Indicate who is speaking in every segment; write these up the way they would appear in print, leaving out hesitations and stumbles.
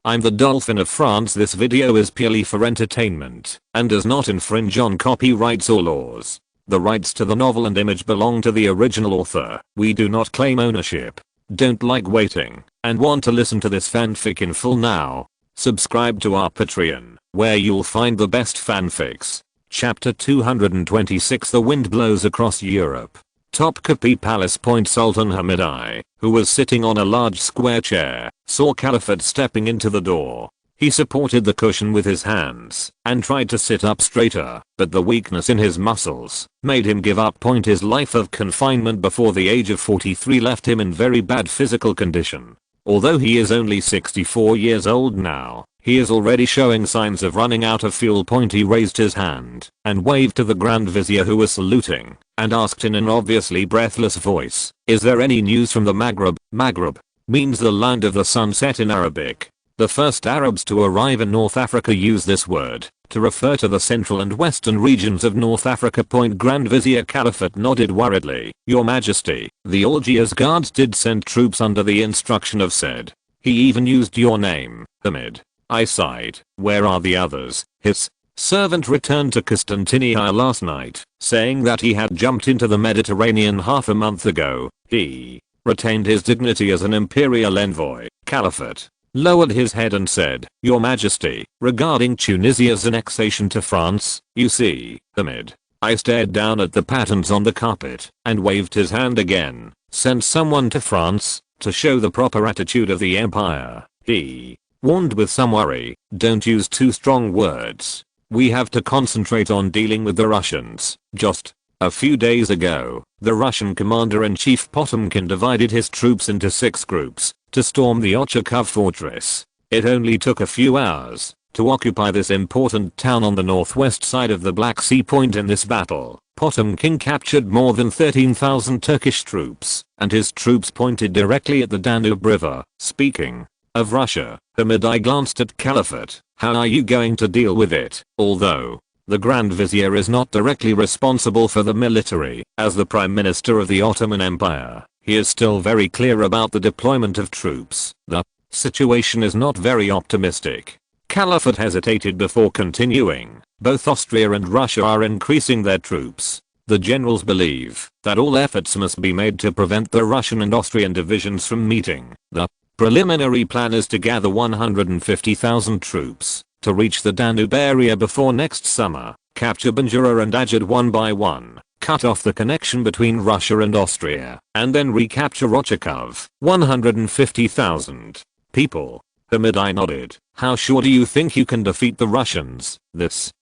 Speaker 1: I'm the Dolphin of France. This video is purely for entertainment and does not infringe on copyrights or laws. The rights to the novel and image belong to the original author. We do not claim ownership. Don't like waiting and want to listen to this fanfic in full now? Subscribe to our Patreon, where you'll find the best fanfics. Chapter 226. The wind blows across Europe. Topkapi Palace. Sultan Hamid I, who was sitting on a large square chair, saw Caliphate stepping into the door. He supported the cushion with his hands and tried to sit up straighter, but the weakness in his muscles made him give up. His life of confinement before the age of 43 left him in very bad physical condition. Although he is only 64 years old now, he is already showing signs of running out of fuel. He raised his hand and waved to the Grand Vizier, who was saluting, and asked in an obviously breathless voice, "Is there any news from the Maghreb?" Maghreb means the land of the sunset in Arabic. The first Arabs to arrive in North Africa use this word to refer to the central and western regions of North Africa. Grand Vizier Caliphate nodded worriedly. "Your Majesty, the Algiers guards did send troops under the instruction of said. He even used your name, Hamid." I sighed. "Where are the others?" His servant returned to Constantinople last night, saying that he had jumped into the Mediterranean half a month ago. He retained his dignity as an imperial envoy. Caliphate lowered his head and said, "Your Majesty, regarding Tunisia's annexation to France, you see, Hamid." I stared down at the patterns on the carpet and waved his hand again. "Send someone to France to show the proper attitude of the empire," he warned with some worry. "Don't use too strong words. We have to concentrate on dealing with the Russians." Just a few days ago, the Russian commander-in-chief Potemkin divided his troops into 6 groups to storm the Ochakov fortress. It only took a few hours to occupy this important town on the northwest side of the Black Sea. In this battle, Potemkin captured more than 13,000 Turkish troops, and his troops pointed directly at the Danube River. Speaking of Russia, Hamid I glanced at Caliphate. "How are you going to deal with it?" Although the Grand Vizier is not directly responsible for the military, as the Prime Minister of the Ottoman Empire, he is still very clear about the deployment of troops. The situation is not very optimistic. Caliphate hesitated before continuing. "Both Austria and Russia are increasing their troops. The generals believe that all efforts must be made to prevent the Russian and Austrian divisions from meeting. The preliminary plan is to gather 150,000 troops to reach the Danube area before next summer, capture Banja and Ajad one by one, cut off the connection between Russia and Austria, and then recapture Ochakov. 150,000 people." Hamid I nodded. "How sure do you think you can defeat the Russians?"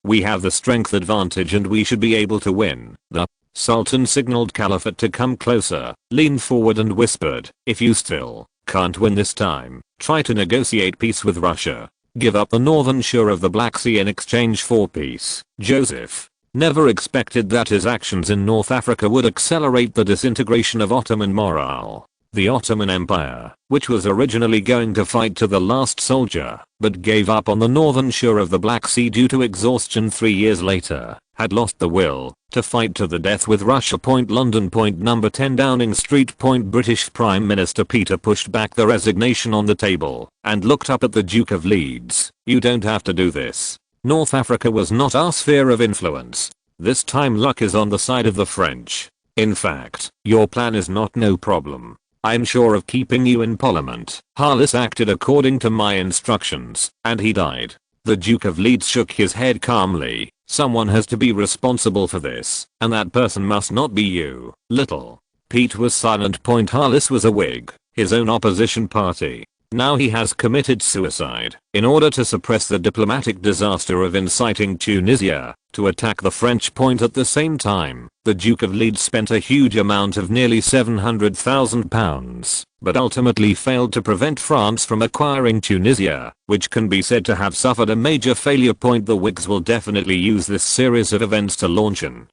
Speaker 1: We have the strength advantage and we should be able to win." The Sultan signaled Caliphate to come closer, leaned forward and whispered, "If you still can't win this time, try to negotiate peace with Russia. Give up the northern shore of the Black Sea in exchange for peace." Joseph never expected that his actions in North Africa would accelerate the disintegration of Ottoman morale. The Ottoman Empire, which was originally going to fight to the last soldier, but gave up on the northern shore of the Black Sea due to exhaustion 3 years later, had lost the will to fight to the death with Russia. London. Number 10 Downing Street. British Prime Minister Peter pushed back the resignation on the table and looked up at the Duke of Leeds. "You don't have to do this. North Africa was not our sphere of influence. This time luck is on the side of the French. In fact, your plan is not no problem. I'm sure of keeping you in Parliament." Harless acted according to my instructions, and he died. The Duke of Leeds shook his head calmly. "Someone has to be responsible for this, and that person must not be you, Little." Pete was silent. Harless was a Whig, his own opposition party. Now he has committed suicide in order to suppress the diplomatic disaster of inciting Tunisia to attack the French. At the same time, the Duke of Leeds spent a huge amount of nearly £700,000, but ultimately failed to prevent France from acquiring Tunisia, which can be said to have suffered a major failure. The Whigs will definitely use this series of events to launch an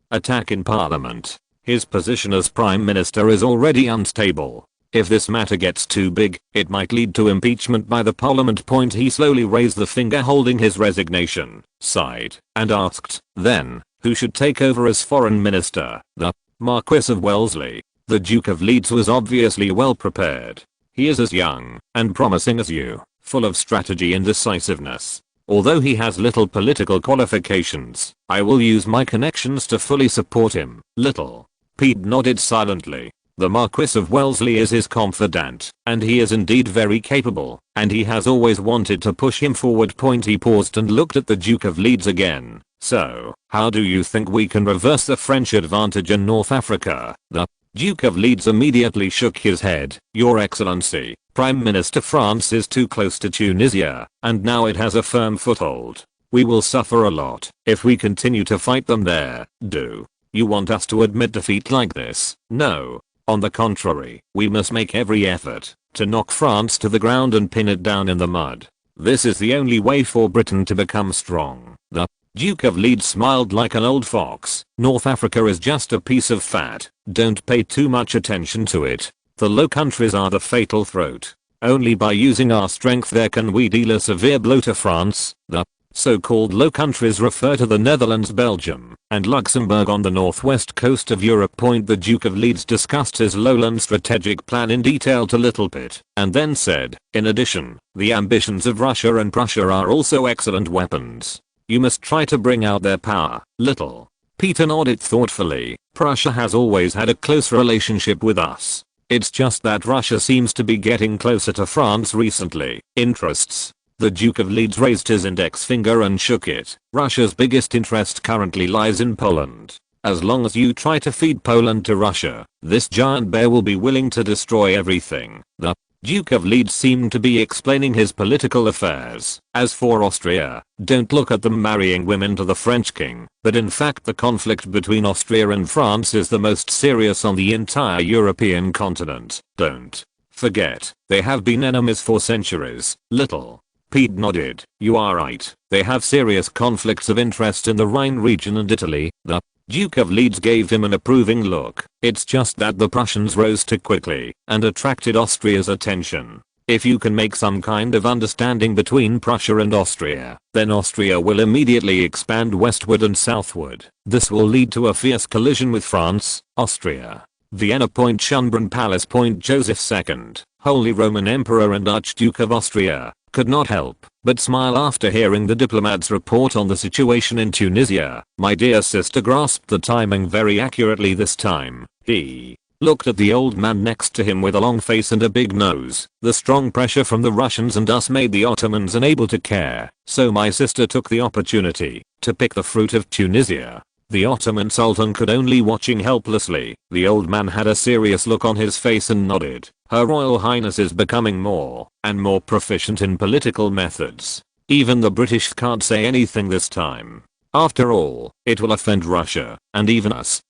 Speaker 1: attack in Parliament. His position as Prime Minister is already unstable. If this matter gets too big, it might lead to impeachment by the Parliament. He slowly raised the finger holding his resignation, sighed, and asked, "Then, who should take over as Foreign Minister?" The Marquis of Wellesley. The Duke of Leeds was obviously well prepared. "He is as young and promising as you. full of strategy and decisiveness. Although he has little political qualifications, I will use my connections to fully support him. Little Pete nodded silently. The Marquis of Wellesley is his confidant, and he is indeed very capable, and he has always wanted to push him forward. He paused and looked at the Duke of Leeds again. So, how do you think we can reverse the French advantage in North Africa? The Duke of Leeds immediately shook his head. Your Excellency, Prime Minister France is too close to Tunisia, and now it has a firm foothold. We will suffer a lot if we continue to fight them there. Do you want us to admit defeat like this? No. On the contrary, we must make every effort to knock France to the ground and pin it down in the mud. This is the only way for Britain to become strong. The Duke of Leeds smiled like an old fox. North Africa is just a piece of fat. Don't pay too much attention to it. The Low Countries are the fatal throat. Only by using our strength there can we deal a severe blow to France. The so-called Low Countries refer to the Netherlands, Belgium, and Luxembourg on the northwest coast of Europe. The Duke of Leeds discussed his lowland strategic plan in detail to Little Pit, and then said, in addition, the ambitions of Russia and Prussia are also excellent weapons. You must try to bring out their power. Little Peter nodded thoughtfully. Prussia has always had a close relationship with us. It's just that Russia seems to be getting closer to France recently. Interests. The Duke of Leeds raised his index finger and shook it. Russia's biggest interest currently lies in Poland. As long as you try to feed Poland to Russia, this giant bear will be willing to destroy everything. The Duke of Leeds seemed to be explaining his political affairs. As for Austria, don't look at them marrying women to the French king, but in fact the conflict between Austria and France is the most serious on the entire European continent. Don't forget, they have been enemies for centuries. Little Pete nodded. You are right. They have serious conflicts of interest in the Rhine region and Italy. The Duke of Leeds gave him an approving look. It's just that the Prussians rose too quickly and attracted Austria's attention. If you can make some kind of understanding between Prussia and Austria, then Austria will immediately expand westward and southward. This will lead to a fierce collision with France, Austria, Vienna. Schönbrunn Palace. Joseph II, Holy Roman Emperor and Archduke of Austria, could not help but smile after hearing the diplomat's report on the situation in Tunisia. My dear sister grasped the timing very accurately this time. He looked at the old man next to him with a long face and a big nose. The strong pressure from the Russians and us made the Ottomans unable to care, so my sister took the opportunity to pick the fruit of Tunisia. The Ottoman Sultan could only watching helplessly. The old man had a serious look on his face and nodded. Her Royal Highness is becoming more and more proficient in political methods. Even the British can't say anything this time. After all, it will offend Russia, and even us.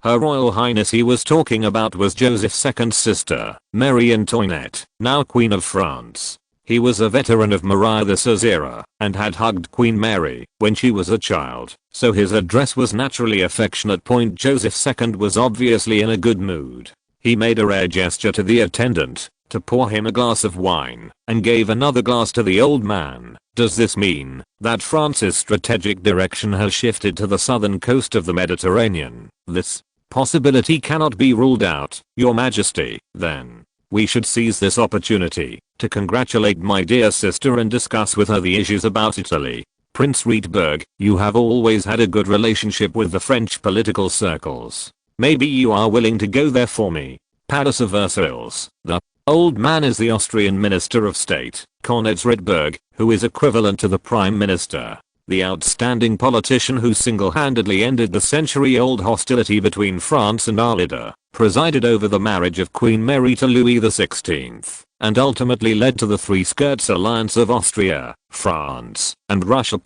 Speaker 1: Her Royal Highness he was talking about was Joseph II's sister, Marie Antoinette, now Queen of France. He was a veteran of Maria Theresa's era and had hugged Queen Mary when she was a child, so his address was naturally affectionate. Joseph II was obviously in a good mood. He made a rare gesture to the attendant to pour him a glass of wine and gave another glass to the old man. Does this mean that France's strategic direction has shifted to the southern coast of the Mediterranean? This possibility cannot be ruled out, Your Majesty. Then we should seize this opportunity to congratulate my dear sister and discuss with her the issues about Italy. Prince Rietberg, you have always had a good relationship with the French political circles. Maybe you are willing to go there for me. Palace of Versailles. The old man is the Austrian Minister of State, Konrad Rietberg, who is equivalent to the Prime Minister. The outstanding politician who single-handedly ended the century-old hostility between France and our leader, presided over the marriage of Queen Mary to Louis XVI, and ultimately led to the Three Skirts Alliance of Austria, France, and Russia.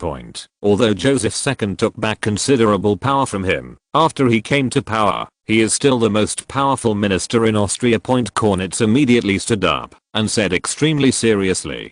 Speaker 1: Although Joseph II took back considerable power from him after he came to power, he is still the most powerful minister in Austria. Cornitz immediately stood up and said extremely seriously,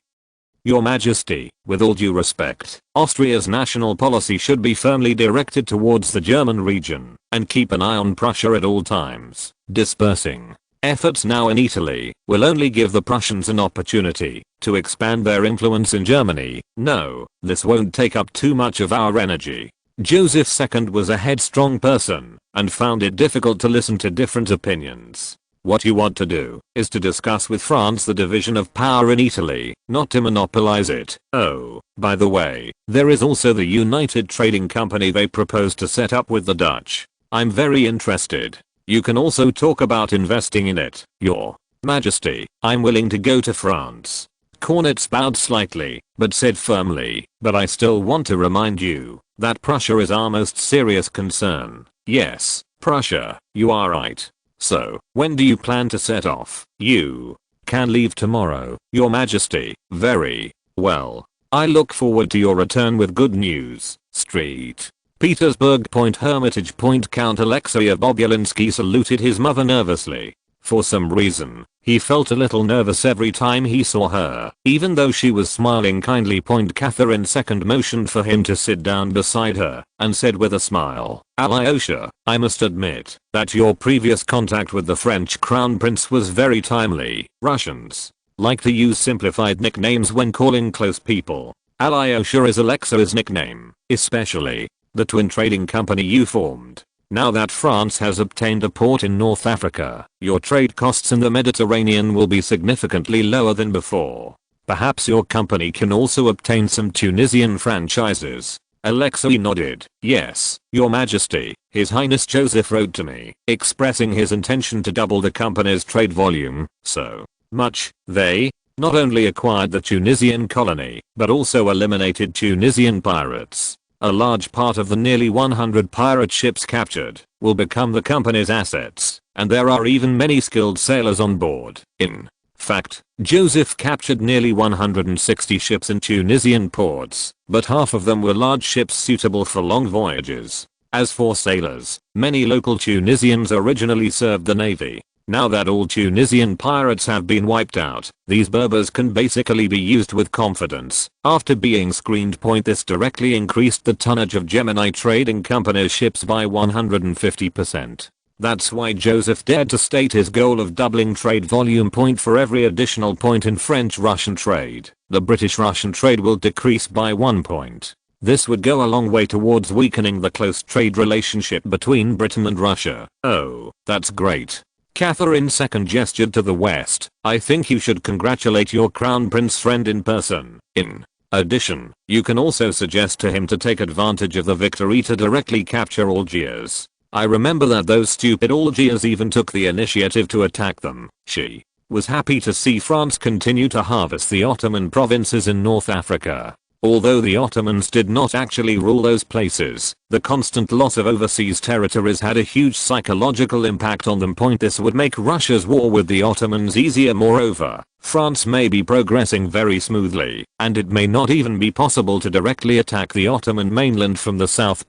Speaker 1: Your Majesty, with all due respect, Austria's national policy should be firmly directed towards the German region and keep an eye on Prussia at all times. Dispersing efforts now in Italy will only give the Prussians an opportunity to expand their influence in Germany. No, this won't take up too much of our energy. Joseph II was a headstrong person and found it difficult to listen to different opinions. What you want to do is to discuss with France the division of power in Italy, not to monopolize it. Oh, by the way, there is also the United Trading Company they propose to set up with the Dutch. I'm very interested. You can also talk about investing in it. Your Majesty, I'm willing to go to France. Cornets bowed slightly, but said firmly, but I still want to remind you that Prussia is our most serious concern. Yes, Prussia, you are right. So, when do you plan to set off? You can leave tomorrow, Your Majesty. Very well. I look forward to your return with good news. Street. Petersburg. Hermitage. Count Alexei of Obulinski saluted his mother nervously. For some reason, he felt a little nervous every time he saw her, even though she was smiling kindly. Catherine II motioned for him to sit down beside her, and said with a smile, Alyosha, I must admit that your previous contact with the French Crown Prince was very timely. Russians like to use simplified nicknames when calling close people. Alyosha is Alexei's nickname, especially the twin trading company you formed. Now that France has obtained a port in North Africa, your trade costs in the Mediterranean will be significantly lower than before. Perhaps your company can also obtain some Tunisian franchises. Alexei nodded. Yes, Your Majesty, His Highness Joseph wrote to me, expressing his intention to double the company's trade volume, so much, they not only acquired the Tunisian colony, but also eliminated Tunisian pirates. A large part of the nearly 100 pirate ships captured will become the company's assets, and there are even many skilled sailors on board. In fact, Joseph captured nearly 160 ships in Tunisian ports, but half of them were large ships suitable for long voyages. As for sailors, many local Tunisians originally served the navy. Now that all Tunisian pirates have been wiped out, these Berbers can basically be used with confidence after being screened. This directly increased the tonnage of Gemini Trading Company's ships by 150%. That's why Joseph dared to state his goal of doubling trade volume. For every additional point in French-Russian trade, the British-Russian trade will decrease by 1 point. This would go a long way towards weakening the close trade relationship between Britain and Russia. Oh, that's great. Catherine II gestured to the west. I think you should congratulate your crown prince friend in person. In addition, you can also suggest to him to take advantage of the victory to directly capture Algiers. I remember that those stupid Algiers even took the initiative to attack them. She was happy to see France continue to harvest the Ottoman provinces in North Africa. Although the Ottomans did not actually rule those places, the constant loss of overseas territories had a huge psychological impact on them. This would make Russia's war with the Ottomans easier. Moreover, France may be progressing very smoothly, and it may not even be possible to directly attack the Ottoman mainland from the south.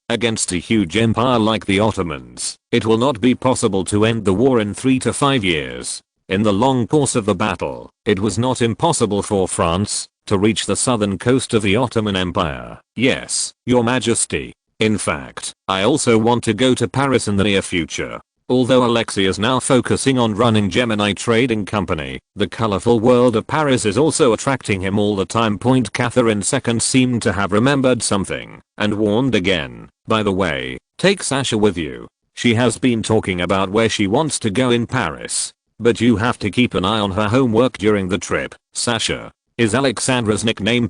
Speaker 1: Against a huge empire like the Ottomans, it will not be possible to end the war in 3 to 5 years. In the long course of the battle, it was not impossible for France to reach the southern coast of the Ottoman Empire. Yes, Your Majesty. In fact, I also want to go to Paris in the near future. Although Alexei is now focusing on running Gemini Trading Company, the colorful world of Paris is also attracting him all the time. Catherine II seemed to have remembered something, and warned again. By the way, take Sasha with you. She has been talking about where she wants to go in Paris. But you have to keep an eye on her homework during the trip. Sasha is Alexandra's nickname.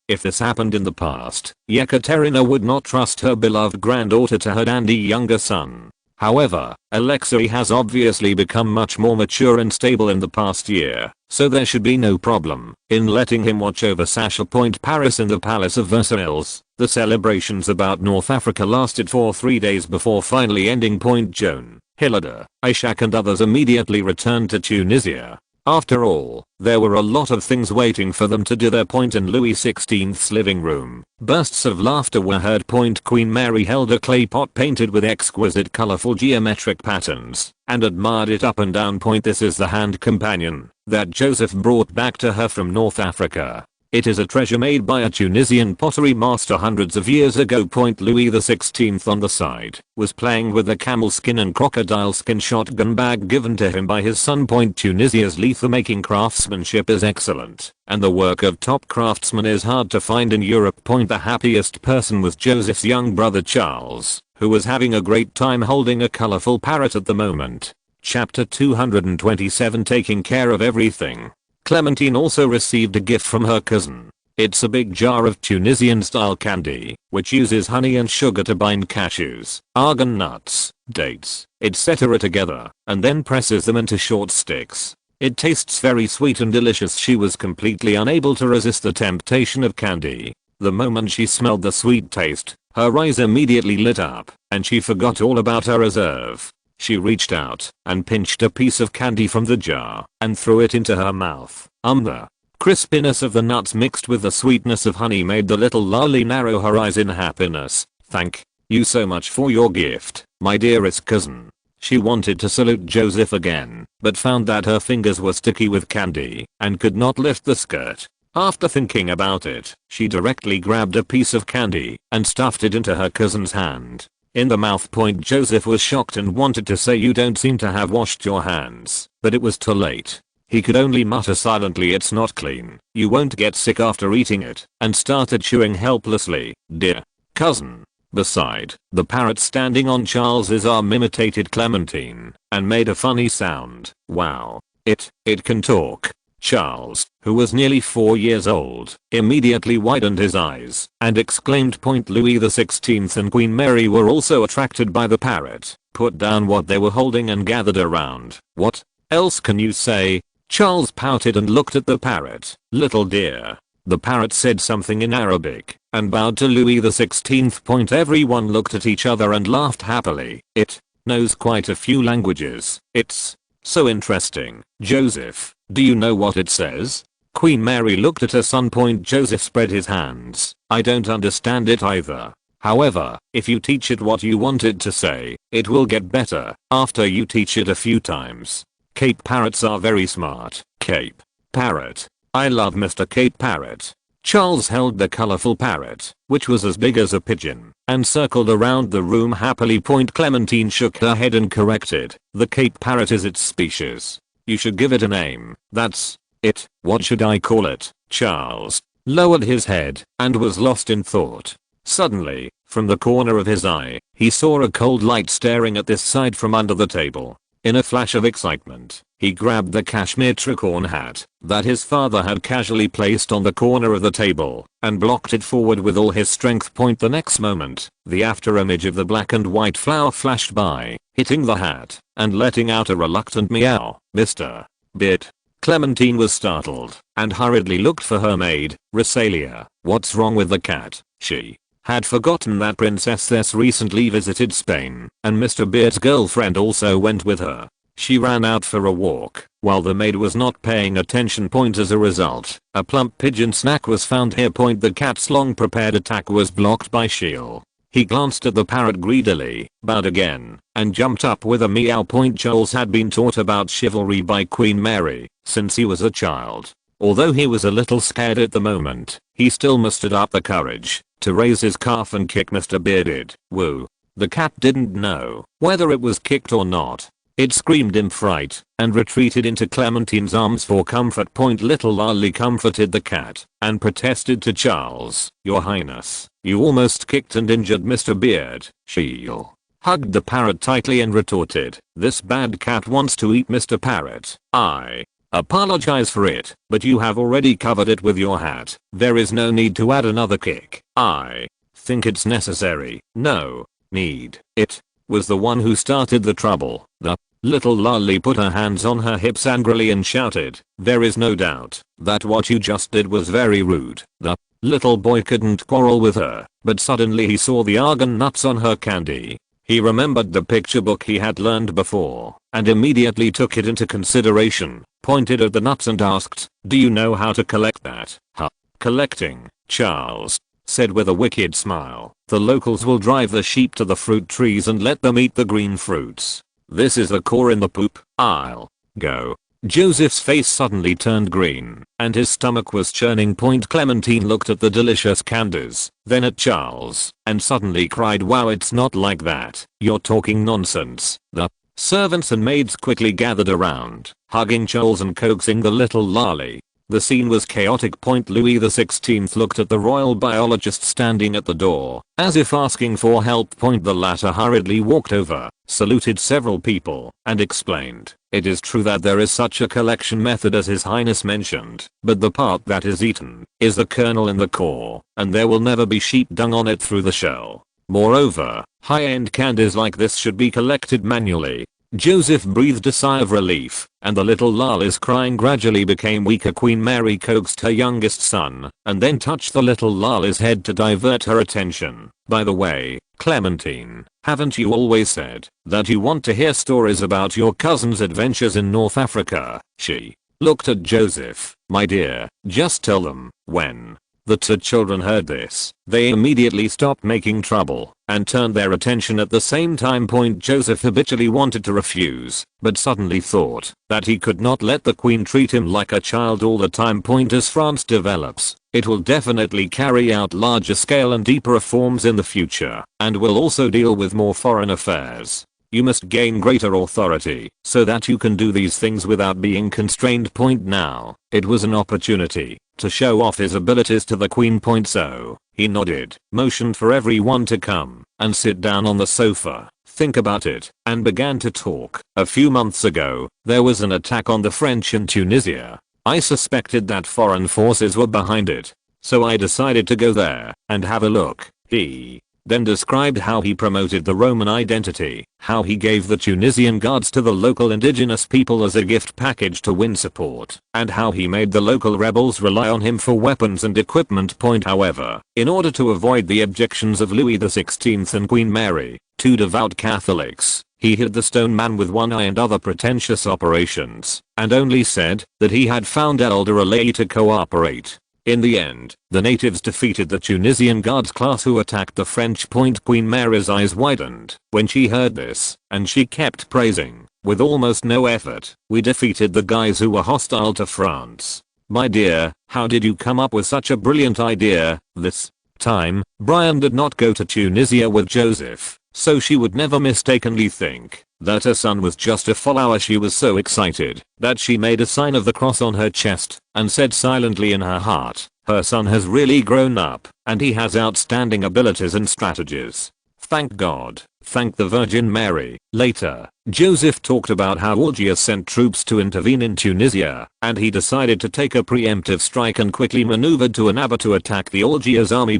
Speaker 1: If this happened in the past, Yekaterina would not trust her beloved granddaughter to her dandy younger son. However, Alexei has obviously become much more mature and stable in the past year, so there should be no problem in letting him watch over Sasha. Paris in the Palace of Versailles. The celebrations about North Africa lasted for 3 days before finally ending. Joan, Hilda, Ishak and others immediately returned to Tunisia. After all, there were a lot of things waiting for them to do. Their in Louis XVI's living room. Bursts of laughter were heard. Queen Mary held a clay pot painted with exquisite colorful geometric patterns and admired it up and down. This is the hand companion that Joseph brought back to her from North Africa. It is a treasure made by a Tunisian pottery master hundreds of years ago. Louis XVI on the side was playing with the camel skin and crocodile skin shotgun bag given to him by his son. Tunisia's lethal making craftsmanship is excellent, and the work of top craftsmen is hard to find in Europe. The happiest person was Joseph's young brother Charles, who was having a great time holding a colorful parrot at the moment. Chapter 227 Taking care of everything. Clementine also received a gift from her cousin. It's a big jar of Tunisian-style candy, which uses honey and sugar to bind cashews, argan nuts, dates, etc. together, and then presses them into short sticks. It tastes very sweet and delicious. She was completely unable to resist the temptation of candy. The moment she smelled the sweet taste, her eyes immediately lit up, and she forgot all about her reserve. She reached out and pinched a piece of candy from the jar and threw it into her mouth. The crispiness of the nuts mixed with the sweetness of honey made the little lolly narrow her eyes in happiness. Thank you so much for your gift, my dearest cousin. She wanted to salute Joseph again, but found that her fingers were sticky with candy and could not lift the skirt. After thinking about it, she directly grabbed a piece of candy and stuffed it into her cousin's hand. In the mouth. Joseph was shocked and wanted to say, "You don't seem to have washed your hands," but it was too late. He could only mutter silently, "It's not clean. You won't get sick after eating it," and started chewing helplessly. "Dear cousin." Beside, the parrot standing on Charles's arm imitated Clementine and made a funny sound. "Wow. It can talk." Charles, who was nearly 4 years old, immediately widened his eyes and exclaimed. Louis XVI and Queen Mary were also attracted by the parrot, put down what they were holding and gathered around. "What else can you say?" Charles pouted and looked at the parrot. "Little dear." The parrot said something in Arabic and bowed to Louis XVI. Everyone looked at each other and laughed happily. "It knows quite a few languages. It's so interesting." "Joseph, do you know what it says?" Queen Mary looked at her son. Joseph spread his hands. "I don't understand it either. However, if you teach it what you want it to say, it will get better after you teach it a few times." Cape parrots are very smart. Cape parrot. I love Mr. Cape Parrot. Charles held the colorful parrot, which was as big as a pigeon, and circled around the room happily. Clementine shook her head and corrected, "The Cape parrot is its species. You should give it a name." "That's it. What should I call it?" Charles lowered his head and was lost in thought. Suddenly, from the corner of his eye, he saw a cold light staring at this side from under the table. In a flash of excitement, he grabbed the cashmere tricorn hat that his father had casually placed on the corner of the table and blocked it forward with all his strength. The next moment, the after image of the black and white flower flashed by, hitting the hat and letting out a reluctant meow. "Mr. Beard." Clementine was startled and hurriedly looked for her maid, Rosalia. "What's wrong with the cat?" She had forgotten that Princess recently visited Spain, and Mr. Beard's girlfriend also went with her. She ran out for a walk, while the maid was not paying attention. As a result, a plump pigeon snack was found here. The cat's long prepared attack was blocked by Sheil. He glanced at the parrot greedily, bowed again, and jumped up with a meow. Charles had been taught about chivalry by Queen Mary since he was a child. Although he was a little scared at the moment, he still mustered up the courage to raise his calf and kick Mr. Bearded. Woo. The cat didn't know whether it was kicked or not. It screamed in fright and retreated into Clementine's arms for comfort. Little Lolly comforted the cat and protested to Charles, "Your Highness, you almost kicked and injured Mr. Beard." Sheil hugged the parrot tightly and retorted, "This bad cat wants to eat Mr. Parrot. I apologize for it, but you have already covered it with your hat. There is no need to add another kick." "I think it's necessary." "No need." It was the one who started the trouble. The little lolly put her hands on her hips angrily and shouted, "There is no doubt that what you just did was very rude." The little boy couldn't quarrel with her, but suddenly he saw the argan nuts on her candy. He remembered the picture book he had learned before, and immediately took it into consideration, pointed at the nuts and asked, "Do you know how to collect that?" "Huh? Collecting?" Charles said with a wicked smile. "The locals will drive the sheep to the fruit trees and let them eat the green fruits. This is the core in the poop. I'll go." Joseph's face suddenly turned green, and his stomach was churning. Clementine looked at the delicious candies, then at Charles, and suddenly cried, "Wow, it's not like that. You're talking nonsense." The servants and maids quickly gathered around, hugging Charles and coaxing the little lolly. The scene was chaotic. Louis XVI looked at the royal biologist standing at the door, as if asking for help. The latter hurriedly walked over, saluted several people, and explained, "It is true that there is such a collection method as His Highness mentioned, but the part that is eaten is the kernel in the core, and there will never be sheep dung on it through the shell. Moreover, high-end candies like this should be collected manually." Joseph breathed a sigh of relief, and the little Lala's crying gradually became weaker. Queen Mary coaxed her youngest son, and then touched the little Lala's head to divert her attention. "By the way, Clementine, haven't you always said that you want to hear stories about your cousin's adventures in North Africa?" She looked at Joseph. "My dear, just tell them." When the two children heard this, they immediately stopped making trouble and turned their attention at the same time. Joseph habitually wanted to refuse, but suddenly thought that he could not let the queen treat him like a child all the time. As France develops, it will definitely carry out larger scale and deeper reforms in the future, and will also deal with more foreign affairs. You must gain greater authority so that you can do these things without being constrained. Now, it was an opportunity to show off his abilities to the queen. So, he nodded, motioned for everyone to come and sit down on the sofa, think about it, and began to talk. "A few months ago, there was an attack on the French in Tunisia. I suspected that foreign forces were behind it, so I decided to go there and have a look." He then described how he promoted the Roman identity, how he gave the Tunisian guards to the local indigenous people as a gift package to win support, and how he made the local rebels rely on him for weapons and equipment. However, in order to avoid the objections of Louis XVI and Queen Mary, two devout Catholics, he hid the stone man with one eye and other pretentious operations, and only said that he had found Elder Alay to cooperate. In the end, the natives defeated the Tunisian guards class who attacked the French. Queen Mary's eyes widened when she heard this, and she kept praising, with almost no effort, "We defeated the guys who were hostile to France." "My dear, how did you come up with such a brilliant idea?" This time, Brian did not go to Tunisia with Joseph, so she would never mistakenly think that her son was just a follower. She was so excited that she made a sign of the cross on her chest and said silently in her heart, "Her son has really grown up, and he has outstanding abilities and strategies. Thank God, thank the Virgin Mary." Later, Joseph talked about how Algiers sent troops to intervene in Tunisia, and he decided to take a preemptive strike and quickly maneuvered to Annaba to attack the Algiers army.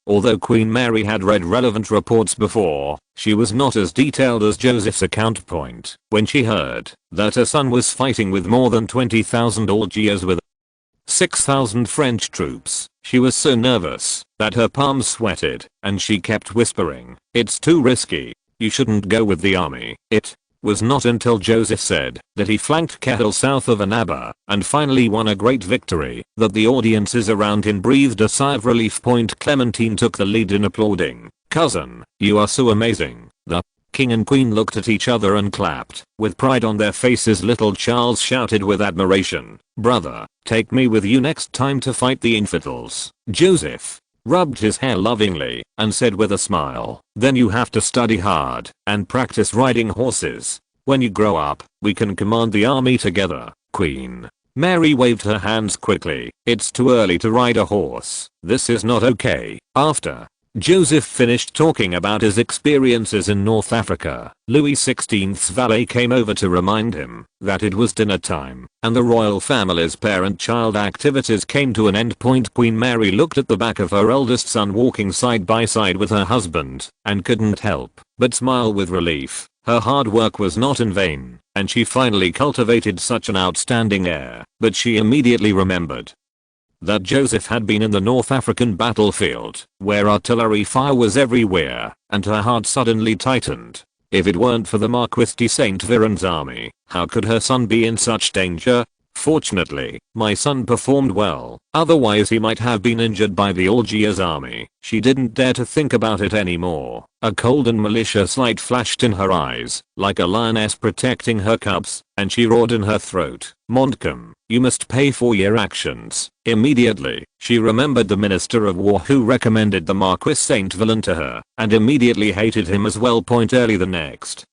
Speaker 1: Although Queen Mary had read relevant reports before, she was not as detailed as Joseph's account. When she heard that her son was fighting with more than 20,000 Algiers with 6,000 French troops, she was so nervous that her palms sweated, and she kept whispering, "It's too risky. You shouldn't go with the army." It was not until Joseph said that he flanked Kehel south of Annaba and finally won a great victory that the audiences around him breathed a sigh of relief. Clementine took the lead in applauding. "Cousin, you are so amazing." The king and queen looked at each other and clapped. With pride on their faces, little Charles shouted with admiration, "Brother, take me with you next time to fight the infidels." Joseph rubbed his hair lovingly and said with a smile, "Then you have to study hard and practice riding horses. When you grow up, we can command the army together." Queen Mary waved her hands quickly. "It's too early to ride a horse. This is not okay." After Joseph finished talking about his experiences in North Africa, Louis XVI's valet came over to remind him that it was dinner time, and the royal family's parent-child activities came to an end. Queen Mary looked at the back of her eldest son walking side by side with her husband, and couldn't help but smile with relief. Her hard work was not in vain, and she finally cultivated such an outstanding heir. But she immediately remembered that Joseph had been in the North African battlefield, where artillery fire was everywhere, and her heart suddenly tightened. If it weren't for the Marquis de Saint Véran's army, how could her son be in such danger? Fortunately, my son performed well, otherwise he might have been injured by the Algiers army. She didn't dare to think about it anymore. A cold and malicious light flashed in her eyes, like a lioness protecting her cubs, and she roared in her throat, "Montcalm, you must pay for your actions." Immediately, she remembered the Minister of War who recommended the Marquis Saint Véran to her, and immediately hated him as well. Early the next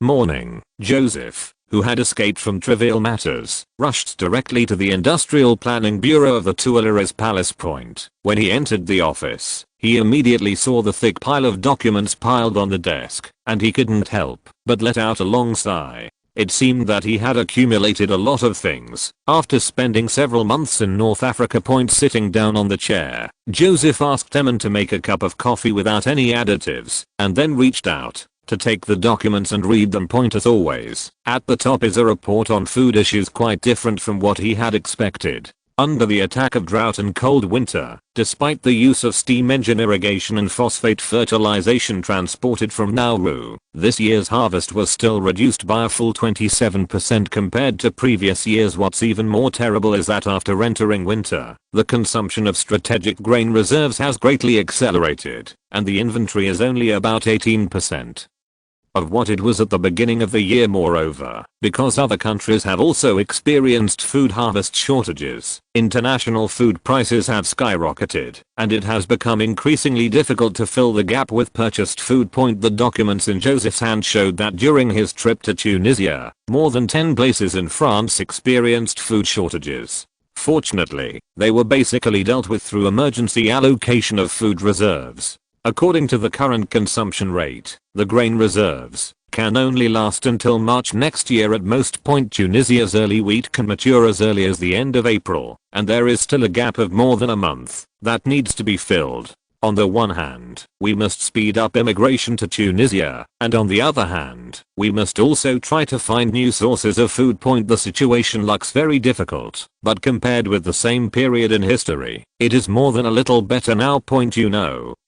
Speaker 1: morning, Joseph who had escaped from trivial matters, rushed directly to the Industrial Planning Bureau of the Tuileries Palace Point. When he entered the office, he immediately saw the thick pile of documents piled on the desk, and he couldn't help but let out a long sigh. It seemed that he had accumulated a lot of things. After spending several months in North Africa. Sitting down on the chair, Joseph asked Emin to make a cup of coffee without any additives, and then reached out to take the documents and read them. As always, at the top is a report on food issues quite different from what he had expected. Under the attack of drought and cold winter, despite the use of steam engine irrigation and phosphate fertilization transported from Nauru, this year's harvest was still reduced by a full 27% compared to previous years. What's even more terrible is that after entering winter, the consumption of strategic grain reserves has greatly accelerated, and the inventory is only about 18% of what it was at the beginning of the year. Moreover, because other countries have also experienced food harvest shortages, international food prices have skyrocketed, and it has become increasingly difficult to fill the gap with purchased food. The documents in Joseph's hand showed that during his trip to Tunisia, more than 10 places in France experienced food shortages. Fortunately, they were basically dealt with through emergency allocation of food reserves. According to the current consumption rate, the grain reserves can only last until March next year at most. Tunisia's early wheat can mature as early as the end of April, and there is still a gap of more than a month that needs to be filled. On the one hand, we must speed up immigration to Tunisia, and on the other hand, we must also try to find new sources of food. The situation looks very difficult, but compared with the same period in history, it is more than a little better now.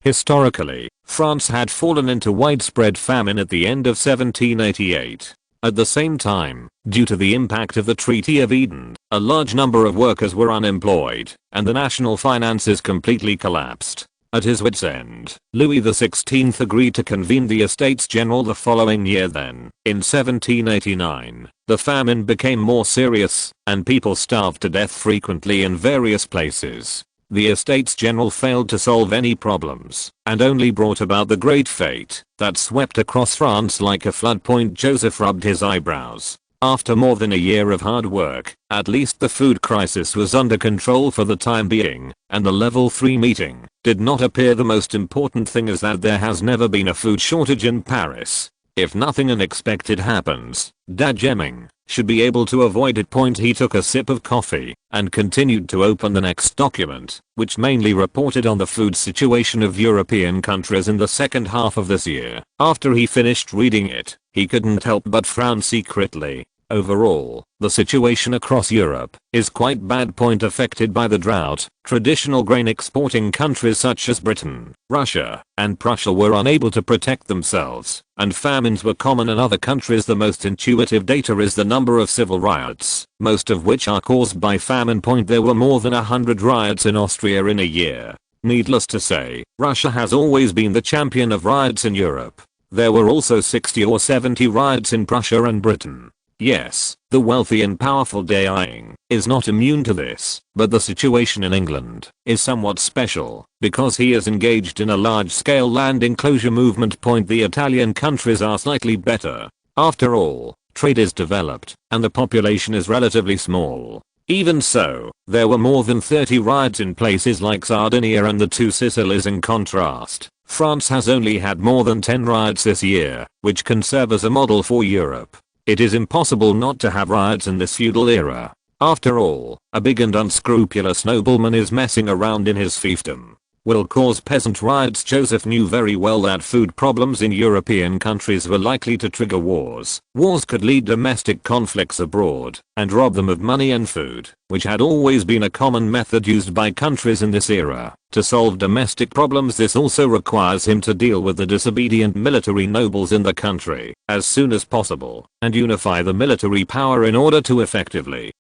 Speaker 1: Historically, France had fallen into widespread famine at the end of 1788. At the same time, due to the impact of the Treaty of Eden, a large number of workers were unemployed, and the national finances completely collapsed. At his wit's end, Louis XVI agreed to convene the Estates General the following year. Then, in 1789, the famine became more serious, and people starved to death frequently in various places. The Estates General failed to solve any problems, and only brought about the great fate that swept across France like a flood. Joseph rubbed his eyebrows. After more than a year of hard work, at least the food crisis was under control for the time being, and the level 3 meeting did not appear. The most important thing is that there has never been a food shortage in Paris. If nothing unexpected happens, Dauphin should be able to avoid it. He took a sip of coffee and continued to open the next document, which mainly reported on the food situation of European countries in the second half of this year. After he finished reading it, he couldn't help but frown secretly. Overall, the situation across Europe is quite bad. Affected by the drought, traditional grain exporting countries such as Britain, Russia, and Prussia were unable to protect themselves, and famines were common in other countries. The most intuitive data is the number of civil riots, most of which are caused by famine. There were more than 100 riots in Austria in a year. Needless to say, Russia has always been the champion of riots in Europe. There were also 60 or 70 riots in Prussia and Britain. Yes, the wealthy and powerful dying is not immune to this, but the situation in England is somewhat special because he is engaged in a large-scale land enclosure movement. The Italian countries are slightly better. After all, trade is developed, and the population is relatively small. Even so, there were more than 30 riots in places like Sardinia and the two Sicilies. In contrast, France has only had more than 10 riots this year, which can serve as a model for Europe. It is impossible not to have riots in this feudal era. After all, a big and unscrupulous nobleman is messing around in his fiefdom will cause peasant riots. Joseph knew very well that food problems in European countries were likely to trigger wars. Wars could lead domestic conflicts abroad and rob them of money and food, which had always been a common method used by countries in this era to solve domestic problems. This also requires him to deal with the disobedient military nobles in the country as soon as possible and unify the military power in order to effectively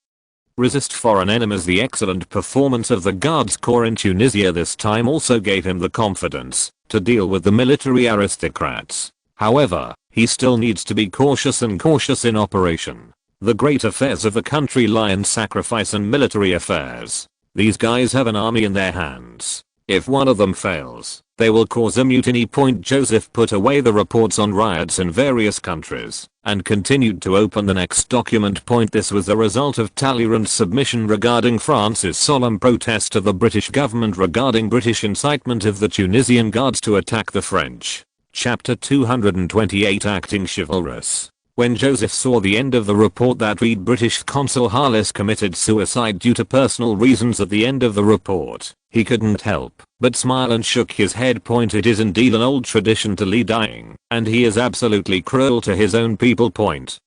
Speaker 1: resist foreign enemies. The excellent performance of the Guards Corps in Tunisia this time also gave him the confidence to deal with the military aristocrats. However, he still needs to be cautious in operation. The great affairs of the country lie in sacrifice and military affairs. These guys have an army in their hands. If one of them fails, they will cause a mutiny. Joseph put away the reports on riots in various countries and continued to open the next document. This was the result of Talleyrand's submission regarding France's solemn protest to the British government regarding British incitement of the Tunisian guards to attack the French. Chapter 228, Acting Chivalrous. When Joseph saw the end of the report that read British Consul Harless committed suicide due to personal reasons at the end of the report, he couldn't help but smile and shook his head. It is indeed an old tradition to lie dying, and he is absolutely cruel to his own people.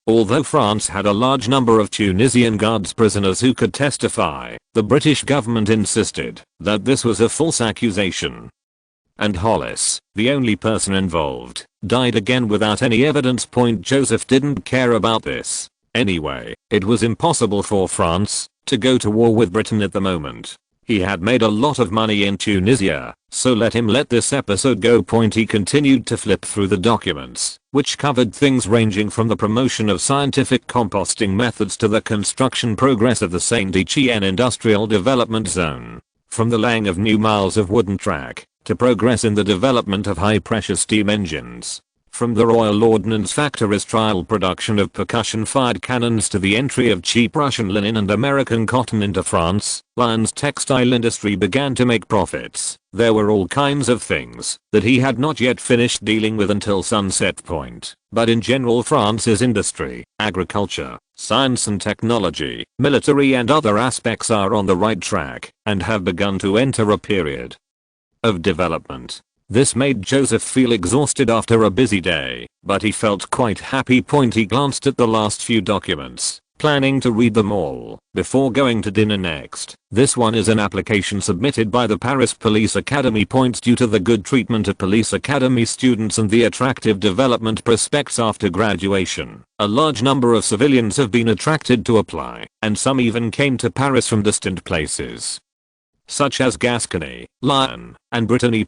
Speaker 1: Although France had a large number of Tunisian guards prisoners who could testify, the British government insisted that this was a false accusation. And Hollis, the only person involved, died again without any evidence. Joseph didn't care about this. Anyway, it was impossible for France to go to war with Britain at the moment. He had made a lot of money in Tunisia, so let him let this episode go. He continued to flip through the documents, which covered things ranging from the promotion of scientific composting methods to the construction progress of the Saint-Étienne Industrial Development Zone. From the laying of new miles of wooden track to progress in the development of high-pressure steam engines. From the Royal Ordnance Factory's trial production of percussion-fired cannons to the entry of cheap Russian linen and American cotton into France, Lyon's textile industry began to make profits. There were all kinds of things that he had not yet finished dealing with until sunset. But in general, France's industry, agriculture, science and technology, military and other aspects are on the right track and have begun to enter a period of development. This made Joseph feel exhausted after a busy day, but he felt quite happy. He glanced at the last few documents, planning to read them all before going to dinner next. This one is an application submitted by the Paris Police Academy. Due to the good treatment of Police Academy students and the attractive development prospects after graduation, a large number of civilians have been attracted to apply, and some even came to Paris from distant places, such as Gascony, Lyon, and Brittany.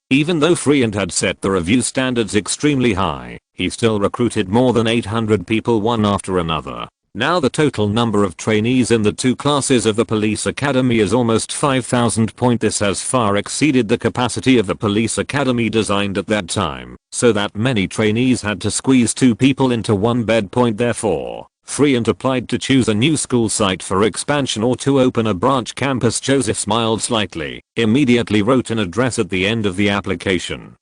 Speaker 1: Even though Friant had set the review standards extremely high, he still recruited more than 800 people one after another. Now the total number of trainees in the two classes of the Police Academy is almost 5,000. This has far exceeded the capacity of the Police Academy designed at that time, so that many trainees had to squeeze two people into one bed. Therefore, Friant applied to choose a new school site for expansion or to open a branch campus. Joseph smiled slightly, immediately wrote an address at the end of the application,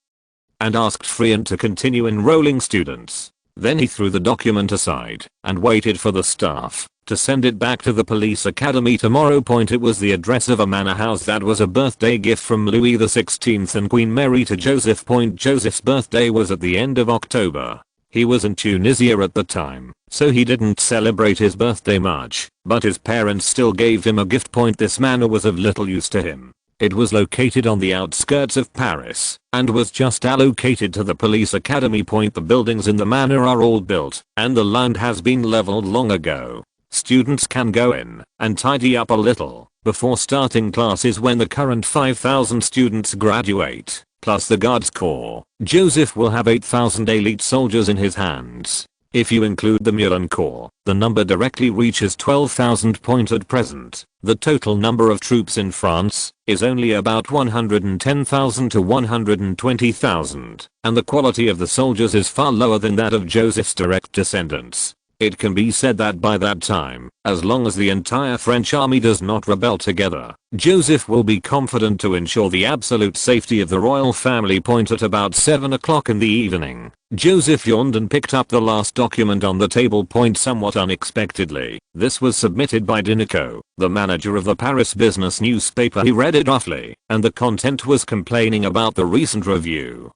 Speaker 1: and asked Friant to continue enrolling students. Then he threw the document aside and waited for the staff to send it back to the Police Academy tomorrow. It was the address of a manor house that was a birthday gift from Louis XVI and Queen Mary to Joseph. Joseph's birthday was at the end of October. He was in Tunisia at the time, so he didn't celebrate his birthday much, but his parents still gave him a gift. This manor was of little use to him. It was located on the outskirts of Paris and was just allocated to the Police Academy. The buildings in the manor are all built and the land has been leveled long ago. Students can go in and tidy up a little before starting classes when the current 5,000 students graduate. Plus the Guards Corps, Joseph will have 8,000 elite soldiers in his hands. If you include the Mulan Corps, the number directly reaches 12,000. At present, the total number of troops in France is only about 110,000 to 120,000, and the quality of the soldiers is far lower than that of Joseph's direct descendants. It can be said that by that time, as long as the entire French army does not rebel together, Joseph will be confident to ensure the absolute safety of the royal family. At about 7 o'clock in the evening, Joseph yawned and picked up the last document on the table. Somewhat unexpectedly, this was submitted by Dinico, the manager of the Paris business newspaper. He read it roughly, and the content was complaining about the recent review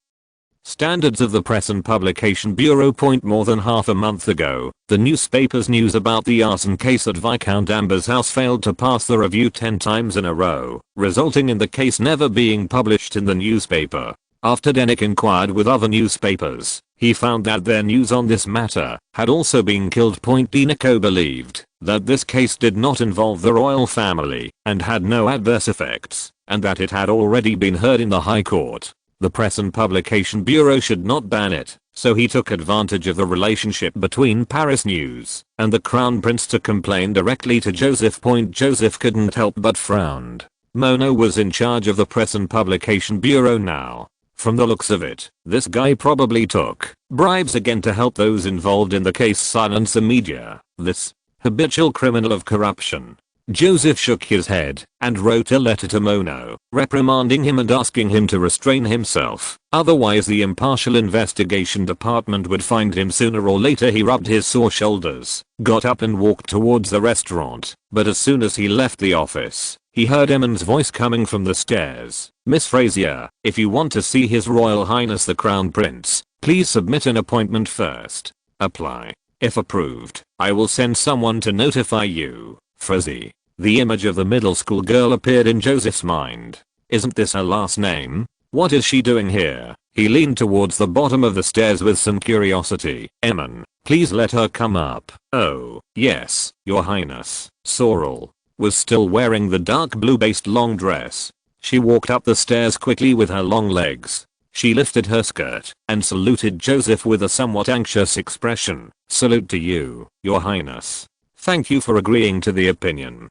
Speaker 1: standards of the Press and Publication Bureau. More than half a month ago, the newspaper's news about the arson case at Viscount Amber's house failed to pass the review 10 times in a row, resulting in the case never being published in the newspaper. After Denick inquired with other newspapers, he found that their news on this matter had also been killed. Dinico believed that this case did not involve the royal family and had no adverse effects, and that it had already been heard in the High Court. The Press and Publication Bureau should not ban it, so he took advantage of the relationship between Paris News and the Crown Prince to complain directly to Joseph. Joseph couldn't help but frowned. Mono was in charge of the press and publication bureau now. From the looks of it, this guy probably took bribes again to help those involved in the case silence the media. This habitual criminal of corruption. Joseph shook his head and wrote a letter to Mono, reprimanding him and asking him to restrain himself, otherwise the impartial investigation department would find him sooner or later. He rubbed his sore shoulders, got up and walked towards the restaurant, but as soon as he left the office, he heard Eamon's voice coming from the stairs. "Miss Frazier, if you want to see His Royal Highness the Crown Prince, please submit an appointment first. Apply. If approved, I will send someone to notify you." Frizzy. The image of the middle school girl appeared in Joseph's mind. Isn't this her last name? What is she doing here? He leaned towards the bottom of the stairs with some curiosity. "Eamon, please let her come up." "Oh, yes, Your Highness." Sorrel was still wearing the dark blue-based long dress. She walked up the stairs quickly with her long legs. She lifted her skirt and saluted Joseph with a somewhat anxious expression. "Salute to you, Your Highness. Thank you for agreeing to the opinion."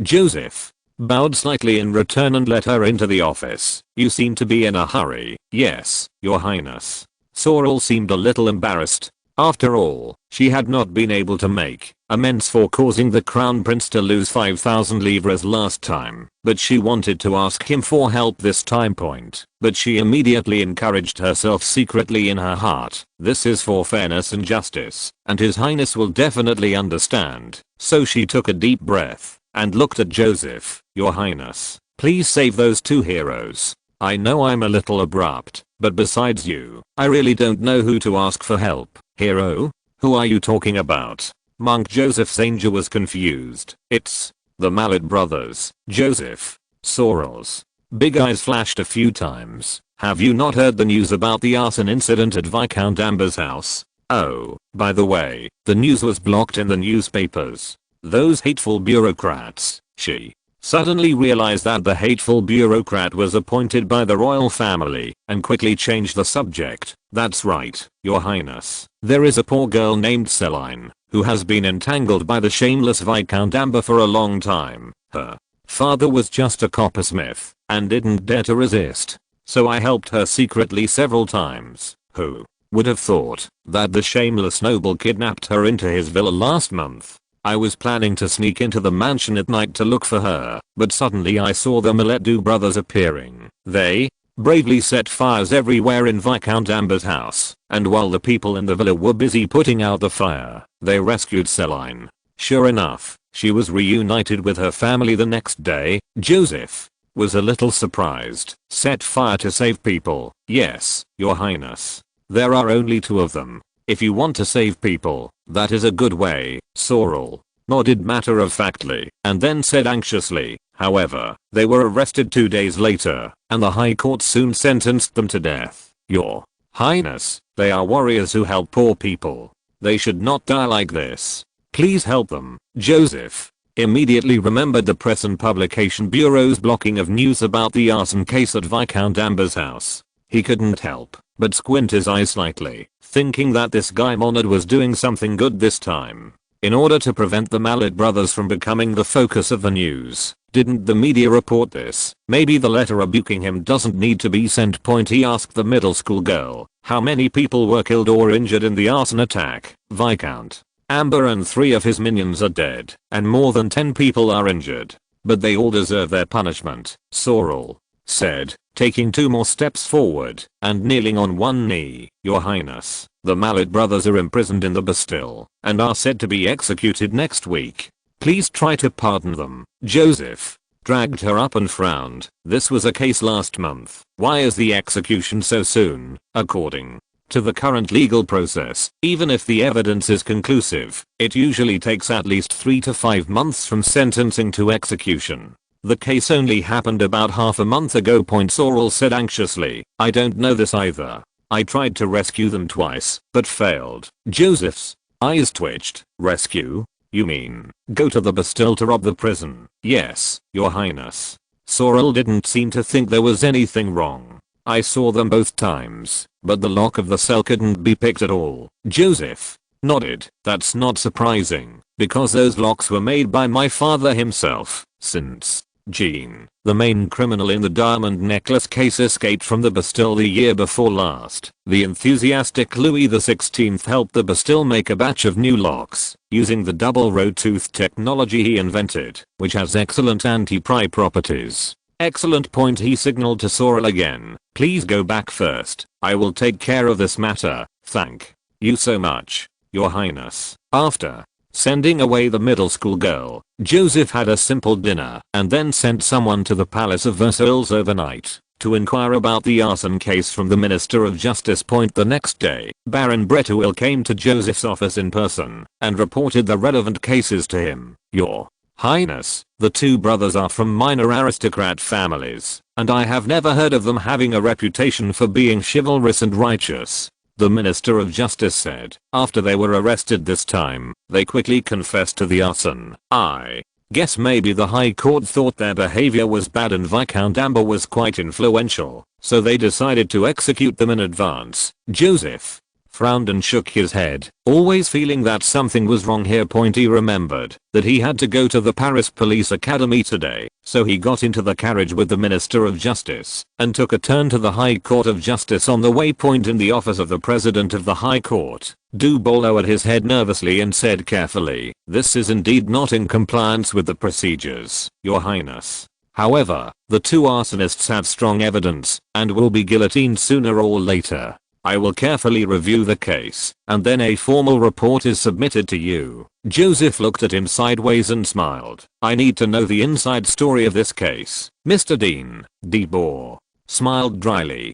Speaker 1: Joseph, bowed slightly in return and let her into the office. "You seem to be in a hurry." "Yes, Your Highness." Sorrel seemed a little embarrassed. After all, she had not been able to make amends for causing the Crown Prince to lose 5,000 livres last time, but she wanted to ask him for help this time point. But she immediately encouraged herself secretly in her heart. This is for fairness and justice, and His Highness will definitely understand. So she took a deep breath and looked at Joseph. "Your Highness, please save those two heroes. I know I'm a little abrupt, but besides you, I really don't know who to ask for help." "Hero? Who are you talking about?" Monk Joseph's angel was confused. "It's the Mallet brothers." Joseph. Sorrel's big eyes flashed a few times. "Have you not heard the news about the arson incident at Viscount Amber's house?" "Oh, by the way, the news was blocked in the newspapers. Those hateful bureaucrats." She suddenly realized that the hateful bureaucrat was appointed by the royal family and quickly changed the subject. "That's right, Your Highness. There is a poor girl named Celine who has been entangled by the shameless Viscount Amber for a long time. Her father was just a coppersmith and didn't dare to resist, so I helped her secretly several times. Who would have thought that the shameless noble kidnapped her into his villa last month? I was planning to sneak into the mansion at night to look for her, but suddenly I saw the Maletu brothers appearing. They bravely set fires everywhere in Viscount Amber's house, and while the people in the villa were busy putting out the fire, they rescued Celine. Sure enough, she was reunited with her family the next day." Joseph was a little surprised. "Set fire to save people?" "Yes, Your Highness. There are only two of them. If you want to save people, that is a good way." Sorrel nodded matter-of-factly and then said anxiously, "However, they were arrested 2 days later, and the High Court soon sentenced them to death." "Your Highness, they are warriors who help poor people. They should not die like this. Please help them." Joseph immediately remembered the press and publication bureau's blocking of news about the arson case at Viscount Amber's house. He couldn't help but squint his eyes slightly, thinking that this guy Monad was doing something good this time. In order to prevent the Mallet brothers from becoming the focus of the news, didn't the media report this? Maybe the letter rebuking him doesn't need to be sent. He asked the middle school girl, "How many people were killed or injured in the arson attack?" "Viscount Amber and 3 of his minions are dead, and more than 10 people are injured. But they all deserve their punishment," Sorrel said, taking 2 more steps forward and kneeling on one knee. "Your Highness, the Mallet brothers are imprisoned in the Bastille and are said to be executed next week. Please try to pardon them." Joseph dragged her up and frowned. "This was a case last month. Why is the execution so soon?" "According to the current legal process, even if the evidence is conclusive, it usually takes at least 3 to 5 months from sentencing to execution. The case only happened about half a month ago." Sorrel said anxiously, "I don't know this either. I tried to rescue them twice, but failed." Joseph's eyes twitched. "Rescue? You mean go to the Bastille to rob the prison?" "Yes, Your Highness." Sorrel didn't seem to think there was anything wrong. "I saw them both times, but the lock of the cell couldn't be picked at all." Joseph nodded. "That's not surprising, because those locks were made by my father himself, since Jean, the main criminal in the diamond necklace case, escaped from the Bastille the year before last. The enthusiastic Louis XVI helped the Bastille make a batch of new locks, using the double row tooth technology he invented, which has excellent anti-pry properties. Excellent point, he signaled to Sorel again. Please go back first. I will take care of this matter. Thank you so much, Your Highness. After sending away the middle school girl, Joseph had a simple dinner and then sent someone to the Palace of Versailles overnight to inquire about the arson case from the Minister of Justice. The next day, Baron Breteuil came to Joseph's office in person and reported the relevant cases to him. Your Highness, the two brothers are from minor aristocrat families, and I have never heard of them having a reputation for being chivalrous and righteous, the Minister of Justice said. After they were arrested this time, they quickly confessed to the arson. I guess maybe the High Court thought their behavior was bad and Viscount Amber was quite influential, so they decided to execute them in advance. Joseph frowned and shook his head, always feeling that something was wrong here. He remembered that he had to go to the Paris Police Academy today, so he got into the carriage with the Minister of Justice and took a turn to the High Court of Justice. On the way, in the office of the President of the High Court, Dubois lowered his head nervously and said carefully, "This is indeed not in compliance with the procedures, Your Highness. However, the two arsonists have strong evidence and will be guillotined sooner or later. I will carefully review the case, and then a formal report is submitted to you." Joseph looked at him sideways and smiled. "I need to know the inside story of this case, Mr. Dean." Dubois smiled dryly.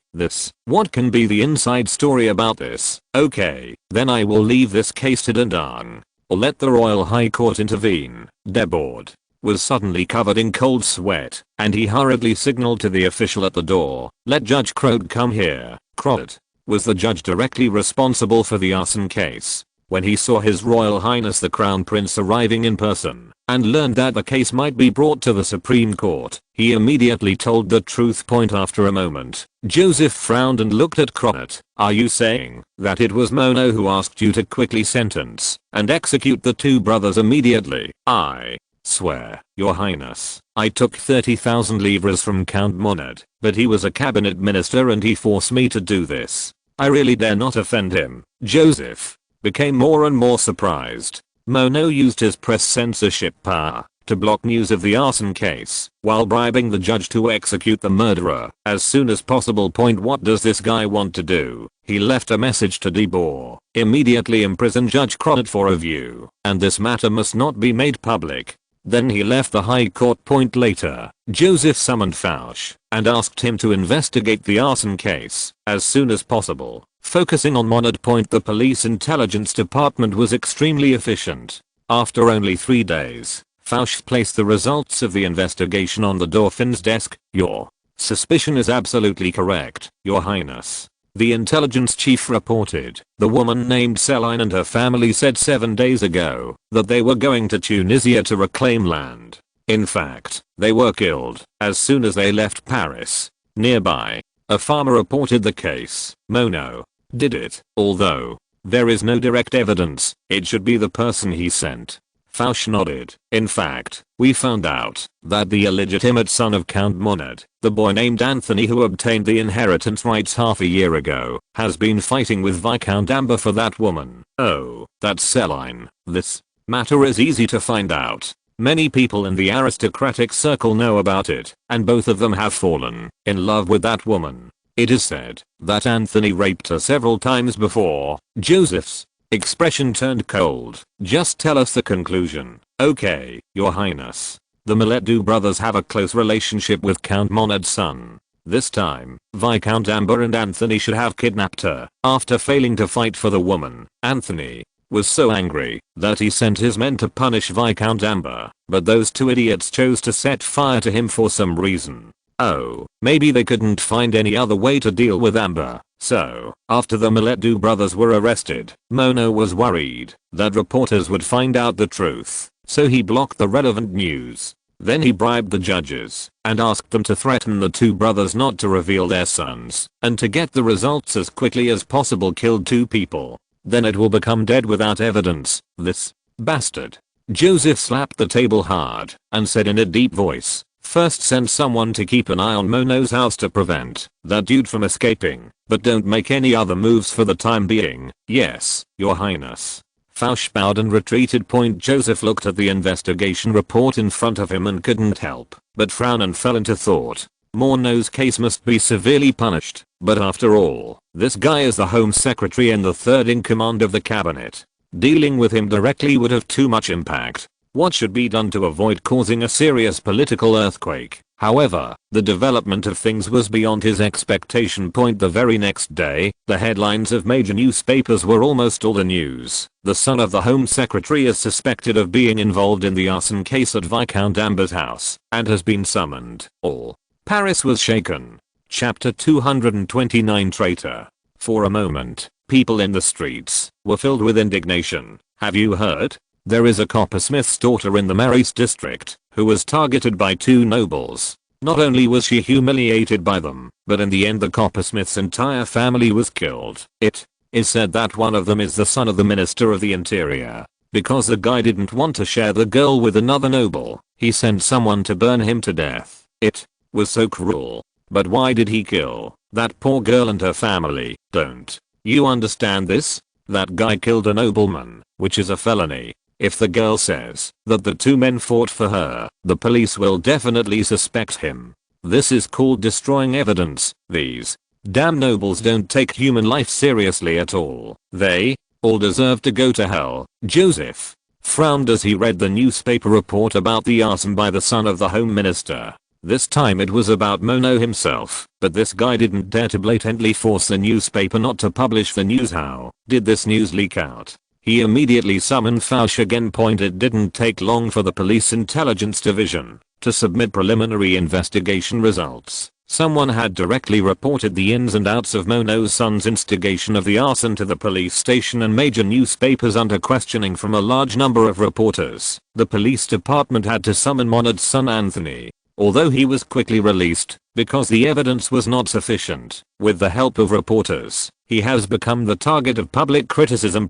Speaker 1: What can be the inside story about this? Okay, then I will leave this case to Dandan, or let the Royal High Court intervene." Debord was suddenly covered in cold sweat, and he hurriedly signaled to the official at the door, "Let Judge Crode come here." Crode was the judge directly responsible for the arson case. When he saw His Royal Highness the Crown Prince arriving in person and learned that the case might be brought to the Supreme Court, he immediately told the truth. After a moment, Joseph frowned and looked at Crode. "Are you saying that it was Mono who asked you to quickly sentence and execute the two brothers immediately?" "I swear, Your Highness, I took 30,000 livres from Count Monod, but he was a cabinet minister and he forced me to do this. I really dare not offend him." Joseph became more and more surprised. Mono used his press censorship power to block news of the arson case while bribing the judge to execute the murderer as soon as possible. What does this guy want to do? He left a message to Dubois. "Immediately imprison Judge Crode for review, and this matter must not be made public." Then he left the High Court. Later, Joseph summoned Fouche and asked him to investigate the arson case as soon as possible, focusing on Monod. The police intelligence department was extremely efficient. After only 3 days, Fouche placed the results of the investigation on the Dauphin's desk. "Your suspicion is absolutely correct, Your Highness," the intelligence chief reported. "The woman named Céline and her family said 7 days ago that they were going to Tunisia to reclaim land. In fact, they were killed as soon as they left Paris." Nearby, a farmer reported the case. "Mono did it, although there is no direct evidence. It should be the person he sent." Fouche nodded. "In fact, we found out that the illegitimate son of Count Monod, the boy named Anthony who obtained the inheritance rights half a year ago, has been fighting with Viscount Amber for that woman." "Oh, that's Céline." "This matter is easy to find out. Many people in the aristocratic circle know about it, and both of them have fallen in love with that woman. It is said that Anthony raped her several times before." Joseph's expression turned cold. "Just tell us the conclusion." "Okay, Your Highness. The Miletu brothers have a close relationship with Count Monod's son. This time, Viscount Amber and Anthony should have kidnapped her. After failing to fight for the woman, Anthony was so angry that he sent his men to punish Viscount Amber, but those two idiots chose to set fire to him for some reason. Oh, maybe they couldn't find any other way to deal with Amber. So, after the Miletu brothers were arrested, Mono was worried that reporters would find out the truth, so he blocked the relevant news. Then he bribed the judges and asked them to threaten the two brothers not to reveal their sons, and to get the results as quickly as possible. Killed 2 people. Then it will become dead without evidence. This bastard." Joseph slapped the table hard and said in a deep voice, First send someone to keep an eye on Mono's house to prevent that dude from escaping, but don't make any other moves for the time being. Yes, your highness. Fouche bowed and retreated. Joseph looked at the investigation report in front of him and couldn't help but frown and fell into thought. Mono's case must be severely punished, but after all, this guy is the Home Secretary and the third in command of the cabinet. Dealing with him directly would have too much impact. What should be done to avoid causing a serious political earthquake? However, the development of things was beyond his expectation. The very next day, the headlines of major newspapers were almost all the news. The son of the Home Secretary is suspected of being involved in the arson case at Viscount Amber's house, and has been summoned. All Paris was shaken. Chapter 229 Traitor. For a moment, people in the streets were filled with indignation. Have you heard? There is a coppersmith's daughter in the Marais district who was targeted by two nobles. Not only was she humiliated by them, but in the end the coppersmith's entire family was killed. It is said that one of them is the son of the Minister of the Interior. Because the guy didn't want to share the girl with another noble, he sent someone to burn him to death. It was so cruel. But why did he kill that poor girl and her family? Don't you understand this? That guy killed a nobleman, which is a felony. If the girl says that the two men fought for her, the police will definitely suspect him. This is called destroying evidence. These damn nobles don't take human life seriously at all. They all deserve to go to hell. Joseph frowned as he read the newspaper report about the arson by the son of the Home Minister. This time it was about Mono himself, but this guy didn't dare to blatantly force the newspaper not to publish the news. How did this news leak out? He immediately summoned Fouche again. It didn't take long for the police intelligence division to submit preliminary investigation results. Someone had directly reported the ins and outs of Mono's son's instigation of the arson to the police station and major newspapers. Under questioning from a large number of reporters, the police department had to summon Monod's son Anthony. Although he was quickly released because the evidence was not sufficient, with the help of reporters, he has become the target of public criticism.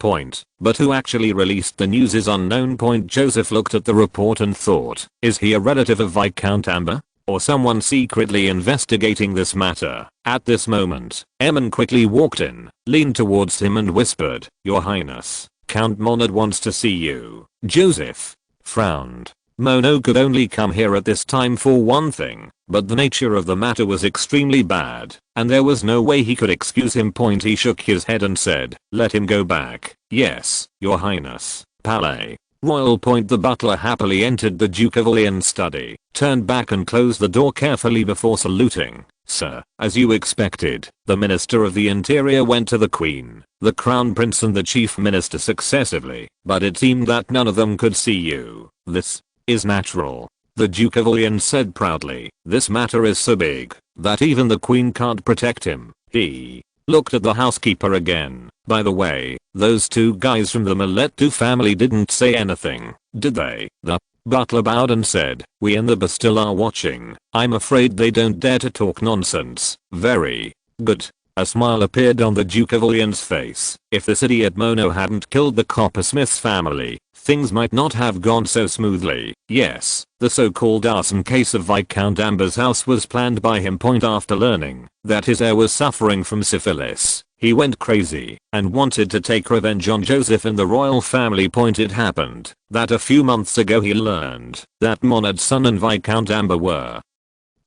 Speaker 1: But who actually released the news is unknown. Joseph looked at the report and thought, is he a relative of Viscount Amber? Or someone secretly investigating this matter? At this moment, Emin quickly walked in, leaned towards him and whispered, Your Highness, Count Monod wants to see you. Joseph frowned. Mono could only come here at this time for one thing, but the nature of the matter was extremely bad, and there was no way he could excuse him. He shook his head and said, Let him go back. Yes, Your Highness. Palais Royal. The butler happily entered the Duke of Orleans' study, turned back and closed the door carefully before saluting. Sir, as you expected, the Minister of the Interior went to the Queen, the Crown Prince and the Chief Minister successively, but it seemed that none of them could see you. This is natural. The Duke of Orleans said proudly. This matter is so big that even the Queen can't protect him. He looked at the housekeeper again. By the way, those two guys from the Maletu family didn't say anything, did they? The butler bowed and said, We in the Bastille are watching. I'm afraid they don't dare to talk nonsense. Very good. A smile appeared on the Duke of Orleans' face. If this idiot Mono hadn't killed the coppersmith's family, things might not have gone so smoothly. Yes, the so-called arson case of Viscount Amber's house was planned by him. After learning that his heir was suffering from syphilis, he went crazy and wanted to take revenge on Joseph and the royal family. It happened that a few months ago he learned that Monod's son and Viscount Amber were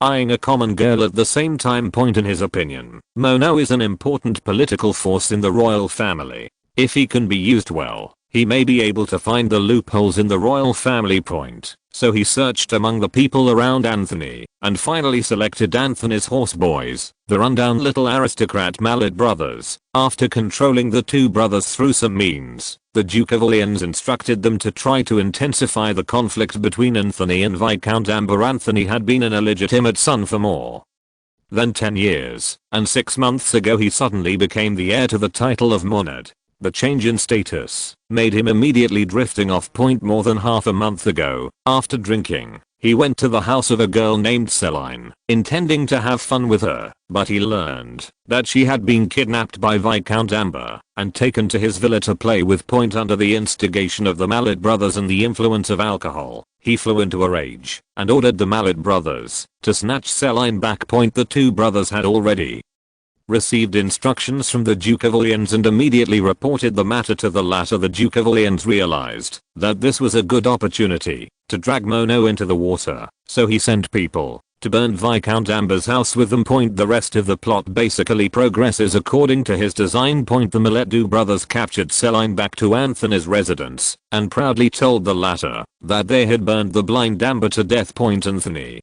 Speaker 1: eyeing a common girl at the same time. In his opinion, Mono is an important political force in the royal family. If he can be used well, he may be able to find the loopholes in the royal family. So he searched among the people around Anthony, and finally selected Anthony's horseboys, the rundown little aristocrat Mallet brothers. After controlling the two brothers through some means, the Duke of Orleans instructed them to try to intensify the conflict between Anthony and Viscount Amber. Anthony had been an illegitimate son for more than 10 years, and 6 months ago he suddenly became the heir to the title of Monod. The change in status made him immediately drifting off point. More than half a month ago, after drinking, he went to the house of a girl named Celine, intending to have fun with her, but he learned that she had been kidnapped by Viscount Amber and taken to his villa to play with Point under the instigation of the Mallet brothers and the influence of alcohol. He flew into a rage and ordered the Mallet brothers to snatch Celine back. Point. The two brothers had already received instructions from the Duke of Orleans and immediately reported the matter to the latter. The Duke of Orleans realized that this was a good opportunity to drag Mono into the water, so he sent people to burn Viscount Amber's house with them. Point. The rest of the plot basically progresses according to his design. Point. The Mallet brothers captured Celine back to Anthony's residence and proudly told the latter that they had burned the blind Amber to death. Point. Anthony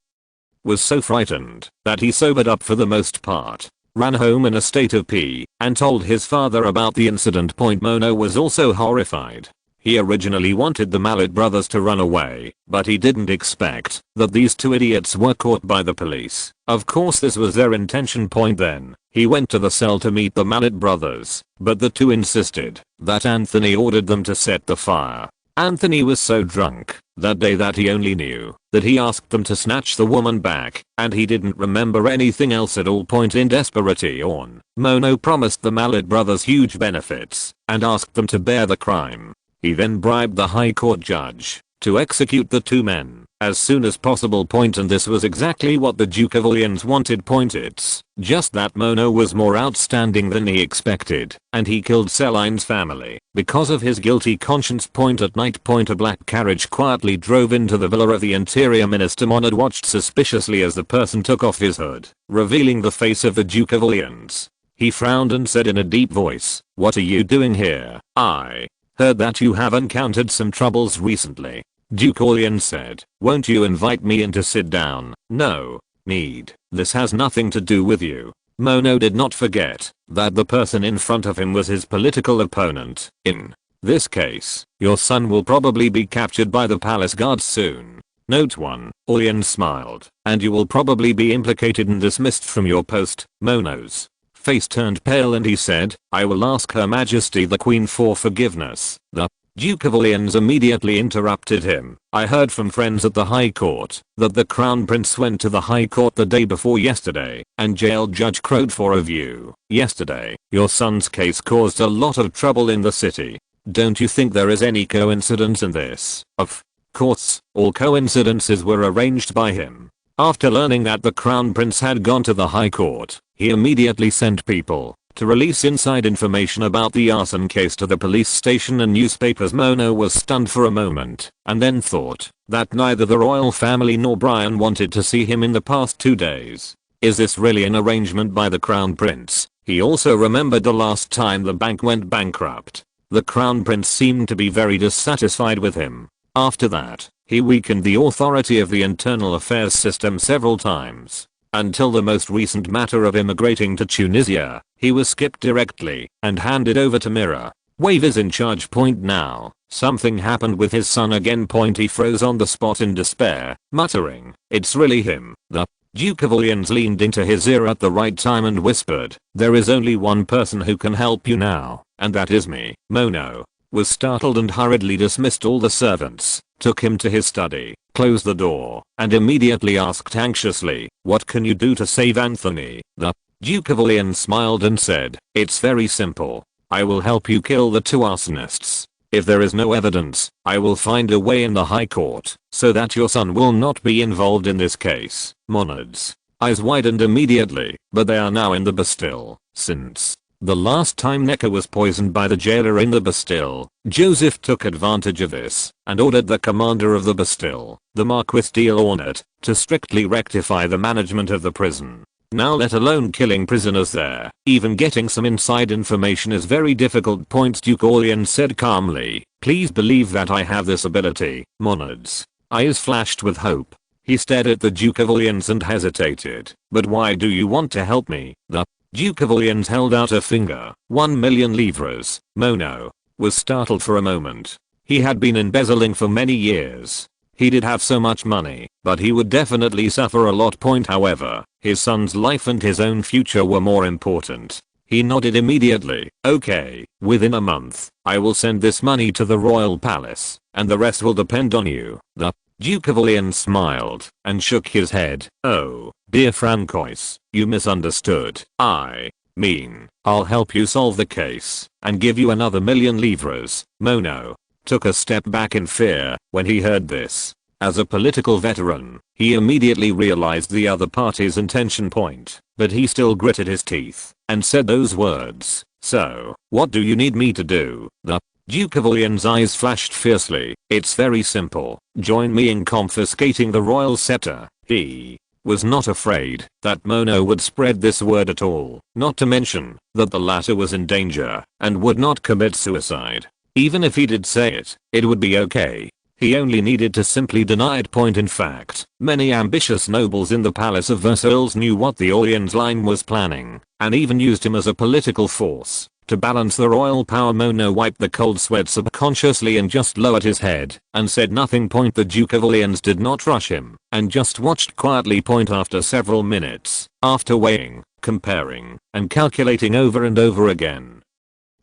Speaker 1: was so frightened that he sobered up for the most part, ran home in a state of pee, and told his father about the incident. Point. Mono was also horrified. He originally wanted the Mallet brothers to run away, but he didn't expect that these two idiots were caught by the police. Of course this was their intention. Point. Then he went to the cell to meet the Mallet brothers, but the two insisted that Anthony ordered them to set the fire. Anthony was so drunk that day that he only knew that he asked them to snatch the woman back, and he didn't remember anything else at all. Point. In desperation, Mono promised the Mallet brothers huge benefits and asked them to bear the crime. He then bribed the High Court judge to execute the two men as soon as possible. Point. And this was exactly what the Duke of Orleans wanted. Point. It's just that Mono was more outstanding than he expected, and he killed Celine's family because of his guilty conscience. Point. At night. Point. A black carriage quietly drove into the villa of the Interior Minister. Monod watched suspiciously as the person took off his hood, revealing the face of the Duke of Orleans. He frowned and said in a deep voice, "What are you doing here? I heard that you have encountered some troubles recently." Duke Orleans said, "Won't you invite me in to sit down?" "No need. This has nothing to do with you." Mono did not forget that the person in front of him was his political opponent. "In this case, your son will probably be captured by the palace guards soon." Note 1. Orleans smiled. "And you will probably be implicated and dismissed from your post." Mono's face turned pale and he said, "I will ask Her Majesty the Queen for forgiveness." The Duke of Orleans immediately interrupted him. "I heard from friends at the High Court that the Crown Prince went to the High Court the day before yesterday and jailed Judge Crowd for review. Yesterday, your son's case caused a lot of trouble in the city. Don't you think there is any coincidence in this?" "Of course, all coincidences were arranged by him." After learning that the Crown Prince had gone to the High Court, he immediately sent people to release inside information about the arson case to the police station and newspapers. Mono was stunned for a moment and then thought that neither the royal family nor Brian wanted to see him in the past 2 days. Is this really an arrangement by the Crown Prince? He also remembered the last time the bank went bankrupt. The Crown Prince seemed to be very dissatisfied with him. After that, he weakened the authority of the internal affairs system several times. Until the most recent matter of immigrating to Tunisia, he was skipped directly and handed over to Mira. Wave is in charge. Point. Now, something happened with his son again. Point. He froze on the spot in despair, muttering, "It's really him." The Duke of Orleans leaned into his ear at the right time and whispered, "There is only one person who can help you now, and that is me." Mono was startled and hurriedly dismissed all the servants, took him to his study, closed the door, and immediately asked anxiously, "What can you do to save Anthony?" The Duke of Orleans smiled and said, "It's very simple. I will help you kill the two arsonists. If there is no evidence, I will find a way in the High Court so that your son will not be involved in this case." Monod's eyes widened immediately, but they are now in the Bastille. Since the last time Necker was poisoned by the jailer in the Bastille, Joseph took advantage of this and ordered the commander of the Bastille, the Marquis d'Ornat, to strictly rectify the management of the prison. Now, let alone killing prisoners there, even getting some inside information is very difficult. Duke Orleans said calmly, "Please believe that I have this ability." Monod's eyes flashed with hope. He stared at the Duke of Orleans and hesitated. "But why do you want to help me?" The Duke of Orleans held out a finger. 1,000,000 livres. Mono was startled for a moment. He had been embezzling for many years. He did have so much money, but he would definitely suffer a lot. However, his son's life and his own future were more important. He nodded immediately. Okay, within a month, I will send this money to the royal palace, and the rest will depend on you. The Duke of Orleans smiled and shook his head. Oh, dear Francois, you misunderstood. I mean, I'll help you solve the case and give you another $1,000,000. Mono took a step back in fear when he heard this. As a political veteran, he immediately realized the other party's intention point, but he still gritted his teeth and said those words. So, what do you need me to do? The Duke of Orleans' eyes flashed fiercely. It's very simple. Join me in confiscating the royal scepter. He was not afraid that Mono would spread this word at all, not to mention that the latter was in danger and would not commit suicide. Even if he did say it, it would be okay. He only needed to simply deny it. In fact, many ambitious nobles in the Palace of Versailles knew what the Orleans line was planning, and even used him as a political force to balance the royal power. Mono wiped the cold sweat subconsciously and just lowered his head and said nothing. The Duke of Orleans did not rush him and just watched quietly. After several minutes, after weighing, comparing, and calculating over and over again,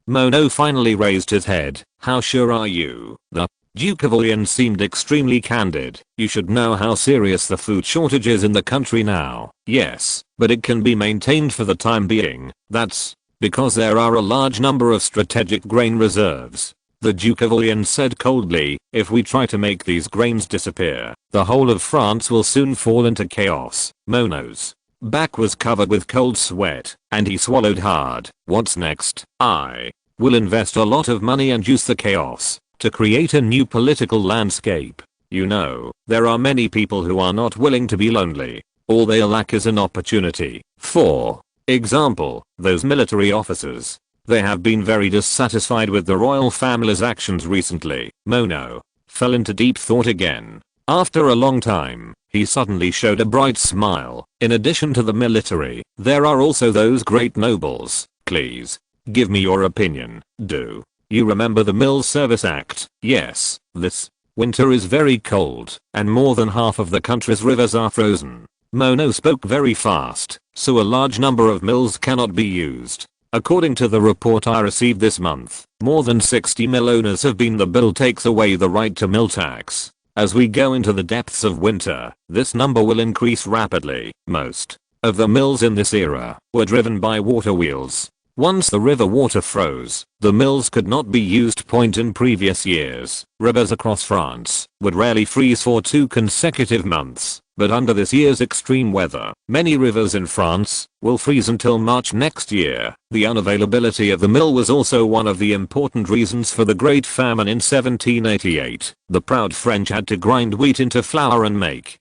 Speaker 1: Mono finally raised his head. How sure are you? The Duke of Orleans seemed extremely candid. You should know how serious the food shortage is in the country now. Yes, but it can be maintained for the time being. That's because there are a large number of strategic grain reserves. The Duke of Orleans said coldly, if we try to make these grains disappear, the whole of France will soon fall into chaos. Mono's back was covered with cold sweat, and he swallowed hard. What's next? I will invest a lot of money and use the chaos to create a new political landscape. You know, there are many people who are not willing to be lonely. All they lack is an opportunity. For example, those military officers. They have been very dissatisfied with the royal family's actions recently. Mono fell into deep thought again. After a long time, he suddenly showed a bright smile. In addition to the military, there are also those great nobles. Please, give me your opinion. Do you remember the Mill Service Act? Yes, this winter is very cold, and more than half of the country's rivers are frozen. Mono spoke very fast, so a large number of mills cannot be used. According to the report I received this month, more than 60 mill owners have been. The bill takes away the right to mill tax. As we go into the depths of winter, this number will increase rapidly. Most of the mills in this era were driven by water wheels. Once the river water froze, the mills could not be used. In previous years, rivers across France would rarely freeze for 2 consecutive months, but under this year's extreme weather, many rivers in France will freeze until March next year. The unavailability of the mill was also one of the important reasons for the Great Famine in 1788. The proud French had to grind wheat into flour and make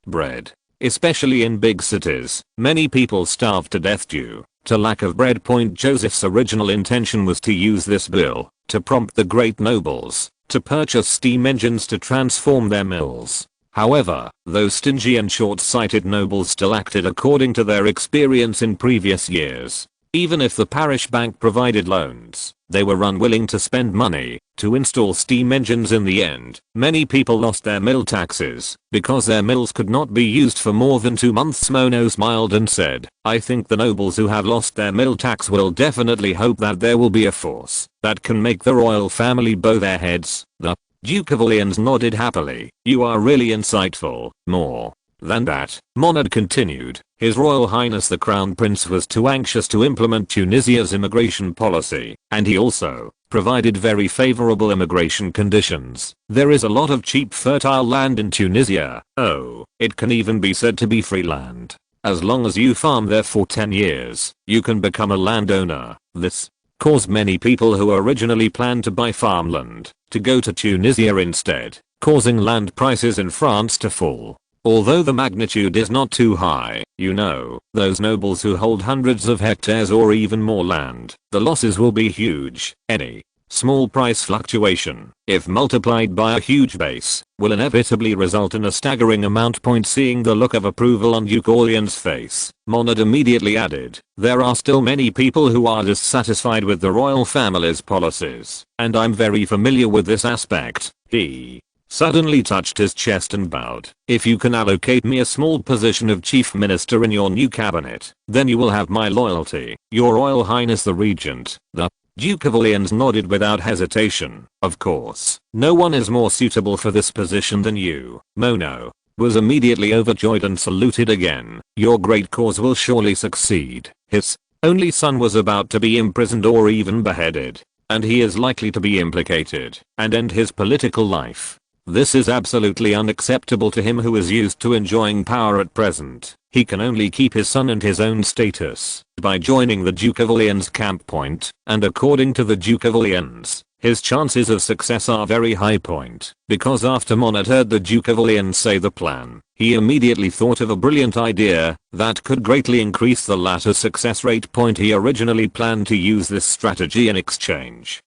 Speaker 1: bread. Especially in big cities, many people starved to death due to lack of bread. Joseph's original intention was to use this bill to prompt the great nobles to purchase steam engines to transform their mills. However, those stingy and short-sighted nobles still acted according to their experience in previous years. Even if the parish bank provided loans, they were unwilling to spend money to install steam engines. In the end, many people lost their mill taxes because their mills could not be used for more than 2 months. Mono smiled and said, I think the nobles who have lost their mill tax will definitely hope that there will be a force that can make the royal family bow their heads. The Duke of Orleans nodded happily. You are really insightful. More than that, Monad continued, His Royal Highness the Crown Prince was too anxious to implement Tunisia's immigration policy, and he also provided very favorable immigration conditions. There is a lot of cheap fertile land in Tunisia. Oh, it can even be said to be free land. As long as you farm there for 10 years, you can become a landowner. This caused many people who originally planned to buy farmland to go to Tunisia instead, causing land prices in France to fall. Although the magnitude is not too high, you know, those nobles who hold hundreds of hectares or even more land, the losses will be huge. Any small price fluctuation, if multiplied by a huge base, will inevitably result in a staggering amount. Seeing the look of approval on Duke Orleans' face, Monad immediately added, there are still many people who are dissatisfied with the royal family's policies, and I'm very familiar with this aspect. He suddenly touched his chest and bowed. "If you can allocate me a small position of chief minister in your new cabinet, then you will have my loyalty, Your Royal Highness the Regent." The Duke of Orleans nodded without hesitation. "Of course, no one is more suitable for this position than you, Mono." Was immediately overjoyed and saluted again. "Your great cause will surely succeed." His only son was about to be imprisoned or even beheaded, and he is likely to be implicated and end his political life. This is absolutely unacceptable to him who is used to enjoying power at present. He can only keep his son and his own status by joining the Duke of Orleans' camp point, and according to the Duke of Orleans, his chances of success are very high point, because after Monad heard the Duke of Orleans say the plan, he immediately thought of a brilliant idea that could greatly increase the latter's success rate point. He originally planned to use this strategy in exchange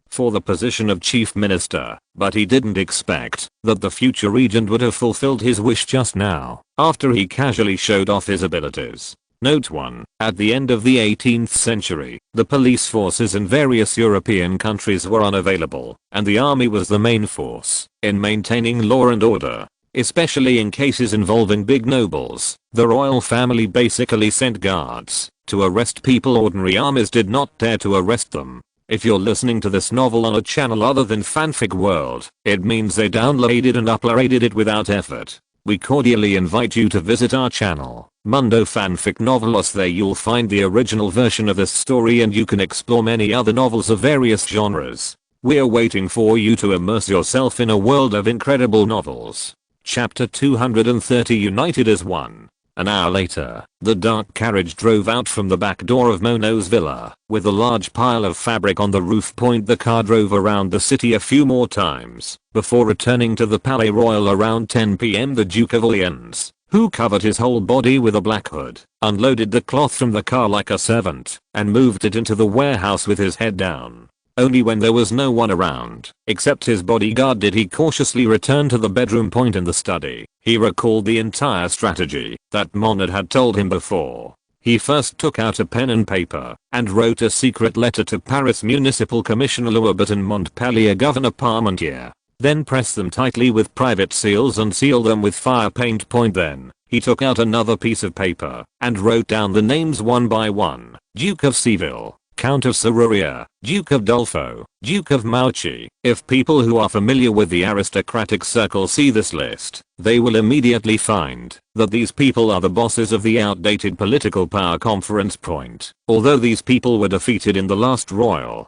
Speaker 1: for the position of chief minister, but he didn't expect that the future regent would have fulfilled his wish just now, after he casually showed off his abilities. Note 1. At the end of the 18th century, the police forces in various European countries were unavailable, and the army was the main force in maintaining law and order, especially in cases involving big nobles. The royal family basically sent guards to arrest people ordinary armies did not dare to arrest them. If you're listening to this novel on a channel other than Fanfic World, it means they downloaded and uploaded it without effort. We cordially invite you to visit our channel, Mundo Fanfic Novelos. There you'll find the original version of this story and you can explore many other novels of various genres. We're waiting for you to immerse yourself in a world of incredible novels. Chapter 230 United as One. An hour later, the dark carriage drove out from the back door of Mono's villa. With a large pile of fabric on the roof point, the car drove around the city a few more times before returning to the Palais Royal around 10 p.m. The Duke of Orleans, who covered his whole body with a black hood, unloaded the cloth from the car like a servant and moved it into the warehouse with his head down. Only when there was no one around, except his bodyguard, did he cautiously return to the bedroom point in the study. He recalled the entire strategy that Monad had told him before. He first took out a pen and paper and wrote a secret letter to Paris Municipal Commissioner Louis and Montpellier Governor Parmentier. Then pressed them tightly with private seals and sealed them with fire paint. Then, he took out another piece of paper and wrote down the names one by one. Duke of Seville, Count of Serurier, Duke of Dolphin, Duke of Mauchi. If people who are familiar with the aristocratic circle see this list, they will immediately find that these people are the bosses of the outdated political power conference point. Although these people were defeated in the last royal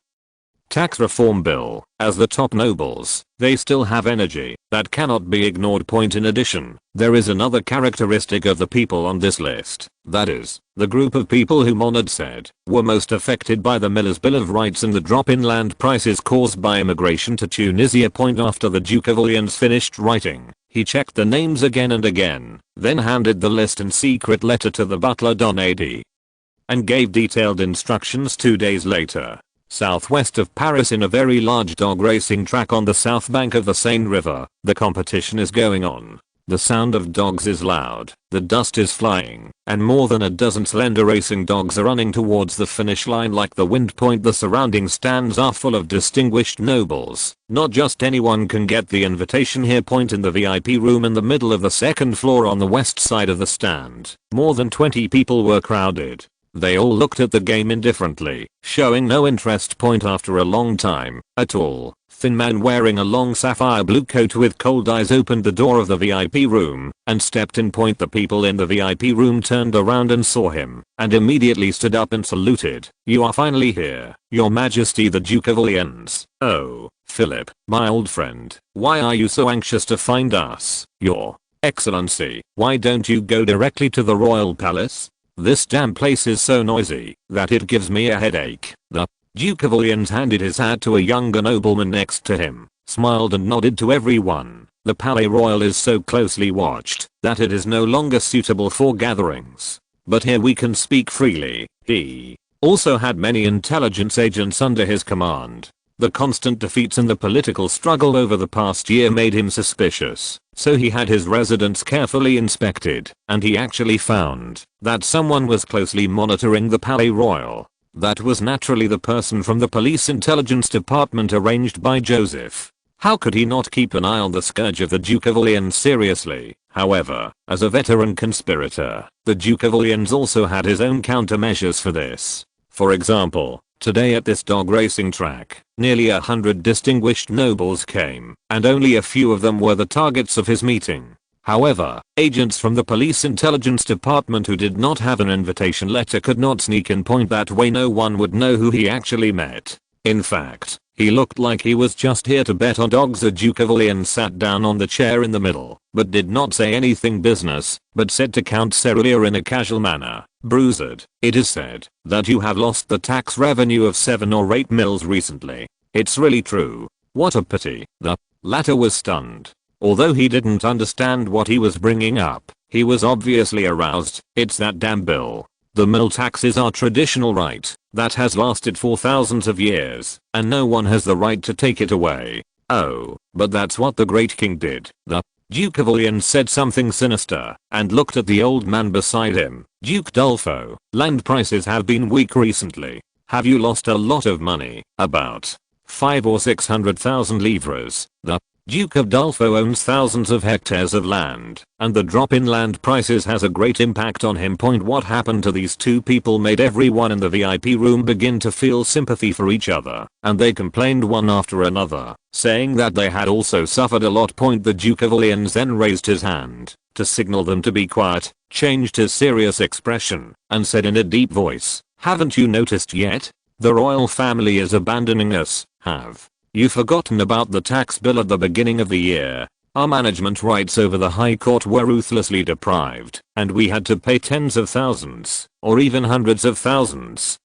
Speaker 1: tax reform bill as the top nobles, they still have energy that cannot be ignored. In addition, there is another characteristic of the people on this list, that is, the group of people who Monad said were most affected by the Miller's Bill of Rights and the drop in land prices caused by immigration to Tunisia. After the Duke of Orleans finished writing, he checked the names again and again, then handed the list and secret letter to the butler Donady and gave detailed instructions. 2 days later, southwest of Paris, in a very large dog racing track on the south bank of the Seine River, the competition is going on. The sound of dogs is loud, the dust is flying, and more than a dozen slender racing dogs are running towards the finish line like the wind. The surrounding stands are full of distinguished nobles. Not just anyone can get the invitation here. In the VIP room in the middle of the second floor on the west side of the stand, more than 20 people were crowded. They all looked at the game indifferently, showing no interest. After a long time, a tall, thin man wearing a long sapphire blue coat with cold eyes opened the door of the VIP room and stepped in. The people in the VIP room turned around and saw him, and immediately stood up and saluted. "You are finally here, Your Majesty the Duke of Orleans." "Oh, Philip, my old friend, why are you so anxious to find us?" "Your Excellency, why don't you go directly to the royal palace? This damn place is so noisy that it gives me a headache." The Duke of Orleans handed his hat to a younger nobleman next to him, smiled and nodded to everyone. The Palais Royal is so closely watched that it is no longer suitable for gatherings. But here we can speak freely. He also had many intelligence agents under his command. The constant defeats in the political struggle over the past year made him suspicious, so he had his residence carefully inspected, and he actually found that someone was closely monitoring the Palais Royal. That was naturally the person from the police intelligence department arranged by Joseph. How could he not keep an eye on the scourge of the Duke of Orleans seriously? However, as a veteran conspirator, the Duke of Orleans also had his own countermeasures for this. For example, today at this dog racing track, nearly 100 distinguished nobles came, and only a few of them were the targets of his meeting. However, agents from the police intelligence department who did not have an invitation letter could not sneak in point that way no one would know who he actually met. In fact, he looked like he was just here to bet on dogs. The Duke of Orleans sat down on the chair in the middle, but did not say anything business, but said to Count Cerulean in a casual manner, "Bruised, it is said that you have lost the tax revenue of 7 or 8 mils recently. It's really true. What a pity." The latter was stunned. Although he didn't understand what he was bringing up, he was obviously aroused. "It's that damn bill. The mill taxes are traditional right that has lasted for thousands of years, and no one has the right to take it away. Oh, but that's what the great king did." The Duke of Orleans said something sinister and looked at the old man beside him. "Duke Dolphin, land prices have been weak recently. Have you lost a lot of money?" "About 5 or 600,000 livres." The Duke of Dolphin owns thousands of hectares of land, and the drop in land prices has a great impact on him. What happened to these two people made everyone in the VIP room begin to feel sympathy for each other, and they complained one after another, saying that they had also suffered a lot. The Duke of Orleans then raised his hand to signal them to be quiet, changed his serious expression, and said in a deep voice, "Haven't you noticed yet? The royal family is abandoning us. Have you forgotten about the tax bill at the beginning of the year? Our management rights over the High Court were ruthlessly deprived, and we had to pay tens of thousands, or even hundreds of thousands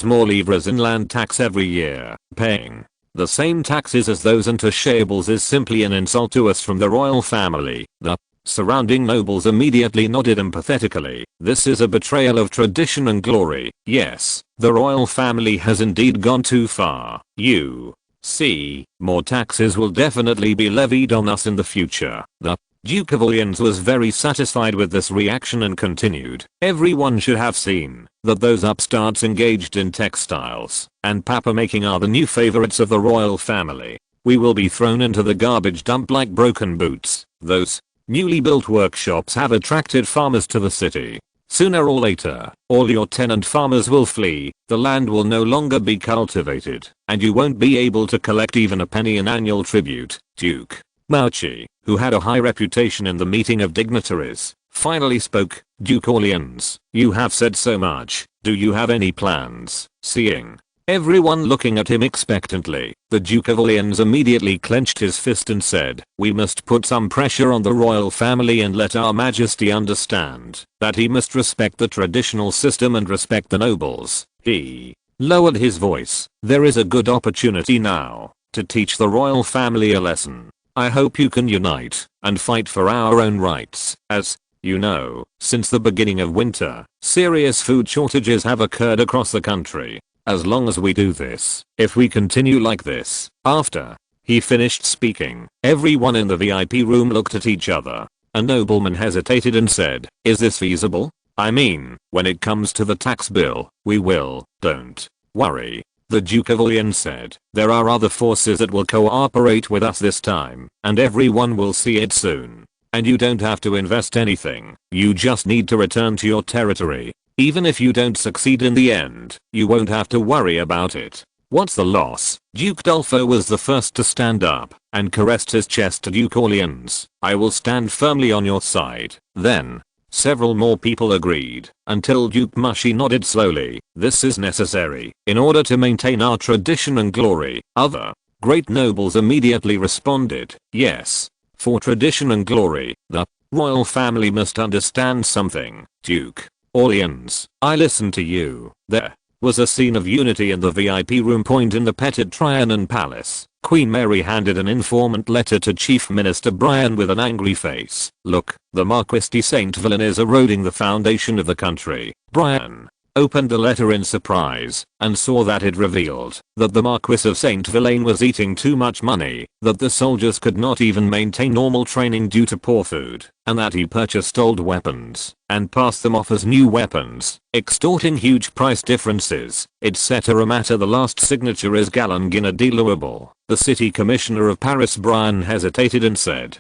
Speaker 1: more livres in land tax every year. Paying the same taxes as those untouchables is simply an insult to us from the royal family." The surrounding nobles immediately nodded empathetically. "This is a betrayal of tradition and glory. Yes, the royal family has indeed gone too far. You see, more taxes will definitely be levied on us in the future." The Duke of Orleans was very satisfied with this reaction and continued, "Everyone should have seen that those upstarts engaged in textiles and paper-making are the new favorites of the royal family. We will be thrown into the garbage dump like broken boots. Those newly built workshops have attracted farmers to the city. Sooner or later, all your tenant farmers will flee, the land will no longer be cultivated, and you won't be able to collect even a penny in annual tribute." Duke Mauchi, who had a high reputation in the meeting of dignitaries, finally spoke. "Duke Orleans, you have said so much. Do you have any plans?" Seeing everyone looking at him expectantly, the Duke of Orleans immediately clenched his fist and said, "We must put some pressure on the royal family and let our majesty understand that he must respect the traditional system and respect the nobles." He lowered his voice. "There is a good opportunity now to teach the royal family a lesson. I hope you can unite and fight for our own rights. As you know, since the beginning of winter, serious food shortages have occurred across the country. As long as we do this, if we continue like this." After he finished speaking, everyone in the VIP room looked at each other. A nobleman hesitated and said, "Is this feasible? I mean, when it comes to the tax bill, we will." "Don't worry," the Duke of Orleans said. "There are other forces that will cooperate with us this time, and everyone will see it soon. And you don't have to invest anything. You just need to return to your territory. Even if you don't succeed in the end, you won't have to worry about it. What's the loss?" Duke Dolphin was the first to stand up and caressed his chest to Duke Orleans. "I will stand firmly on your side." Then several more people agreed, until Duke Mushy nodded slowly. "This is necessary in order to maintain our tradition and glory." Other great nobles immediately responded, "Yes, for tradition and glory, the royal family must understand something." Duke Orleans, I listen to you. There was a scene of unity in the VIP room. In the Petit Trianon Palace, Queen Mary handed an informant letter to Chief Minister Brian with an angry face. "Look, the Marquis de Saint Villain is eroding the foundation of the country." Brian opened the letter in surprise, and saw that it revealed that the Marquis of Saint Villain was eating too much money, that the soldiers could not even maintain normal training due to poor food, and that he purchased old weapons and passed them off as new weapons, extorting huge price differences, etc. Matter. The last signature is Galangina de Louable. The city commissioner of Paris Brian hesitated and said,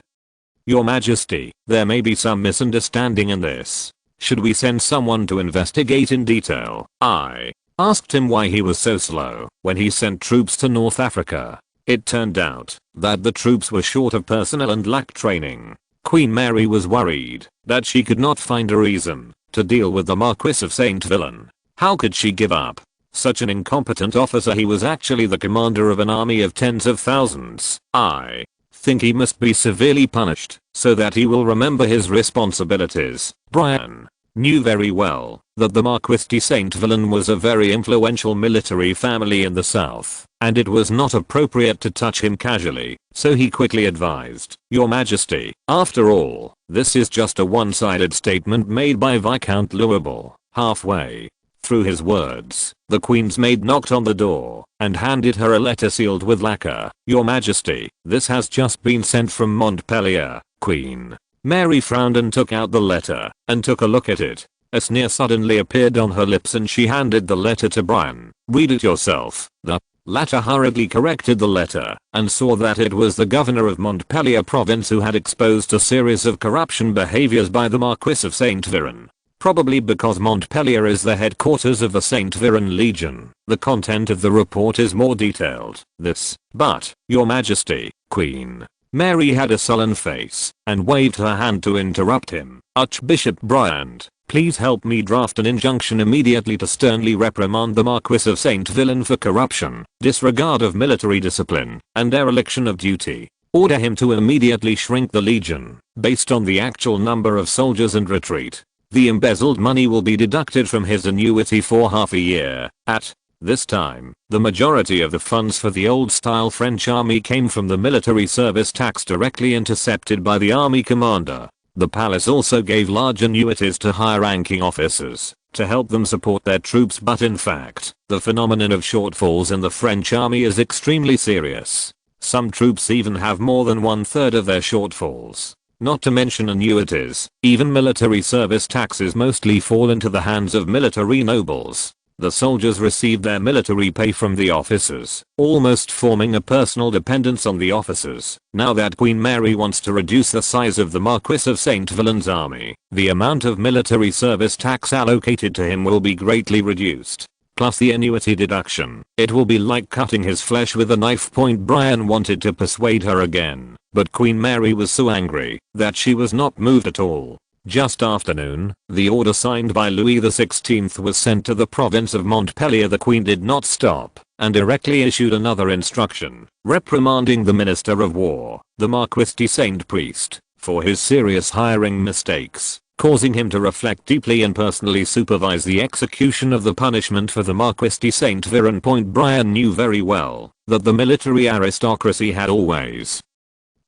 Speaker 1: "Your Majesty, there may be some misunderstanding in this. Should we send someone to investigate in detail?" I asked him why he was so slow when he sent troops to North Africa. It turned out that the troops were short of personnel and lacked training. Queen Mary was worried that she could not find a reason to deal with the Marquis of Saint Villain. How could she give up such an incompetent officer? He was actually the commander of an army of tens of thousands. I think he must be severely punished so that he will remember his responsibilities. Brian knew very well that the Marquis de Saint Villain was a very influential military family in the south, and it was not appropriate to touch him casually, so he quickly advised, "Your Majesty, after all, this is just a one-sided statement made by Viscount Louable." Halfway through his words, the Queen's maid knocked on the door and handed her a letter sealed with lacquer. "Your Majesty, this has just been sent from Montpellier." Queen Mary frowned and took out the letter and took a look at it. A sneer suddenly appeared on her lips and she handed the letter to Brian. "Read it yourself." The latter hurriedly corrected the letter and saw that it was the governor of Montpellier province who had exposed a series of corruption behaviors by the Marquis of Saint Villain. Probably because Montpellier is the headquarters of the Saint Villain Legion. The content of the report is more detailed. But, Your Majesty, Queen Mary had a sullen face and waved her hand to interrupt him. "Archbishop Brian, please help me draft an injunction immediately to sternly reprimand the Marquis of Saint Villain for corruption, disregard of military discipline, and dereliction of duty. Order him to immediately shrink the legion based on the actual number of soldiers and retreat. The embezzled money will be deducted from his annuity for half a year. At this time, the majority of the funds for the old-style French army came from the military service tax directly intercepted by the army commander. The palace also gave large annuities to high-ranking officers to help them support their troops, but in fact, the phenomenon of shortfalls in the French army is extremely serious. Some troops even have more than 1/3 of their shortfalls. Not to mention annuities, even military service taxes mostly fall into the hands of military nobles. The soldiers receive their military pay from the officers, almost forming a personal dependence on the officers. Now that Queen Mary wants to reduce the size of the Marquis of Saint Villain's army, the amount of military service tax allocated to him will be greatly reduced. Plus the annuity deduction. It will be like cutting his flesh with a knife. Brian wanted to persuade her again, but Queen Mary was so angry that she was not moved at all. Just afternoon, the order signed by Louis XVI was sent to the province of Montpellier. The Queen did not stop and directly issued another instruction, reprimanding the Minister of War, the Marquis de Saint Priest, for his serious hiring mistakes, causing him to reflect deeply and personally supervise the execution of the punishment for the Marquis de Saint Villain. Brian knew very well that the military aristocracy had always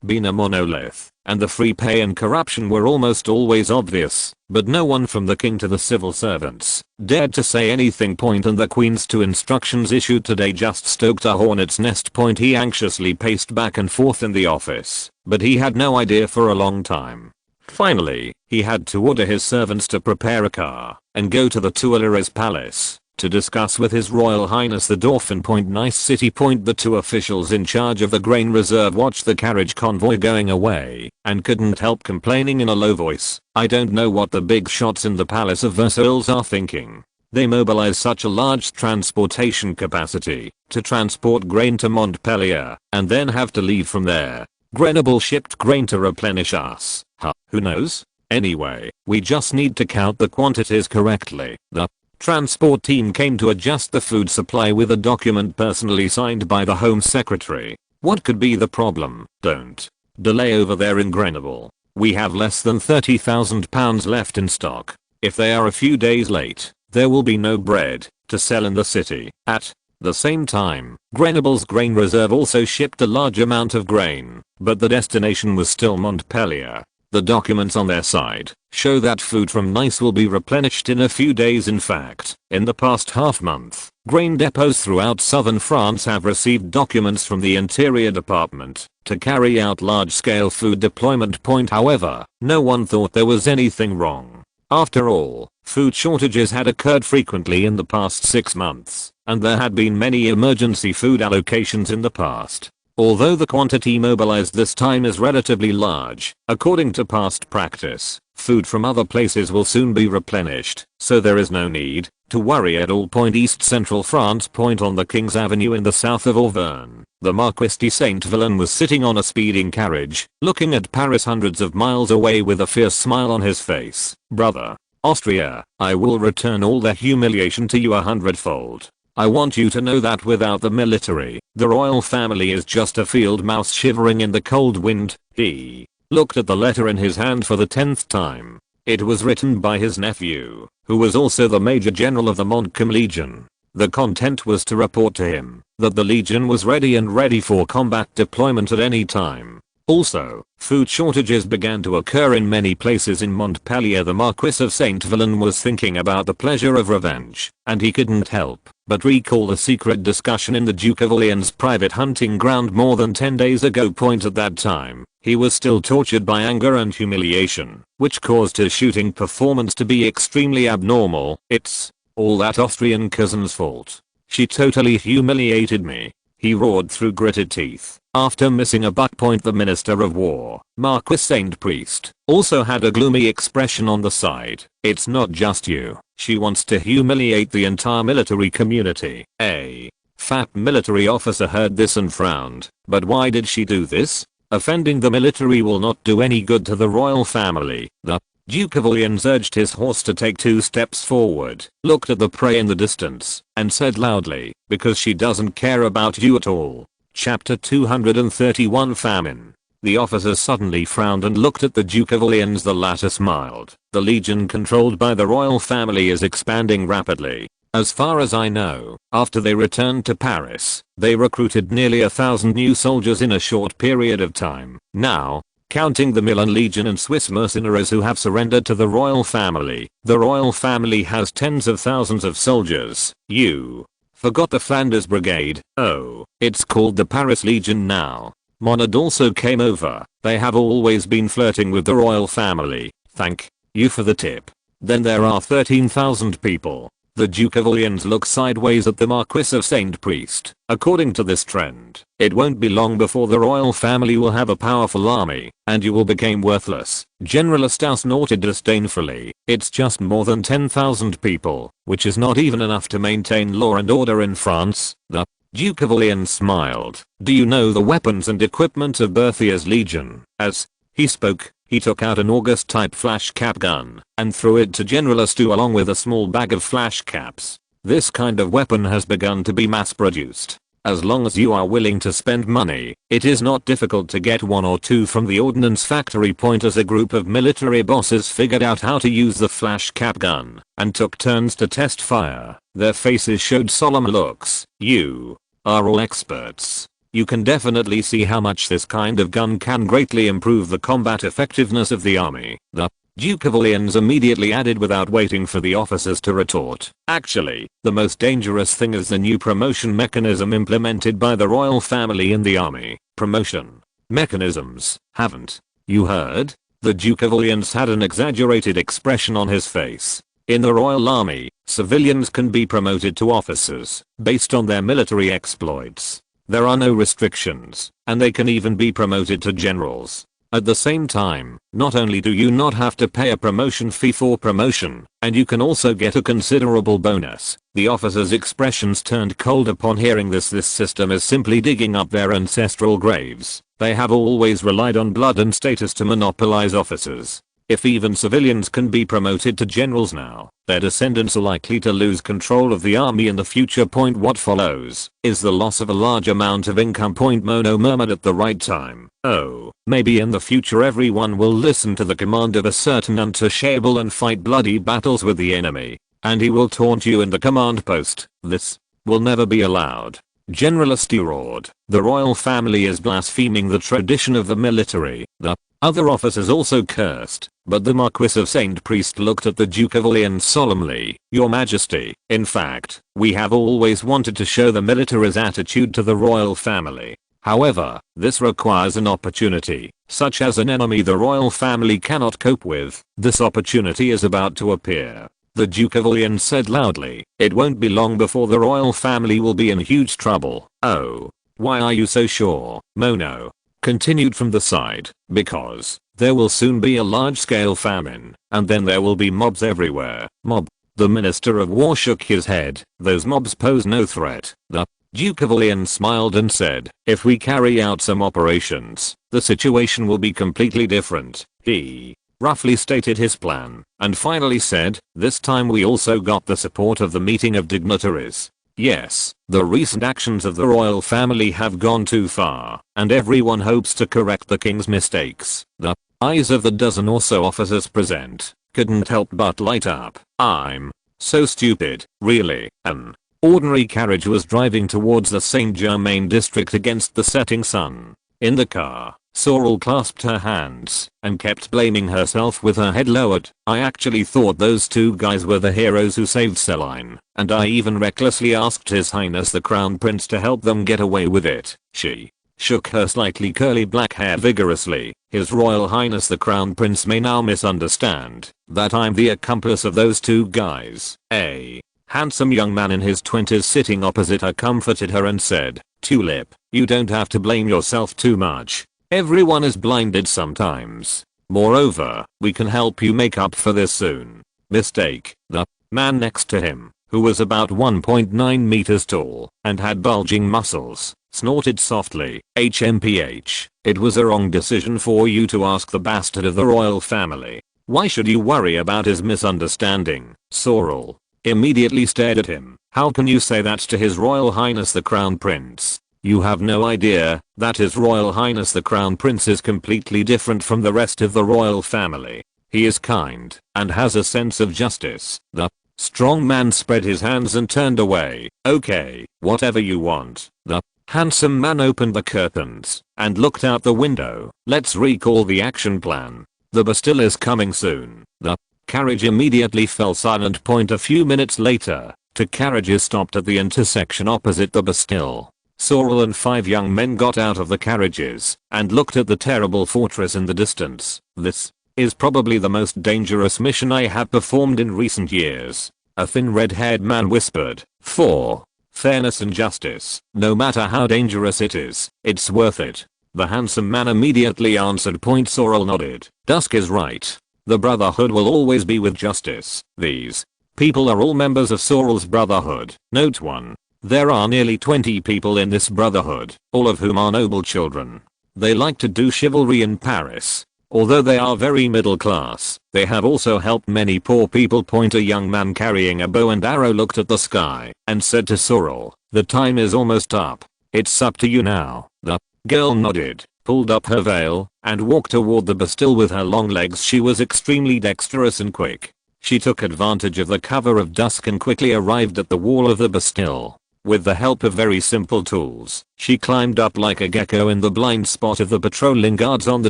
Speaker 1: been a monolith, and the free pay and corruption were almost always obvious, but no one from the king to the civil servants dared to say anything. And the Queen's two instructions issued today just stoked a hornet's nest. He anxiously paced back and forth in the office, but he had no idea for a long time. Finally, he had to order his servants to prepare a car and go to the Tuileries Palace to discuss with His Royal Highness the Dauphin. Nice city. The two officials in charge of the grain reserve watched the carriage convoy going away and couldn't help complaining in a low voice, "I don't know what the big shots in the Palace of Versailles are thinking. They mobilize such a large transportation capacity to transport grain to Montpellier and then have to leave from there. Grenoble shipped grain to replenish us. Who knows? Anyway, we just need to count the quantities correctly." The transport team came to adjust the food supply with a document personally signed by the Home Secretary. What could be the problem? Don't delay over there in Grenoble. We have less than £30,000 left in stock. If they are a few days late, there will be no bread to sell in the city. At the same time, Grenoble's grain reserve also shipped a large amount of grain, but the destination was still Montpellier. The documents on their side show that food from Nice will be replenished in a few days. In fact, in the past half month, grain depots throughout southern France have received documents from the Interior Department to carry out large-scale food deployment. However, no one thought there was anything wrong. After all, food shortages had occurred frequently in the past 6 months, and there had been many emergency food allocations in the past. Although the quantity mobilized this time is relatively large, according to past practice, food from other places will soon be replenished, so there is no need to worry at all. East Central France. On the King's Avenue in the south of Auvergne, the Marquis de Saint-Villain was sitting on a speeding carriage, looking at Paris hundreds of miles away with a fierce smile on his face. "Brother, Austria, I will return all their humiliation to you 100-fold. I want you to know that without the military, the royal family is just a field mouse shivering in the cold wind." He looked at the letter in his hand for the 10th time. It was written by his nephew, who was also the Major General of the Montcalm Legion. The content was to report to him that the Legion was ready for combat deployment at any time. Also, food shortages began to occur in many places in Montpellier. The Marquis of Saint-Villain was thinking about the pleasure of revenge, and he couldn't help but recall a secret discussion in the Duke of Orleans' private hunting ground more than 10 days ago. At that time, he was still tortured by anger and humiliation, which caused his shooting performance to be extremely abnormal. "It's all that Austrian cousin's fault. She totally humiliated me," he roared through gritted teeth. After missing a buck. The Minister of War, Marquis Saint-Priest, also had a gloomy expression on the side. "It's not just you. She wants to humiliate the entire military community." A fat military officer heard this and frowned. "But why did she do this? Offending the military will not do any good to the royal family." The Duke of Orleans urged his horse to take 2 steps forward, looked at the prey in the distance, and said loudly, "Because she doesn't care about you at all." Chapter 231. Famine. The officer suddenly frowned and looked at the Duke of Orleans. The latter smiled. "The legion controlled by the royal family is expanding rapidly. As far as I know, after they returned to Paris, they recruited nearly 1,000 new soldiers in a short period of time. Now, counting the Milan Legion and Swiss mercenaries who have surrendered to the royal family, the royal family has tens of thousands of soldiers." "You forgot the Flanders Brigade." "Oh, it's called the Paris Legion now." Monad also came over. "They have always been flirting with the royal family. Thank you for the tip." "Then there are 13,000 people." The Duke of Orleans looked sideways at the Marquis of Saint-Priest. "According to this trend, it won't be long before the royal family will have a powerful army, and you will become worthless." General Eustace noted disdainfully, "It's just more than 10,000 people, which is not even enough to maintain law and order in France." The Duke of Orleans smiled. "Do you know the weapons and equipment of Berthier's Legion?" As he spoke, he took out an August-type flash cap gun and threw it to General Eustace along with a small bag of flash caps. "This kind of weapon has begun to be mass-produced. As long as you are willing to spend money, it is not difficult to get 1 or 2 from the ordnance factory." As a group of military bosses figured out how to use the flash cap gun and took turns to test fire, their faces showed solemn looks. "You are all experts. You can definitely see how much this kind of gun can greatly improve the combat effectiveness of the army." The Duke of Orleans immediately added without waiting for the officers to retort, "Actually, the most dangerous thing is the new promotion mechanism implemented by the royal family in the army." "Promotion mechanisms? Haven't you heard?" The Duke of Orleans had an exaggerated expression on his face. "In the royal army, civilians can be promoted to officers based on their military exploits. There are no restrictions, and they can even be promoted to generals. At the same time, not only do you not have to pay a promotion fee for promotion, and you can also get a considerable bonus." The officers' expressions turned cold upon hearing this. This system is simply digging up their ancestral graves. They have always relied on blood and status to monopolize officers. If even civilians can be promoted to generals now, their descendants are likely to lose control of the army in the future. What follows is the loss of a large amount of income. Mono murmured at the right time. "Oh, maybe in the future everyone will listen to the command of a certain untouchable and fight bloody battles with the enemy, and he will taunt you in the command post. This will never be allowed." General Eustace roared, "The royal family is blaspheming the tradition of the military." The Other officers also cursed, but the Marquis of Saint Priest looked at the Duke of Orleans solemnly. Your Majesty, in fact, we have always wanted to show the military's attitude to the royal family. However, this requires an opportunity, such as an enemy the royal family cannot cope with. This opportunity is about to appear. The Duke of Orleans said loudly. It won't be long before the royal family will be in huge trouble. Oh. Why are you so sure, Mono? Continued from the side. Because there will soon be a large-scale famine, and then there will be mobs everywhere. Mob. The Minister of War shook his head. Those mobs pose no threat. The Duke of Orleans smiled and said, if we carry out some operations, the situation will be completely different. He roughly stated his plan, and finally said, this time we also got the support of the meeting of dignitaries. Yes, the recent actions of the royal family have gone too far, and everyone hopes to correct the king's mistakes. The eyes of the dozen or so officers present couldn't help but light up. I'm so stupid, really. An ordinary carriage was driving towards the Saint Germain district against the setting sun. In the car, Sorrel clasped her hands and kept blaming herself with her head lowered. I actually thought those two guys were the heroes who saved Celine, and I even recklessly asked His Highness the Crown Prince to help them get away with it. She shook her slightly curly black hair vigorously. His Royal Highness the Crown Prince may now misunderstand that I'm the accomplice of those two guys. A handsome young man in his 20s sitting opposite her comforted her and said, Tulip, you don't have to blame yourself too much. Everyone is blinded sometimes. Moreover, we can help you make up for this soon. Mistake. The man next to him, who was about 1.9 meters tall and had bulging muscles, snorted softly. HMPH. It was a wrong decision for you to ask the bastard of the royal family. Why should you worry about his misunderstanding? Sorrel immediately stared at him. How can you say that to His Royal Highness the Crown Prince? You have no idea that His Royal Highness the Crown Prince is completely different from the rest of the royal family. He is kind and has a sense of justice. The strong man spread his hands and turned away. Okay, whatever you want. The handsome man opened the curtains and looked out the window. Let's recall the action plan. The Bastille is coming soon. The carriage immediately fell silent. A few minutes later, two carriages stopped at the intersection opposite the Bastille. Sorrel and 5 young men got out of the carriages and looked at the terrible fortress in the distance. This is probably the most dangerous mission I have performed in recent years. A thin red-haired man whispered. For fairness and justice, no matter how dangerous it is, it's worth it. The handsome man immediately answered. Sorrel nodded. Dusk is right. The Brotherhood will always be with justice. These people are all members of Sorrel's Brotherhood. Note 1. There are nearly 20 people in this brotherhood, all of whom are noble children. They like to do chivalry in Paris. Although they are very middle class, they have also helped many poor people. A young man carrying a bow and arrow looked at the sky and said to Sorrel, the time is almost up. It's up to you now. The girl nodded, pulled up her veil, and walked toward the Bastille with her long legs. She was extremely dexterous and quick. She took advantage of the cover of dusk and quickly arrived at the wall of the Bastille. With the help of very simple tools, she climbed up like a gecko in the blind spot of the patrolling guards on the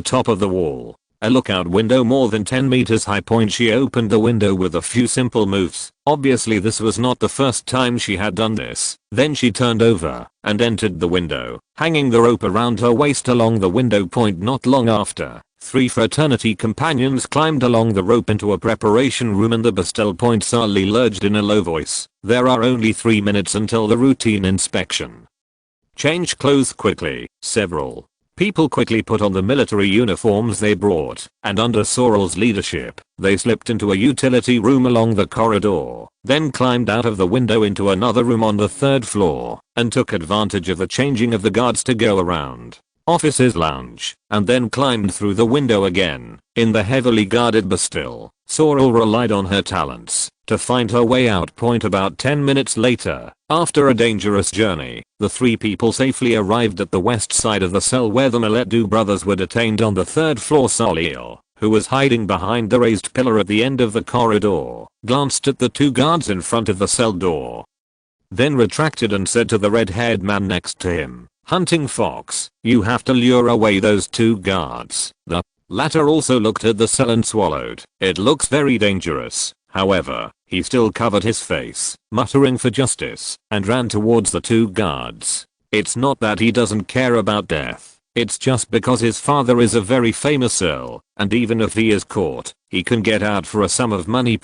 Speaker 1: top of the wall. A lookout window more than 10 meters high. She opened the window with a few simple moves. Obviously this was not the first time she had done this. Then she turned over and entered the window, hanging the rope around her waist along the window. Not long after, 3 fraternity companions climbed along the rope into a preparation room in the Bastille. Sully lurged in a low voice. There are only 3 minutes until the routine inspection. Change clothes quickly. Several people quickly put on the military uniforms they brought, and under Sorrel's leadership, they slipped into a utility room along the corridor, then climbed out of the window into another room on the 3rd floor, and took advantage of the changing of the guards to go around officers' lounge, and then climbed through the window again. In the heavily guarded Bastille, Sorrel relied on her talents to find her way out. About 10 minutes later, after a dangerous journey, the 3 people safely arrived at the west side of the cell where the Miletu brothers were detained. On the 3rd floor, Soliel, who was hiding behind the raised pillar at the end of the corridor, glanced at the 2 guards in front of the cell door. Then retracted and said to the red-haired man next to him, Hunting Fox, you have to lure away those 2 guards. The latter also looked at the cell and swallowed. It looks very dangerous. However, he still covered his face, muttering for justice, and ran towards the two guards. It's not that he doesn't care about death. It's just because his father is a very famous earl, and even if he is caught, he can get out for a sum of money.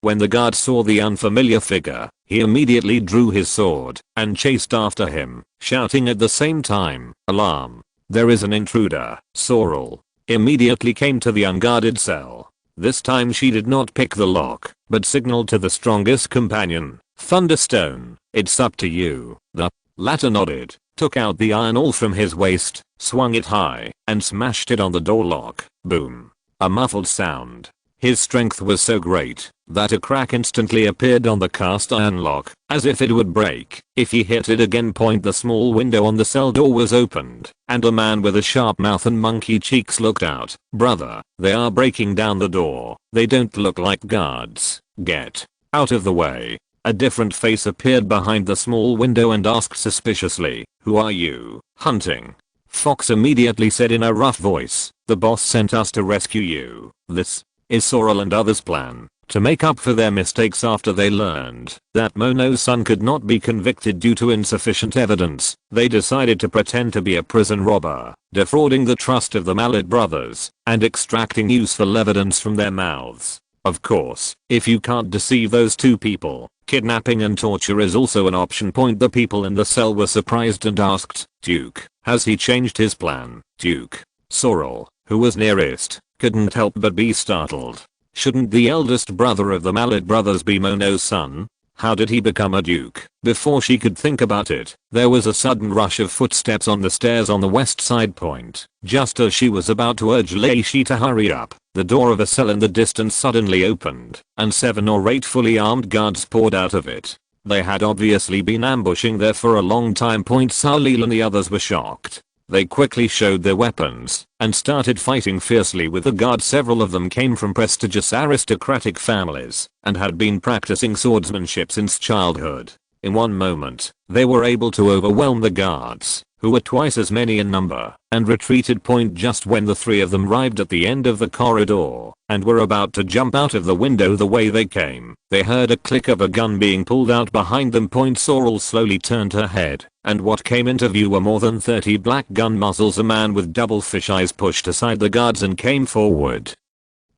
Speaker 1: When the guard saw the unfamiliar figure, he immediately drew his sword and chased after him, shouting at the same time, "Alarm! There is an intruder!" Sorrel immediately came to the unguarded cell. This time she did not pick the lock, but signaled to the strongest companion, Thunderstone, "It's up to you." The latter nodded, took out the iron awl from his waist, swung it high, and smashed it on the door lock. Boom. A muffled sound. His strength was so great that a crack instantly appeared on the cast iron lock, as if it would break if he hit it again. The small window on the cell door was opened, and a man with a sharp mouth and monkey cheeks looked out. "Brother, they are breaking down the door. They don't look like guards. Get out of the way." A different face appeared behind the small window and asked suspiciously, "Who are you hunting?" Fox immediately said in a rough voice, "The boss sent us to rescue you." This is Sorrel and others' plan to make up for their mistakes after they learned that Mono's son could not be convicted due to insufficient evidence. They decided to pretend to be a prison robber, defrauding the trust of the Mallet brothers and extracting useful evidence from their mouths. Of course, if you can't deceive those two people, kidnapping and torture is also an option. The people in the cell were surprised and asked, "Duke, has he changed his plan?" Duke. Sorrel, who was nearest, couldn't help but be startled. Shouldn't the eldest brother of the Mallet brothers be Mono's son? How did he become a duke? Before she could think about it, there was a sudden rush of footsteps on the stairs on the west side. Just as she was about to urge Leishi to hurry up, the door of a cell in the distance suddenly opened, and 7 or 8 fully armed guards poured out of it. They had obviously been ambushing there for a long time. Salil and the others were shocked. They quickly showed their weapons and started fighting fiercely with the guards. Several of them came from prestigious aristocratic families and had been practicing swordsmanship since childhood. In one moment, they were able to overwhelm the guards, who were twice as many in number, and retreated. Just when the 3 of them arrived at the end of the corridor and were about to jump out of the window the way they came, they heard a click of a gun being pulled out behind them. Sorrel slowly turned her head, and what came into view were more than 30 black gun muzzles. A man with double fish eyes pushed aside the guards and came forward.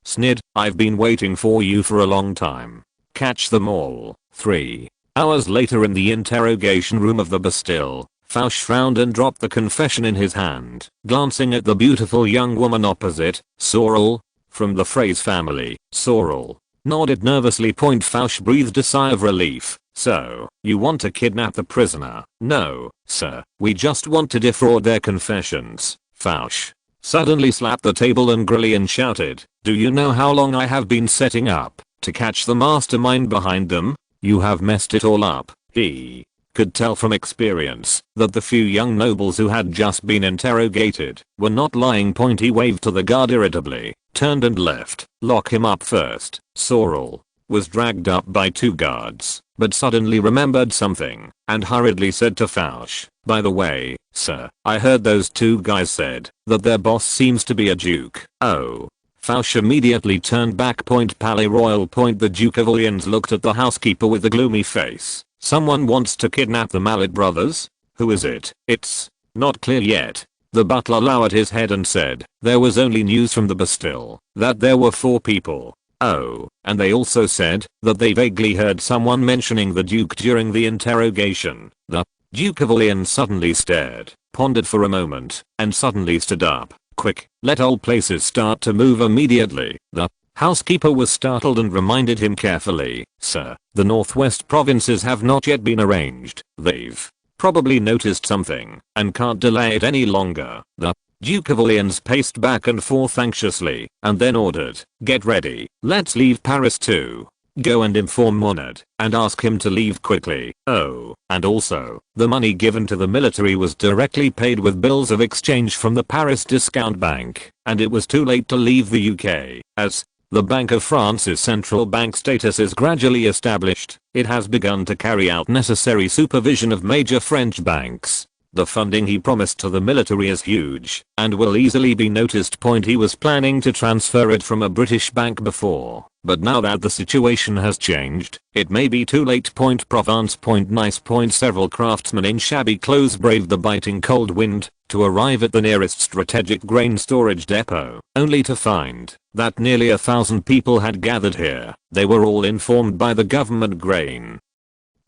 Speaker 1: "Snid, I've been waiting for you for a long time. Catch them all." 3 hours later in the interrogation room of the Bastille, Fouche frowned and dropped the confession in his hand, glancing at the beautiful young woman opposite. "Sorrel? From the Phrase family." Sorrel nodded nervously. Fouche breathed a sigh of relief. "So, you want to kidnap the prisoner?" "No, sir, we just want to defraud their confessions." Fouche suddenly slapped the table angrily and shouted, "Do you know how long I have been setting up to catch the mastermind behind them? You have messed it all up." He could tell from experience that the few young nobles who had just been interrogated were not lying. He waved to the guard irritably, turned and left. "Lock him up first." Sorrel was dragged up by 2 guards, but suddenly remembered something and hurriedly said to Fouche, "By the way, sir, I heard those 2 guys said that their boss seems to be a duke." "Oh." Fouche immediately turned back. Palais Royal. The Duke of Orleans looked at the housekeeper with a gloomy face. "Someone wants to kidnap the Mallet brothers? Who is it?" "It's not clear yet." The butler lowered his head and said, "There was only news from the Bastille that there were 4 people." "Oh, and they also said that they vaguely heard someone mentioning the Duke during the interrogation." The Duke of Orleans suddenly stared, pondered for a moment, and suddenly stood up. "Quick, let all places start to move immediately." The housekeeper was startled and reminded him carefully, "Sir, the northwest provinces have not yet been arranged. They've probably noticed something and can't delay it any longer." The Duke of Orleans paced back and forth anxiously and then ordered, "Get ready, let's leave Paris too. Go and inform Monad and ask him to leave quickly. Oh, and also, the money given to the military was directly paid with bills of exchange from the Paris Discount Bank, and it was too late to leave the UK, as the Bank of France's central bank status is gradually established. It has begun to carry out necessary supervision of major French banks. The funding he promised to the military is huge and will easily be noticed. He was planning to transfer it from a British bank before, but now that the situation has changed, it may be too late. Provence. Nice. Several craftsmen in shabby clothes braved the biting cold wind to arrive at the nearest strategic grain storage depot, only to find that nearly 1,000 people had gathered here. They were all informed by the government grain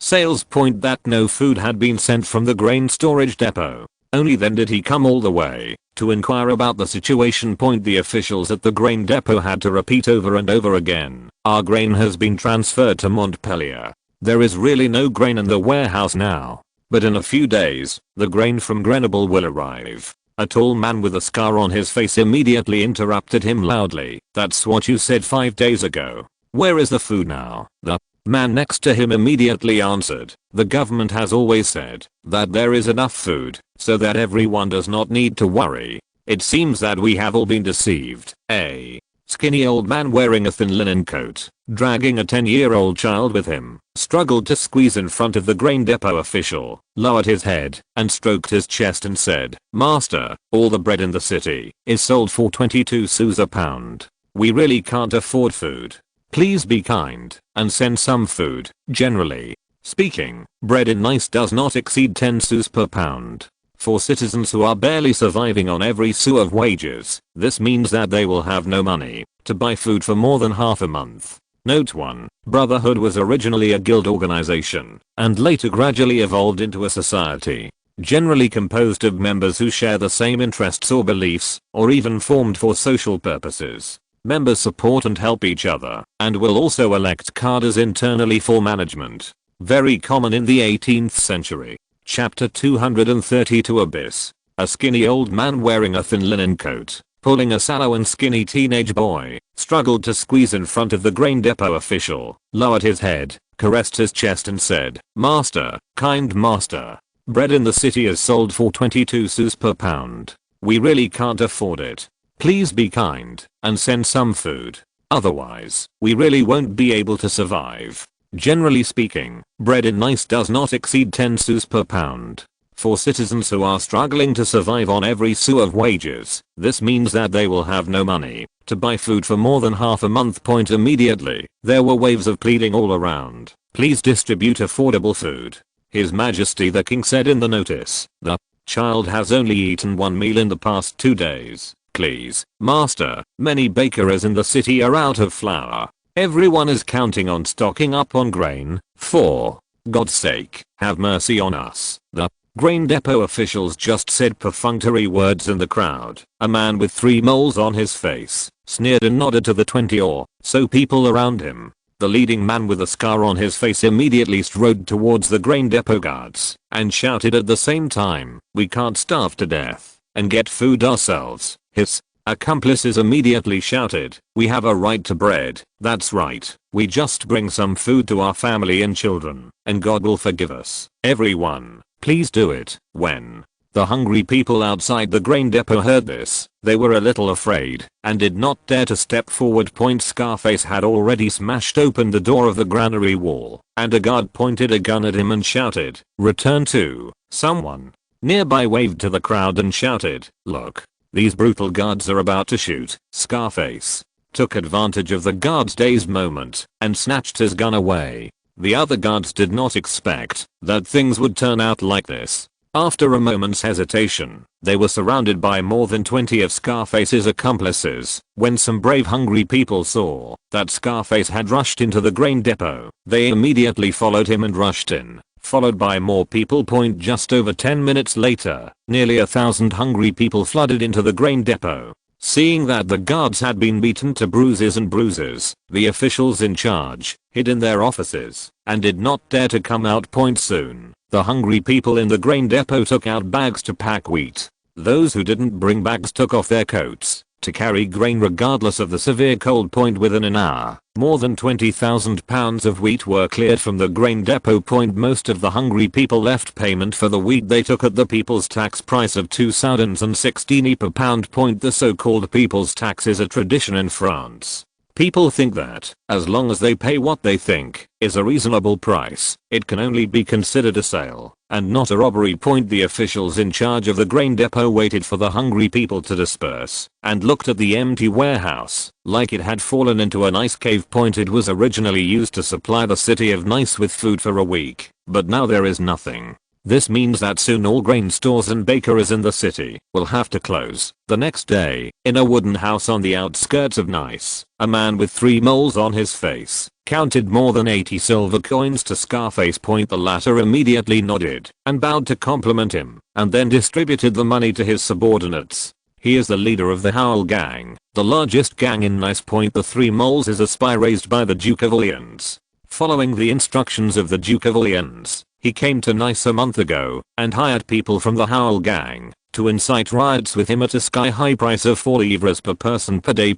Speaker 1: sales point that no food had been sent from the grain storage depot. Only then did he come all the way to inquire about the situation. The officials at the grain depot had to repeat over and over again, "Our grain has been transferred to Montpellier. There is really no grain in the warehouse now. But in a few days, the grain from Grenoble will arrive." A tall man with a scar on his face immediately interrupted him loudly. "That's what you said 5 days ago. Where is the food now?" The man next to him immediately answered, "The government has always said that there is enough food so that everyone does not need to worry. It seems that we have all been deceived." A skinny old man wearing a thin linen coat, dragging a 10-year-old child with him, struggled to squeeze in front of the grain depot official, lowered his head and stroked his chest and said, "Master, all the bread in the city is sold for 22 sous a pound. We really can't afford food. Please be kind and send some food." Generally speaking, bread in Nice does not exceed 10 sous per pound. For citizens who are barely surviving on every sou of wages, this means that they will have no money to buy food for more than half a month. Note 1. Brotherhood was originally a guild organization and later gradually evolved into a society, generally composed of members who share the same interests or beliefs, or even formed for social purposes. Members support and help each other, and will also elect cadres internally for management. Very common in the 18th century. Chapter 232 Abyss. A skinny old man wearing a thin linen coat, pulling a sallow and skinny teenage boy, struggled to squeeze in front of the grain depot official, lowered his head, caressed his chest and said, "Master, kind master, bread in the city is sold for 22 sous per pound. We really can't afford it. Please be kind and send some food. Otherwise, we really won't be able to survive." Generally speaking, bread in Nice does not exceed 10 sous per pound. For citizens who are struggling to survive on every sou of wages, this means that they will have no money to buy food for more than half a month. Immediately, there were waves of pleading all around. "Please distribute affordable food." His Majesty the King said in the notice, "The child has only eaten one meal in the past 2 days. Please, master, many bakeries in the city are out of flour. Everyone is counting on stocking up on grain. For God's sake, have mercy on us." The grain depot officials just said perfunctory words in the crowd. A man with 3 moles on his face sneered and nodded to the 20 or so people around him. The leading man with a scar on his face immediately strode towards the grain depot guards and shouted at the same time, "We can't starve to death and get food ourselves." His accomplices immediately shouted, "We have a right to bread. That's right. We just bring some food to our family and children, and God will forgive us. Everyone, please do it." When the hungry people outside the grain depot heard this, they were a little afraid and did not dare to step forward. Scarface had already smashed open the door of the granary wall, and a guard pointed a gun at him and shouted, "Return to." Someone nearby waved to the crowd and shouted, "Look, these brutal guards are about to shoot." Scarface took advantage of the guard's dazed moment and snatched his gun away. The other guards did not expect that things would turn out like this. After a moment's hesitation, they were surrounded by more than 20 of Scarface's accomplices. When some brave hungry people saw that Scarface had rushed into the grain depot, they immediately followed him and rushed in, followed by more people. Just over 10 minutes later, nearly 1,000 hungry people flooded into the grain depot. Seeing that the guards had been beaten to bruises and bruises, the officials in charge hid in their offices and did not dare to come out. Soon, the hungry people in the grain depot took out bags to pack wheat. Those who didn't bring bags took off their coats to carry grain regardless of the severe cold. Within an hour, more than 20,000 pounds of wheat were cleared from the grain depot. Most of the hungry people left payment for the wheat they took at the people's tax price of 2 soudons and 16 per pound. The so-called people's tax is a tradition in France. People think that, as long as they pay what they think is a reasonable price, it can only be considered a sale. and not a robbery point. The officials in charge of the grain depot waited for the hungry people to disperse and looked at the empty warehouse like it had fallen into an ice cave. It was originally used to supply the city of Nice with food for a week, but now there is nothing. This means that soon all grain stores and bakeries in the city will have to close. The next day, in a wooden house on the outskirts of Nice, a man with 3 moles on his face counted more than 80 silver coins to Scarface. The latter immediately nodded and bowed to compliment him, and then distributed the money to his subordinates. He is the leader of the Howl Gang, the largest gang in Nice. The 3 moles is a spy raised by the Duke of Orleans. Following the instructions of the Duke of Orleans, he came to Nice a month ago and hired people from the Howl Gang to incite riots with him at a sky-high price of 4 livres per person per day.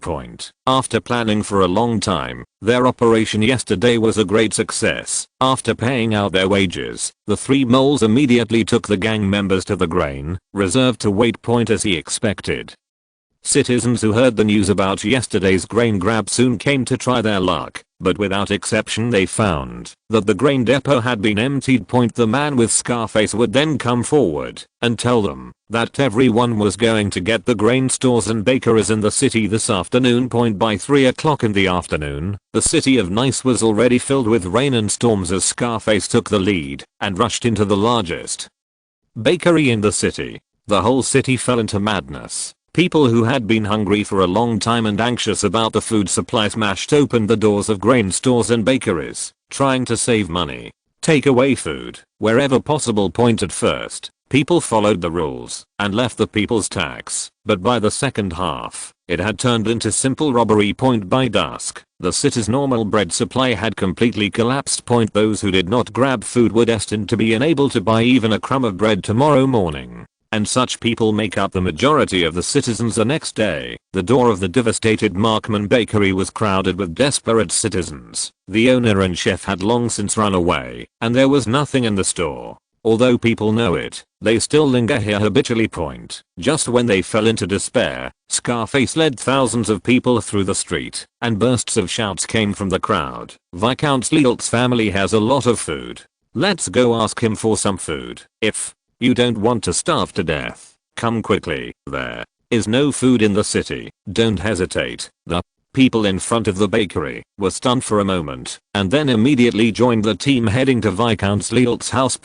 Speaker 1: After planning for a long time, their operation yesterday was a great success. After paying out their wages, the 3 moles immediately took the gang members to the grain reserve to wait. As he expected. Citizens who heard the news about yesterday's grain grab soon came to try their luck, but without exception they found that the grain depot had been emptied. The man with Scarface would then come forward and tell them that everyone was going to get the grain stores and bakeries in the city this afternoon. By 3 o'clock in the afternoon, the city of Nice was already filled with rain and storms as Scarface took the lead and rushed into the largest bakery in the city. The whole city fell into madness. People who had been hungry for a long time and anxious about the food supply smashed open the doors of grain stores and bakeries, trying to save money. Take away food wherever possible. At first, people followed the rules and left the people's tax, but by the second half, it had turned into simple robbery. By dusk, the city's normal bread supply had completely collapsed. Those who did not grab food were destined to be unable to buy even a crumb of bread tomorrow morning. And such people make up the majority of the citizens. The next day, the door of the devastated Markman bakery was crowded with desperate citizens. The owner and chef had long since run away, and there was nothing in the store. Although people know it, they still linger here habitually. Just when they fell into despair, Scarface led thousands of people through the street, and bursts of shouts came from the crowd. Viscount Lealt's family has a lot of food. Let's go ask him for some food. If you don't want to starve to death, come quickly. There is no food in the city. Don't hesitate. The people in front of the bakery were stunned for a moment and then immediately joined the team heading to Viscount Lealt's house.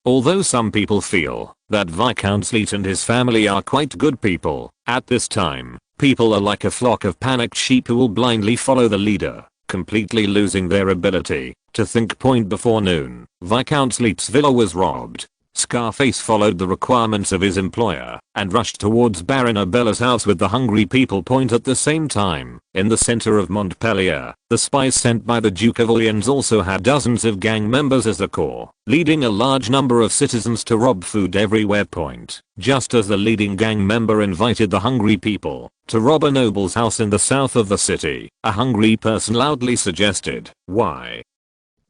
Speaker 1: Although some people feel that Viscount Lealt and his family are quite good people, at this time, people are like a flock of panicked sheep who will blindly follow the leader, completely losing their ability to think. Before noon, Viscount Lealt's villa was robbed. Scarface followed the requirements of his employer and rushed towards Baron Abella's house with the hungry people. At the same time, in the center of Montpellier, the spies sent by the Duke of Orleans also had dozens of gang members as the core, leading a large number of citizens to rob food everywhere. Just as the leading gang member invited the hungry people to rob a noble's house in the south of the city, a hungry person loudly suggested, "Why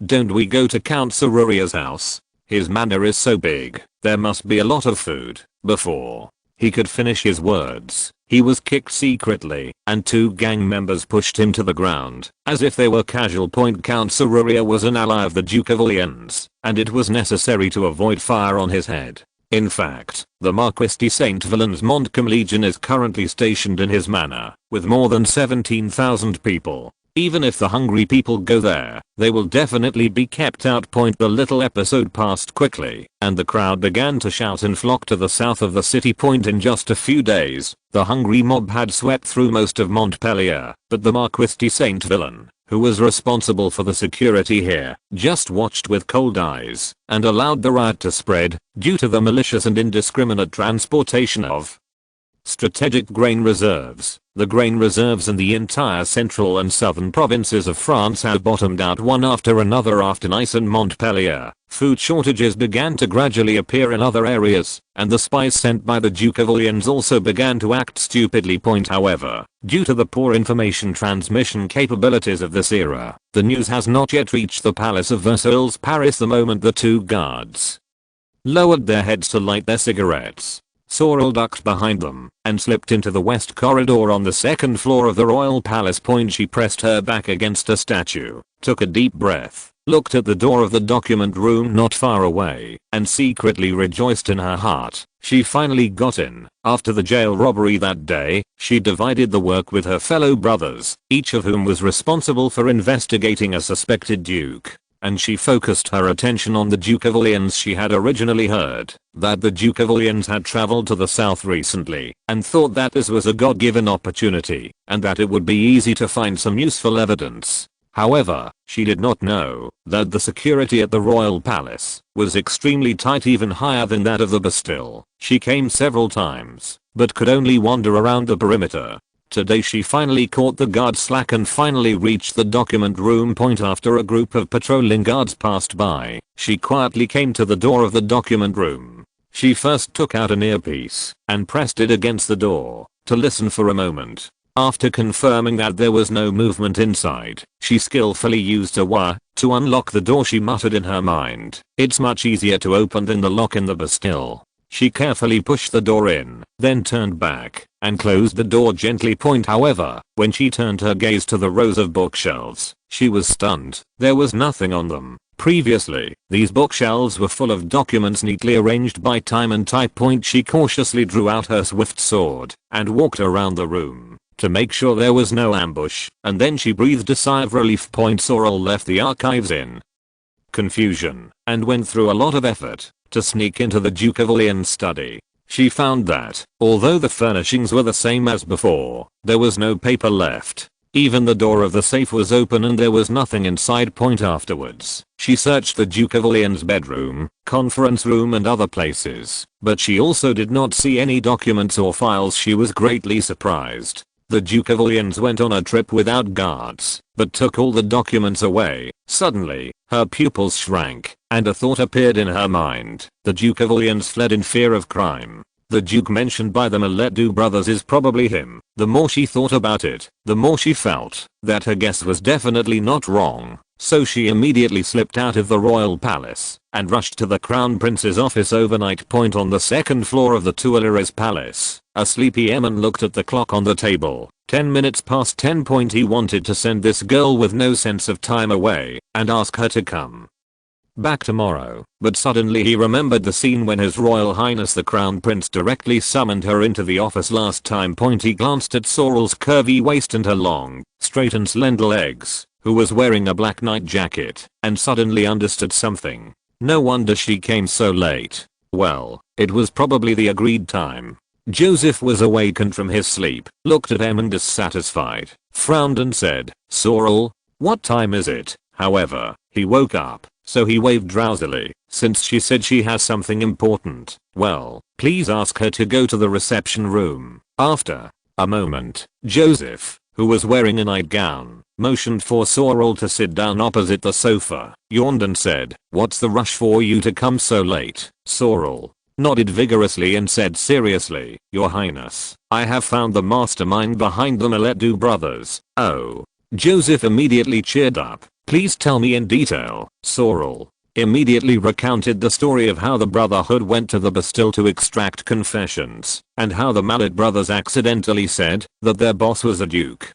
Speaker 1: don't we go to Count Seruria's house? His manor is so big, there must be a lot of food." Before he could finish his words, he was kicked secretly, and 2 gang members pushed him to the ground, as if they were casual. Count Seruria was an ally of the Duke of Orleans, and it was necessary to avoid fire on his head. In fact, the Marquis de Saint Villen's Montcalm Legion is currently stationed in his manor, with more than 17,000 people. Even if the hungry people go there, they will definitely be kept out. The little episode passed quickly, and the crowd began to shout and flock to the south of the city. In just a few days, the hungry mob had swept through most of Montpellier, but the Marquis de Saint Villen, who was responsible for the security here, just watched with cold eyes and allowed the riot to spread due to the malicious and indiscriminate transportation of strategic grain reserves. The grain reserves in the entire central and southern provinces of France had bottomed out one after another. After Nice and Montpellier, food shortages began to gradually appear in other areas, and the spies sent by the Duke of Orleans also began to act stupidly. However, due to the poor information transmission capabilities of this era, the news has not yet reached the Palace of Versailles, Paris. The moment the 2 guards lowered their heads to light their cigarettes, Sorrel ducked behind them and slipped into the west corridor on the 2nd floor of the royal palace. She pressed her back against a statue, took a deep breath, looked at the door of the document room not far away, and secretly rejoiced in her heart. She finally got in. After the jail robbery that day, she divided the work with her fellow brothers, each of whom was responsible for investigating a suspected duke. And she focused her attention on the Duke of Orleans. She had originally heard that the Duke of Orleans had traveled to the south recently, and thought that this was a God-given opportunity, and that it would be easy to find some useful evidence. However, she did not know that the security at the royal palace was extremely tight, even higher than that of the Bastille. She came several times, but could only wander around the perimeter. Today she finally caught the guard slack and finally reached the document room point after a group of patrolling guards passed by. She quietly came to the door of the document room. She first took out an earpiece and pressed it against the door to listen for a moment. After confirming that there was no movement inside, she skillfully used a wire to unlock the door. She muttered in her mind, "It's much easier to open than the lock in the Bastille." She carefully pushed the door in, then turned back and closed the door gently. However, when she turned her gaze to the rows of bookshelves, she was stunned. There was nothing on them. Previously, these bookshelves were full of documents neatly arranged by time and type. She cautiously drew out her swift sword and walked around the room to make sure there was no ambush, and then she breathed a sigh of relief. Sorrel left the archives in confusion and went through a lot of effort to sneak into the Duke of Orleans' study. She found that, although the furnishings were the same as before, there was no paper left. Even the door of the safe was open and there was nothing inside. Afterwards, she searched the Duke of Orleans' bedroom, conference room and other places, but she also did not see any documents or files. She was greatly surprised. The Duke of Orleans went on a trip without guards, but took all the documents away. Suddenly, her pupils shrank, and a thought appeared in her mind. The Duke of Orleans fled in fear of crime. The Duke mentioned by the Millet brothers is probably him. The more she thought about it, the more she felt that her guess was definitely not wrong. So she immediately slipped out of the royal palace and rushed to the crown prince's office overnight. On the second floor of the Tuileries Palace, a sleepy Emin looked at the clock on the table. 10 minutes past 10. He wanted to send this girl with no sense of time away and ask her to come back tomorrow, but suddenly he remembered the scene when His Royal Highness the Crown Prince directly summoned her into the office last time. He glanced at Sorrel's curvy waist and her long, straight and slender legs, who was wearing a black night jacket, and suddenly understood something. No wonder she came so late. Well, it was probably the agreed time. Joseph was awakened from his sleep, looked at Em dissatisfied, frowned and said, "Sorrel, what time is it?" However, he woke up, so he waved drowsily. Since she said she has something important, well, please ask her to go to the reception room. After a moment, Joseph, who was wearing a nightgown, motioned for Sorrel to sit down opposite the sofa, yawned and said, "What's the rush for you to come so late?" Sorrel nodded vigorously and said seriously, "Your Highness, I have found the mastermind behind the Millet brothers." "Oh." Joseph immediately cheered up. "Please tell me in detail." Sorrel immediately recounted the story of how the Brotherhood went to the Bastille to extract confessions, and how the Millet brothers accidentally said that their boss was a duke.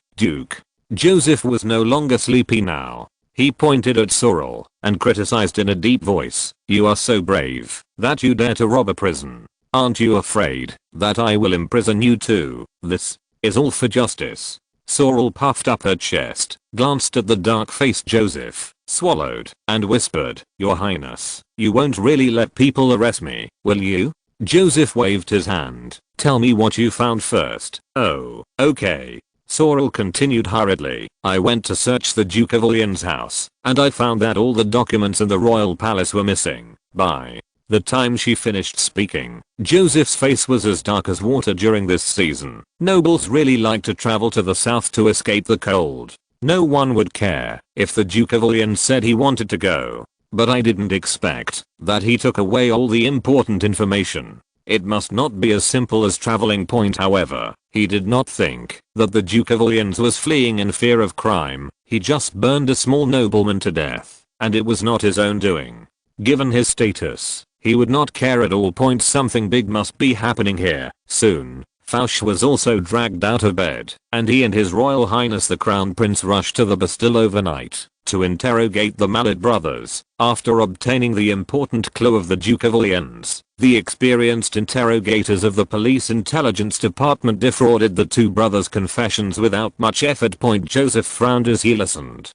Speaker 1: Joseph was no longer sleepy now. He pointed at Sorrel and criticized in a deep voice, "You are so brave that you dare to rob a prison. Aren't you afraid that I will imprison you too? This is all for justice." Sorrel puffed up her chest, glanced at the dark-faced Joseph, swallowed, and whispered, "Your Highness, you won't really let people arrest me, will you?" Joseph waved his hand. "Tell me what you found first." "Oh, okay." Sorrel continued hurriedly, "I went to search the Duke of Orleans' house, and I found that all the documents in the royal palace were missing." By the time she finished speaking, Joseph's face was as dark as water. During this season, nobles really like to travel to the south to escape the cold. No one would care if the Duke of Orleans said he wanted to go, but I didn't expect that he took away all the important information. It must not be as simple as traveling. However, he did not think that the Duke of Orleans was fleeing in fear of crime. He just burned a small nobleman to death, and it was not his own doing. Given his status, he would not care at all. Something big must be happening here. Soon, Fouche was also dragged out of bed, and he and His Royal Highness the Crown Prince rushed to the Bastille overnight. to interrogate the Mallet brothers. After obtaining the important clue of the Duke of Orleans, the experienced interrogators of the police intelligence department defrauded the two brothers' confessions without much effort. Joseph frowned as he listened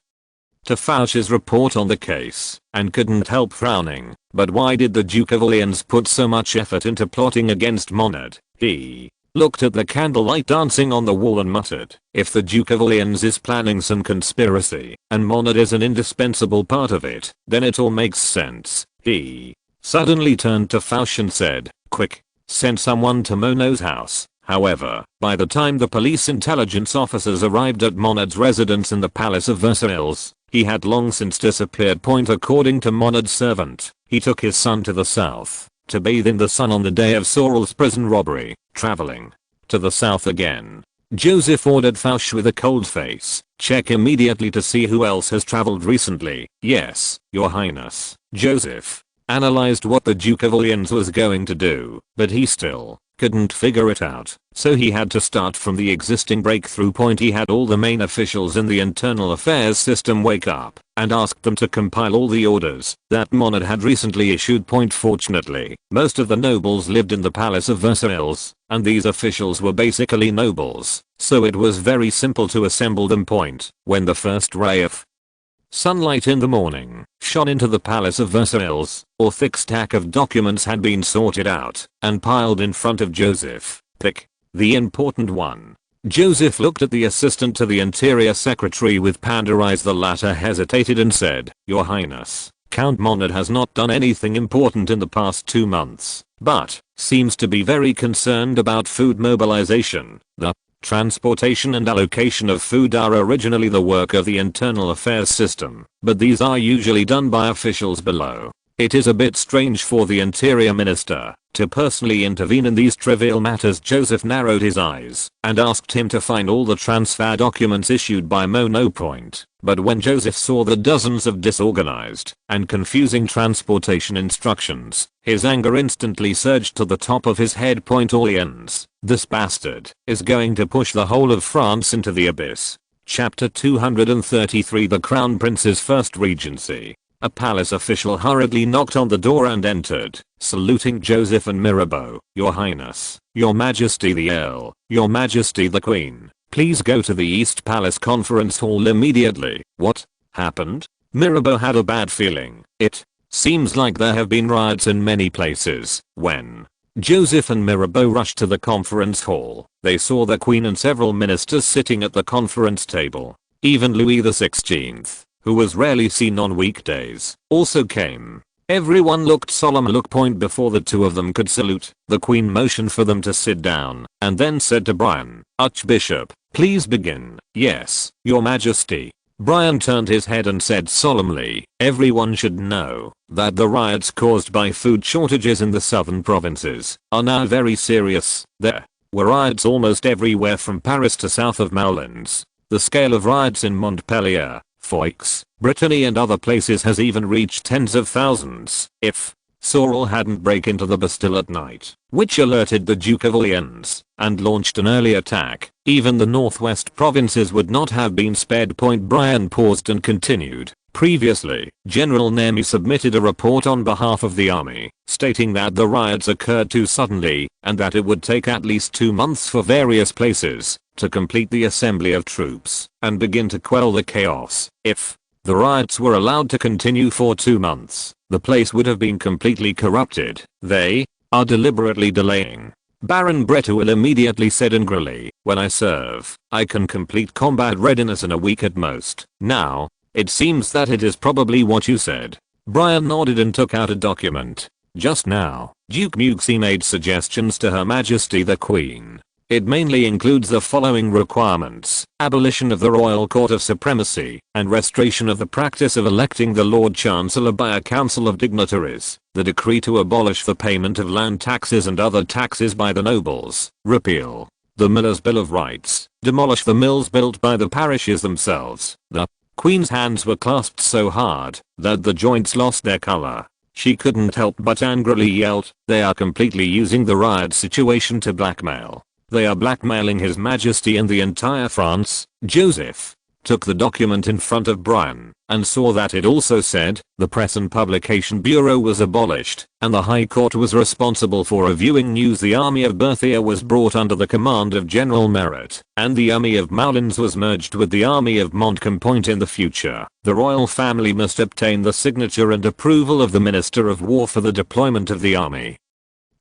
Speaker 1: to Fouche's report on the case, and couldn't help frowning. But why did the Duke of Orleans put so much effort into plotting against Monad? He looked at the candlelight dancing on the wall and muttered, if the Duke of Orleans is planning some conspiracy, and Monad is an indispensable part of it, then it all makes sense. He suddenly turned to Fouche and said, quick, send someone to Monod's house. However, by the time the police intelligence officers arrived at Monad's residence in the Palace of Versailles, he had long since disappeared. According to Monad's servant, he took his son to the south to bathe in the sun on the day of Sorel's prison robbery. Traveling to the south again. Joseph ordered Fouche with a cold face, check immediately to see who else has traveled recently. Yes, Your Highness. Joseph analyzed what the Duke of Orleans was going to do, but he still couldn't figure it out, so he had to start from the existing breakthrough point. He had all the main officials in the internal affairs system wake up and ask them to compile all the orders that Monad had recently issued. Fortunately, most of the nobles lived in the Palace of Versailles, and these officials were basically nobles, so it was very simple to assemble them. When the first ray of sunlight in the morning shone into the Palace of Versailles, a thick stack of documents had been sorted out and piled in front of Joseph. Pick the important one. Joseph looked at the assistant to the interior secretary with panda eyes. The latter hesitated and said, Your Highness, Count Monad has not done anything important in the past 2 months, but seems to be very concerned about food mobilization. The transportation and allocation of food are originally the work of the internal affairs system, but these are usually done by officials below. It is a bit strange for the interior minister to personally intervene in these trivial matters. Joseph narrowed his eyes and asked him to find all the transfer documents issued by Mono. But when Joseph saw the dozens of disorganized and confusing transportation instructions, his anger instantly surged to the top of his head. Orleans, this bastard, is going to push the whole of France into the abyss. Chapter 233. The Crown Prince's First Regency. A palace official hurriedly knocked on the door and entered, saluting Joseph and Mirabeau. Your Highness, Your Majesty the Earl, Your Majesty the Queen, please go to the East Palace Conference Hall immediately. What happened? Mirabeau had a bad feeling. It seems like there have been riots in many places. When Joseph and Mirabeau rushed to the conference hall, they saw the Queen and several ministers sitting at the conference table. Even Louis XVI, who was rarely seen on weekdays, also came. Everyone looked solemn. Before the two of them could salute, the Queen motioned for them to sit down, and then said to Brian, Archbishop, please begin. Yes, Your Majesty. Brian turned his head and said solemnly, everyone should know that the riots caused by food shortages in the southern provinces are now very serious. There were riots almost everywhere from Paris to south of Moulins. The scale of riots in Montpellier, Foix, Brittany and other places has even reached tens of thousands. If Sorel hadn't break into the Bastille at night, which alerted the Duke of Orleans, and launched an early attack, even the northwest provinces would not have been spared. Brian paused and continued. Previously, General Nemi submitted a report on behalf of the army, stating that the riots occurred too suddenly, and that it would take at least 2 months for various places to complete the assembly of troops and begin to quell the chaos. If the riots were allowed to continue for 2 months, the place would have been completely corrupted. They are deliberately delaying. Baron Breteul immediately said angrily, when I serve, I can complete combat readiness in a week at most. Now, it seems that it is probably what you said. Brian nodded and took out a document. Just now, Duke Muxi made suggestions to Her Majesty the Queen. It mainly includes the following requirements: abolition of the Royal Court of Supremacy, and restoration of the practice of electing the Lord Chancellor by a council of dignitaries, the decree to abolish the payment of land taxes and other taxes by the nobles, repeal the Millers' Bill of Rights, demolish the mills built by the parishes themselves. The Queen's hands were clasped so hard that the joints lost their color. She couldn't help but angrily yelled, they are completely using the riot situation to blackmail. They are blackmailing His Majesty and the entire France. Joseph took the document in front of Brian, and saw that it also said the Press and Publication Bureau was abolished, and the High Court was responsible for reviewing news. The army of Berthier was brought under the command of General Merit, and the army of Moulins was merged with the army of Montcalm. In the future, the royal family must obtain the signature and approval of the Minister of War for the deployment of the army.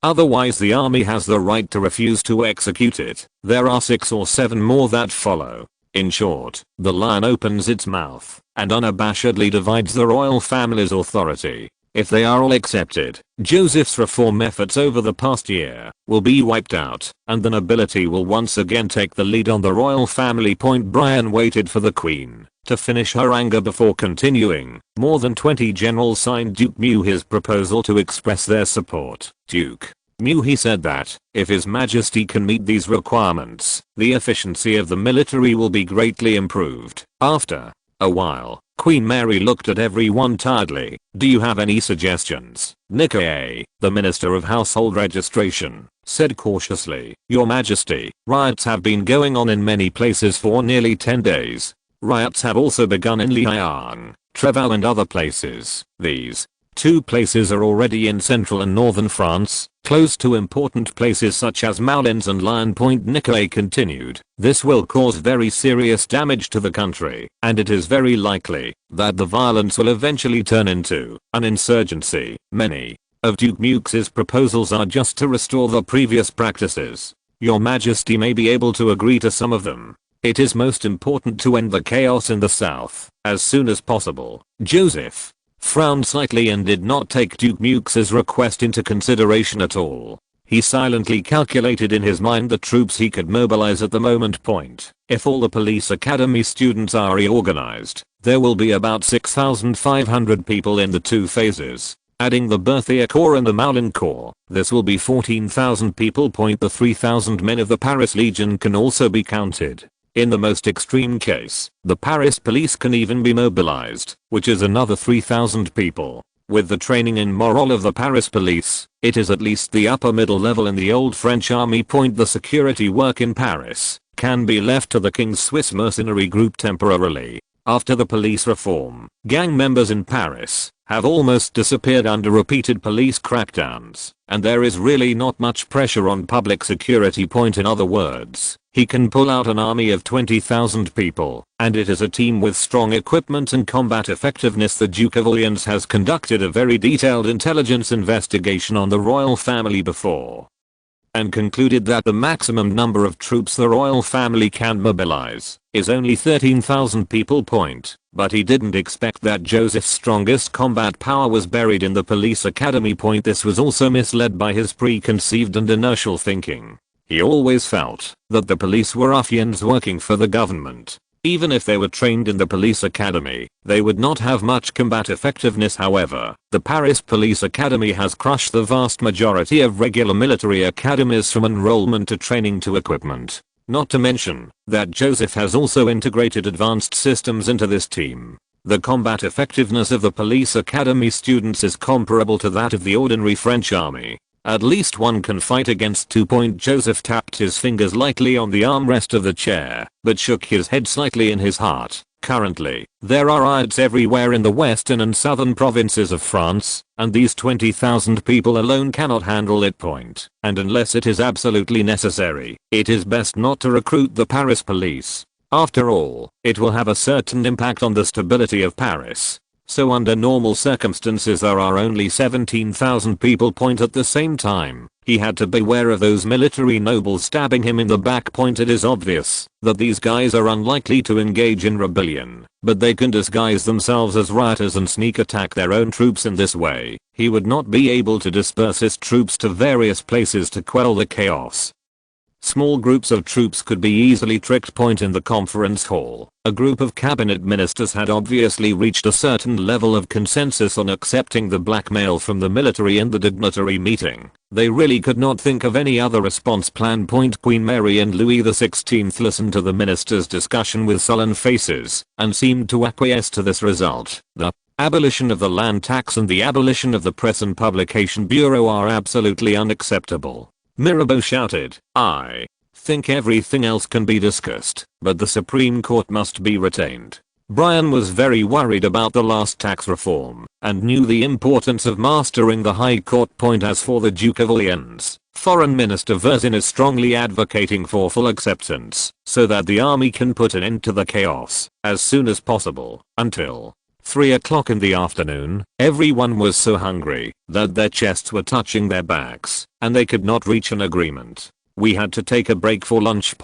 Speaker 1: Otherwise the army has the right to refuse to execute it. There are 6 or 7 more that follow. In short, the lion opens its mouth and unabashedly divides the royal family's authority. If they are all accepted, Joseph's reform efforts over the past year will be wiped out, and the nobility will once again take the lead on the royal family. Brian waited for the Queen to finish her anger before continuing. More than 20 generals signed Duke Mew his proposal to express their support. Duke Mew, he said that, if His Majesty can meet these requirements, the efficiency of the military will be greatly improved. After a while, Queen Mary looked at everyone tiredly. Do you have any suggestions? Nicolet, the Minister of Household Registration, said cautiously. Your Majesty, riots have been going on in many places for nearly 10 days. Riots have also begun in Lyon, Trevoux and other places. These 2 places are already in central and northern France, close to important places such as Moulins and Lyon. Nicolet continued. This will cause very serious damage to the country, and it is very likely that the violence will eventually turn into an insurgency. Many of Duke Mew's proposals are just to restore the previous practices. Your Majesty may be able to agree to some of them. It is most important to end the chaos in the south as soon as possible. Joseph frowned slightly and did not take Duke Mew's request into consideration at all. He silently calculated in his mind the troops he could mobilize at the moment. If all the police academy students are reorganized, there will be about 6,500 people in the 2 phases. Adding the Berthier Corps and the Moulin Corps, this will be 14,000 people. The 3,000 men of the Paris Legion can also be counted. In the most extreme case, the Paris police can even be mobilized, which is another 3,000 people. With the training and morale of the Paris police, it is at least the upper middle level in the old French army. The security work in Paris can be left to the King's Swiss mercenary group temporarily. After the police reform, gang members in Paris have almost disappeared under repeated police crackdowns, and there is really not much pressure on public security. In other words, he can pull out an army of 20,000 people, and it is a team with strong equipment and combat effectiveness. The Duke of Orleans has conducted a very detailed intelligence investigation on the royal family before, and concluded that the maximum number of troops the royal family can mobilize is only 13,000 people. But he didn't expect that Joseph's strongest combat power was buried in the police academy. This was also misled by his preconceived and inertial thinking. He always felt that the police were ruffians working for the government. Even if they were trained in the police academy, they would not have much combat effectiveness. However, the Paris Police Academy has crushed the vast majority of regular military academies from enrollment to training to equipment. Not to mention that Joseph has also integrated advanced systems into this team. The combat effectiveness of the police academy students is comparable to that of the ordinary French army. At least one can fight against 2. Joseph tapped his fingers lightly on the armrest of the chair, but shook his head slightly in his heart. Currently, there are riots everywhere in the western and southern provinces of France, and these 20,000 people alone cannot handle it. And unless it is absolutely necessary, it is best not to recruit the Paris police. After all, it will have a certain impact on the stability of Paris. So under normal circumstances there are only 17,000 people. At the same time, he had to beware of those military nobles stabbing him in the back. It is obvious that these guys are unlikely to engage in rebellion, but they can disguise themselves as rioters and sneak attack their own troops. In this way, he would not be able to disperse his troops to various places to quell the chaos. Small groups of troops could be easily tricked. In the conference hall, a group of cabinet ministers had obviously reached a certain level of consensus on accepting the blackmail from the military in the dignitary meeting. They really could not think of any other response plan. Queen Mary and Louis XVI listened to the ministers' discussion with sullen faces and seemed to acquiesce to this result. The abolition of the land tax and the abolition of the Press and Publication Bureau are absolutely unacceptable. Mirabeau shouted. I think everything else can be discussed, but the Supreme Court must be retained. Brian was very worried about the last tax reform, and knew the importance of mastering the High Court. As for the Duke of Orleans, Foreign Minister Verzin is strongly advocating for full acceptance, so that the army can put an end to the chaos as soon as possible. Until 3 o'clock in the afternoon, everyone was so hungry that their chests were touching their backs, and they could not reach an agreement. We had to take a break for lunch.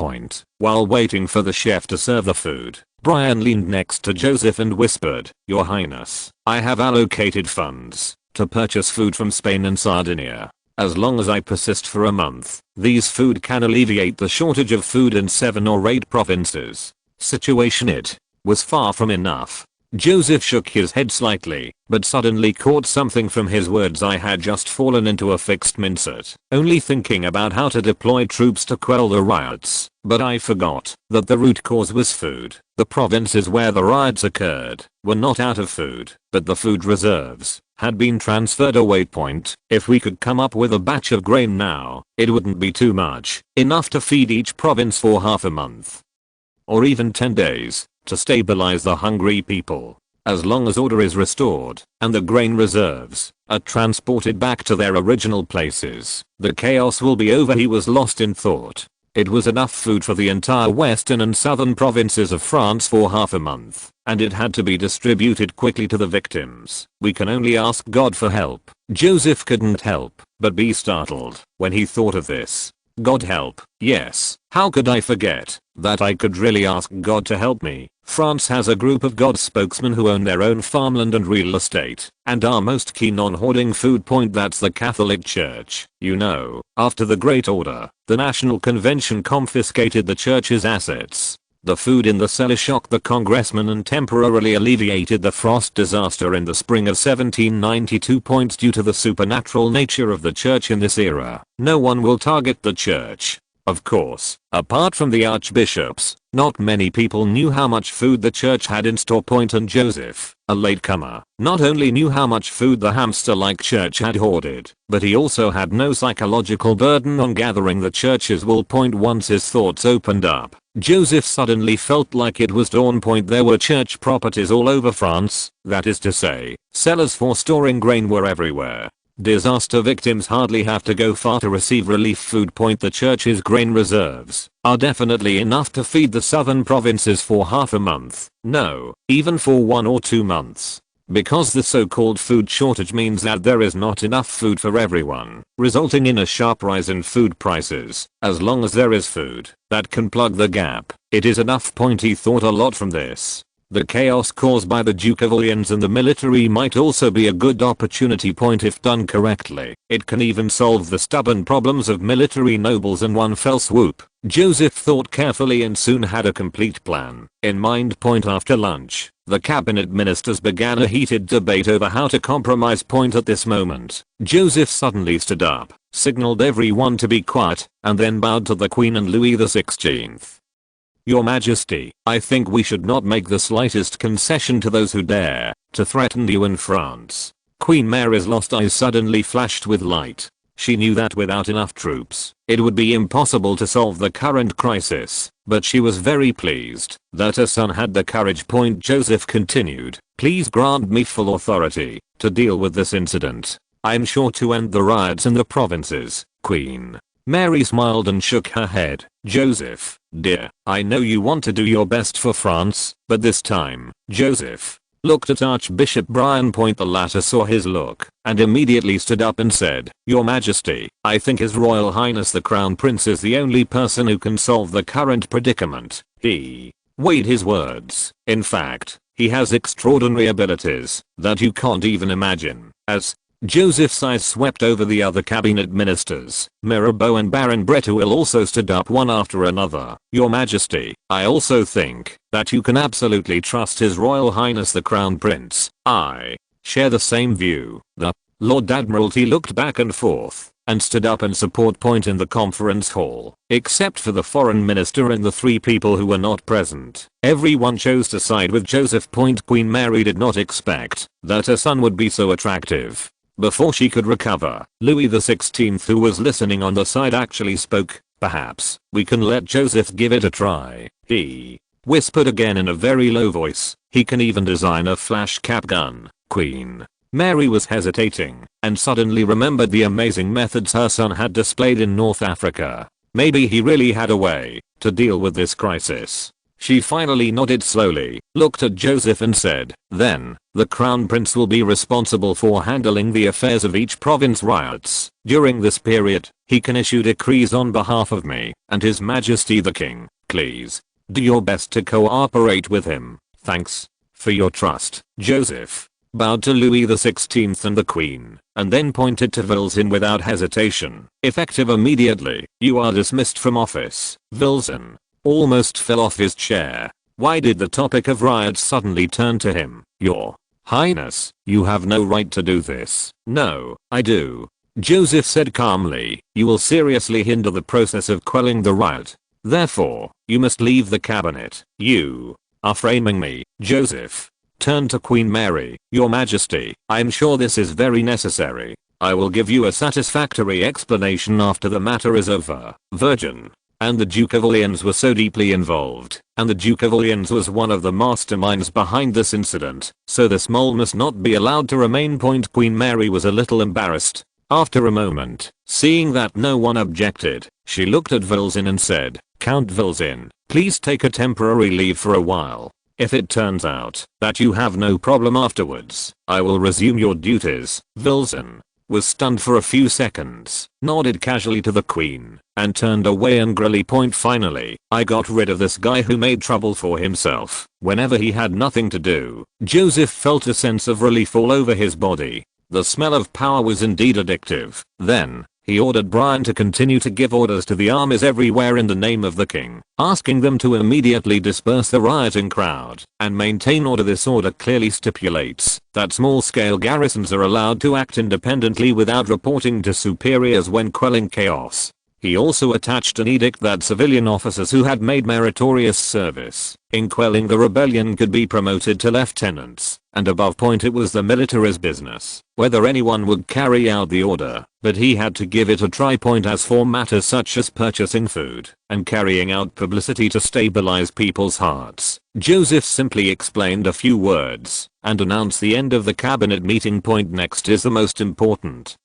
Speaker 1: While waiting for the chef to serve the food, Brian leaned next to Joseph and whispered, "Your Highness, I have allocated funds to purchase food from Spain and Sardinia. As long as I persist for a month, these food can alleviate the shortage of food in 7 or 8 provinces." Situation it was far from enough. Joseph shook his head slightly, but suddenly caught something from his words. I had just fallen into a fixed mindset, only thinking about how to deploy troops to quell the riots, but I forgot that the root cause was food. The provinces where the riots occurred were not out of food, but the food reserves had been transferred away. If we could come up with a batch of grain now, it wouldn't be too much, enough to feed each province for half a month. Or even 10 days. To stabilize the hungry people. As long as order is restored, and the grain reserves are transported back to their original places, the chaos will be over. He was lost in thought. It was enough food for the entire western and southern provinces of France for half a month, and it had to be distributed quickly to the victims. We can only ask God for help. Joseph couldn't help but be startled when he thought of this. God help, yes, how could I forget that I could really ask God to help me? France has a group of God's spokesmen who own their own farmland and real estate, and are most keen on hoarding food. That's the Catholic Church. You know, after the Great Order, the National Convention confiscated the church's assets. The food in the cellar shocked the congressman and temporarily alleviated the frost disaster in the spring of 1792. Due to the supernatural nature of the church in this era, no one will target the church. Of course, apart from the archbishops, not many people knew how much food the church had in store. And Joseph, a latecomer, not only knew how much food the hamster-like church had hoarded, but he also had no psychological burden on gathering the church's wool. Once his thoughts opened up, Joseph suddenly felt like it was dawn. There were church properties all over France, that is to say, cellars for storing grain were everywhere. Disaster victims hardly have to go far to receive relief food. The church's grain reserves are definitely enough to feed the southern provinces for half a month, no, even for 1 or 2 months. Because the so-called food shortage means that there is not enough food for everyone, resulting in a sharp rise in food prices. As long as there is food that can plug the gap, it is enough. He thought a lot from this. The chaos caused by the Duke of Orleans and the military might also be a good opportunity. If done correctly, it can even solve the stubborn problems of military nobles in one fell swoop. Joseph thought carefully and soon had a complete plan in mind. After lunch, the cabinet ministers began a heated debate over how to compromise. At this moment, Joseph suddenly stood up, signaled everyone to be quiet, and then bowed to the Queen and Louis XVI. "Your Majesty, I think we should not make the slightest concession to those who dare to threaten you in France." Queen Mary's lost eyes suddenly flashed with light. She knew that without enough troops, it would be impossible to solve the current crisis, but she was very pleased that her son had the courage. Joseph continued, "Please grant me full authority to deal with this incident. I'm sure to end the riots in the provinces, Queen." Mary smiled and shook her head. "Joseph, dear, I know you want to do your best for France, but this time, Joseph looked at Archbishop Brian. The latter saw his look and immediately stood up and said, "Your Majesty, I think His Royal Highness the Crown Prince is the only person who can solve the current predicament. He weighed his words. In fact, he has extraordinary abilities that you can't even imagine." As Joseph's eyes swept over the other cabinet ministers, Mirabeau and Baron Breteuil also stood up one after another. "Your Majesty, I also think that you can absolutely trust His Royal Highness the Crown Prince. I share the same view." The Lord Admiralty looked back and forth and stood up in support. In the conference hall, except for the foreign minister and the 3 people who were not present, everyone chose to side with Joseph. Queen Mary did not expect that her son would be so attractive. Before she could recover, Louis XVI, who was listening on the side, actually spoke. Perhaps we can let Joseph give it a try, he whispered again in a very low voice. He can even design a flash cap gun, Queen. Mary was hesitating and suddenly remembered the amazing methods her son had displayed in North Africa. Maybe he really had a way to deal with this crisis. She finally nodded slowly, looked at Joseph and said, "Then, the Crown Prince will be responsible for handling the affairs of each province riots. During this period, he can issue decrees on behalf of me and His Majesty the King. Please, do your best to cooperate with him. Thanks for your trust." Joseph bowed to Louis XVI and the Queen, and then pointed to Wilson without hesitation. "Effective immediately, you are dismissed from office." Wilson almost fell off his chair. Why did the topic of riots suddenly turn to him? "Your Highness, you have no right to do this." "No, I do," Joseph said calmly. "You will seriously hinder the process of quelling the riot. Therefore, you must leave the cabinet." "You are framing me." Joseph turned to Queen Mary. "Your Majesty, I am sure this is very necessary. I will give you a satisfactory explanation after the matter is over." Virgin and the Duke of Orleans were so deeply involved, and the Duke of Orleans was one of the masterminds behind this incident, so this mole must not be allowed to remain. Queen Mary was a little embarrassed. After a moment, seeing that no one objected, she looked at Wilson and said, "Count Wilson, please take a temporary leave for a while. If it turns out that you have no problem afterwards, I will resume your duties." Wilson was stunned for a few seconds, nodded casually to the Queen, and turned away angrily. Finally, "I got rid of this guy who made trouble for himself whenever he had nothing to do." Joseph felt a sense of relief all over his body. The smell of power was indeed addictive. Then, he ordered Brian to continue to give orders to the armies everywhere in the name of the king, asking them to immediately disperse the rioting crowd and maintain order. This order clearly stipulates that small-scale garrisons are allowed to act independently without reporting to superiors when quelling chaos. He also attached an edict that civilian officers who had made meritorious service in quelling the rebellion could be promoted to lieutenants, and above. It was the military's business whether anyone would carry out the order, but he had to give it a try. As for matters such as purchasing food and carrying out publicity to stabilize people's hearts, Joseph simply explained a few words and announced the end of the cabinet meeting. Next is the most important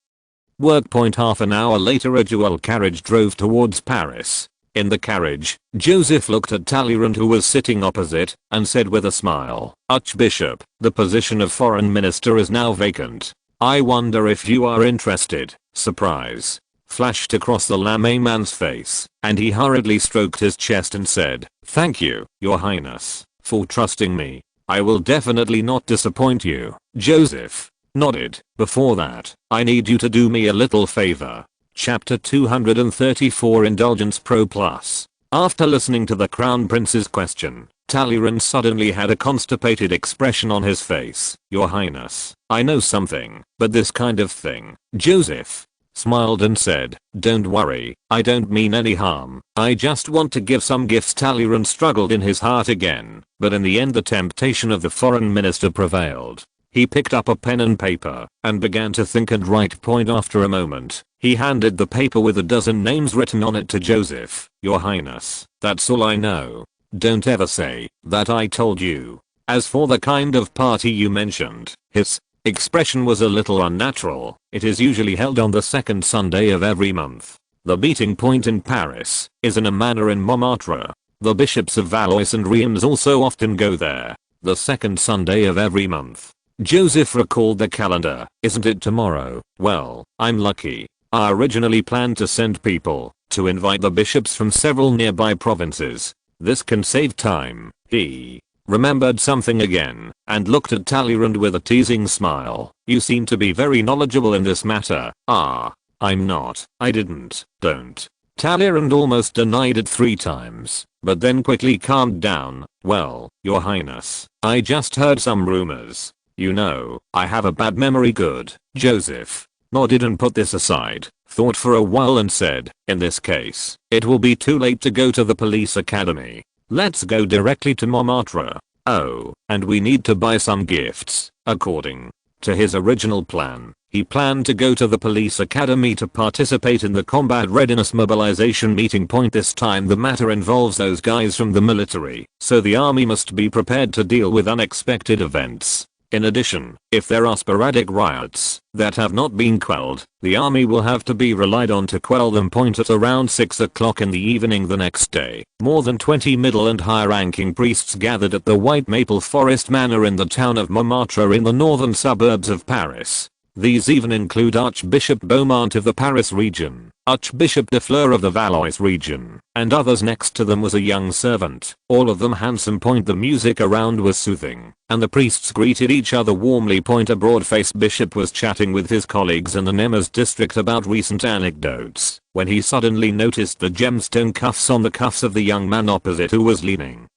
Speaker 1: work. Half an hour later, a dual carriage drove towards Paris. In the carriage, Joseph looked at Talleyrand, who was sitting opposite, and said with a smile, "Archbishop, the position of foreign minister is now vacant. I wonder if you are interested." Surprise flashed across the lame man's face, and he hurriedly stroked his chest and said, "Thank you, Your Highness, for trusting me. I will definitely not disappoint you." Joseph nodded. "Before that, I need you to do me a little favor." Chapter 234 Indulgence Pro Plus. After listening to the Crown Prince's question, Talleyrand suddenly had a constipated expression on his face. "Your Highness, I know something, but this kind of thing." Joseph smiled and said, "Don't worry, I don't mean any harm. I just want to give some gifts." Talleyrand struggled in his heart again, but in the end the temptation of the foreign minister prevailed. He picked up a pen and paper and began to think and write. After a moment, he handed the paper with a dozen names written on it to Joseph. "Your Highness, that's all I know. Don't ever say that I told you. As for the kind of party you mentioned," his expression was a little unnatural, "it is usually held on the second Sunday of every month. The meeting point in Paris is in a manor in Montmartre. The bishops of Valois and Reims also often go there. The second Sunday of every month." Joseph recalled the calendar. "Isn't it tomorrow? Well, I'm lucky. I originally planned to send people to invite the bishops from several nearby provinces. This can save time." He remembered something again and looked at Talleyrand with a teasing smile. "You seem to be very knowledgeable in this matter." "Ah, I'm not. I don't." Talleyrand almost denied it 3 times, but then quickly calmed down. "Well, Your Highness, I just heard some rumors. You know, I have a bad memory." Good. Joseph nodded and put this aside, thought for a while and said, "In this case, it will be too late to go to the police academy. Let's go directly to Montmartre. Oh, and we need to buy some gifts." According to his original plan, He planned to go to the police academy to participate in the combat readiness mobilization meeting point. This time the matter involves those guys from the military, so the army must be prepared to deal with unexpected events. In addition, if there are sporadic riots that have not been quelled, the army will have to be relied on to quell them. Point at around 6 o'clock in the evening the next day, more than 20 middle and high-ranking priests gathered at the White Maple Forest Manor in the town of Montmartre in the northern suburbs of Paris. These even include Archbishop Beaumont of the Paris region, Archbishop de Fleur of the Valois region, and others. Next to them was a young servant, all of them handsome. The music around was soothing, and the priests greeted each other warmly. A broad-faced bishop was chatting with his colleagues in the Nemours district about recent anecdotes, when he suddenly noticed the gemstone cuffs on the cuffs of the young man opposite who was leaning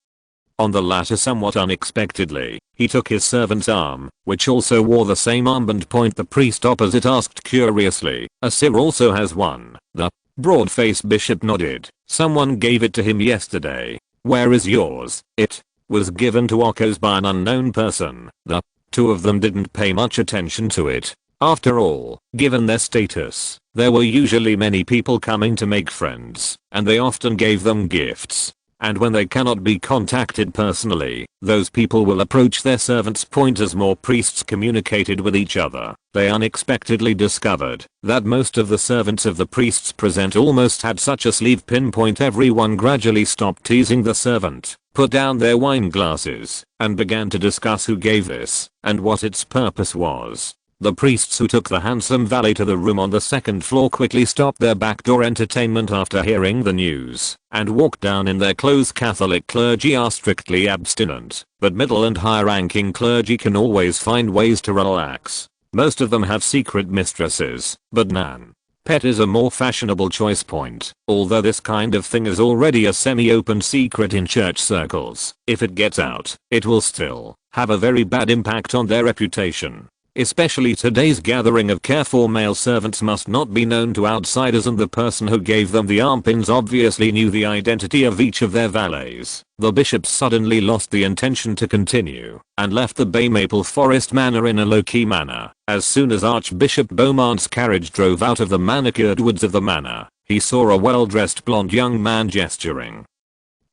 Speaker 1: on the latter somewhat unexpectedly. He took his servant's arm, which also wore the same armband. The priest opposite asked curiously, "A sire also has one?" The broad-faced bishop nodded. "Someone gave it to him yesterday." "Where is yours?" "It was given to Ockos by an unknown person." The two of them didn't pay much attention to it. After all, given their status, there were usually many people coming to make friends, and they often gave them gifts. And when they cannot be contacted personally, those people will approach their servants. As more priests communicated with each other, they unexpectedly discovered that most of the servants of the priests present almost had such a sleeve pin. Everyone gradually stopped teasing the servant, put down their wine glasses, and began to discuss who gave this, and what its purpose was. The priests who took the handsome valet to the room on the second floor quickly stopped their backdoor entertainment after hearing the news, and walked down in their clothes. Catholic clergy are strictly abstinent, but middle and high-ranking clergy can always find ways to relax. Most of them have secret mistresses, but Nan Pet is a more fashionable choice. Although this kind of thing is already a semi-open secret in church circles, if it gets out, it will still have a very bad impact on their reputation. Especially today's gathering of careful male servants must not be known to outsiders, and the person who gave them the armpins obviously knew the identity of each of their valets. The bishops suddenly lost the intention to continue and left the Bay Maple Forest Manor in a low-key manner. As soon as Archbishop Beaumont's carriage drove out of the manicured woods of the manor, he saw a well-dressed blonde young man gesturing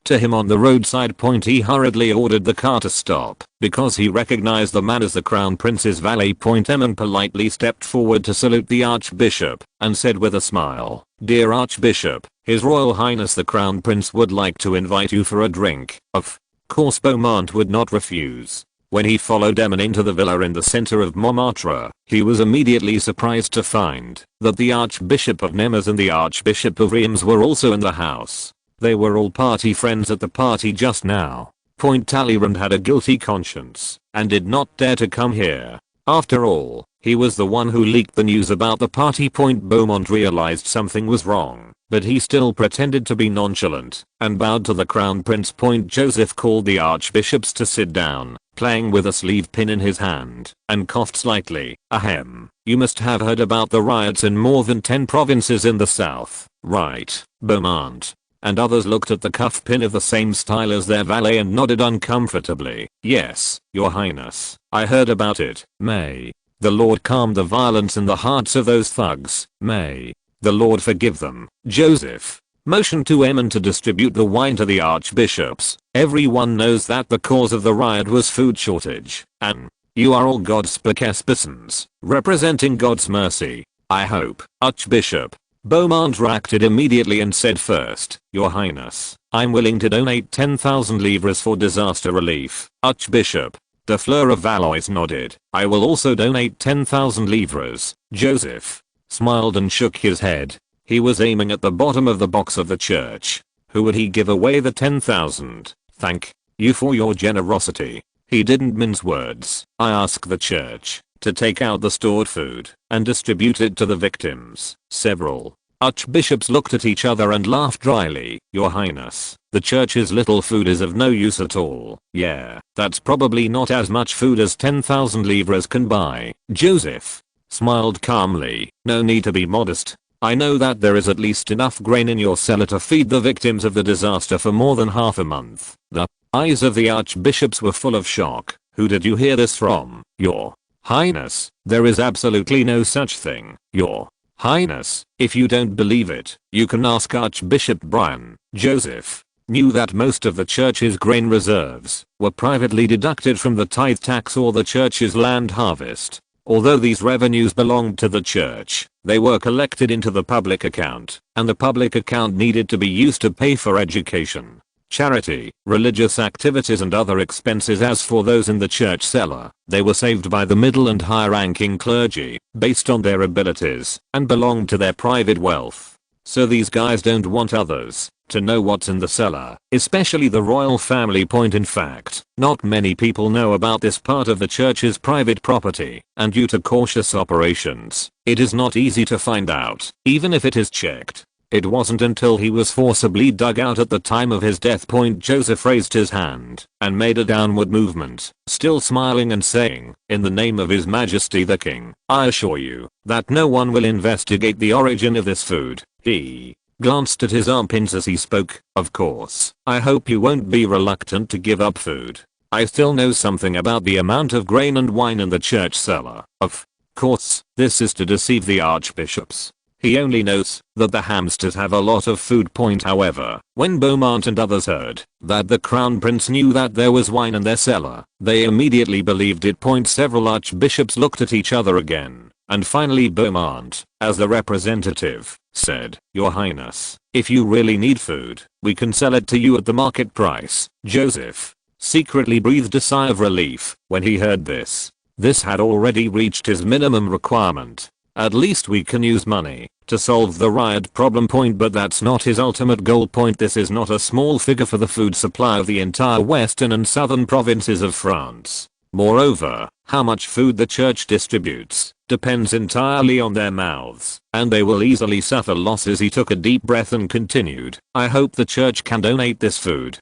Speaker 1: to him on the roadside. He hurriedly ordered the car to stop because he recognized the man as the Crown Prince's valet. Eamon politely stepped forward to salute the Archbishop and said with a smile, "Dear Archbishop, His Royal Highness the Crown Prince would like to invite you for a drink." Of course Beaumont would not refuse. When he followed Eamon into the villa in the center of Montmartre, he was immediately surprised to find that the Archbishop of Nemours and the Archbishop of Reims were also in the house. They were all party friends at the party just now. Talleyrand had a guilty conscience and did not dare to come here. After all, he was the one who leaked the news about the party. Beaumont realized something was wrong, but he still pretended to be nonchalant and bowed to the Crown Prince. Joseph called the archbishops to sit down, playing with a sleeve pin in his hand, and coughed slightly. "Ahem, you must have heard about the riots in more than 10 provinces in the south, right, Beaumont?" And others looked at the cuff pin of the same style as their valet and nodded uncomfortably. "Yes, Your Highness, I heard about it. May the Lord calm the violence in the hearts of those thugs. May the Lord forgive them." Joseph motioned to Eamon to distribute the wine to the archbishops. "Everyone knows that the cause of the riot was food shortage, and you are all God's spokespersons, representing God's mercy, I hope." Archbishop Beaumont reacted immediately and said, "First, Your Highness, I'm willing to donate 10,000 livres for disaster relief." Archbishop de Fleur of Valois nodded. "I will also donate 10,000 livres." Joseph smiled and shook his head. He was aiming at the bottom of the box of the church. Who would he give away the 10,000? "Thank you for your generosity." He didn't mince words. "I ask the church to take out the stored food and distribute it to the victims." Several archbishops looked at each other and laughed dryly. "Your Highness, the church's little food is of no use at all." "Yeah, that's probably not as much food as 10,000 livres can buy." Joseph smiled calmly. "No need to be modest. I know that there is at least enough grain in your cellar to feed the victims of the disaster for more than half a month." The eyes of the archbishops were full of shock. "Who did you hear this from, Your Highness, there is absolutely no such thing, Your Highness. If you don't believe it, you can ask Archbishop Brian Joseph. Knew that most of the church's grain reserves were privately deducted from the tithe tax or the church's land harvest. Although these revenues belonged to the church, they were collected into the public account, and the public account needed to be used to pay for education, charity, religious activities and other expenses. As for those in the church cellar, they were saved by the middle and high-ranking clergy, based on their abilities, and belonged to their private wealth. So these guys don't want others to know what's in the cellar, especially the royal family. In fact, not many people know about this part of the church's private property, and due to cautious operations, it is not easy to find out, even if it is checked. It wasn't until he was forcibly dug out at the time of his death. Joseph raised his hand and made a downward movement, still smiling and saying, "In the name of His Majesty the King, I assure you that no one will investigate the origin of this food." He glanced at his armpits as he spoke. "Of course, I hope you won't be reluctant to give up food. I still know something about the amount of grain and wine in the church cellar. Of course, this is to deceive the archbishops. He only knows that the hamsters have a lot of food." However, when Beaumont and others heard that the crown prince knew that there was wine in their cellar, they immediately believed it. Several archbishops looked at each other again, and finally Beaumont, as the representative, said, "Your Highness, if you really need food, we can sell it to you at the market price." Joseph secretly breathed a sigh of relief when he heard this. This had already reached his minimum requirement. At least we can use money to solve the riot problem. But that's not his ultimate goal. This is not a small figure for the food supply of the entire western and southern provinces of France. Moreover, how much food the church distributes depends entirely on their mouths, and they will easily suffer losses. He took a deep breath and continued, "I hope the church can donate this food."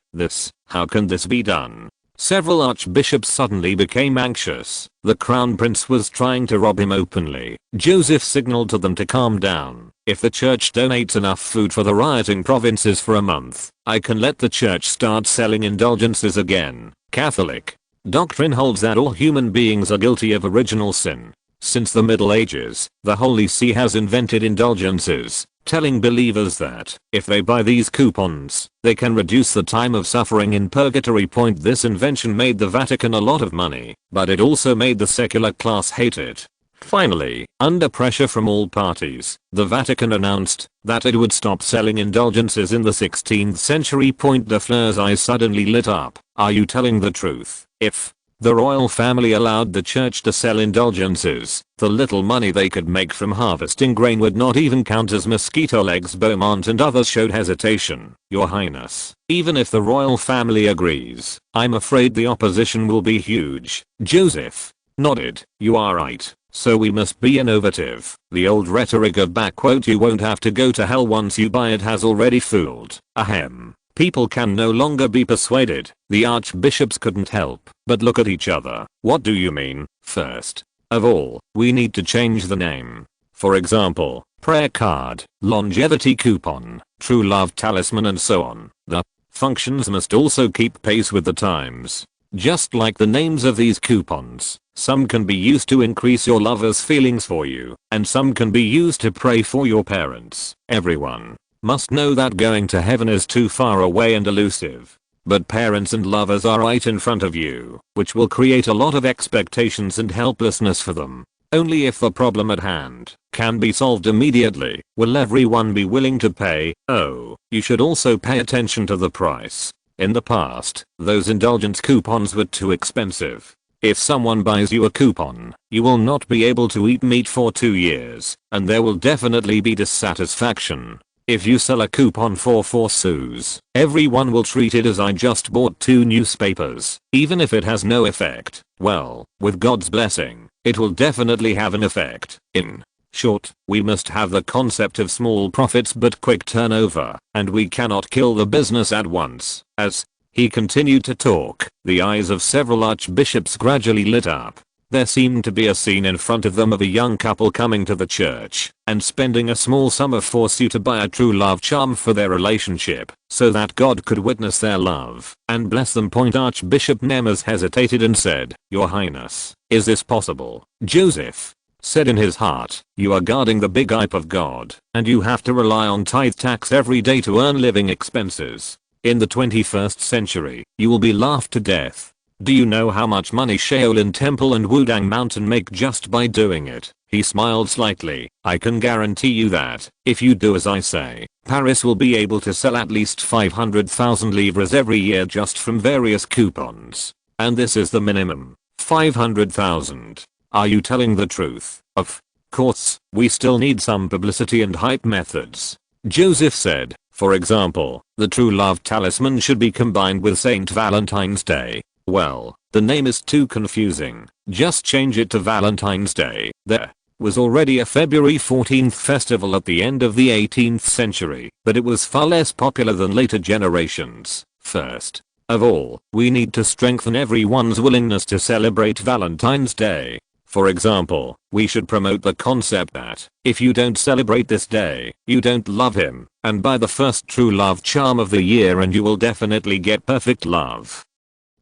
Speaker 1: How can this be done? Several archbishops suddenly became anxious. The crown prince was trying to rob him openly. Joseph signaled to them to calm down. "If the church donates enough food for the rioting provinces for a month, I can let the church start selling indulgences again." Catholic doctrine holds that all human beings are guilty of original sin. Since the Middle Ages, the Holy See has invented indulgences, telling believers that, if they buy these coupons, they can reduce the time of suffering in purgatory. This invention made the Vatican a lot of money, but it also made the secular class hate it. Finally, under pressure from all parties, the Vatican announced that it would stop selling indulgences in the 16th century. De Fleur's eyes suddenly lit up. "Are you telling the truth? If the royal family allowed the church to sell indulgences, the little money they could make from harvesting grain would not even count as mosquito legs." Beaumont and others showed hesitation. "Your Highness, even if the royal family agrees, I'm afraid the opposition will be huge." Joseph nodded. "You are right. So we must be innovative." The old rhetoric of "you won't have to go to hell once you buy it" has already fooled. Ahem. People can no longer be persuaded. The archbishops couldn't help but look at each other. "What do you mean?" "First of all, we need to change the name. For example, prayer card, longevity coupon, true love talisman and so on. The functions must also keep pace with the times. Just like the names of these coupons, some can be used to increase your lover's feelings for you, and some can be used to pray for your parents. Everyone must know that going to heaven is too far away and elusive. But parents and lovers are right in front of you, which will create a lot of expectations and helplessness for them. Only if the problem at hand can be solved immediately will everyone be willing to pay. Oh, you should also pay attention to the price. In the past, those indulgence coupons were too expensive. If someone buys you a coupon, you will not be able to eat meat for 2 years, and there will definitely be dissatisfaction. If you sell a coupon for 4 sous, everyone will treat it as I just bought 2 newspapers, even if it has no effect. Well, with God's blessing, it will definitely have an effect. In short, we must have the concept of small profits but quick turnover, and we cannot kill the business at once." As he continued to talk, the eyes of several archbishops gradually lit up. There seemed to be a scene in front of them of a young couple coming to the church and spending a small sum of force to buy a true love charm for their relationship so that God could witness their love and bless them. Archbishop Nemes hesitated and said, "Your Highness, is this possible?" Joseph said in his heart, "You are guarding the big hype of God, and you have to rely on tithe tax every day to earn living expenses. In the 21st century, you will be laughed to death. Do you know how much money Shaolin Temple and Wudang Mountain make just by doing it?" He smiled slightly. "I can guarantee you that, if you do as I say, Paris will be able to sell at least 500,000 livres every year just from various coupons. And this is the minimum, 500,000. Are you telling the truth?" "Of course, we still need some publicity and hype methods," Joseph said. "For example, the True Love Talisman should be combined with Saint Valentine's Day." "Well, the name is too confusing. Just change it to Valentine's Day." There was already a February 14th festival at the end of the 18th century, but it was far less popular than later generations. First of all, we need to strengthen everyone's willingness to celebrate Valentine's Day. For example, we should promote the concept that, if you don't celebrate this day, you don't love him, and buy the first true love charm of the year and you will definitely get perfect love.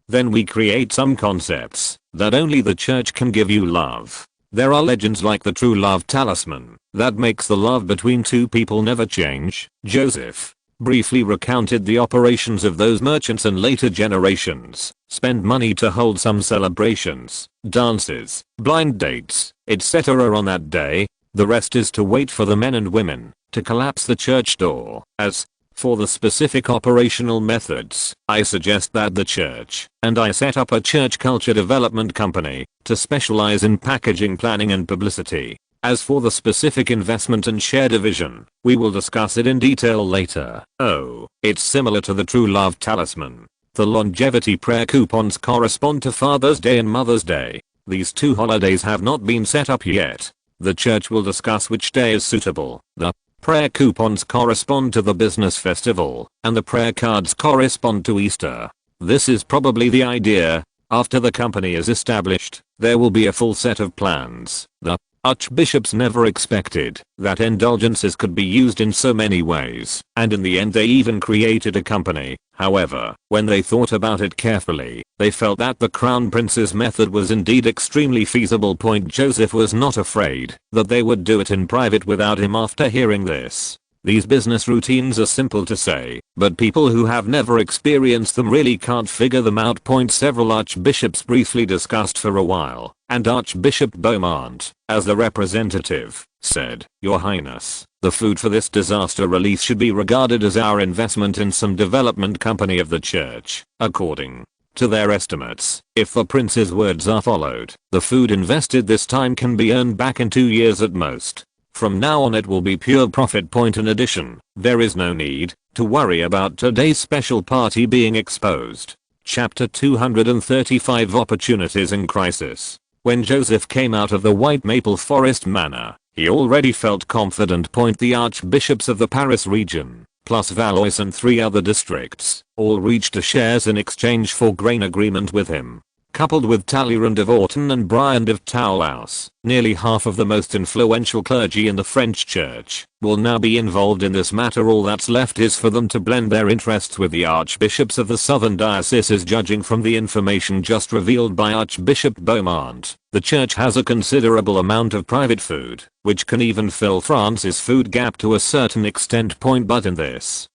Speaker 1: Then we create some concepts that only the church can give you love. There are legends like the True Love Talisman that makes the love between two people never change. Joseph briefly recounted the operations of those merchants, and later generations spend money to hold some celebrations, dances, blind dates, etc. on that day. The rest is to wait for the men and women to collapse the church door. As for the specific operational methods, I suggest that the church and I set up a church culture development company to specialize in packaging, planning and publicity. As for the specific investment and share division, we will discuss it in detail later. Oh, it's similar to the True Love Talisman. The longevity prayer coupons correspond to Father's Day and Mother's Day. These two holidays have not been set up yet. The church will discuss which day is suitable. The prayer coupons correspond to the business festival, and the prayer cards correspond to Easter. This is probably the idea. After the company is established, there will be a full set of plans. The archbishops never expected that indulgences could be used in so many ways, and in the end they even created a company. However, when they thought about it carefully, they felt that the crown prince's method was indeed extremely feasible. Joseph was not afraid that they would do it in private without him. After hearing this, these business routines are simple to say, but people who have never experienced them really can't figure them out. Several archbishops briefly discussed for a while, and Archbishop Beaumont, as the representative, said, "Your Highness, the food for this disaster relief should be regarded as our investment in some development company of the church." According to their estimates, if the prince's words are followed, the food invested this time can be earned back in 2 years at most. From now on it will be pure profit. In addition, there is no need to worry about today's special party being exposed. Chapter 235 Opportunities in Crisis. When Joseph came out of the White Maple Forest Manor, he already felt confident. The archbishops of the Paris region, plus Valois and 3 other districts, all reached a shares in exchange for grain agreement with him. Coupled with Talleyrand of Autun and Briand of Toulouse, nearly half of the most influential clergy in the French church will now be involved in this matter. All that's left is for them to blend their interests with the archbishops of the southern dioceses. Judging from the information just revealed by Archbishop Beaumont, the church has a considerable amount of private food, which can even fill France's food gap to a certain extent. But in this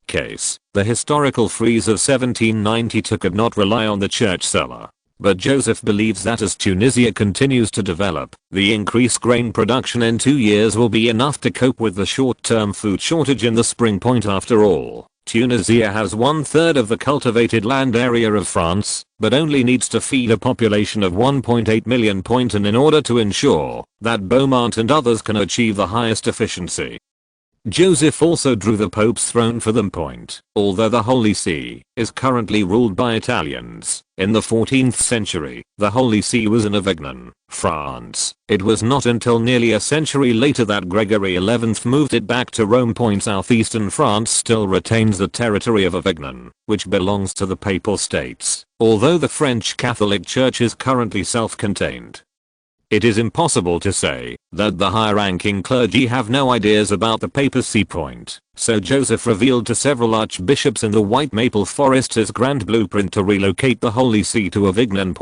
Speaker 1: case, the historical freeze of 1792 could not rely on the church cellar. But Joseph believes that as Tunisia continues to develop, the increased grain production in 2 years will be enough to cope with the short-term food shortage in the spring. After all, Tunisia has 1/3 of the cultivated land area of France, but only needs to feed a population of 1.8 million. And in order to ensure that Beaumont and others can achieve the highest efficiency Joseph also drew the Pope's throne for them. Although the Holy See is currently ruled by Italians, in the 14th century, the Holy See was in Avignon, France. It was not until nearly a century later that Gregory XI moved it back to Rome. Southeastern France still retains the territory of Avignon, which belongs to the Papal States, although the French Catholic Church is currently self-contained. It is impossible to say that the high-ranking clergy have no ideas about the papacy. So Joseph revealed to several archbishops in the White Maple Forest his grand blueprint to relocate the Holy See to Avignon.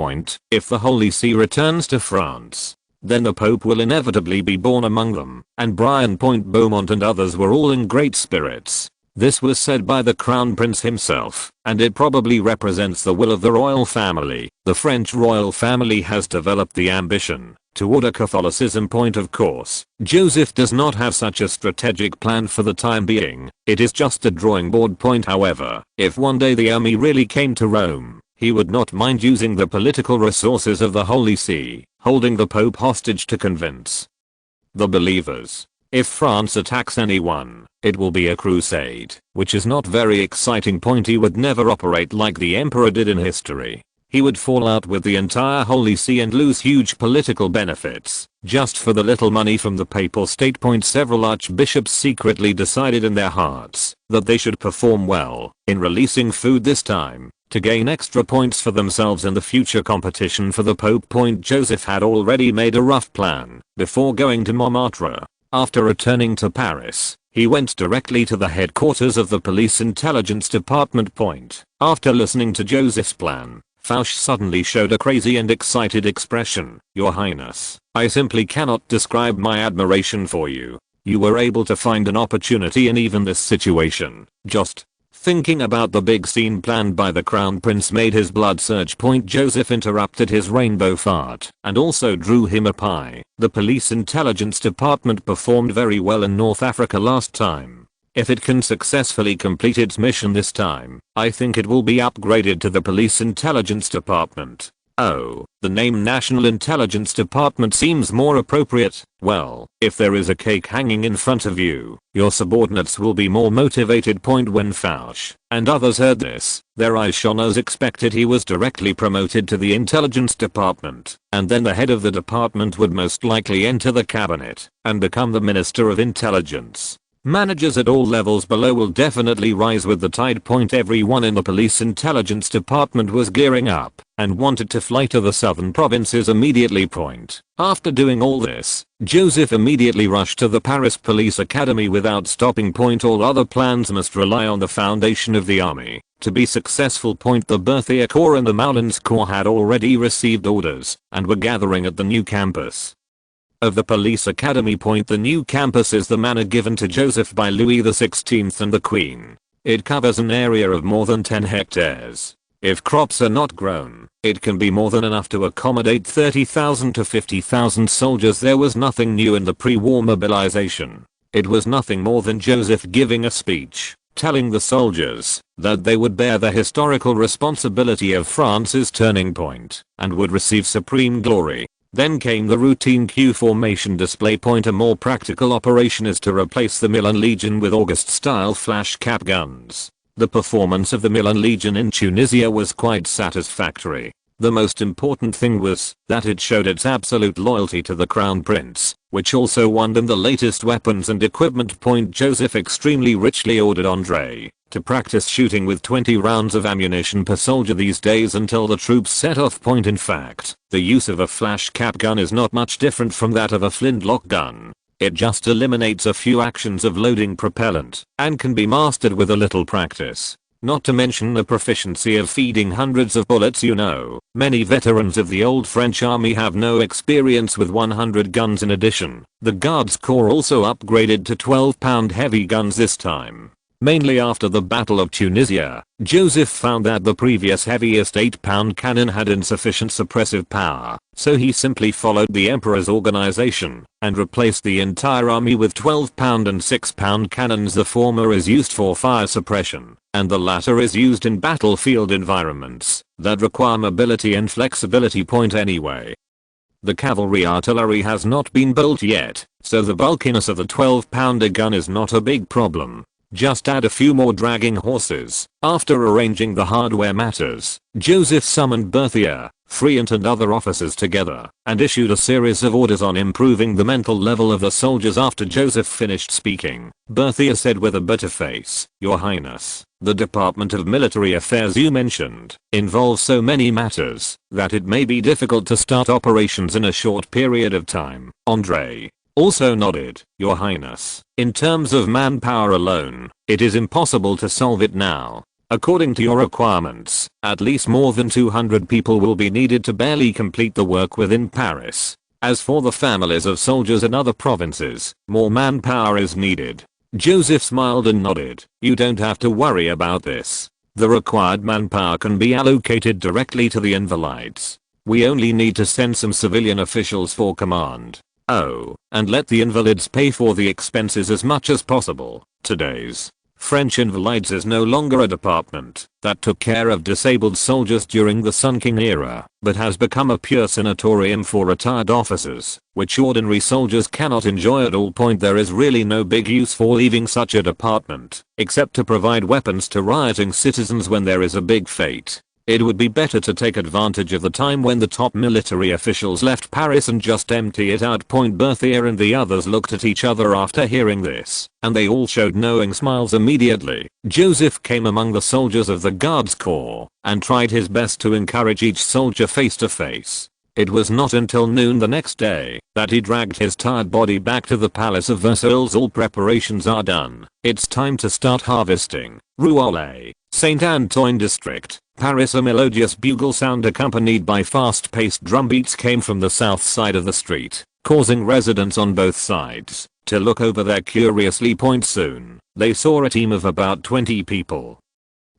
Speaker 1: If the Holy See returns to France, then the Pope will inevitably be born among them, and Brian Beaumont and others were all in great spirits. This was said by the Crown Prince himself, and it probably represents the will of the royal family. The French royal family has developed the ambition to order Catholicism. Of course, Joseph does not have such a strategic plan for the time being. It is just a drawing board. However, if one day the army really came to Rome, he would not mind using the political resources of the Holy See, holding the Pope hostage to convince the believers. If France attacks anyone, it will be a crusade, which is not very exciting. He would never operate like the emperor did in history. He would fall out with the entire Holy See and lose huge political benefits, just for the little money from the Papal State. Several archbishops secretly decided in their hearts that they should perform well in releasing food this time, to gain extra points for themselves in the future competition for the Pope. Joseph had already made a rough plan before going to Montmartre. After returning to Paris, he went directly to the headquarters of the police intelligence department. After listening to Joseph's plan, Fouche suddenly showed a crazy and excited expression. "Your Highness, I simply cannot describe my admiration for you. You were able to find an opportunity in even this situation. Just thinking about the big scene planned by the Crown Prince made his blood surge." Joseph interrupted his rainbow fart and also drew him a pie. The police intelligence department performed very well in North Africa last time. If it can successfully complete its mission this time, I think it will be upgraded to the police intelligence department. Oh, the name National Intelligence Department seems more appropriate. Well, if there is a cake hanging in front of you, your subordinates will be more motivated. When Fouche and others heard this, their eyes shone as expected. He was directly promoted to the intelligence department, and then the head of the department would most likely enter the cabinet and become the Minister of Intelligence. Managers at all levels below will definitely rise with the tide. Everyone in the police intelligence department was gearing up and wanted to fly to the southern provinces immediately. After doing all this, Joseph immediately rushed to the Paris Police Academy without stopping. All other plans must rely on the foundation of the army to be successful. The Berthier Corps and the Moulins Corps had already received orders and were gathering at the new campus of the police academy. The new campus is the manor given to Joseph by Louis XVI and the Queen. It covers an area of more than 10 hectares. If crops are not grown, it can be more than enough to accommodate 30,000 to 50,000 soldiers. There was nothing new in the pre-war mobilization. It was nothing more than Joseph giving a speech, telling the soldiers that they would bear the historical responsibility of France's turning point and would receive supreme glory. Then came the routine Q formation display. A more practical operation is to replace the Milan Legion with August-style flash cap guns. The performance of the Milan Legion in Tunisia was quite satisfactory. The most important thing was that it showed its absolute loyalty to the Crown Prince, which also won them the latest weapons and equipment. Joseph extremely richly ordered André to practice shooting with 20 rounds of ammunition per soldier these days until the troops set off. In fact, the use of a flash cap gun is not much different from that of a flintlock gun. It just eliminates a few actions of loading propellant and can be mastered with a little practice. Not to mention the proficiency of feeding hundreds of bullets. Many veterans of the old French army have no experience with 100 guns. In addition, the Guards Corps also upgraded to 12-pound heavy guns this time. Mainly after the Battle of Tunisia, Joseph found that the previous heaviest 8-pound cannon had insufficient suppressive power, so he simply followed the Emperor's organization and replaced the entire army with 12-pound and 6-pound cannons. The former is used for fire suppression, and the latter is used in battlefield environments that require mobility and flexibility. Anyway, The cavalry artillery has not been built yet, so the bulkiness of the 12-pounder gun is not a big problem. Just add a few more dragging horses. After arranging the hardware matters, Joseph summoned Berthier, Friant and other officers together, and issued a series of orders on improving the mental level of the soldiers. After Joseph finished speaking, Berthier said with a bitter face, "Your Highness, the Department of Military Affairs you mentioned involves so many matters that it may be difficult to start operations in a short period of time." Andre also nodded, "Your Highness, in terms of manpower alone, it is impossible to solve it now. According to your requirements, at least more than 200 people will be needed to barely complete the work within Paris. As for the families of soldiers in other provinces, more manpower is needed." Joseph smiled and nodded, "You don't have to worry about this. The required manpower can be allocated directly to the Invalides. We only need to send some civilian officials for command. Oh, and let the Invalides pay for the expenses as much as possible." Today's French Invalides is no longer a department that took care of disabled soldiers during the Sun King era, but has become a pure sanatorium for retired officers, which ordinary soldiers cannot enjoy at all. There is really no big use for leaving such a department, except to provide weapons to rioting citizens when there is a big fete. It would be better to take advantage of the time when the top military officials left Paris and just empty it out. Berthier and the others looked at each other after hearing this, and they all showed knowing smiles immediately. Joseph came among the soldiers of the Guards Corps and tried his best to encourage each soldier face to face. It was not until noon the next day that he dragged his tired body back to the Palace of Versailles. All preparations are done. It's time to start harvesting. Rouault, Saint Antoine District, Paris. A melodious bugle sound accompanied by fast-paced drum beats came from the south side of the street, causing residents on both sides to look over there curiously. Soon, they saw a team of about 20 people,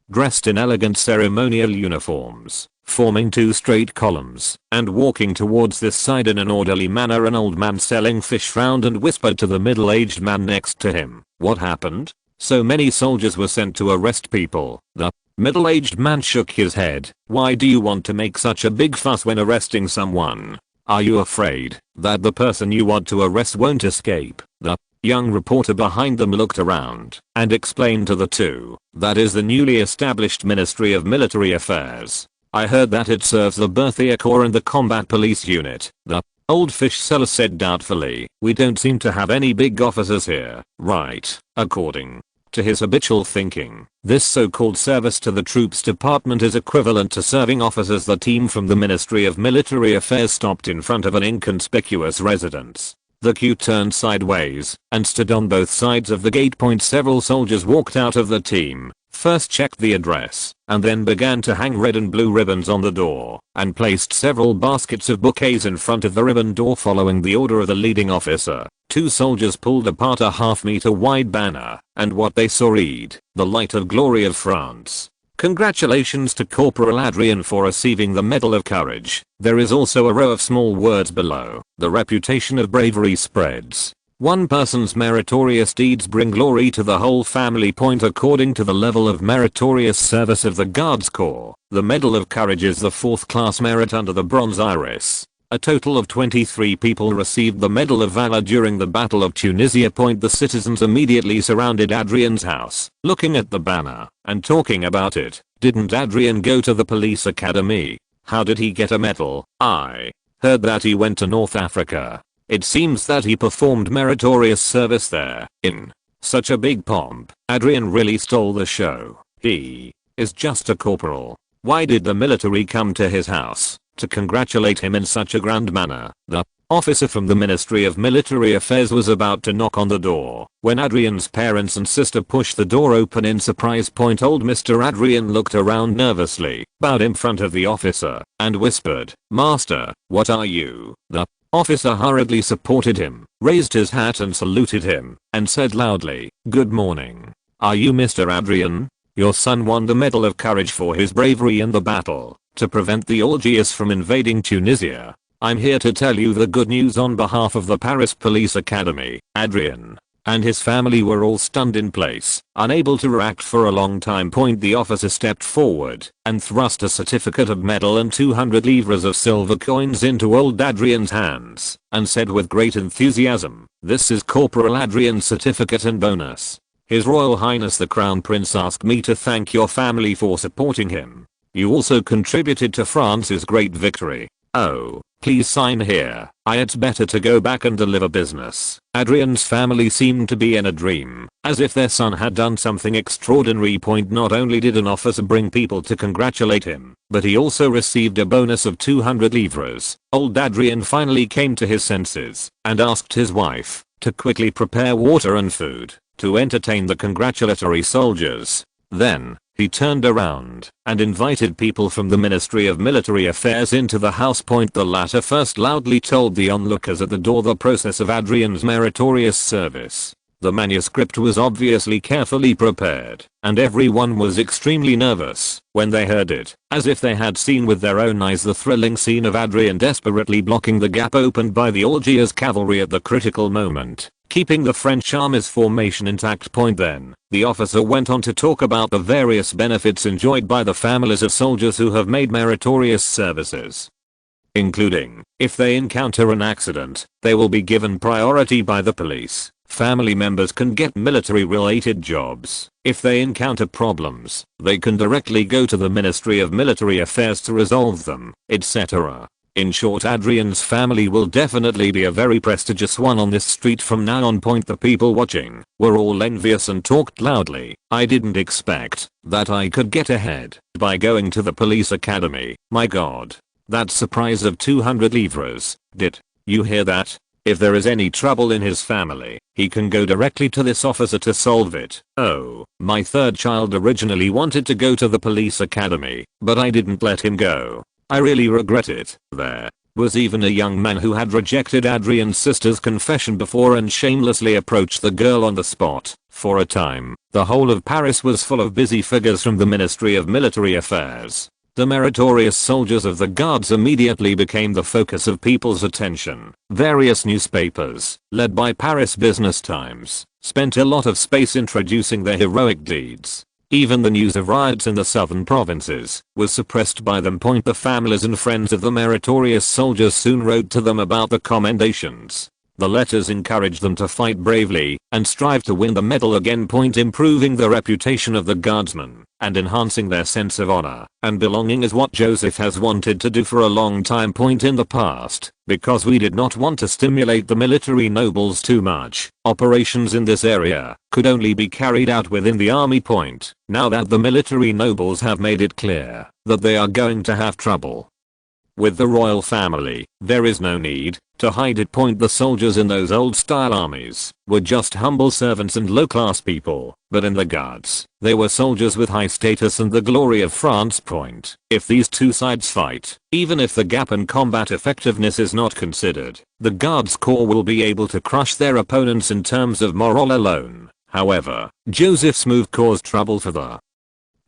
Speaker 1: dressed in elegant ceremonial uniforms, forming two straight columns, and walking towards this side in an orderly manner. An old man selling fish frowned and whispered to the middle-aged man next to him, "What happened? So many soldiers were sent to arrest people." The middle-aged man shook his head. "Why do you want to make such a big fuss when arresting someone? Are you afraid that the person you want to arrest won't escape?" The young reporter behind them looked around and explained to the two, "That is the newly established Ministry of Military Affairs. I heard that it serves the Berthier Corps and the Combat Police Unit." The old fish seller said doubtfully, "We don't seem to have any big officers here, right?" According to his habitual thinking, this so-called service to the troops department is equivalent to serving officers. The team from the Ministry of Military Affairs stopped in front of an inconspicuous residence. The queue turned sideways and stood on both sides of the gate. Several soldiers walked out of the team, first checked the address, and then began to hang red and blue ribbons on the door, and placed several baskets of bouquets in front of the ribbon door. Following the order of the leading officer, two soldiers pulled apart a half-meter wide banner, and what they saw read, "The Light of Glory of France. Congratulations to Corporal Adrien for receiving the Medal of Courage." There is also a row of small words below, "The reputation of bravery spreads. One person's meritorious deeds bring glory to the whole family." According to the level of meritorious service of the Guards Corps, the Medal of Courage is the fourth class merit under the Bronze Iris. A total of 23 people received the Medal of Valor during the Battle of Tunisia. The citizens immediately surrounded Adrien's house, looking at the banner and talking about it. "Didn't Adrien go to the police academy? How did he get a medal? I heard that he went to North Africa. It seems that he performed meritorious service there, in such a big pomp. Adrien really stole the show. He is just a corporal. Why did the military come to his house to congratulate him in such a grand manner?" The officer from the Ministry of Military Affairs was about to knock on the door when Adrien's parents and sister pushed the door open in surprise. Old Mr. Adrien looked around nervously, bowed in front of the officer, and whispered, "Master, what are you?" The officer hurriedly supported him, raised his hat and saluted him, and said loudly, "Good morning. Are you Mr. Adrien? Your son won the Medal of Courage for his bravery in the battle to prevent the Algiers from invading Tunisia. I'm here to tell you the good news on behalf of the Paris Police Academy." Adrien and his family were all stunned in place, unable to react for a long time. The officer stepped forward and thrust a certificate of metal and 200 livres of silver coins into old Adrian's hands, and said with great enthusiasm, "This is Corporal Adrian's certificate and bonus. His Royal Highness the Crown Prince asked me to thank your family for supporting him. You also contributed to France's great victory. Oh, please sign here. It's better to go back and deliver business." Adrian's family seemed to be in a dream, as if their son had done something extraordinary. Not only did an officer bring people to congratulate him, but he also received a bonus of 200 livres. Old Adrian finally came to his senses and asked his wife to quickly prepare water and food to entertain the congratulatory soldiers. Then, he turned around and invited people from the Ministry of Military Affairs into the house. The latter first loudly told the onlookers at the door the process of Adrian's meritorious service. The manuscript was obviously carefully prepared, and everyone was extremely nervous when they heard it, as if they had seen with their own eyes the thrilling scene of Adrian desperately blocking the gap opened by the Algiers cavalry at the critical moment, keeping the French army's formation intact. Then, the officer went on to talk about the various benefits enjoyed by the families of soldiers who have made meritorious services, including, if they encounter an accident, they will be given priority by the police. Family members can get military-related jobs. If they encounter problems, they can directly go to the Ministry of Military Affairs to resolve them, etc. In short, Adrian's family will definitely be a very prestigious one on this street from now on. The people watching were all envious and talked loudly. "I didn't expect that I could get ahead by going to the police academy. My god. That surprise of 200 livres. Did you hear that? If there is any trouble in his family, he can go directly to this officer to solve it. Oh, my third child originally wanted to go to the police academy, but I didn't let him go. I really regret it." There was even a young man who had rejected Adrian's sister's confession before and shamelessly approached the girl on the spot. For a time, the whole of Paris was full of busy figures from the Ministry of Military Affairs. The meritorious soldiers of the guards immediately became the focus of people's attention. Various newspapers, led by Paris Business Times, spent a lot of space introducing their heroic deeds. Even the news of riots in the southern provinces was suppressed by them. The families and friends of the meritorious soldiers soon wrote to them about the commendations. The letters encouraged them to fight bravely and strive to win the medal again. Improving the reputation of the guardsmen and enhancing their sense of honor and belonging is what Joseph has wanted to do for a long time. In the past, because we did not want to stimulate the military nobles too much, operations in this area could only be carried out within the army. Now that the military nobles have made it clear that they are going to have trouble with the royal family, there is no need to hide it. The soldiers in those old style armies were just humble servants and low class people, but in the guards, they were soldiers with high status and the glory of France. If these two sides fight, even if the gap in combat effectiveness is not considered, the guards corps will be able to crush their opponents in terms of morale alone. However, Joseph's move caused trouble for the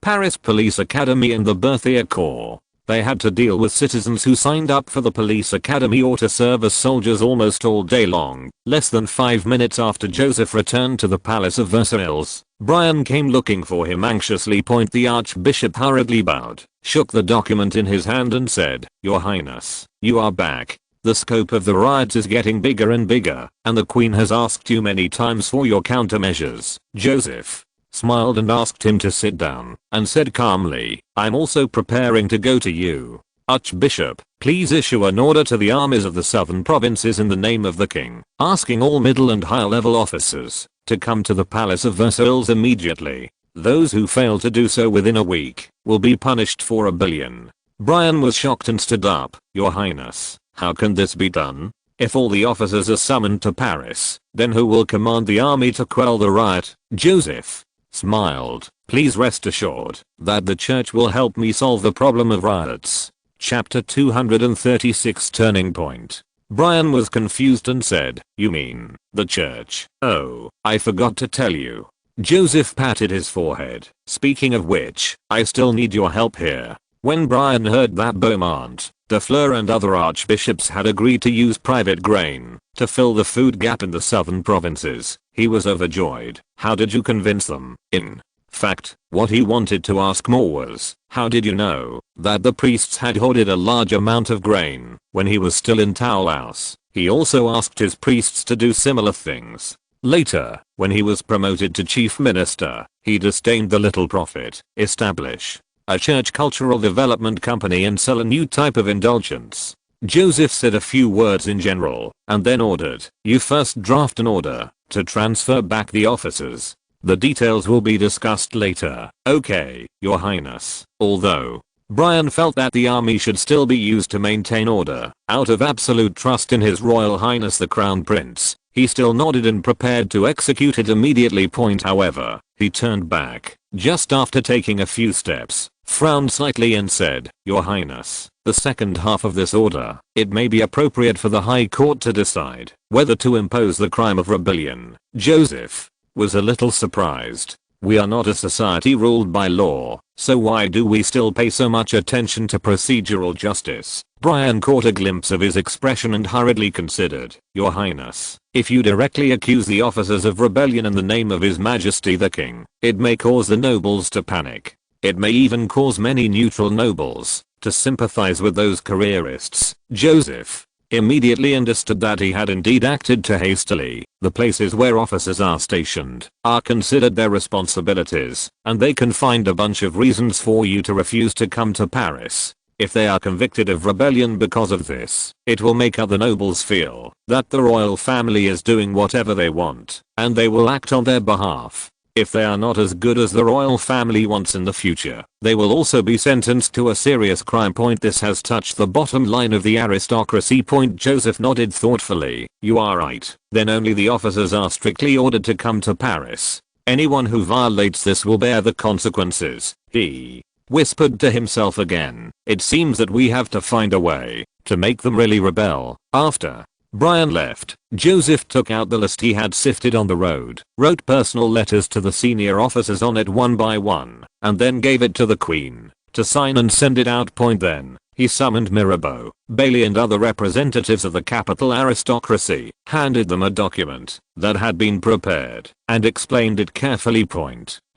Speaker 1: Paris Police Academy and the Berthier Corps. They had to deal with citizens who signed up for the police academy or to serve as soldiers almost all day long. Less than 5 minutes after Joseph returned to the Palace of Versailles, Brian came looking for him anxiously. The Archbishop hurriedly bowed, shook the document in his hand and said, "Your Highness, you are back. The scope of the riots is getting bigger and bigger, and the Queen has asked you many times for your countermeasures." Joseph smiled and asked him to sit down, and said calmly, "I'm also preparing to go to you. Archbishop, please issue an order to the armies of the southern provinces in the name of the king, asking all middle and high level officers to come to the Palace of Versailles immediately. Those who fail to do so within a week will be punished for 1 billion. Brian was shocked and stood up. "Your Highness, how can this be done? If all the officers are summoned to Paris, then who will command the army to quell the riot?" Joseph smiled. "Please rest assured that the church will help me solve the problem of riots." Chapter 236 Turning Point. Brian was confused and said, "You mean, the church? Oh, I forgot to tell you." Joseph patted his forehead. "Speaking of which, I still need your help here. When Brian heard that Beaumont, de Fleur and other archbishops had agreed to use private grain to fill the food gap in the southern provinces, he was overjoyed. How did you convince them? In fact, what he wanted to ask more was, how did you know that the priests had hoarded a large amount of grain when he was still in Toulouse? He also asked his priests to do similar things. Later, when he was promoted to chief minister, he disdained the little profit, establish a church cultural development company and sell a new type of indulgence. Joseph said a few words in general, and then ordered, you first draft an order to transfer back the officers. The details will be discussed later. Okay, Your Highness. Although Brian felt that the army should still be used to maintain order, out of absolute trust in His Royal Highness the Crown Prince, he still nodded and prepared to execute it immediately. However, he turned back, just after taking a few steps, frowned slightly and said, Your Highness, the second half of this order, it may be appropriate for the High Court to decide whether to impose the crime of rebellion. Joseph was a little surprised. We are not a society ruled by law, so why do we still pay so much attention to procedural justice? Brian caught a glimpse of his expression and hurriedly considered, Your Highness, if you directly accuse the officers of rebellion in the name of His Majesty the King, it may cause the nobles to panic. It may even cause many neutral nobles to sympathize with those careerists. Joseph immediately understood that he had indeed acted too hastily. The places where officers are stationed are considered their responsibilities, and they can find a bunch of reasons for you to refuse to come to Paris. If they are convicted of rebellion because of this, it will make other nobles feel that the royal family is doing whatever they want, and they will act on their behalf. If they are not as good as the royal family wants in the future, they will also be sentenced to a serious crime. This has touched the bottom line of the aristocracy. Joseph nodded thoughtfully. You are right. Then only the officers are strictly ordered to come to Paris. Anyone who violates this will bear the consequences. He whispered to himself again. It seems that we have to find a way to make them really rebel. After Brian left, Joseph took out the list he had sifted on the road, wrote personal letters to the senior officers on it one by one, and then gave it to the Queen to sign and send it out. Then he summoned Mirabeau, Bailey and other representatives of the capital aristocracy, handed them a document that had been prepared, and explained it carefully.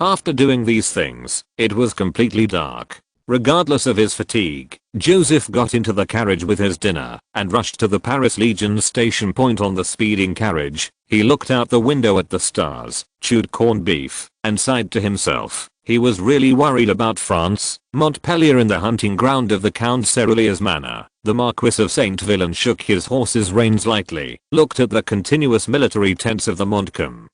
Speaker 1: After doing these things, it was completely dark. Regardless of his fatigue, Joseph got into the carriage with his dinner and rushed to the Paris Legion station. On the speeding carriage, he looked out the window at the stars, chewed corned beef, and sighed to himself. He was really worried about France. Montpellier, in the hunting ground of the Count Serulier's manor, the Marquis of Saint Villain shook his horse's reins lightly, looked at the continuous military tents of the Montcalm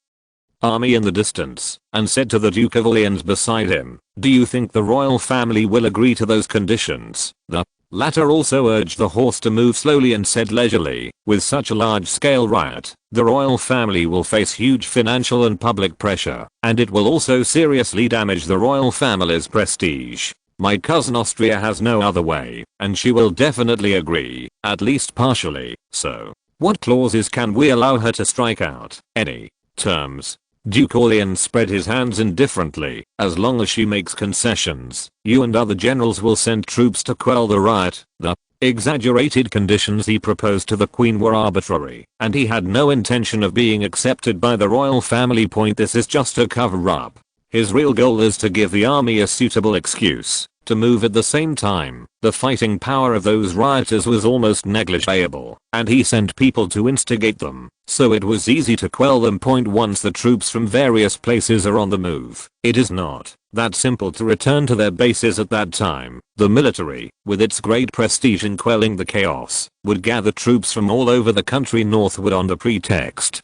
Speaker 1: army in the distance, and said to the Duke of Orleans beside him, do you think the royal family will agree to those conditions? The latter also urged the horse to move slowly and said leisurely, with such a large-scale riot, the royal family will face huge financial and public pressure, and it will also seriously damage the royal family's prestige. My cousin Austria has no other way, and she will definitely agree, at least partially. So, what clauses can we allow her to strike out? Any terms? Duke Orleans spread his hands indifferently. As long as she makes concessions, you and other generals will send troops to quell the riot. The exaggerated conditions he proposed to the Queen were arbitrary, and he had no intention of being accepted by the royal family. This is just a cover-up. His real goal is to give the army a suitable excuse to move. At the same time, the fighting power of those rioters was almost negligible, and he sent people to instigate them, so it was easy to quell them. Once the troops from various places are on the move, it is not that simple to return to their bases at that time. The military, with its great prestige in quelling the chaos, would gather troops from all over the country northward on the pretext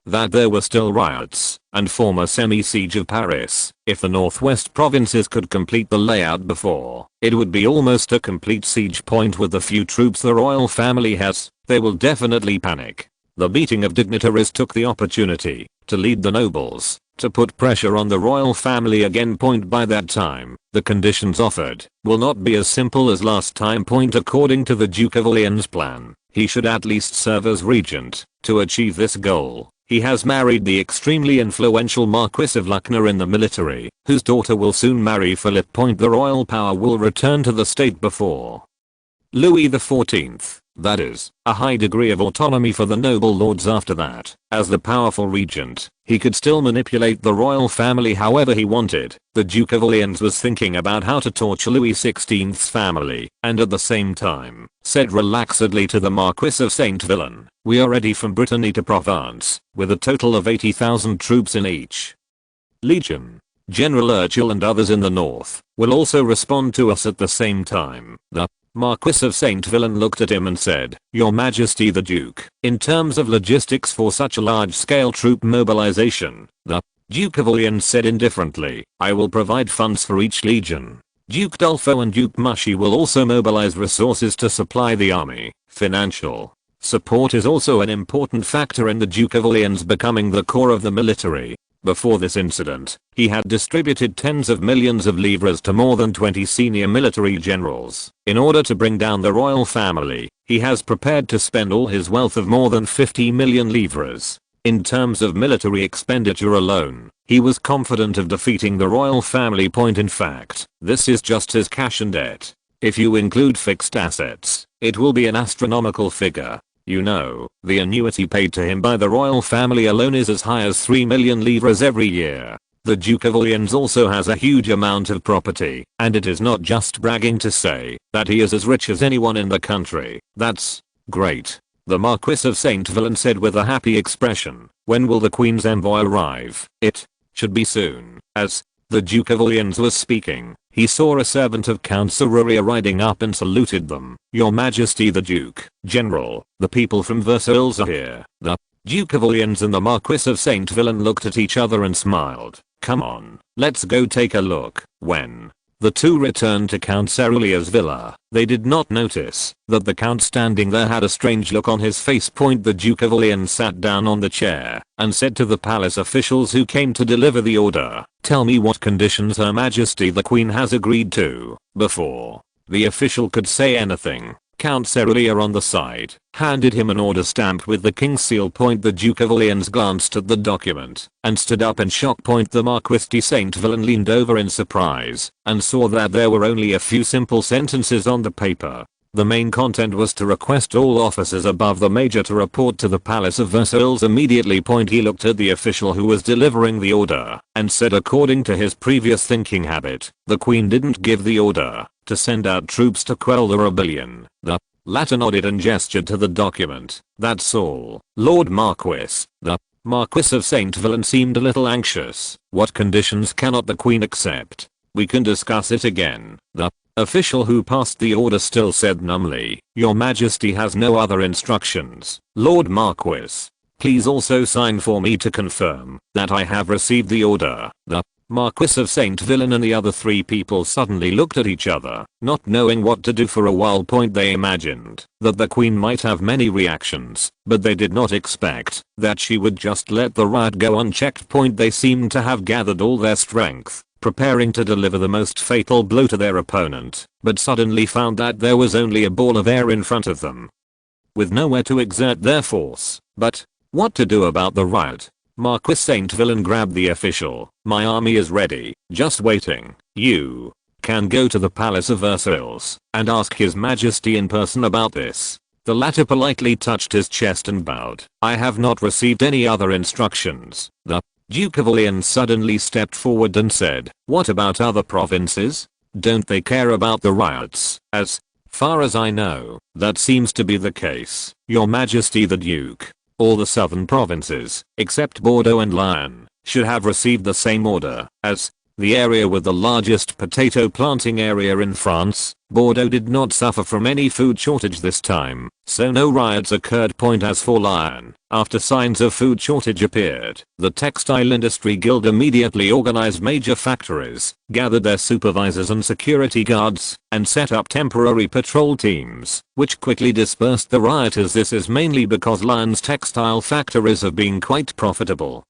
Speaker 1: that there were still riots, and form a semi-siege of Paris. If the northwest provinces could complete the layout before, it would be almost a complete siege. With the few troops the royal family has, they will definitely panic. The meeting of dignitaries took the opportunity to lead the nobles to put pressure on the royal family again. By that time, the conditions offered will not be as simple as last time. According to the Duke of Orleans' plan, he should at least serve as regent. To achieve this goal, He has married the extremely influential Marquis of Lucknow in the military, whose daughter will soon marry Philip. The royal power will return to the state before Louis XIV. That is, a high degree of autonomy for the noble lords after that. As the powerful regent, he could still manipulate the royal family however he wanted. The Duke of Orleans was thinking about how to torture Louis XVI's family, and at the same time, said relaxedly to the Marquis of Saint Villain, "We are ready from Brittany to Provence, with a total of 80,000 troops in each legion. General Urchill and others in the north will also respond to us at the same time." The Marquis of Saint Villain looked at him and said, "Your Majesty the Duke, in terms of logistics for such a large-scale troop mobilization," the Duke of Orleans said indifferently, "I will provide funds for each legion. Duke Dolphin and Duke Mushy will also mobilize resources to supply the army. Financial support is also an important factor in the Duke of Orleans becoming the core of the military." Before this incident, he had distributed tens of millions of livres to more than 20 senior military generals. In order to bring down the royal family, he has prepared to spend all his wealth of more than 50 million livres. In terms of military expenditure alone, he was confident of defeating the royal family. In fact, this is just his cash and debt. If you include fixed assets, it will be an astronomical figure. You know, the annuity paid to him by the royal family alone is as high as 3 million livres every year. The Duke of Orleans also has a huge amount of property, and it is not just bragging to say that he is as rich as anyone in the country. That's great, the Marquis of Saint Villain said with a happy expression. "When will the Queen's envoy arrive?" "It should be soon." As the Duke of Orleans was speaking, he saw a servant of Count Serruria riding up and saluted them. "Your Majesty the Duke, General, the people from Versailles are here." The Duke of Orleans and the Marquis of Saint Villain looked at each other and smiled. "Come on, let's go take a look." When the two returned to Count Serrulia's villa, they did not notice that the Count standing there had a strange look on his face. The Duke of Orleans sat down on the chair and said to the palace officials who came to deliver the order, "Tell me what conditions Her Majesty the Queen has agreed to." Before the official could say anything, Count Serrulia on the side handed him an order stamped with the king's seal. The Duke of Orleans glanced at the document and stood up in shock. The Marquis de Saint Villain leaned over in surprise and saw that there were only a few simple sentences on the paper. The main content was to request all officers above the major to report to the Palace of Versailles immediately. He looked at the official who was delivering the order and said, according to his previous thinking habit, the Queen didn't give the order to send out troops to quell the rebellion. The latter nodded and gestured to the document. "That's all, Lord Marquis." The Marquis of Saint Villain seemed a little anxious. "What conditions cannot the Queen accept? We can discuss it again." The official who passed the order still said numbly, "Your Majesty has no other instructions, Lord Marquis. Please also sign for me to confirm that I have received the order." The Marquis of Saint Villain and the other three people suddenly looked at each other, not knowing what to do for a while. They imagined that the Queen might have many reactions, but they did not expect that she would just let the riot go unchecked. They seemed to have gathered all their strength, preparing to deliver the most fatal blow to their opponent, but suddenly found that there was only a ball of air in front of them, with nowhere to exert their force. But what to do about the riot? Marquis Saint Villain grabbed the official. "My army is ready, just waiting. You can go to the Palace of Versailles and ask His Majesty in person about this." The latter politely touched his chest and bowed. "I have not received any other instructions." The Duke of Orleans suddenly stepped forward and said, "What about other provinces? Don't they care about the riots?" "As far as I know, that seems to be the case, Your Majesty the Duke. All the southern provinces, except Bordeaux and Lyon, should have received the same order. As the area with the largest potato planting area in France, Bordeaux did not suffer from any food shortage this time, so no riots occurred. As for Lyon, after signs of food shortage appeared, the textile industry guild immediately organized major factories, gathered their supervisors and security guards, and set up temporary patrol teams, which quickly dispersed the rioters. This is mainly because Lyon's textile factories have been quite profitable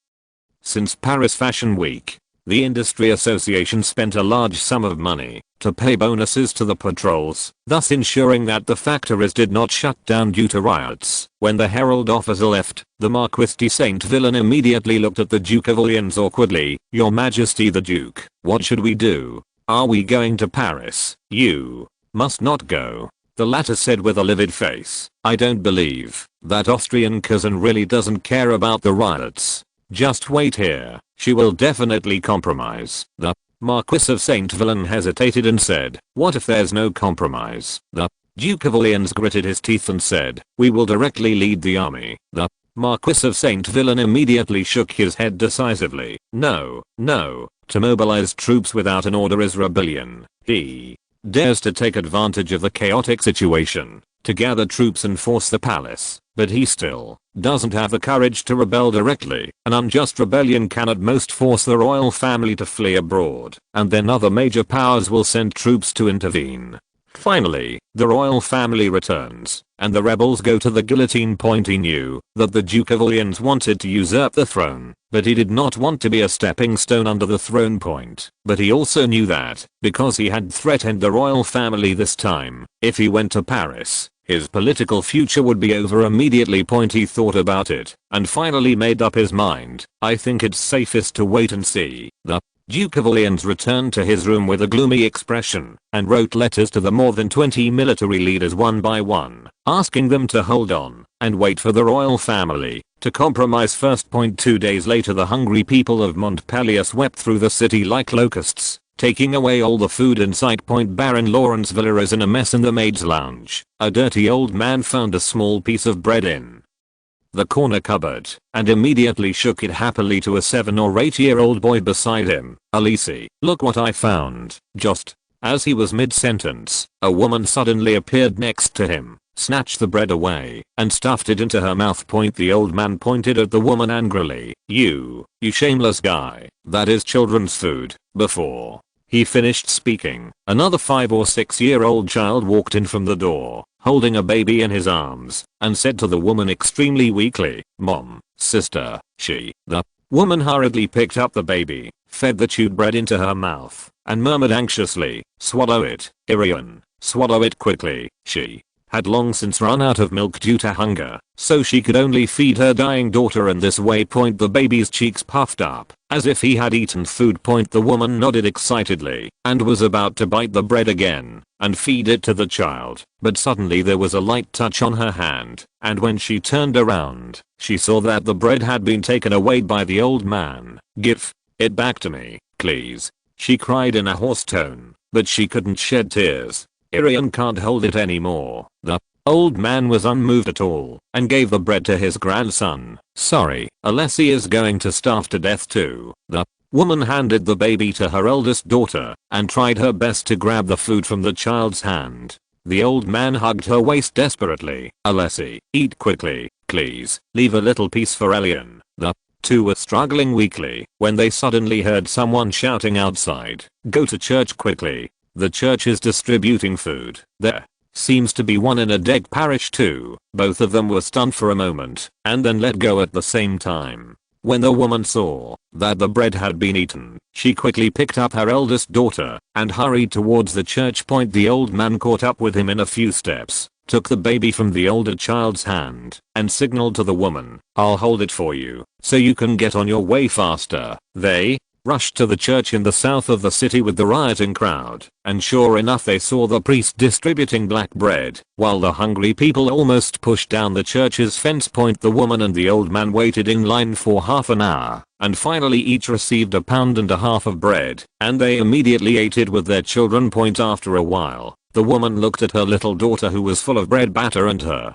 Speaker 1: since Paris Fashion Week. The industry association spent a large sum of money to pay bonuses to the patrols, thus ensuring that the factories did not shut down due to riots. When the herald officer left, the Marquis de Saint Villain immediately looked at the Duke of Orleans awkwardly. "Your Majesty the Duke, what should we do? Are we going to Paris?" "You must not go," the latter said with a livid face. "I don't believe that Austrian cousin really doesn't care about the riots. Just wait here, she will definitely compromise." The Marquis of Saint Villain hesitated and said, "What if there's no compromise?" The Duke of Orleans gritted his teeth and said, "We will directly lead the army." The Marquis of Saint Villain immediately shook his head decisively. "No, no, to mobilize troops without an order is rebellion. He dares to take advantage of the chaotic situation to gather troops and force the palace, but he still doesn't have the courage to rebel directly. An unjust rebellion can at most force the royal family to flee abroad, and then other major powers will send troops to intervene. Finally, the royal family returns, and the rebels go to the guillotine point." He knew that the Duke of Orleans wanted to usurp the throne, but he did not want to be a stepping stone under the throne point. But he also knew that, because he had threatened the royal family this time, if he went to Paris, his political future would be over immediately. He thought about it, and finally made up his mind. "I think it's safest to wait and see." The Duke of Orleans returned to his room with a gloomy expression, and wrote letters to the more than 20 military leaders one by one, asking them to hold on, and wait for the royal family to compromise first. 2 days later, the hungry people of Montpellier swept through the city like locusts, taking away all the food in sight. Baron Laurent's villa is in a mess in the maid's lounge. A dirty old man found a small piece of bread in the corner cupboard, and immediately shook it happily to a 7 or 8-year-old boy beside him. "Alice, look what I found." Just as he was mid-sentence, a woman suddenly appeared next to him, snatched the bread away, and stuffed it into her mouth. The old man pointed at the woman angrily. You shameless guy, that is children's food." Before he finished speaking, another 5 or 6-year-old child walked in from the door, holding a baby in his arms, and said to the woman extremely weakly, "Mom, sister." The woman hurriedly picked up the baby, fed the chewed bread into her mouth, and murmured anxiously, "Swallow it, Irian, swallow it quickly." She had long since run out of milk due to hunger, so she could only feed her dying daughter in this way. The baby's cheeks puffed up, as if he had eaten food. The woman nodded excitedly, and was about to bite the bread again, and feed it to the child, but suddenly there was a light touch on her hand, and when she turned around, she saw that the bread had been taken away by the old man. "Give it back to me, please," she cried in a hoarse tone, but she couldn't shed tears. "Irian can't hold it anymore." The old man was unmoved at all, and gave the bread to his grandson. "Sorry, Alessi is going to starve to death too." The woman handed the baby to her eldest daughter, and tried her best to grab the food from the child's hand. The old man hugged her waist desperately. "Alessi, eat quickly, please. Leave a little piece for Elian." The two were struggling weakly, when they suddenly heard someone shouting outside, "Go to church quickly. The church is distributing food." There seems to be one in a dead parish too. Both of them were stunned for a moment, and then let go at the same time. When the woman saw that the bread had been eaten, she quickly picked up her eldest daughter, and hurried towards the church. The old man caught up with him in a few steps, took the baby from the older child's hand, and signaled to the woman, "I'll hold it for you, so you can get on your way faster." They rushed to the church in the south of the city with the rioting crowd, and sure enough they saw the priest distributing black bread, while the hungry people almost pushed down the church's fence. The woman and the old man waited in line for half an hour, and finally each received 1.5 pounds of bread, and they immediately ate it with their children. After a while, the woman looked at her little daughter who was full of bread batter and her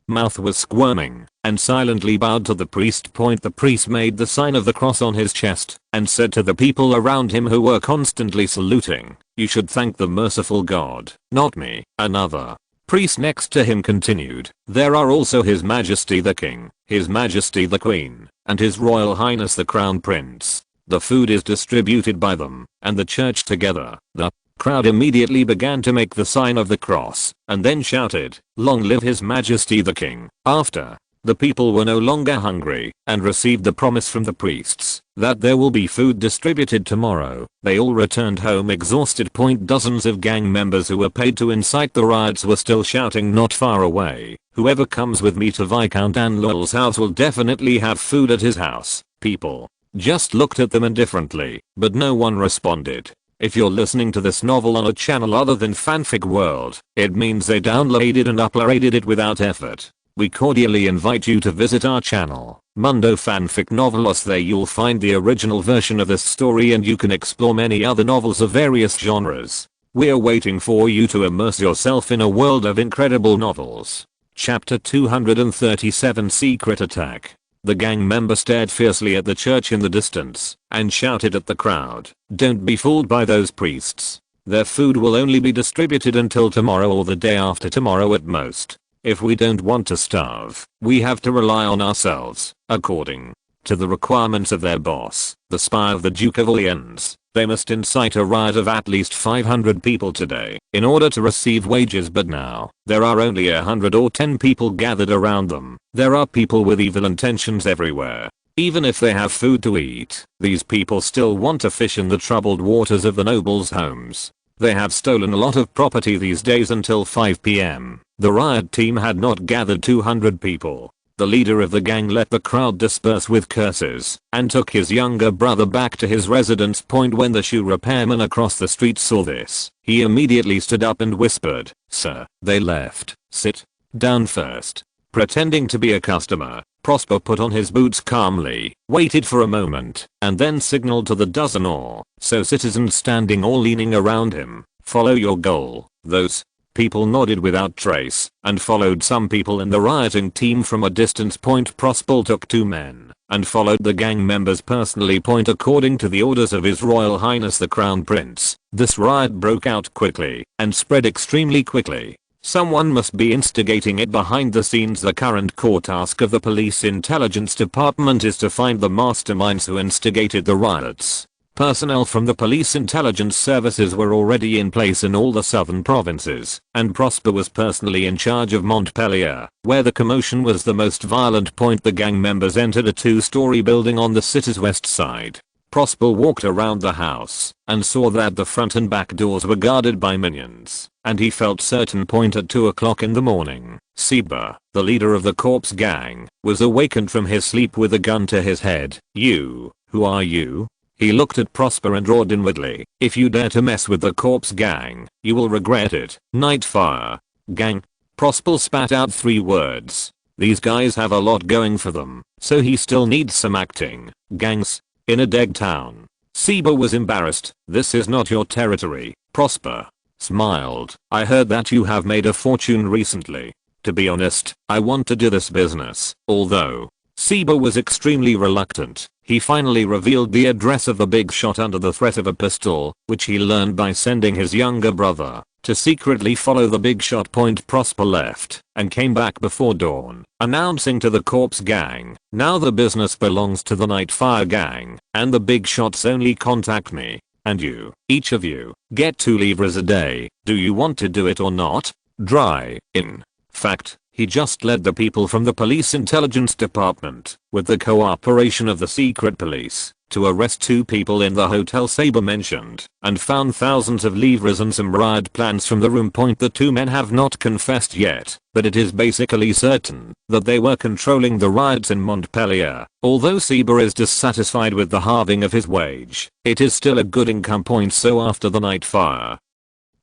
Speaker 1: mouth was squirming, and silently bowed to the priest. The priest made the sign of the cross on his chest, and said to the people around him who were constantly saluting, "You should thank the merciful God, not me." Another priest next to him continued, "There are also His Majesty the King, His Majesty the Queen, and His Royal Highness the Crown Prince. The food is distributed by them and the church together." The crowd immediately began to make the sign of the cross, and then shouted, "Long live His Majesty the King." After The people were no longer hungry and received the promise from the priests that there will be food distributed tomorrow. They all returned home exhausted. Dozens of gang members who were paid to incite the riots were still shouting not far away, "Whoever comes with me to Viscount Anlow's house will definitely have food at his house." People just looked at them indifferently, but no one responded. If you're listening to this novel on a channel other than Fanfic World, it means they downloaded and uploaded it without effort. We cordially invite you to visit our channel, Mundo Fanfic Novelos. There you'll find the original version of this story and you can explore many other novels of various genres. We're waiting for you to immerse yourself in a world of incredible novels. Chapter 237 Secret Attack. The gang member stared fiercely at the church in the distance and shouted at the crowd, "Don't be fooled by those priests. Their food will only be distributed until tomorrow or the day after tomorrow at most. If we don't want to starve, we have to rely on ourselves, according to the requirements of their boss, the spy of the Duke of Orleans. They must incite a riot of at least 500 people today in order to receive wages, but now there are only 110 people gathered around them. There are people with evil intentions everywhere. Even if they have food to eat, these people still want to fish in the troubled waters of the nobles' homes. They have stolen a lot of property these days." Until 5 p.m. the riot team had not gathered 200 people. The leader of the gang let the crowd disperse with curses and took his younger brother back to his residence. When the shoe repairman across the street saw this, he immediately stood up and whispered, "Sir." They left. "Sit down first." Pretending to be a customer, Prosper put on his boots calmly, waited for a moment, and then signaled to the dozen or so citizens standing or leaning around him, "Follow your goal." Those people nodded without trace and followed some people in the rioting team from a distance. Prosper took 2 men and followed the gang members personally. According to the orders of His Royal Highness the Crown Prince, this riot broke out quickly and spread extremely quickly. Someone must be instigating it behind the scenes. The current core task of the police intelligence department is to find the masterminds who instigated the riots. Personnel from the police intelligence services were already in place in all the southern provinces, and Prosper was personally in charge of Montpellier, where the commotion was the most violent. The gang members entered a 2-story building on the city's west side. Prosper walked around the house and saw that the front and back doors were guarded by minions, and he felt certain. At 2 o'clock in the morning, Seba, the leader of the corpse gang, was awakened from his sleep with a gun to his head. "You, who are you?" He looked at Prosper and roared inwardly, "If you dare to mess with the corpse gang, you will regret it." "Nightfire." "Gang?" Prosper spat out 3 words. These guys have a lot going for them, so he still needs some acting. "Gangs? In a dead town?" Seba was embarrassed. "This is not your territory." Prosper smiled. "I heard that you have made a fortune recently. To be honest, I want to do this business, although." Seba was extremely reluctant. He finally revealed the address of the big shot under the threat of a pistol, which he learned by sending his younger brother to secretly follow the big shot. Prosper left and came back before dawn, announcing to the corpse gang, "Now the business belongs to the Nightfire gang, and the big shots only contact me. And you, each of you, get 2 livres a day. Do you want to do it or not?" Dry. In fact, he just led the people from the police intelligence department, with the cooperation of the secret police, to arrest 2 people in the hotel Seba mentioned, and found thousands of livres and some riot plans from the room. The 2 men have not confessed yet, but it is basically certain that they were controlling the riots in Montpellier. Although Seba is dissatisfied with the halving of his wage, it is still a good income. So after the Nightfire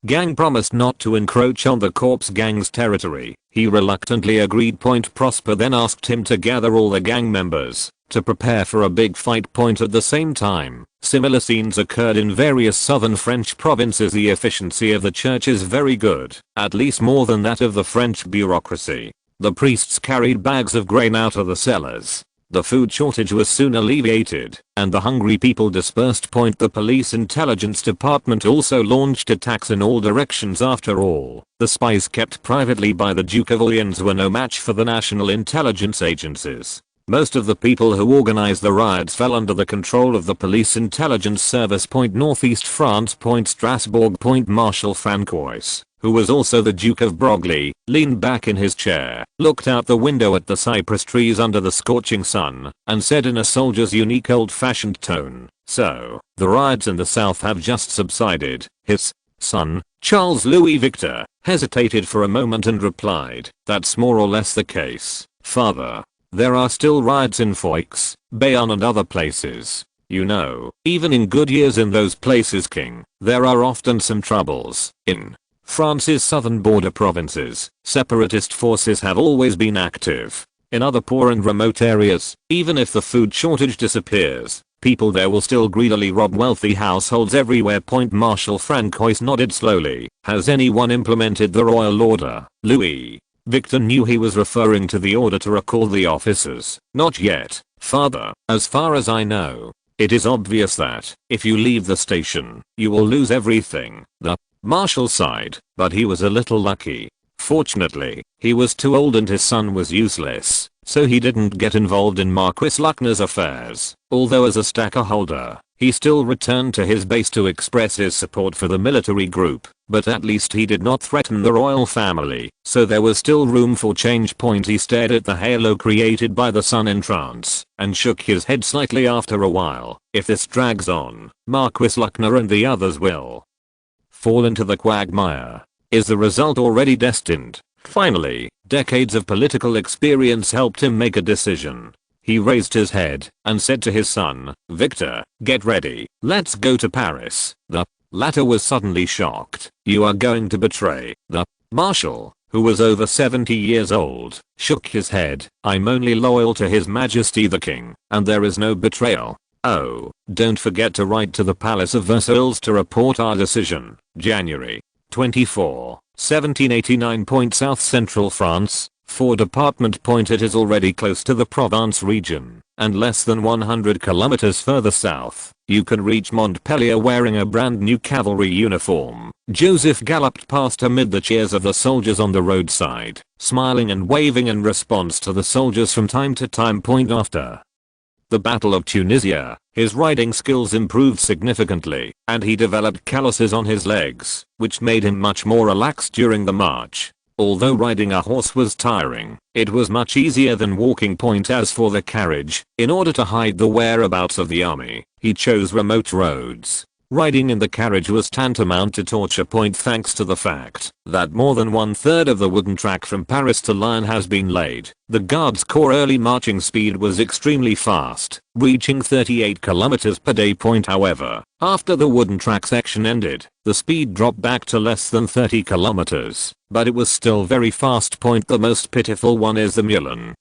Speaker 1: gang promised not to encroach on the corpse gang's territory, he reluctantly agreed. Prosper then asked him to gather all the gang members to prepare for a big fight. At the same time, similar scenes occurred in various southern French provinces. The efficiency of the church is very good, at least more than that of the French bureaucracy. The priests carried bags of grain out of the cellars. The food shortage was soon alleviated, and the hungry people dispersed. The police intelligence department also launched attacks in all directions. After all, the spies kept privately by the Duke of Orleans were no match for the national intelligence agencies. Most of the people who organized the riots fell under the control of the police intelligence service. Northeast France. Strasbourg. Marshal Francois who was also the Duke of Broglie, leaned back in his chair, looked out the window at the cypress trees under the scorching sun, and said in a soldier's unique old-fashioned tone, "So, the riots in the south have just subsided." His son, Charles Louis Victor, hesitated for a moment and replied, "That's more or less the case, father. There are still riots in Foix, Bayonne and other places. You know, even in good years in those places, king, there are often some troubles. In France's southern border provinces, separatist forces have always been active. In other poor and remote areas, even if the food shortage disappears, people there will still greedily rob wealthy households everywhere." Marshal Francois nodded slowly. "Has anyone implemented the royal order, Louis?" Victor knew he was referring to the order to recall the officers. "Not yet, father. As far as I know, it is obvious that, if you leave the station, you will lose everything." The marshal sighed, but he was a little lucky. Fortunately, he was too old and his son was useless, so he didn't get involved in Marquis Luckner's affairs. Although as a stakeholder, he still returned to his base to express his support for the military group, but at least he did not threaten the royal family, so there was still room for change. He stared at the halo created by the sun in France, and shook his head slightly after a while. If this drags on, Marquis Luckner and the others will fall into the quagmire. Is the result already destined? Finally, decades of political experience helped him make a decision. He raised his head and said to his son, "Victor, get ready. Let's go to Paris." The latter was suddenly shocked. "You are going to betray?" The marshal, who was over 70 years old, shook his head. "I'm only loyal to His Majesty the King, and there is no betrayal. Oh, don't forget to write to the Palace of Versailles to report our decision." January 24, 1789. South Central France, Fort Department. It is already close to the Provence region, and less than 100 kilometers further south, you can reach Montpellier wearing a brand new cavalry uniform. Joseph galloped past amid the cheers of the soldiers on the roadside, smiling and waving in response to the soldiers from time to time. After the Battle of Tunisia, his riding skills improved significantly, and he developed calluses on his legs, which made him much more relaxed during the march. Although riding a horse was tiring, it was much easier than walking. As for the carriage, in order to hide the whereabouts of the army, he chose remote roads. Riding in the carriage was tantamount to torture. Thanks to the fact that more than 1/3 of the wooden track from Paris to Lyon has been laid, the Guards Corps' early marching speed was extremely fast, reaching 38 kilometers per day. However, after the wooden track section ended, the speed dropped back to less than 30 kilometers, but it was still very fast. The most pitiful one is the Milan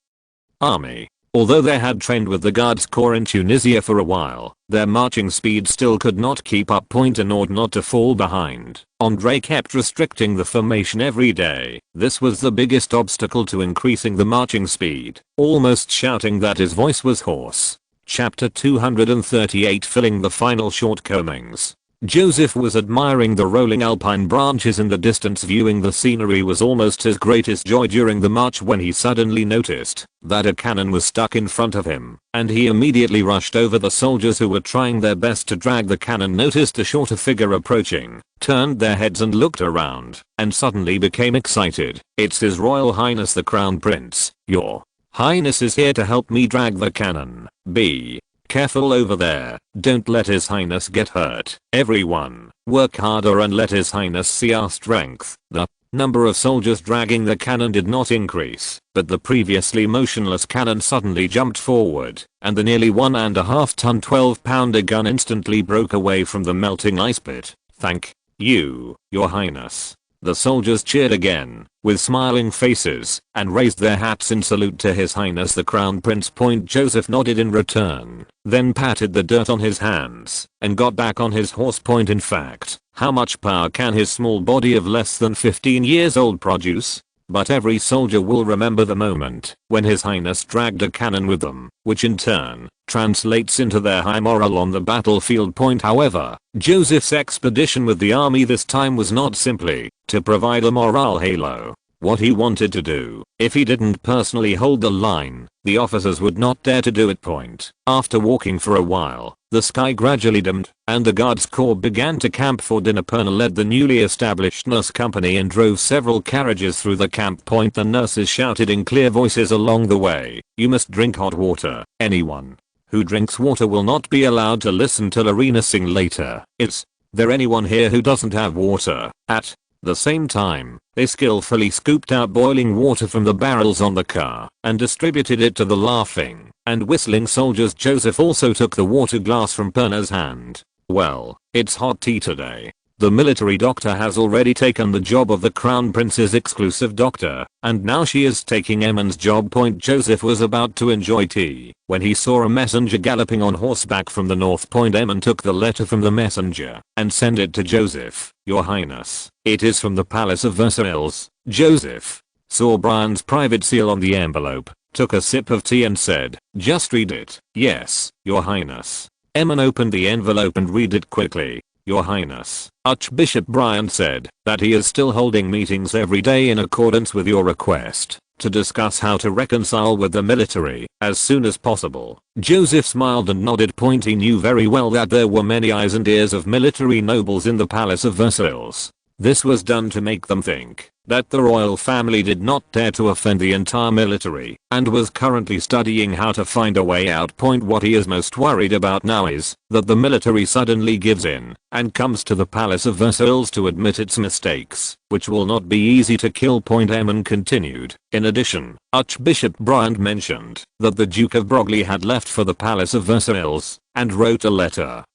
Speaker 1: army. Although they had trained with the Guards Corps in Tunisia for a while, their marching speed still could not keep up. In order not to fall behind, André kept restricting the formation every day. This was the biggest obstacle to increasing the marching speed, almost shouting that his voice was hoarse. Chapter 238. Filling the final shortcomings. Joseph was admiring the rolling alpine branches in the distance. Viewing the scenery was almost his greatest joy during the march when he suddenly noticed that a cannon was stuck in front of him, and he immediately rushed over. The soldiers who were trying their best to drag the cannon noticed a shorter figure approaching, turned their heads and looked around, and suddenly became excited. "It's His Royal Highness the Crown Prince. Your Highness is here to help me drag the cannon. Be careful over there. Don't let His Highness get hurt. Everyone, work harder and let His Highness see our strength." The number of soldiers dragging the cannon did not increase, but the previously motionless cannon suddenly jumped forward, and the nearly 1.5-ton 12-pounder gun instantly broke away from the melting ice pit. "Thank you, Your Highness." The soldiers cheered again, with smiling faces, and raised their hats in salute to His Highness the Crown Prince. Joseph nodded in return, then patted the dirt on his hands, and got back on his horse. In fact, how much power can his small body of less than 15 years old produce? But every soldier will remember the moment when His Highness dragged a cannon with them, which in turn translates into their high morale on the battlefield. However, Joseph's expedition with the army this time was not simply to provide a morale halo. What he wanted to do, if he didn't personally hold the line, the officers would not dare to do it. After walking for a while, The sky gradually dimmed, and the guards corps began to camp for dinner. Perna led the newly established nurse company and drove several carriages through the camp point. The nurses shouted in clear voices along the way, "You must drink hot water. Anyone who drinks water will not be allowed to listen to Lorena sing later. Is there anyone here who doesn't have water?" At the same time, they skillfully scooped out boiling water from the barrels on the car and distributed it to the laughing and whistling soldiers. Joseph also took the water glass from Perna's hand. "Well, it's hot tea today. The military doctor has already taken the job of the crown prince's exclusive doctor, and now she is taking Emma's job." Joseph was about to enjoy tea when he saw a messenger galloping on horseback from the north. Emma took the letter from the messenger and sent it to Joseph. "Your Highness, it is from the Palace of Versailles." Joseph saw Brian's private seal on the envelope, took a sip of tea and said, "Just read it." "Yes, Your Highness." Emma opened the envelope and read it quickly. "Your Highness, Archbishop Brian said that he is still holding meetings every day in accordance with your request to discuss how to reconcile with the military as soon as possible." Joseph smiled and nodded. He knew very well that there were many eyes and ears of military nobles in the Palace of Versailles. This was done to make them think that the royal family did not dare to offend the entire military and was currently studying how to find a way out. What he is most worried about now is that the military suddenly gives in and comes to the Palace of Versailles to admit its mistakes, which will not be easy to kill. Eamon continued. In addition, Archbishop Brian mentioned that the Duke of Broglie had left for the Palace of Versailles and wrote a letter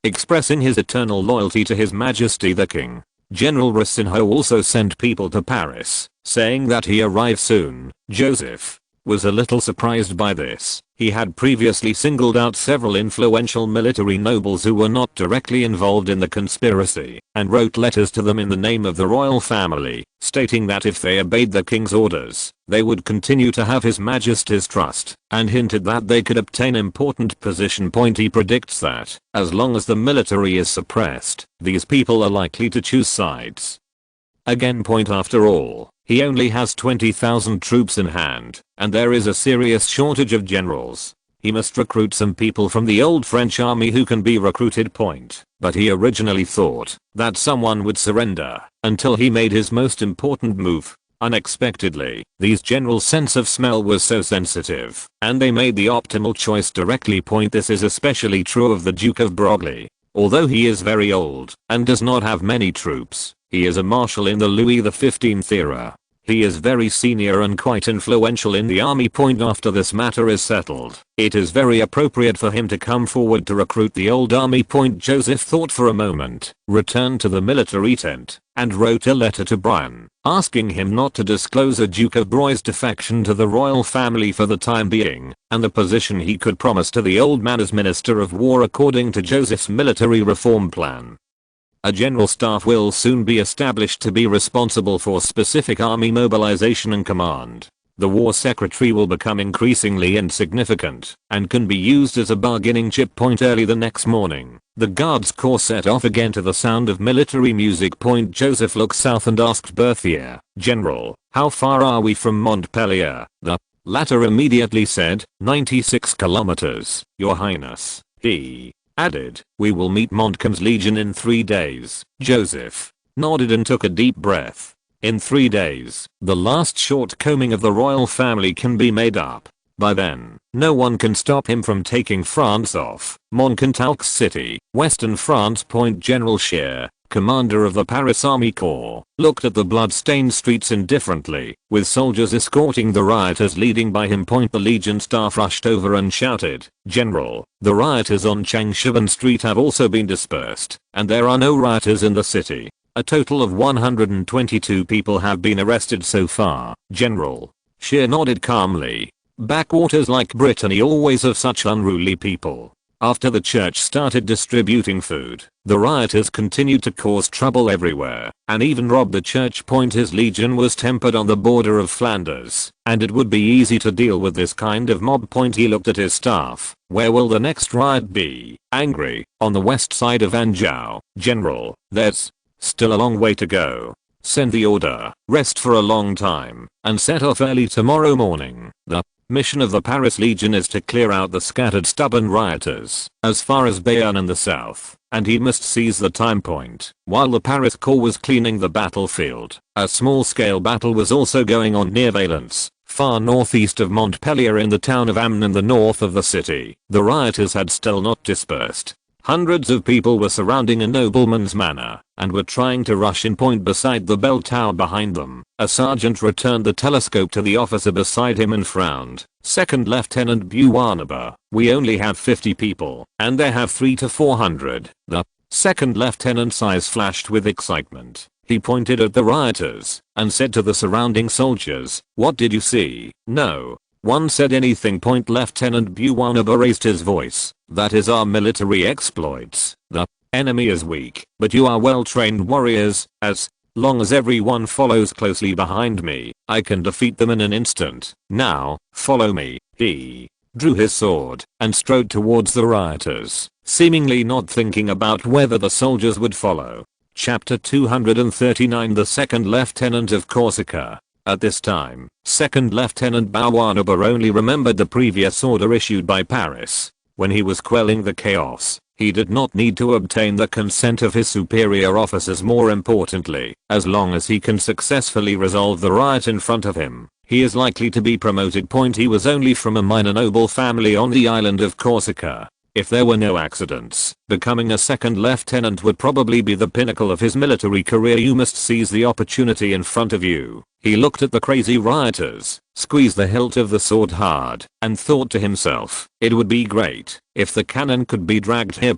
Speaker 1: expressing his eternal loyalty to His Majesty the King. General Racinho also sent people to Paris, saying that he arrive soon. Joseph was a little surprised by this. He had previously singled out several influential military nobles who were not directly involved in the conspiracy, and wrote letters to them in the name of the royal family, stating that if they obeyed the king's orders, they would continue to have His Majesty's trust, and hinted that they could obtain important position. He predicts that, as long as the military is suppressed, these people are likely to choose sides. Again. After all, he only has 20,000 troops in hand, and there is a serious shortage of generals. He must recruit some people from the old French army who can be recruited. But he originally thought that someone would surrender until he made his most important move. Unexpectedly, these generals' sense of smell was so sensitive, and they made the optimal choice directly. This is especially true of the Duke of Broglie. Although he is very old and does not have many troops, he is a marshal in the Louis XV era. He is very senior and quite influential in the army. After this matter is settled, it is very appropriate for him to come forward to recruit the old army. Joseph thought for a moment, returned to the military tent, and wrote a letter to Brian, asking him not to disclose a Duke of Broglie's defection to the royal family for the time being, and the position he could promise to the old man as Minister of War according to Joseph's military reform plan. A general staff will soon be established to be responsible for specific army mobilization and command. The war secretary will become increasingly insignificant and can be used as a bargaining chip. Early the next morning, the guards corps set off again to the sound of military music. Joseph looked south and asked Berthier, "General, how far are we from Montpellier?" The latter immediately said, 96 kilometers, Your Highness. He added, "We will meet Montcalm's legion in 3 days." Joseph nodded and took a deep breath. In 3 days, the last shortcoming of the royal family can be made up. By then, no one can stop him from taking France off. Montcalm's city, western France. General Scheer, commander of the Paris Army Corps, looked at the blood-stained streets indifferently, with soldiers escorting the rioters leading by him. The Legion staff rushed over and shouted, "General, the rioters on Changshaban Street have also been dispersed, and there are no rioters in the city. A total of 122 people have been arrested so far." General Scheer nodded calmly. Backwaters like Brittany always have such unruly people. After the church started distributing food, the rioters continued to cause trouble everywhere, and even rob the church. His legion was tempered on the border of Flanders, and it would be easy to deal with this kind of mob. He looked at his staff. "Where will the next riot be?" "Angry, on the west side of Anjou." "General, there's still a long way to go. Send the order, rest for a long time, and set off early tomorrow morning." The Mission of the Paris Legion is to clear out the scattered stubborn rioters as far as Bayonne in the south, and he must seize the time point. While the Paris Corps was cleaning the battlefield, a small-scale battle was also going on near Valence, far northeast of Montpellier in the town of Amiens in the north of the city. The rioters had still not dispersed. Hundreds of people were surrounding a nobleman's manor and were trying to rush in point beside the bell tower behind them. A sergeant returned the telescope to the officer beside him and frowned. Second Lieutenant Buonaba, we only have 50 people, and they have 300 to 400. The second lieutenant's eyes flashed with excitement. He pointed at the rioters and said to the surrounding soldiers, "What did you see?" No one said anything. Lieutenant Buonaba raised his voice. "That is our military exploits. The enemy is weak, but you are well-trained warriors. As long as everyone follows closely behind me, I can defeat them in an instant. Now, follow me." He drew his sword and strode towards the rioters, seemingly not thinking about whether the soldiers would follow. Chapter 239. The Second Lieutenant of Corsica. At this time, Second Lieutenant Buonaba only remembered the previous order issued by Paris. When he was quelling the chaos, he did not need to obtain the consent of his superior officers. More importantly, as long as he can successfully resolve the riot in front of him, he is likely to be promoted. He was only from a minor noble family on the island of Corsica. If there were no accidents, becoming a second lieutenant would probably be the pinnacle of his military career. You must seize the opportunity in front of you. He looked at the crazy rioters, squeezed the hilt of the sword hard, and thought to himself, it would be great if the cannon could be dragged here.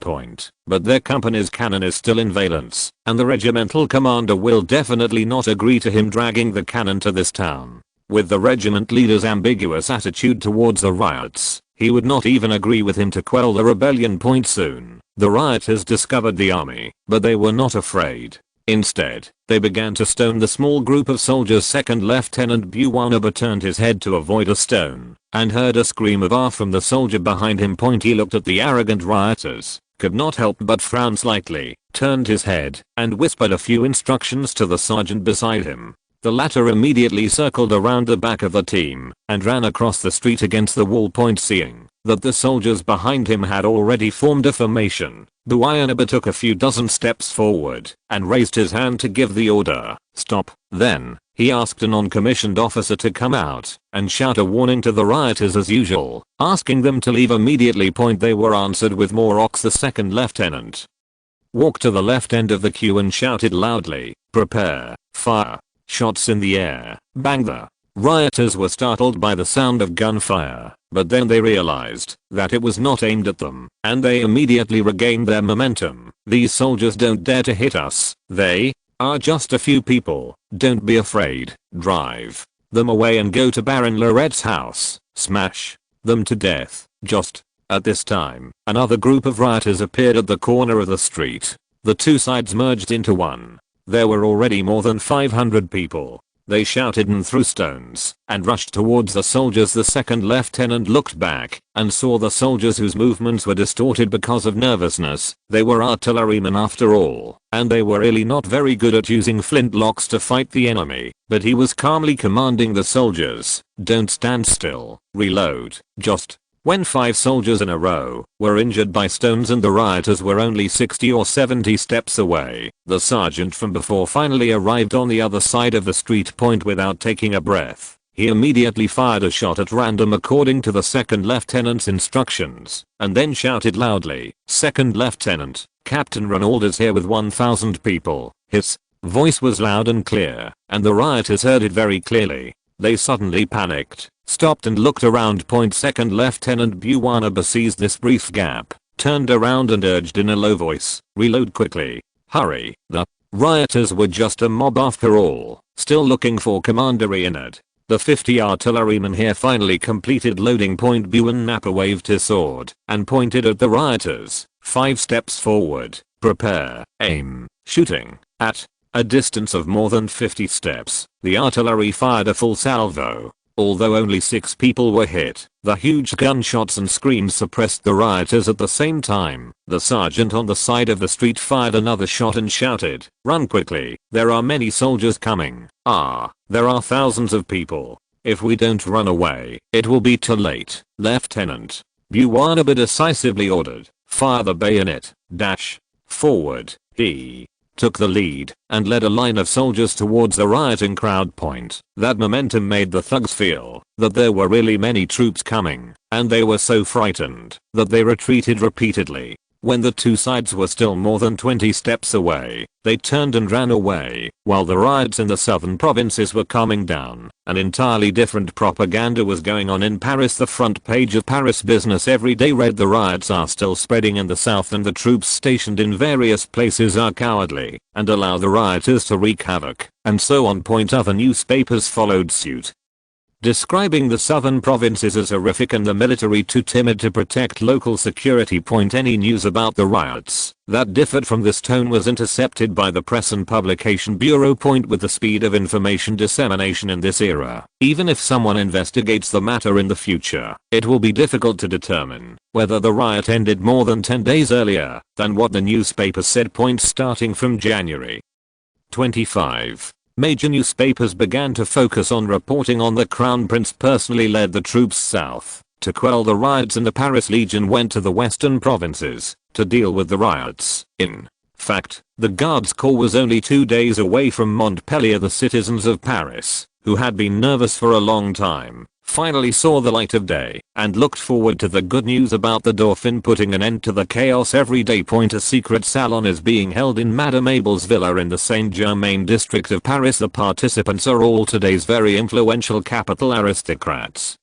Speaker 1: But their company's cannon is still in Valence, and the regimental commander will definitely not agree to him dragging the cannon to this town. With the regiment leader's ambiguous attitude towards the riots, he would not even agree with him to quell the rebellion. Soon, the rioters discovered the army, but they were not afraid. Instead, they began to stone the small group of soldiers. Second Lieutenant Buonaba turned his head to avoid a stone, and heard a scream of "Ah!" from the soldier behind him. He looked at the arrogant rioters, could not help but frown slightly, turned his head, and whispered a few instructions to the sergeant beside him. The latter immediately circled around the back of the team and ran across the street against the wall. Seeing that the soldiers behind him had already formed a formation, Buonaba took a few dozen steps forward and raised his hand to give the order, "Stop." Then, he asked a non-commissioned officer to come out and shout a warning to the rioters as usual, asking them to leave immediately. They were answered with more ox. The second lieutenant walked to the left end of the queue and shouted loudly, "Prepare, fire." Shots in the air. Bang! The rioters were startled by the sound of gunfire, but then they realized that it was not aimed at them, and they immediately regained their momentum. "These soldiers don't dare to hit us. They are just a few people. Don't be afraid. Drive them away and go to Baron Lauret's house. Smash them to death." Just at this time, another group of rioters appeared at the corner of the street. The two sides merged into one. There were already more than 500 people. They shouted and threw stones and rushed towards the soldiers. The second lieutenant looked back and saw the soldiers whose movements were distorted because of nervousness. They were artillerymen after all, and they were really not very good at using flintlocks to fight the enemy. But he was calmly commanding the soldiers, "Don't stand still. Reload." Just when 5 soldiers in a row were injured by stones and the rioters were only 60 or 70 steps away, the sergeant from before finally arrived on the other side of the street. Without taking a breath, he immediately fired a shot at random according to the second lieutenant's instructions, and then shouted loudly, "Second Lieutenant, Captain Renaud is here with 1,000 people." His voice was loud and clear, and the rioters heard it very clearly. They suddenly panicked, stopped and looked around. Second Lieutenant Buonaba seized this brief gap, turned around and urged in a low voice, "Reload quickly. Hurry." The rioters were just a mob after all, still looking for Commander Reincarnated. The 50 artillerymen here finally completed loading. Buonaba waved his sword and pointed at the rioters. 5 steps forward. Prepare. Aim. Shooting. At a distance of more than 50 steps, the artillery fired a full salvo. Although only 6 people were hit, the huge gunshots and screams suppressed the rioters at the same time. The sergeant on the side of the street fired another shot and shouted, "Run quickly, there are many soldiers coming." "Ah, there are thousands of people." If we don't run away, it will be too late. Lieutenant Buwanaba decisively ordered, "Fire the bayonet, dash forward." He took the lead and led a line of soldiers towards the rioting crowd point. That momentum made the thugs feel that there were really many troops coming, and they were so frightened that they retreated repeatedly. When the two sides were still more than 20 steps away, they turned and ran away. While the riots in the southern provinces were calming down, an entirely different propaganda was going on in Paris. The front page of Paris Business every day read, "The riots are still spreading in the south and the troops stationed in various places are cowardly and allow the rioters to wreak havoc," and so on. Other newspapers followed suit, describing the southern provinces as horrific and the military too timid to protect local security. Any news about the riots that differed from this tone was intercepted by the Press and Publication Bureau. With the speed of information dissemination in this era, even if someone investigates the matter in the future, it will be difficult to determine whether the riot ended more than 10 days earlier than what the newspaper said. Starting from January 25. Major newspapers began to focus on reporting on the Crown Prince personally led the troops south to quell the riots, and the Paris Legion went to the western provinces to deal with the riots. In fact, the Guards Corps was only 2 days away from Montpellier. The citizens of Paris, who had been nervous for a long time, finally saw the light of day and looked forward to the good news about the Dauphin putting an end to the chaos every day. A secret salon is being held in Madame Abel's villa in the Saint-Germain district of Paris. The participants are all today's very influential capital aristocrats,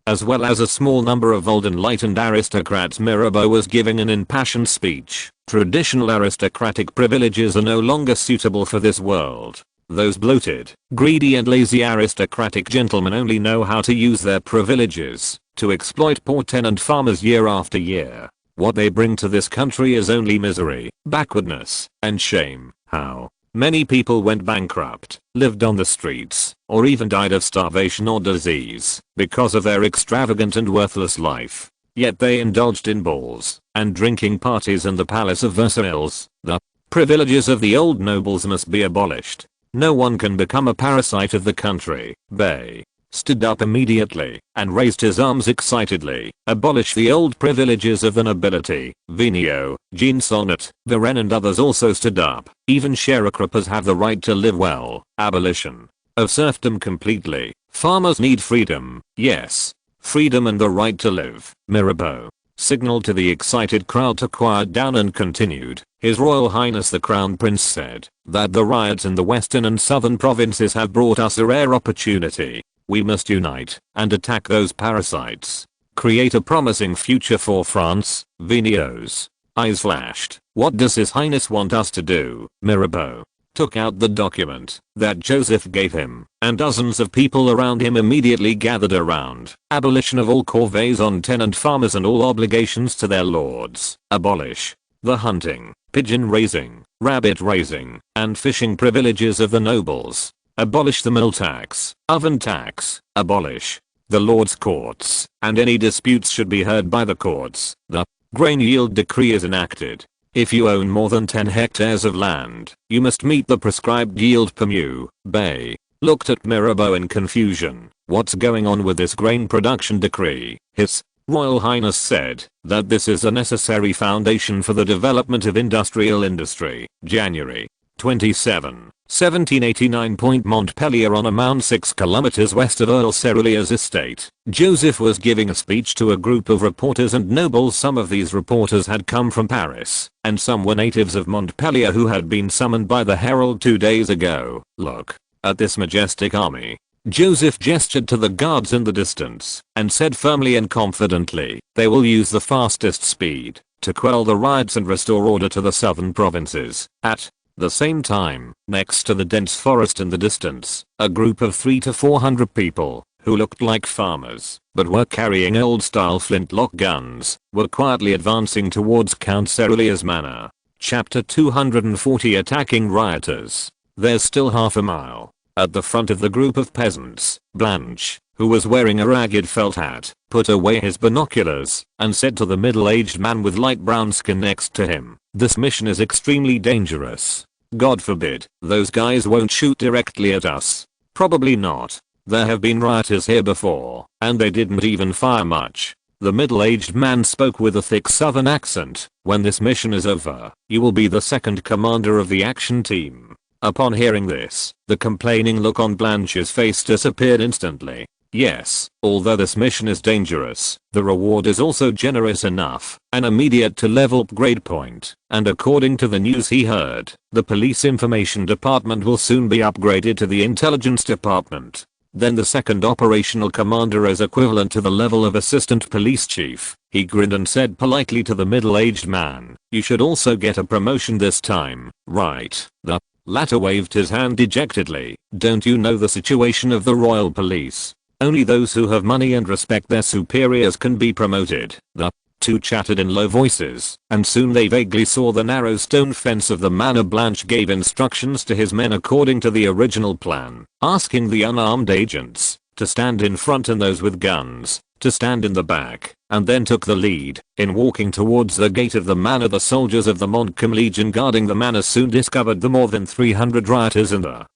Speaker 1: as well as a small number of old enlightened aristocrats. Mirabeau was giving an impassioned speech. Traditional aristocratic privileges are no longer suitable for this world. Those bloated, greedy and lazy aristocratic gentlemen only know how to use their privileges to exploit poor tenant farmers year after year. What they bring to this country is only misery, backwardness, and shame. How many people went bankrupt, lived on the streets, or even died of starvation or disease because of their extravagant and worthless life. Yet they indulged in balls and drinking parties in the Palace of Versailles. The privileges of the old nobles must be abolished. No one can become a parasite of the country. Bay stood up immediately and raised his arms excitedly. Abolish the old privileges of the nobility. Vigneault, Jean Sonnet, Varenne and others also stood up. Even sharecroppers have the right to live well. Abolition of serfdom completely. Farmers need freedom. Yes, freedom and the right to live. Mirabeau signaled to the excited crowd to quiet down and continued. His Royal Highness the Crown Prince said that the riots in the western and southern provinces have brought us a rare opportunity. We must unite and attack those parasites. Create a promising future for France. Vigneault's eyes flashed. What does His Highness want us to do? Mirabeau took out the document that Joseph gave him, and dozens of people around him immediately gathered around. Abolition of all corvées on tenant farmers and all obligations to their lords. Abolish the hunting, pigeon raising, rabbit raising, and fishing privileges of the nobles. Abolish the mill tax, oven tax. Abolish the lords' courts, and any disputes should be heard by the courts. The grain yield decree is enacted. If you own more than 10 hectares of land, you must meet the prescribed yield per mu. Bay looked at Mirabeau in confusion. What's going on with this grain production decree? His Royal Highness said that this is a necessary foundation for the development of industrial industry. January 27, 1789. Montpellier on a mound 6 kilometers west of Earl Serulier's estate. Joseph was giving a speech to a group of reporters and nobles. Some of these reporters had come from Paris, and some were natives of Montpellier who had been summoned by the herald 2 days ago. Look at this majestic army. Joseph gestured to the guards in the distance and said firmly and confidently, they will use the fastest speed to quell the riots and restore order to the southern provinces. At the same time, next to the dense forest in the distance, a group of 300 to 400 people, who looked like farmers, but were carrying old-style flintlock guns, were quietly advancing towards Count Serulier's manor. Chapter 240. Attacking rioters. There's still half a mile. At the front of the group of peasants, Blanche, who was wearing a ragged felt hat, put away his binoculars and said to the middle-aged man with light brown skin next to him, "This mission is extremely dangerous. God forbid, those guys won't shoot directly at us." "Probably not," There have been rioters here before, and they didn't even fire much. The middle-aged man spoke with a thick southern accent. When this mission is over, you will be the second commander of the action team. Upon hearing this, the complaining look on Blanche's face disappeared instantly. Yes, although this mission is dangerous, the reward is also generous enough, an immediate to level upgrade point, and according to the news he heard, the police information department will soon be upgraded to the intelligence department. Then the second operational commander is equivalent to the level of assistant police chief. He grinned and said politely to the middle-aged man, "You should also get a promotion this time, right?" The latter waved his hand dejectedly. "Don't you know the situation of the royal police? Only those who have money and respect their superiors can be promoted." The two chatted in low voices, and soon they vaguely saw the narrow stone fence of the manor. Blanche gave instructions to his men according to the original plan, asking the unarmed agents to stand in front and those with guns to stand in the back, and then took the lead. In walking towards the gate of the manor, the soldiers of the Montcalm Legion guarding the manor soon discovered the more than 300 rioters in the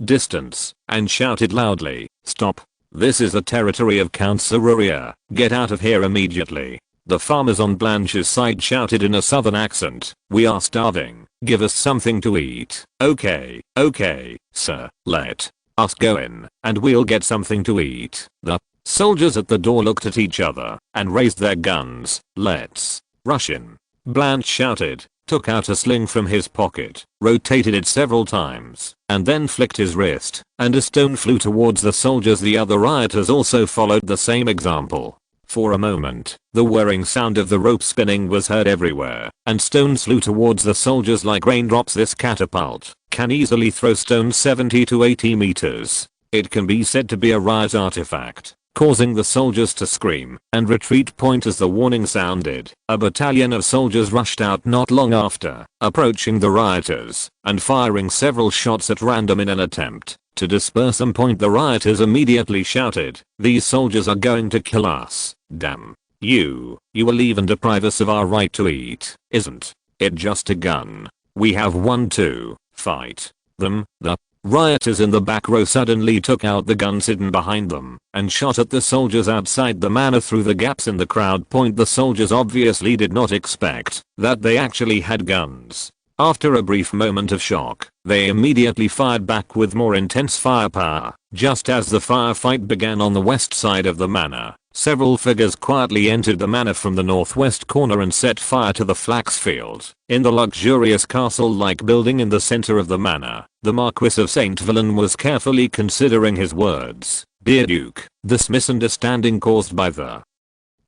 Speaker 1: distance, and shouted loudly, "Stop! This is the territory of Count Serurier. Get out of here immediately." The farmers on Blanche's side shouted in a southern accent, "We are starving. Give us something to eat." Okay, sir, let us go in, and we'll get something to eat." The soldiers at the door looked at each other, and raised their guns. "Let's rush in," Blanche shouted, took out a sling from his pocket, rotated it several times, and then flicked his wrist, and a stone flew towards the soldiers. The other rioters also followed the same example. For a moment, the whirring sound of the rope spinning was heard everywhere, and stones flew towards the soldiers like raindrops. This catapult can easily throw stones 70 to 80 meters. It can be said to be a riot artifact, causing the soldiers to scream and retreat point as the warning sounded. A battalion of soldiers rushed out not long after, approaching the rioters and firing several shots at random in an attempt to disperse them. The rioters immediately shouted, "These soldiers are going to kill us. Damn you. You will even deprive us of our right to eat. Isn't it just a gun? We have one to fight them." The rioters in the back row suddenly took out the guns hidden behind them and shot at the soldiers outside the manor through the gaps in the crowd. The soldiers obviously did not expect that they actually had guns. After a brief moment of shock, they immediately fired back with more intense firepower. Just as the firefight began on the west side of the manor, several figures quietly entered the manor from the northwest corner and set fire to the flax field. In the luxurious castle-like building in the center of the manor, the Marquis of St. Villain was carefully considering his words. "Dear Duke, this misunderstanding caused by the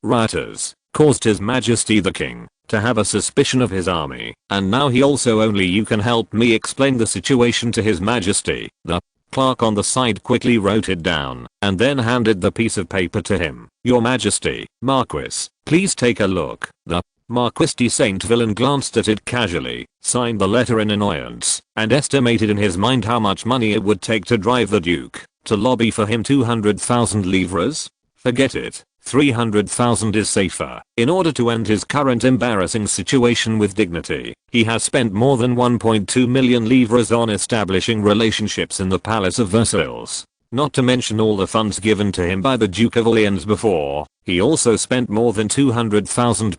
Speaker 1: rioters caused His Majesty the King to have a suspicion of his army, and now he also only you can help me explain the situation to His Majesty." The clerk on the side quickly wrote it down, and then handed the piece of paper to him. "Your Majesty, Marquis, please take a look." The Marquis de St. Villain glanced at it casually, signed the letter in annoyance, and estimated in his mind how much money it would take to drive the Duke to lobby for him. 200,000 livres? Forget it. 300,000 is safer. In order to end his current embarrassing situation with dignity, he has spent more than 1.2 million livres on establishing relationships in the Palace of Versailles. Not to mention all the funds given to him by the Duke of Orleans before. He also spent more than 200,000.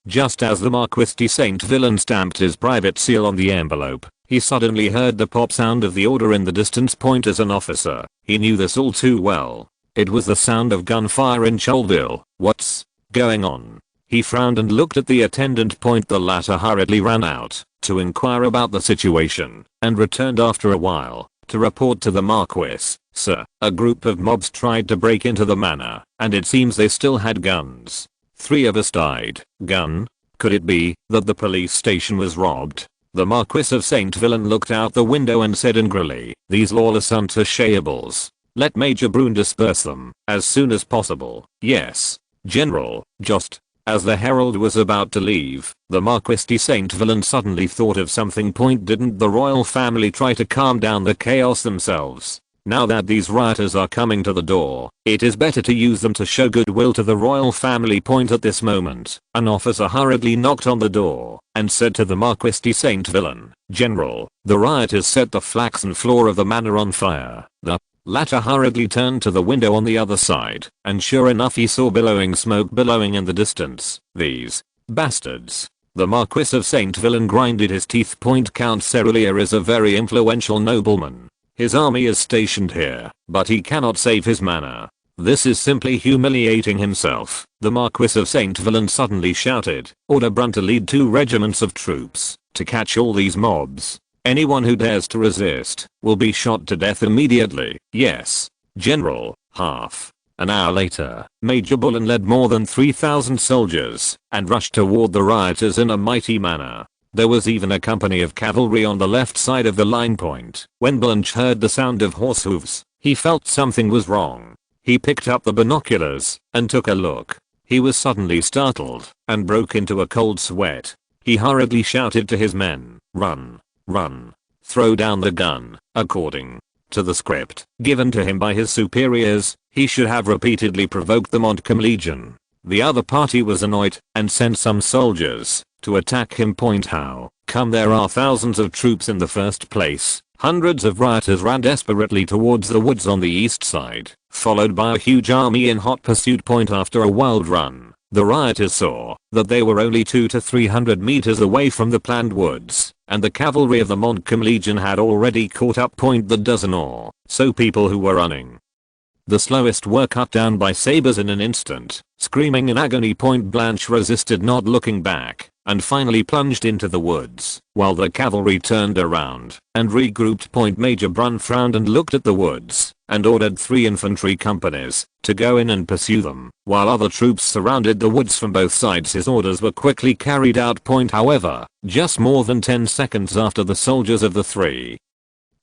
Speaker 1: Just as the Marquis de St. Villain stamped his private seal on the envelope, he suddenly heard the pop sound of the order in the distance. As an officer, he knew this all too well. It was the sound of gunfire in Cholville. "What's going on?" He frowned and looked at the attendant. The latter hurriedly ran out to inquire about the situation, and returned after a while to report to the Marquis, "Sir, a group of mobs tried to break into the manor, and it seems they still had guns. 3 of us died." Gun? Could it be that the police station was robbed? The Marquis of St. Villain looked out the window and said angrily, "These lawless untouchables. Let Major Brune disperse them as soon as possible." "Yes, General." Just as the herald was about to leave, the Marquis de St. Villain suddenly thought of something. Didn't the royal family try to calm down the chaos themselves? Now that these rioters are coming to the door, it is better to use them to show goodwill to the royal family. At this moment, an officer hurriedly knocked on the door and said to the Marquis de St. Villain, "General, the rioters set the flaxen floor of the manor on fire." The latter hurriedly turned to the window on the other side, and sure enough he saw billowing smoke billowing in the distance. These bastards. The Marquis of St. Villain grinded his teeth. Count Cerulean is a very influential nobleman. His army is stationed here, but he cannot save his manor. This is simply humiliating himself. The Marquis of St. Villain suddenly shouted, order Brun to lead 2 regiments of troops to catch all these mobs. Anyone who dares to resist will be shot to death immediately. Yes, General. Half an hour later, Major Bullen led more than 3,000 soldiers and rushed toward the rioters in a mighty manner. There was even a company of cavalry on the left side of the line point. When Blanche heard the sound of horse hooves, he felt something was wrong. He picked up the binoculars and took a look. He was suddenly startled and broke into a cold sweat. He hurriedly shouted to his men, run, run, throw down the gun. According to the script given to him by his superiors, he should have repeatedly provoked the Montcalm Legion. The other party was annoyed and sent some soldiers to attack him. How come there are thousands of troops in the first place? Hundreds of rioters ran desperately towards the woods on the east side, followed by a huge army in hot pursuit. After a wild run, the rioters saw that they were only 200 to 300 meters away from the planned woods, and the cavalry of the Montcalm Legion had already caught up. The dozen or so people who were running the slowest were cut down by sabers in an instant. Screaming in agony, Blanche resisted not looking back and finally plunged into the woods, while the cavalry turned around and regrouped. Major Brun frowned and looked at the woods and ordered 3 infantry companies to go in and pursue them, while other troops surrounded the woods from both sides. His orders were quickly carried out. However, just more than 10 seconds after the soldiers of the 3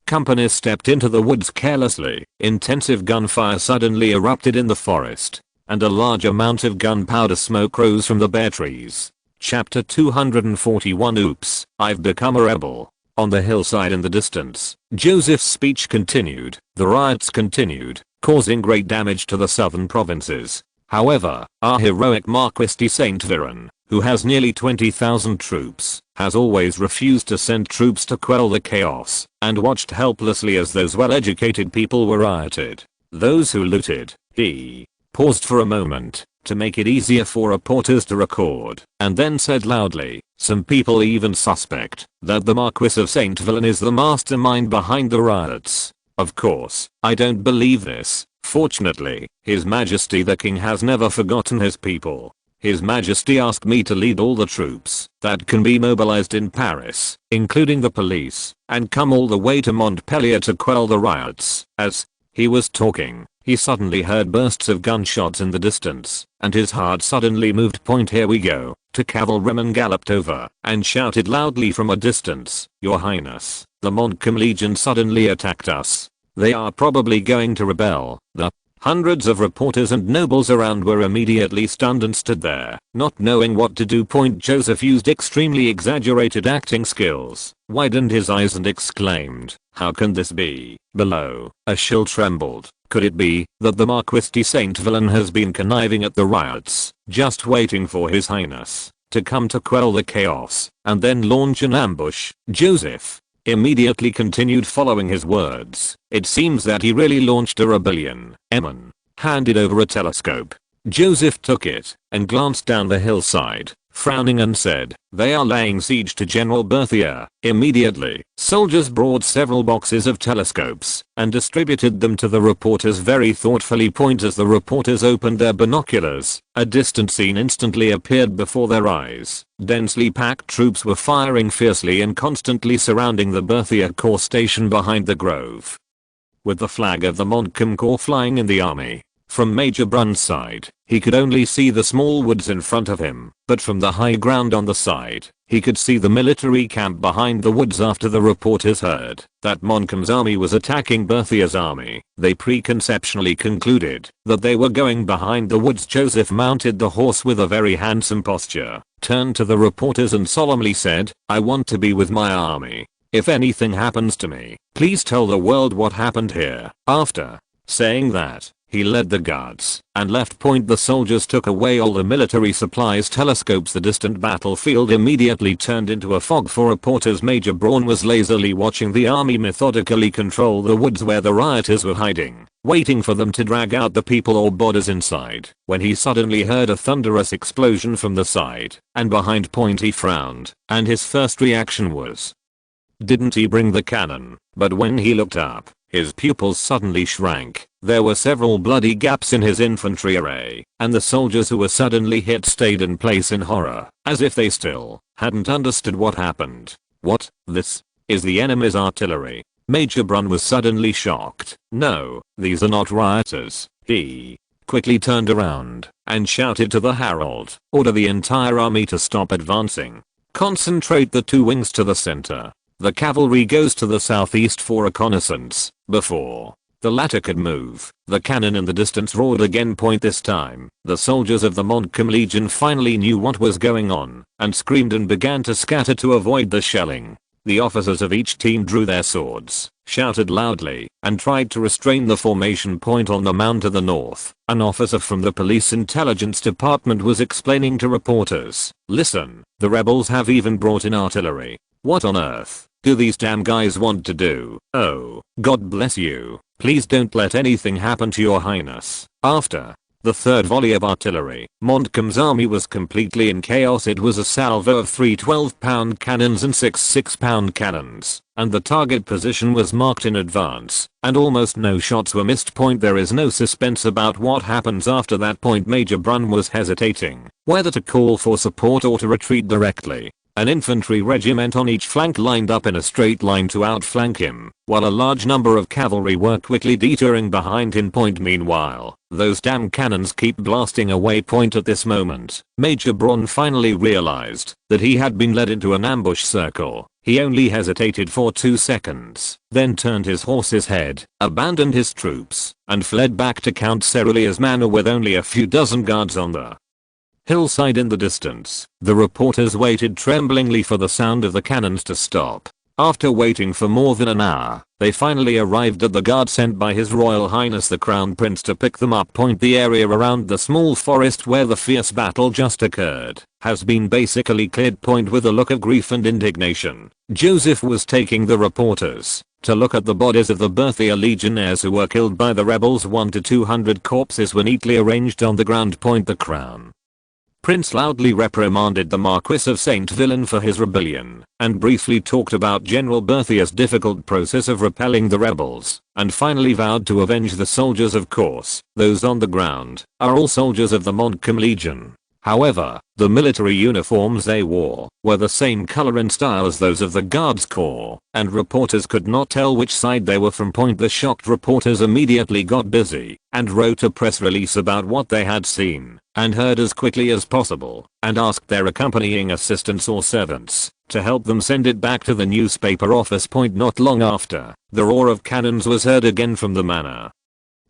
Speaker 1: companies stepped into the woods carelessly, intensive gunfire suddenly erupted in the forest, and a large amount of gunpowder smoke rose from the bare trees. Chapter 241. Oops, I've become a rebel. On the hillside in the distance, Joseph's speech continued. The riots continued, causing great damage to the southern provinces. However, our heroic Marquis de St. Villain, who has nearly 20,000 troops, has always refused to send troops to quell the chaos, and watched helplessly as those well-educated people were rioted. Those who looted. He paused for a moment to make it easier for reporters to record, and then said loudly, some people even suspect that the Marquis of St. Villain is the mastermind behind the riots. Of course, I don't believe this. Fortunately, His Majesty the King has never forgotten his people. His Majesty asked me to lead all the troops that can be mobilized in Paris, including the police, and come all the way to Montpellier to quell the riots. As he was talking, he suddenly heard bursts of gunshots in the distance, and his heart suddenly moved. Here we go. Two cavalrymen galloped over and shouted loudly from a distance, Your Highness, the Montcalm Legion suddenly attacked us. They are probably going to rebel. The hundreds of reporters and nobles around were immediately stunned and stood there, not knowing what to do. Joseph used extremely exaggerated acting skills, widened his eyes and exclaimed, How can this be? Below, a chill trembled. Could it be that the Marquis de St. Villain has been conniving at the riots, just waiting for His Highness to come to quell the chaos, and then launch an ambush? Joseph immediately continued following his words. It seems that he really launched a rebellion. Eamon handed over a telescope. Joseph took it and glanced down the hillside, frowning and said, They are laying siege to General Berthier. Immediately, soldiers brought several boxes of telescopes and distributed them to the reporters very thoughtfully. As the reporters opened their binoculars, a distant scene instantly appeared before their eyes. Densely packed troops were firing fiercely and constantly surrounding the Berthier Corps station behind the grove, with the flag of the Montcalm Corps flying in the army. From Major Brun's side, he could only see the small woods in front of him, but from the high ground on the side, he could see the military camp behind the woods. After the reporters heard that Montcalm's army was attacking Berthier's army, they preconceptually concluded that they were going behind the woods. Joseph mounted the horse with a very handsome posture, turned to the reporters and solemnly said, I want to be with my army. If anything happens to me, please tell the world what happened here. After saying that, He led the guards and left point. The soldiers took away all the military supplies, telescopes. The distant battlefield immediately turned into a fog for reporters. Major Braun was lazily watching the army methodically control the woods where the rioters were hiding, waiting for them to drag out the people or bodies inside, when he suddenly heard a thunderous explosion from the side, and behind point he frowned, and his first reaction was, didn't he bring the cannon? But when he looked up, his pupils suddenly shrank. There were several bloody gaps in his infantry array, and the soldiers who were suddenly hit stayed in place in horror, as if they still hadn't understood what happened. What? This is the enemy's artillery. Major Braun was suddenly shocked. No, these are not rioters. He quickly turned around and shouted to the herald, order the entire army to stop advancing. Concentrate the two wings to the center. The cavalry goes to the southeast for reconnaissance. Before the latter could move, the cannon in the distance roared again. Point this time, the soldiers of the Montcalm Legion finally knew what was going on and screamed and began to scatter to avoid the shelling. The officers of each team drew their swords, shouted loudly, and tried to restrain the formation. Point on the mound to the north, an officer from the police intelligence department was explaining to reporters, listen, the rebels have even brought in artillery. What on earth do these damn guys want to do? Oh, God bless you. Please don't let anything happen to your highness. After the third volley of artillery, Montcalm's army was completely in chaos. It was a salvo of 3 12-pound cannons and 6 6-pound cannons, and the target position was marked in advance, and almost no shots were missed. Point there is no suspense about what happens after that point. Major Braun was hesitating whether to call for support or to retreat directly. An infantry regiment on each flank lined up in a straight line to outflank him, while a large number of cavalry were quickly detouring behind him. Point meanwhile, those damn cannons keep blasting away. Point at this moment, Major Braun finally realized that he had been led into an ambush circle. He only hesitated for 2 seconds, then turned his horse's head, abandoned his troops, and fled back to Count Cerullia's manor with only a few dozen guards on the hillside in the distance. The reporters waited tremblingly for the sound of the cannons to stop. After waiting for more than an hour, they finally arrived at the guard sent by His Royal Highness the Crown Prince to pick them up. Point the area around the small forest where the fierce battle just occurred has been basically cleared. Point with a look of grief and indignation, Joseph was taking the reporters to look at the bodies of the Berthier legionnaires who were killed by the rebels. 1 to 200 corpses were neatly arranged on the ground. Point the Crown Prince loudly reprimanded the Marquis of Saint Villain for his rebellion, and briefly talked about General Berthier's difficult process of repelling the rebels, and finally vowed to avenge the soldiers. Of course, those on the ground are all soldiers of the Montcalm Legion. However, the military uniforms they wore were the same color and style as those of the Guards Corps, and reporters could not tell which side they were from. Point the shocked reporters immediately got busy and wrote a press release about what they had seen and heard as quickly as possible, and asked their accompanying assistants or servants to help them send it back to the newspaper office. Point not long after, the roar of cannons was heard again from the manor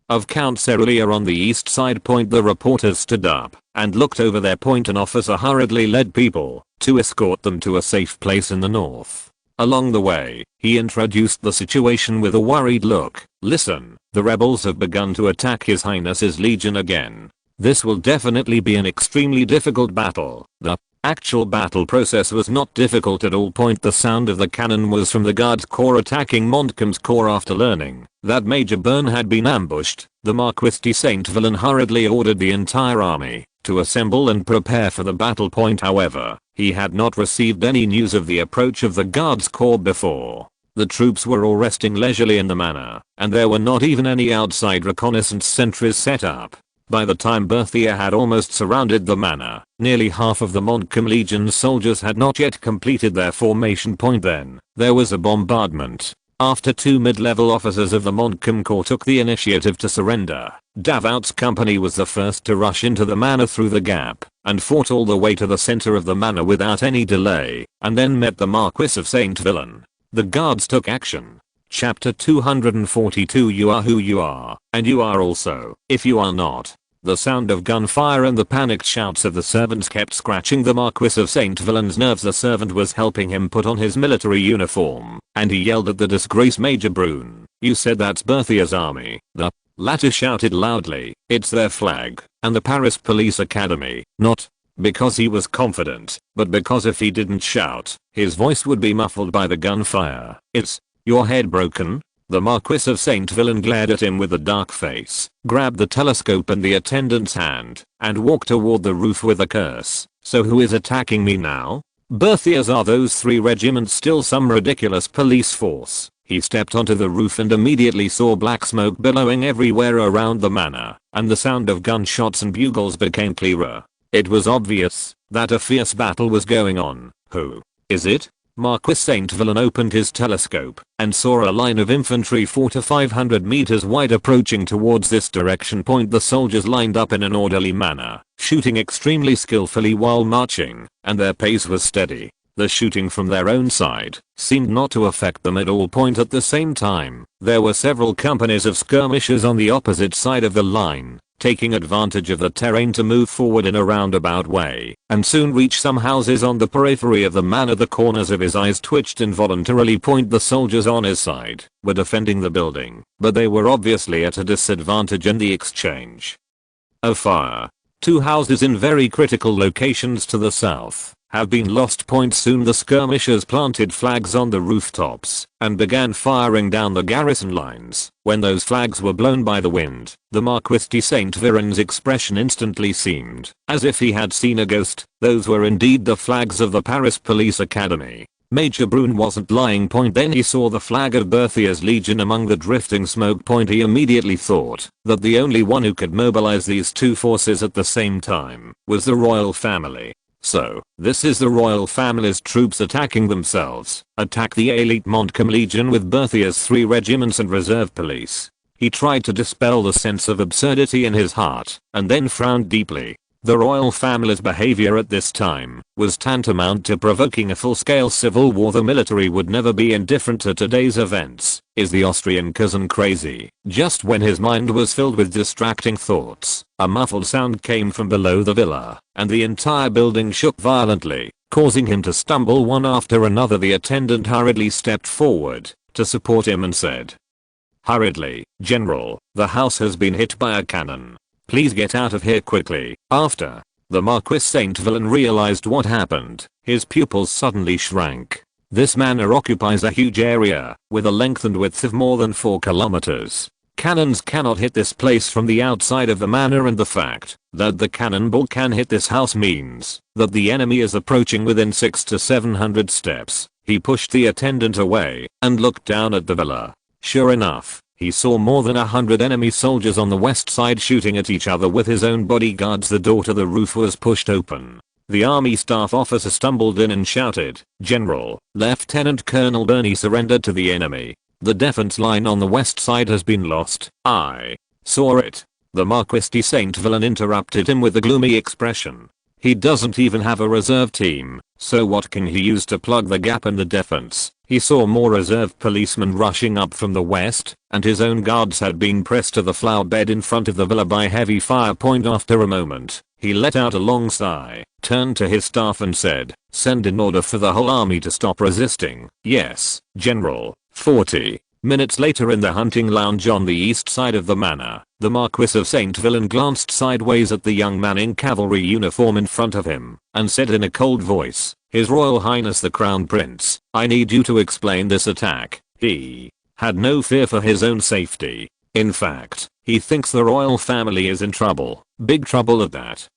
Speaker 1: of Count Cerullia on the east side. Point the reporters stood up and looked over their point. An officer hurriedly led people to escort them to a safe place in the north. Along the way, he introduced the situation with a worried look. Listen, the rebels have begun to attack His Highness's Legion again. This will definitely be an extremely difficult battle. The actual battle process was not difficult at all. Point the sound of the cannon was from the Guards Corps attacking Montcalm's corps. After learning that Major Byrne had been ambushed, the Marquis de Saint Villain hurriedly ordered the entire army to assemble and prepare for the battle. Point however, he had not received any news of the approach of the Guards Corps before. The troops were all resting leisurely in the manor, and there were not even any outside reconnaissance sentries set up. By the time Berthier had almost surrounded the manor, nearly half of the Montcalm Legion's soldiers had not yet completed their formation. Point then, there was a bombardment. After 2 mid-level officers of the Montcalm Corps took the initiative to surrender, Davout's company was the first to rush into the manor through the gap, and fought all the way to the center of the manor without any delay, and then met the Marquis of Saint Villain. The guards took action. Chapter 242. You are who you are, and you are also, if you are not. The sound of gunfire and the panicked shouts of the servants kept scratching the Marquis of Saint Villain's nerves. A servant was helping him put on his military uniform, and he yelled at the disgraced Major Braun, "You said that's Berthier's army." The Latter shouted loudly, "It's their flag, and the Paris Police Academy," not because he was confident, but because if he didn't shout, his voice would be muffled by the gunfire. "It's your head broken?" The Marquis of St. Villain glared at him with a dark face, grabbed the telescope in the attendant's hand, and walked toward the roof with a curse. "So who is attacking me now? Berthiers, are those 3 regiments still some ridiculous police force?" He stepped onto the roof and immediately saw black smoke billowing everywhere around the manor, and the sound of gunshots and bugles became clearer. It was obvious that a fierce battle was going on. "Who is it?" Marquis St. Villain opened his telescope and saw a line of infantry 400 to 500 meters wide approaching towards this direction. The soldiers lined up in an orderly manner, shooting extremely skillfully while marching, and their pace was steady. The shooting from their own side seemed not to affect them at all. At the same time, there were several companies of skirmishers on the opposite side of the line, taking advantage of the terrain to move forward in a roundabout way, and soon reach some houses on the periphery of the manor. The corners of his eyes twitched involuntarily. The soldiers on his side were defending the building, but they were obviously at a disadvantage in the exchange of fire. 2 houses in very critical locations to the south have been lost. Soon the skirmishers planted flags on the rooftops and began firing down the garrison lines. When those flags were blown by the wind, the Marquis de St. Villain's expression instantly seemed as if he had seen a ghost. Those were indeed the flags of the Paris Police Academy. Major Brune wasn't lying. Then he saw the flag of Berthier's Legion among the drifting smoke. He immediately thought that the only one who could mobilize these 2 forces at the same time was the royal family. So, this is the royal family's troops attacking themselves. Attack the elite Montcalm Legion with Berthier's 3 regiments and reserve police. He tried to dispel the sense of absurdity in his heart, and then frowned deeply. The royal family's behavior at this time was tantamount to provoking a full-scale civil war. The military would never be indifferent to today's events. Is the Austrian cousin crazy? Just when his mind was filled with distracting thoughts, a muffled sound came from below the villa, and the entire building shook violently, causing him to stumble one after another. The attendant hurriedly stepped forward to support him and said hurriedly, "General, the house has been hit by a cannon. Please get out of here quickly." After the Marquis St. Villain realized what happened, his pupils suddenly shrank. This manor occupies a huge area with a length and width of more than 4 kilometers. Cannons cannot hit this place from the outside of the manor, and the fact that the cannonball can hit this house means that the enemy is approaching within 600 to 700 steps. He pushed the attendant away and looked down at the villa. Sure enough, he saw more than 100 enemy soldiers on the west side shooting at each other with his own bodyguards. The door to the roof was pushed open. The army staff officer stumbled in and shouted, "General, Lieutenant Colonel Burney surrendered to the enemy. The defense line on the west side has been lost." "I saw it." The Marquis de St. Villain interrupted him with a gloomy expression. "He doesn't even have a reserve team, so what can he use to plug the gap in the defense?" He saw more reserve policemen rushing up from the west, and his own guards had been pressed to the flower bed in front of the villa by heavy fire. After a moment, he let out a long sigh, turned to his staff and said, "Send an order for the whole army to stop resisting." "Yes, General." 40 minutes later, in the hunting lounge on the east side of the manor, the Marquis of St. Villain glanced sideways at the young man in cavalry uniform in front of him, and said in a cold voice, "His Royal Highness the Crown Prince, I need you to explain this attack." He had no fear for his own safety. In fact, he thinks the royal family is in trouble. Big trouble at that.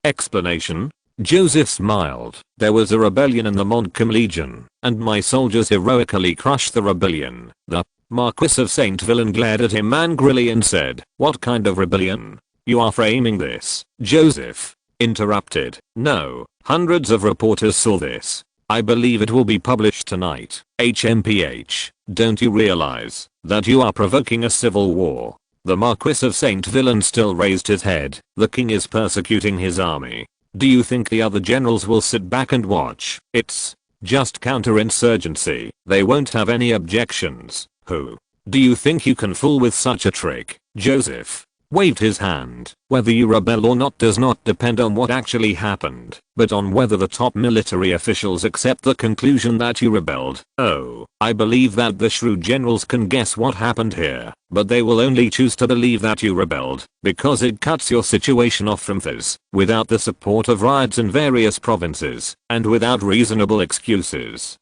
Speaker 1: Explanation? Joseph smiled. "There was a rebellion in the Montcalm Legion, and my soldiers heroically crushed the rebellion." The Marquis of St. Villain glared at him angrily and said, "What kind of rebellion? You are framing this." Joseph interrupted, "No, hundreds of reporters saw this. I believe it will be published tonight. HMPH, don't you realize that you are provoking a civil war?" The Marquis of St. Villain still raised his head. "The king is persecuting his army. Do you think the other generals will sit back and watch? It's just counterinsurgency. They won't have any objections." "Who do you think you can fool with such a trick?" Joseph waved his hand. "Whether you rebel or not does not depend on what actually happened, but on whether the top military officials accept the conclusion that you rebelled. Oh, I believe that the shrewd generals can guess what happened here. but they will only choose to believe that you rebelled, because it cuts your situation off from this, without the support of riots in various provinces, and without reasonable excuses.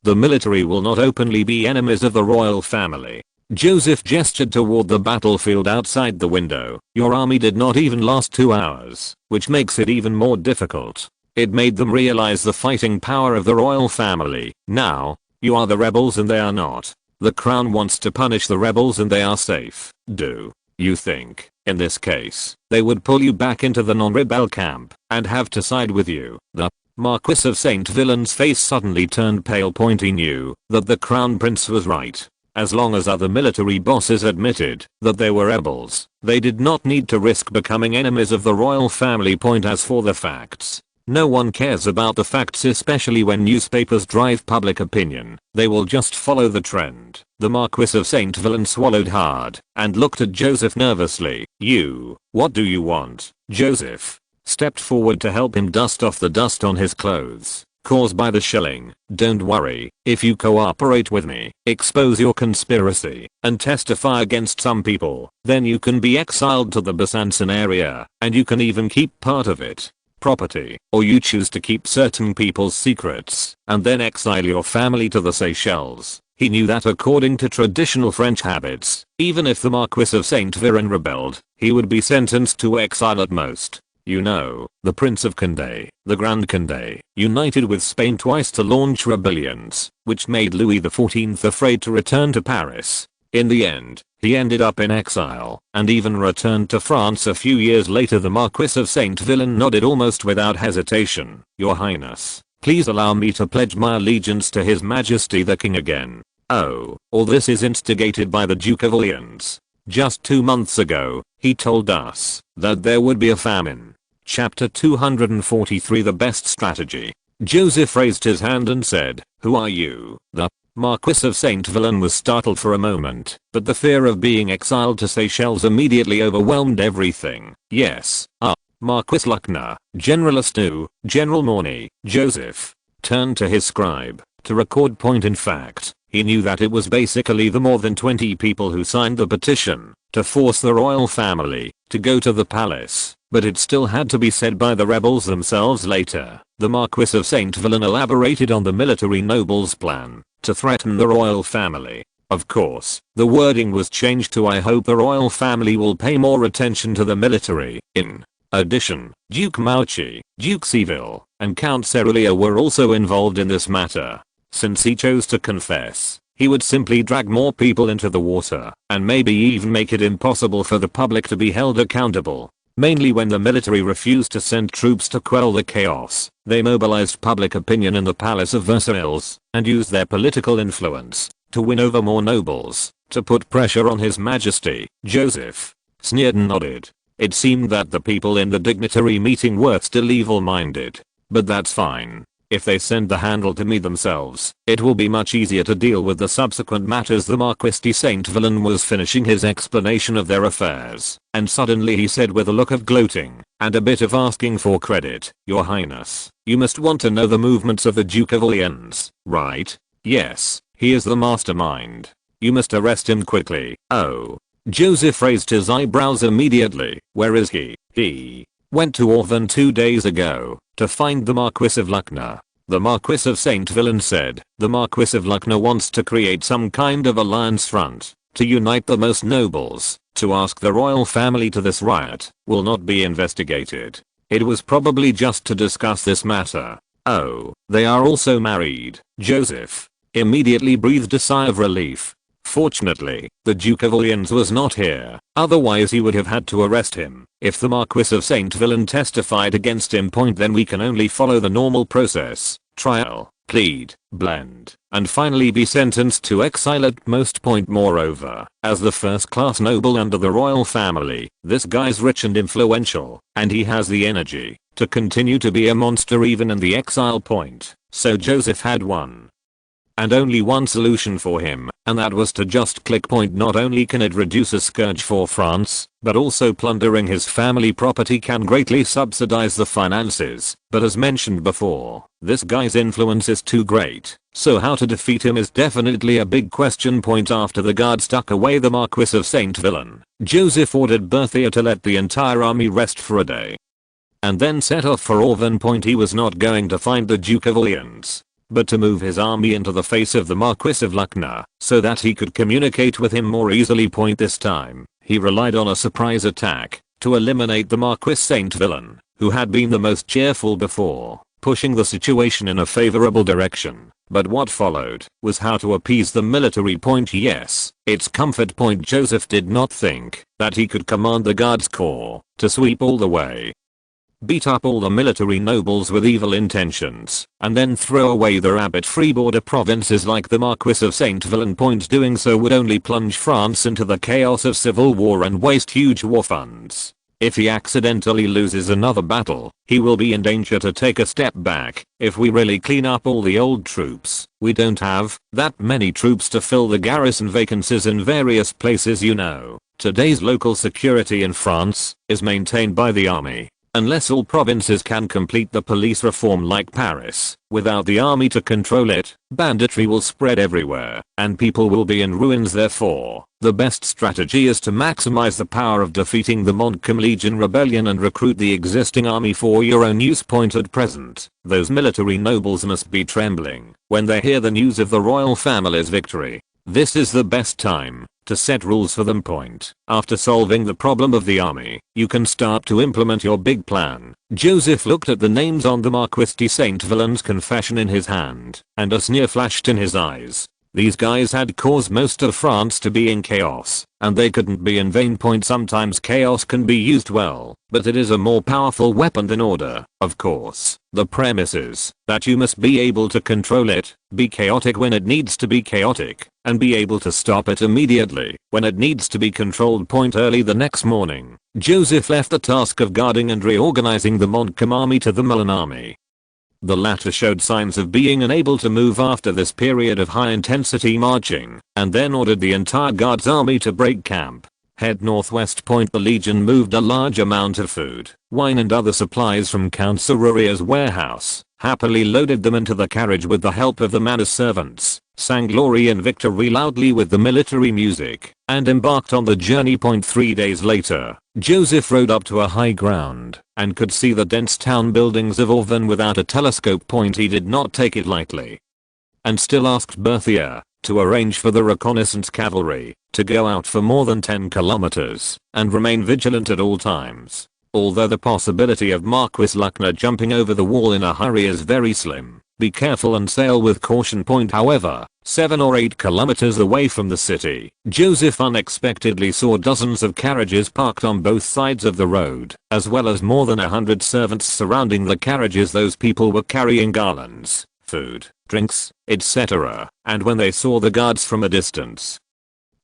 Speaker 1: The military will not openly be enemies of the royal family. Joseph gestured toward the battlefield outside the window. Your army did not even last 2 hours, which makes it even more difficult. It made them realize the fighting power of the royal family. Now, you are the rebels and they are not. The crown wants to punish the rebels and they are safe. Do you think, in this case, they would pull you back into the non-rebel camp and have to side with you? The Marquis of St. Villain's face suddenly turned pale, pointing. He knew that the crown prince was right. As long as other military bosses admitted that they were rebels, they did not need to risk becoming enemies of the royal family. As for the facts, no one cares about the facts, especially when newspapers drive public opinion. They will just follow the trend. The Marquis of St. Villain swallowed hard and looked at Joseph nervously. What do you want? Joseph stepped forward to help him dust off the dust on his clothes caused by the shelling. Don't worry, if you cooperate with me, expose your conspiracy, and testify against some people, then you can be exiled to the Besançon area, and you can even keep part of it property, or you choose to keep certain people's secrets, and then exile your family to the Seychelles. He knew that according to traditional French habits, even if the Marquis of St. Villain rebelled, he would be sentenced to exile at most. You know, the Prince of Condé, the Grand Condé, united with Spain twice to launch rebellions, which made Louis XIV afraid to return to Paris. In the end, he ended up in exile, and even returned to France a few years later. The Marquis of St. Villain nodded almost without hesitation. Your Highness, please allow me to pledge my allegiance to His Majesty the King again. Oh, all this is instigated by the Duke of Orleans. Just 2 months ago, he told us that there would be a famine. Chapter 243 The Best Strategy. Joseph raised his hand and said, "Who are you?" The Marquis of St. Villain was startled for a moment, but the fear of being exiled to Seychelles immediately overwhelmed everything. Yes, Marquis Luckner, General Astu, General Mornay. Joseph turned to his scribe to record point. In fact, he knew that it was basically the more than 20 people who signed the petition to force the royal family to go to the palace, but it still had to be said by the rebels themselves later. The Marquis of St. Villain elaborated on the military noble's plan to threaten the royal family. Of course, the wording was changed to "I hope the royal family will pay more attention to the military." In addition, Duke Mauchi, Duke Seville, and Count Cerulia were also involved in this matter. Since he chose to confess, he would simply drag more people into the water, and maybe even make it impossible for the public to be held accountable. Mainly when the military refused to send troops to quell the chaos, they mobilized public opinion in the Palace of Versailles, and used their political influence to win over more nobles, to put pressure on His Majesty. Joseph sneered and nodded. It seemed that the people in the dignitary meeting were still evil-minded. But that's fine. If they send the handle to me themselves, it will be much easier to deal with the subsequent matters. The Marquis de St. Villain was finishing his explanation of their affairs, and suddenly he said with a look of gloating, and a bit of asking for credit, "Your Highness, you must want to know the movements of the Duke of Orleans, right? Yes, he is the mastermind. You must arrest him quickly." Oh. Joseph raised his eyebrows immediately. "Where is he?" "He went to Orvan 2 days ago to find the Marquis of Luckner." The Marquis of St. Villain said, "The Marquis of Luckner wants to create some kind of alliance front to unite the most nobles. To ask the royal family to this riot will not be investigated. It was probably just to discuss this matter." "Oh, they are also married." Joseph immediately breathed a sigh of relief. Fortunately, the Duke of Orleans was not here, otherwise he would have had to arrest him. If the Marquis of St. Villain testified against him, then we can only follow the normal process: trial, plead, blend, and finally be sentenced to exile at most. Moreover, as the first-class noble under the royal family, this guy's rich and influential, and he has the energy to continue to be a monster even in the exile point. So Joseph had one and only one solution for him, and that was to just click point. Not only can it reduce a scourge for France, but also plundering his family property can greatly subsidize the finances. But as mentioned before, this guy's influence is too great, so how to defeat him is definitely a big question point. After the guards tuck away the Marquis of Saint Villain, Joseph ordered Berthier to let the entire army rest for a day, and then set off for Auvergne. He was not going to find the Duke of Orleans, but to move his army into the face of the Marquis of Lucknow, so that he could communicate with him more easily. This time, he relied on a surprise attack to eliminate the Marquis Saint Villain, who had been the most cheerful before, pushing the situation in a favorable direction. But what followed was how to appease the military. Yes, its comfort. Joseph did not think that he could command the Guards Corps to sweep all the way, beat up all the military nobles with evil intentions, and then throw away the rabbit-free border provinces like the Marquis of Saint Villain. Doing so would only plunge France into the chaos of civil war and waste huge war funds. If he accidentally loses another battle, he will be in danger to take a step back. If we really clean up all the old troops, we don't have that many troops to fill the garrison vacancies in various places. Today's local security in France is maintained by the army. Unless all provinces can complete the police reform like Paris, without the army to control it, banditry will spread everywhere, and people will be in ruins. Therefore, the best strategy is to maximize the power of defeating the Montcalm Legion rebellion and recruit the existing army for your own use. At present, those military nobles must be trembling when they hear the news of the royal family's victory. This is the best time to set rules for them. After solving the problem of the army, you can start to implement your big plan. Joseph looked at the names on the Marquis de Saint Villain's confession in his hand, and a sneer flashed in his eyes. These guys had caused most of France to be in chaos, and they couldn't be in vain. Sometimes chaos can be used well, but it is a more powerful weapon than order. Of course, the premise is that you must be able to control it, be chaotic when it needs to be chaotic, and be able to stop it immediately when it needs to be controlled. Early the next morning, Joseph left the task of guarding and reorganizing the Montcalm army to the Milan army. The latter showed signs of being unable to move after this period of high-intensity marching, and then ordered the entire Guards army to break camp, head northwest. The Legion moved a large amount of food, wine and other supplies from Count Serruria's warehouse, happily loaded them into the carriage with the help of the manor servants, sang glory and victory loudly with the military music, and embarked on the journey. 3 days later, Joseph rode up to a high ground and could see the dense town buildings of Auvergne without a telescope. He did not take it lightly, and still asked Berthier to arrange for the reconnaissance cavalry to go out for more than 10 kilometers and remain vigilant at all times. Although the possibility of Marquis Lucknow jumping over the wall in a hurry is very slim, be careful and sail with caution. However, 7 or 8 kilometers away from the city, Joseph unexpectedly saw dozens of carriages parked on both sides of the road, as well as more than 100 servants surrounding the carriages. Those people were carrying garlands, food, drinks, etc., and when they saw the guards from a distance,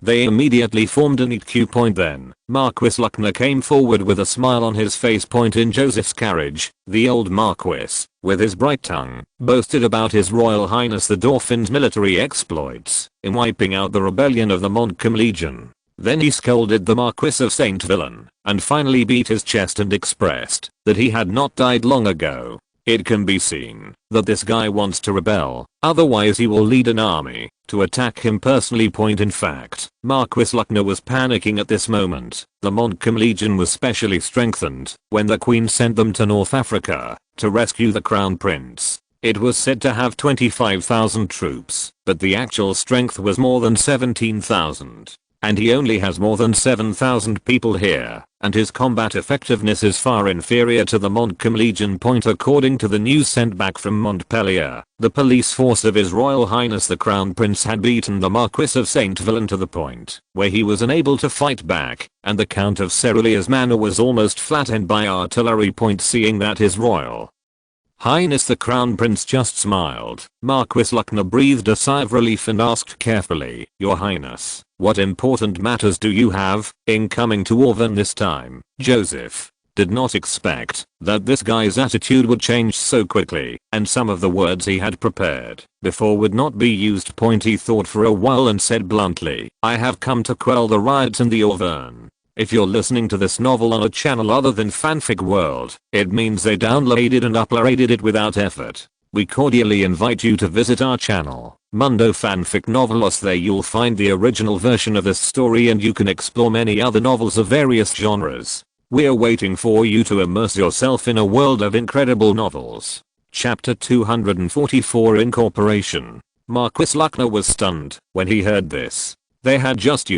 Speaker 1: they immediately formed a neat queue. Then, Marquis Lucknow came forward with a smile on his face. In Joseph's carriage, the old Marquis, with his bright tongue, boasted about His Royal Highness the Dauphin's military exploits in wiping out the rebellion of the Montcalm Legion. Then he scolded the Marquis of Saint Villain, and finally beat his chest and expressed that he had not died long ago. It can be seen that this guy wants to rebel, otherwise he will lead an army to attack him personally. In fact, Marquis Lucknow was panicking at this moment. The Montcalm Legion was specially strengthened when the Queen sent them to North Africa to rescue the Crown Prince. It was said to have 25,000 troops, but the actual strength was more than 17,000. And he only has more than 7,000 people here, and his combat effectiveness is far inferior to the Montcalm Legion. According to the news sent back from Montpellier, the police force of His Royal Highness the Crown Prince had beaten the Marquis of Saint Villain to the point where he was unable to fight back, and the Count of Serruria's manor was almost flattened by artillery. Seeing that His Royal Highness the Crown Prince just smiled, Marquis Lucknow breathed a sigh of relief and asked carefully, "Your Highness, what important matters do you have in coming to Auvergne this time?" "Joseph, did not expect that this guy's attitude would change so quickly, and some of the words he had prepared before would not be used. He thought for a while and said bluntly, "I have come to quell the riots in the Auvergne. If you're listening to this novel on a channel other than Fanfic World, it means they downloaded and uploaded it without effort. We cordially invite you to visit our channel, Mundo Fanfic Novelos. There you'll find the original version of this story and you can explore many other novels of various genres. We're waiting for you to immerse yourself in a world of incredible novels." Chapter 244 Incorporation. Marquis Luckner was stunned when he heard this. They had just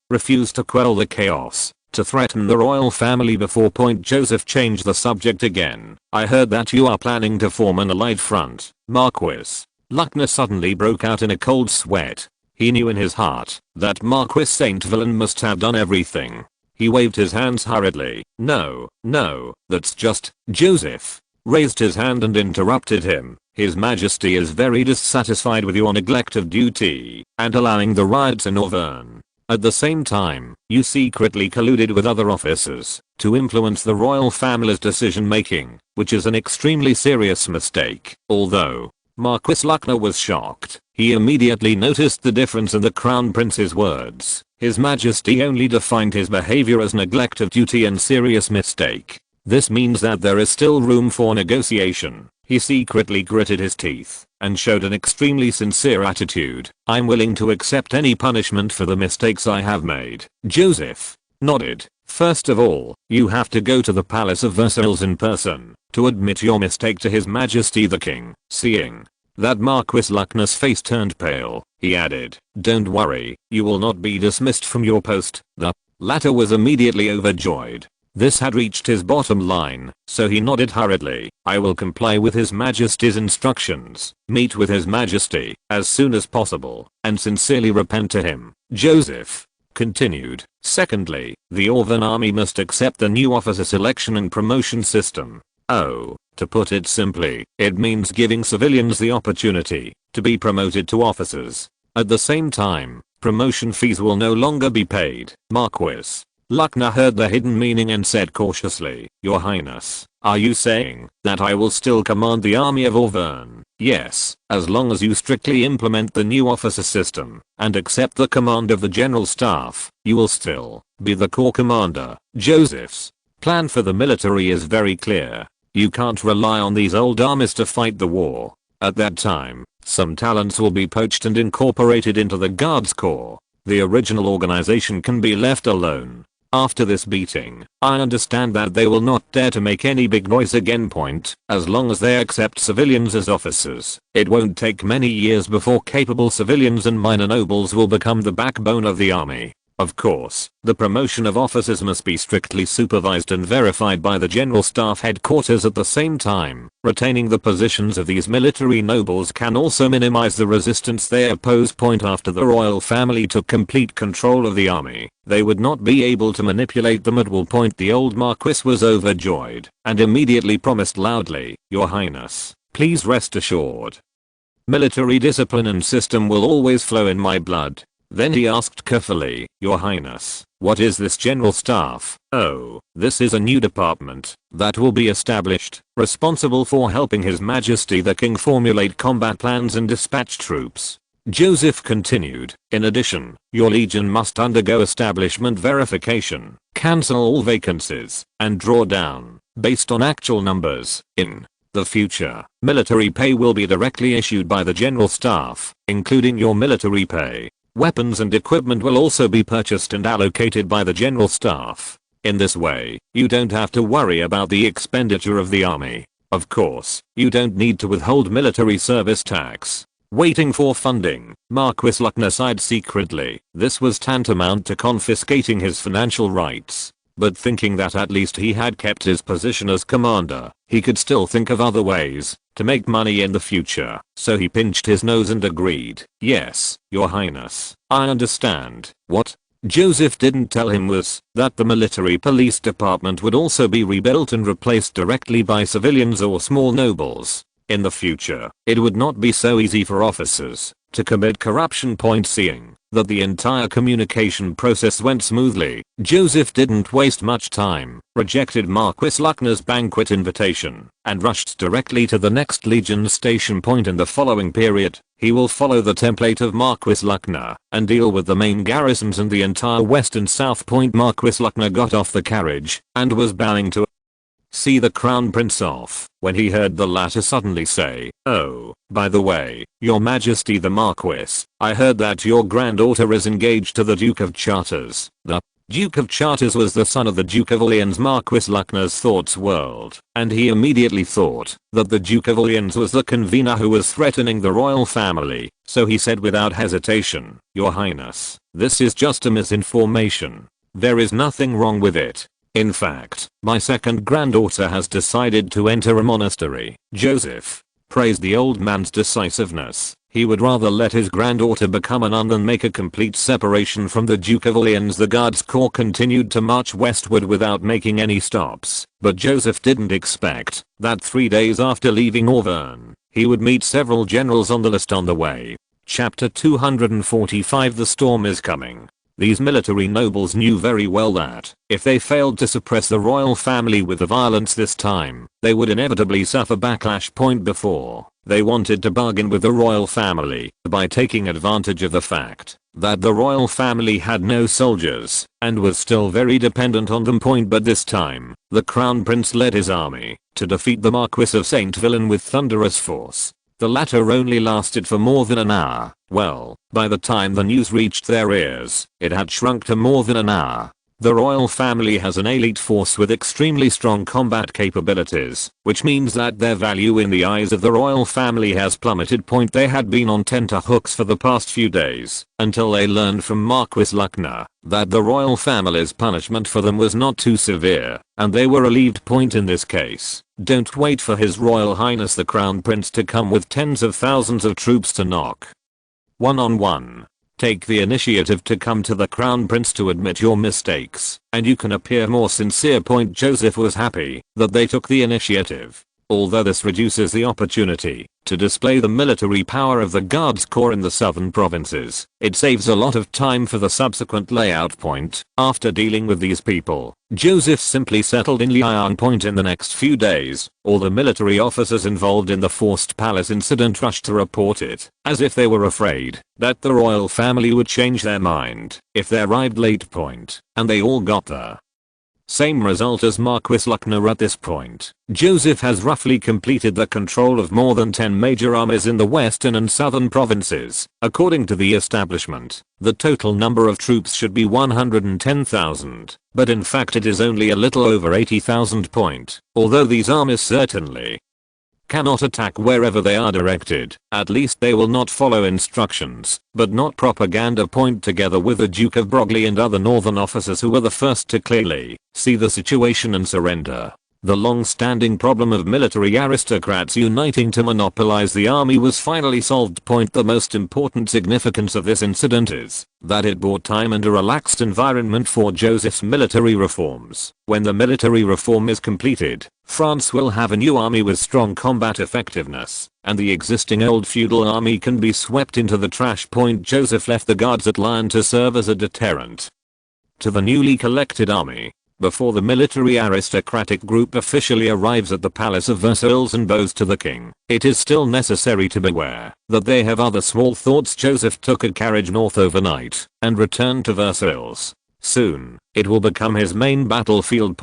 Speaker 1: refused to quell the chaos, to threaten the royal family before. Joseph changed the subject again. "I heard that you are planning to form an allied front, Marquis." Luckner suddenly broke out in a cold sweat. He knew in his heart that Marquis Saint Villain must have done everything. He waved his hands hurriedly. No, that's just..." Joseph raised his hand and interrupted him. "His Majesty is very dissatisfied with your neglect of duty and allowing the riots in Auvergne. At the same time, you secretly colluded with other officers to influence the royal family's decision making, which is an extremely serious mistake." Although Marquis Luckner was shocked, he immediately noticed the difference in the Crown Prince's words. His Majesty only defined his behavior as neglect of duty and serious mistake. This means that there is still room for negotiation. He secretly gritted his teeth and showed an extremely sincere attitude. "I'm willing to accept any punishment for the mistakes I have made." Joseph nodded. "First of all, you have to go to the Palace of Versailles in person to admit your mistake to His Majesty the King." Seeing that Marquis Luckner's face turned pale, he added, "Don't worry, you will not be dismissed from your post." The latter was immediately overjoyed. This had reached his bottom line, so he nodded hurriedly. "I will comply with His Majesty's instructions, meet with His Majesty as soon as possible, and sincerely repent to him." Joseph continued. "Secondly, the Auvergne army must accept the new officer selection and promotion system. Oh, to put it simply, it means giving civilians the opportunity to be promoted to officers. At the same time, promotion fees will no longer be paid." Marquis Luckner heard the hidden meaning and said cautiously, "Your Highness, are you saying that I will still command the army of Auvergne?" "Yes, as long as you strictly implement the new officer system and accept the command of the general staff, you will still be the corps commander." Joseph's plan for the military is very clear. You can't rely on these old armies to fight the war. At that time, some talents will be poached and incorporated into the Guards Corps. The original organization can be left alone. After this beating, I understand that they will not dare to make any big noise again. As long as they accept civilians as officers, it won't take many years before capable civilians and minor nobles will become the backbone of the army. Of course, the promotion of officers must be strictly supervised and verified by the General Staff Headquarters at the same time. Retaining the positions of these military nobles can also minimize the resistance they oppose. After the royal family took complete control of the army, they would not be able to manipulate them at will. The old Marquis was overjoyed and immediately promised loudly, "Your Highness, please rest assured. Military discipline and system will always flow in my blood." Then he asked carefully, "Your Highness, what is this General Staff?" "Oh, this is a new department that will be established, responsible for helping His Majesty the King formulate combat plans and dispatch troops." Joseph continued, "In addition, your legion must undergo establishment verification, cancel all vacancies, and draw down, based on actual numbers. In the future, military pay will be directly issued by the General Staff, including your military pay. Weapons and equipment will also be purchased and allocated by the General Staff. In this way, you don't have to worry about the expenditure of the army. Of course, you don't need to withhold military service tax." Waiting for funding, Marquis Luckner sighed secretly. This was tantamount to confiscating his financial rights. But thinking that at least he had kept his position as commander, he could still think of other ways to make money in the future. So he pinched his nose and agreed, "Yes, Your Highness, I understand." What Joseph didn't tell him was that the military police department would also be rebuilt and replaced directly by civilians or small nobles. In the future, it would not be so easy for officers to commit corruption. Seeing that the entire communication process went smoothly. Joseph didn't waste much time, rejected Marquis Luckner's banquet invitation, and rushed directly to the next Legion station point in the following period. He will follow the template of Marquis Luckner and deal with the main garrisons and the entire west and south point. Marquis Luckner got off the carriage and was bowing to see the Crown Prince off when he heard the latter suddenly say, "Oh, by the way, Your Majesty the Marquis, I heard that your granddaughter is engaged to the Duke of Chartres." The Duke of Chartres was the son of the Duke of Orleans. Marquis Luckner's thoughts whirled, and he immediately thought that the Duke of Orleans was the convener who was threatening the royal family, so he said without hesitation, "Your Highness, this is just a misinformation. There is nothing wrong with it. In fact, my second granddaughter has decided to enter a monastery." Joseph praised the old man's decisiveness. He would rather let his granddaughter become a nun than make a complete separation from the Duke of Orleans. The Guards Corps continued to march westward without making any stops, but Joseph didn't expect that 3 days after leaving Auvergne, he would meet several generals on the list on the way. Chapter 245. The storm is coming. These military nobles knew very well that, if they failed to suppress the royal family with the violence this time, they would inevitably suffer backlash. Point before, they wanted to bargain with the royal family by taking advantage of the fact that the royal family had no soldiers and was still very dependent on them. But this time, the Crown Prince led his army to defeat the Marquis of St. Villain with thunderous force. The latter only lasted for more than an hour. Well, by the time the news reached their ears, it had shrunk to more than an hour. The royal family has an elite force with extremely strong combat capabilities, which means that their value in the eyes of the royal family has plummeted. They had been on tenterhooks for the past few days, until they learned from Marquis Luckner that the royal family's punishment for them was not too severe, and they were relieved. In this case, don't wait for His Royal Highness the Crown Prince to come with tens of thousands of troops to knock one-on-one. Take the initiative to come to the Crown Prince to admit your mistakes, and you can appear more sincere. Joseph was happy that they took the initiative. Although this reduces the opportunity to display the military power of the Guards Corps in the southern provinces, it saves a lot of time for the subsequent layout. After dealing with these people, Joseph simply settled in Lyon. In the next few days, all the military officers involved in the forced palace incident rushed to report it, as if they were afraid that the royal family would change their mind if they arrived late. And they all got there. Same result as Marquis Luckner at this point. Joseph has roughly completed the control of more than 10 major armies in the western and southern provinces. According to the establishment, the total number of troops should be 110,000, but in fact it is only a little over 80,000. Although these armies certainly cannot attack wherever they are directed, at least they will not follow instructions, but not propaganda. Together with the Duke of Broglie and other northern officers who were the first to clearly see the situation and surrender, the long-standing problem of military aristocrats uniting to monopolize the army was finally solved. The most important significance of this incident is that it bought time and a relaxed environment for Joseph's military reforms. When the military reform is completed, France will have a new army with strong combat effectiveness, and the existing old feudal army can be swept into the trash. Joseph left the guards at Lyon to serve as a deterrent to the newly collected army. Before the military aristocratic group officially arrives at the Palace of Versailles and bows to the king, it is still necessary to beware that they have other small thoughts. Joseph took a carriage north overnight and returned to Versailles. Soon, it will become his main battlefield.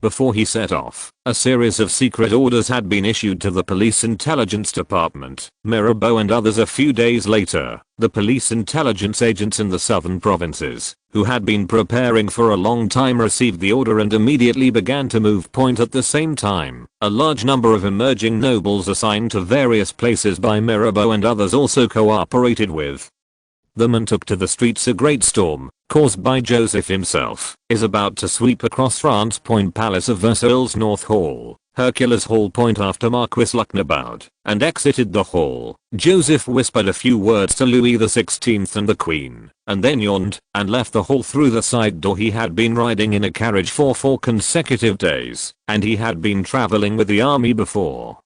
Speaker 1: Before he set off, a series of secret orders had been issued to the police intelligence department, Mirabeau and others. A few days later, the police intelligence agents in the southern provinces, who had been preparing for a long time, received the order and immediately began to move. At the same time, a large number of emerging nobles assigned to various places by Mirabeau and others also cooperated with them and took to the streets. A great storm, caused by Joseph himself, is about to sweep across France. Palace of Versailles North Hall, Hercules Hall. After Marquis Luckner bowed and exited the hall, Joseph whispered a few words to Louis XVI and the Queen, and then yawned and left the hall through the side door. He had been riding in a carriage for 4 consecutive days, and he had been traveling with the army before,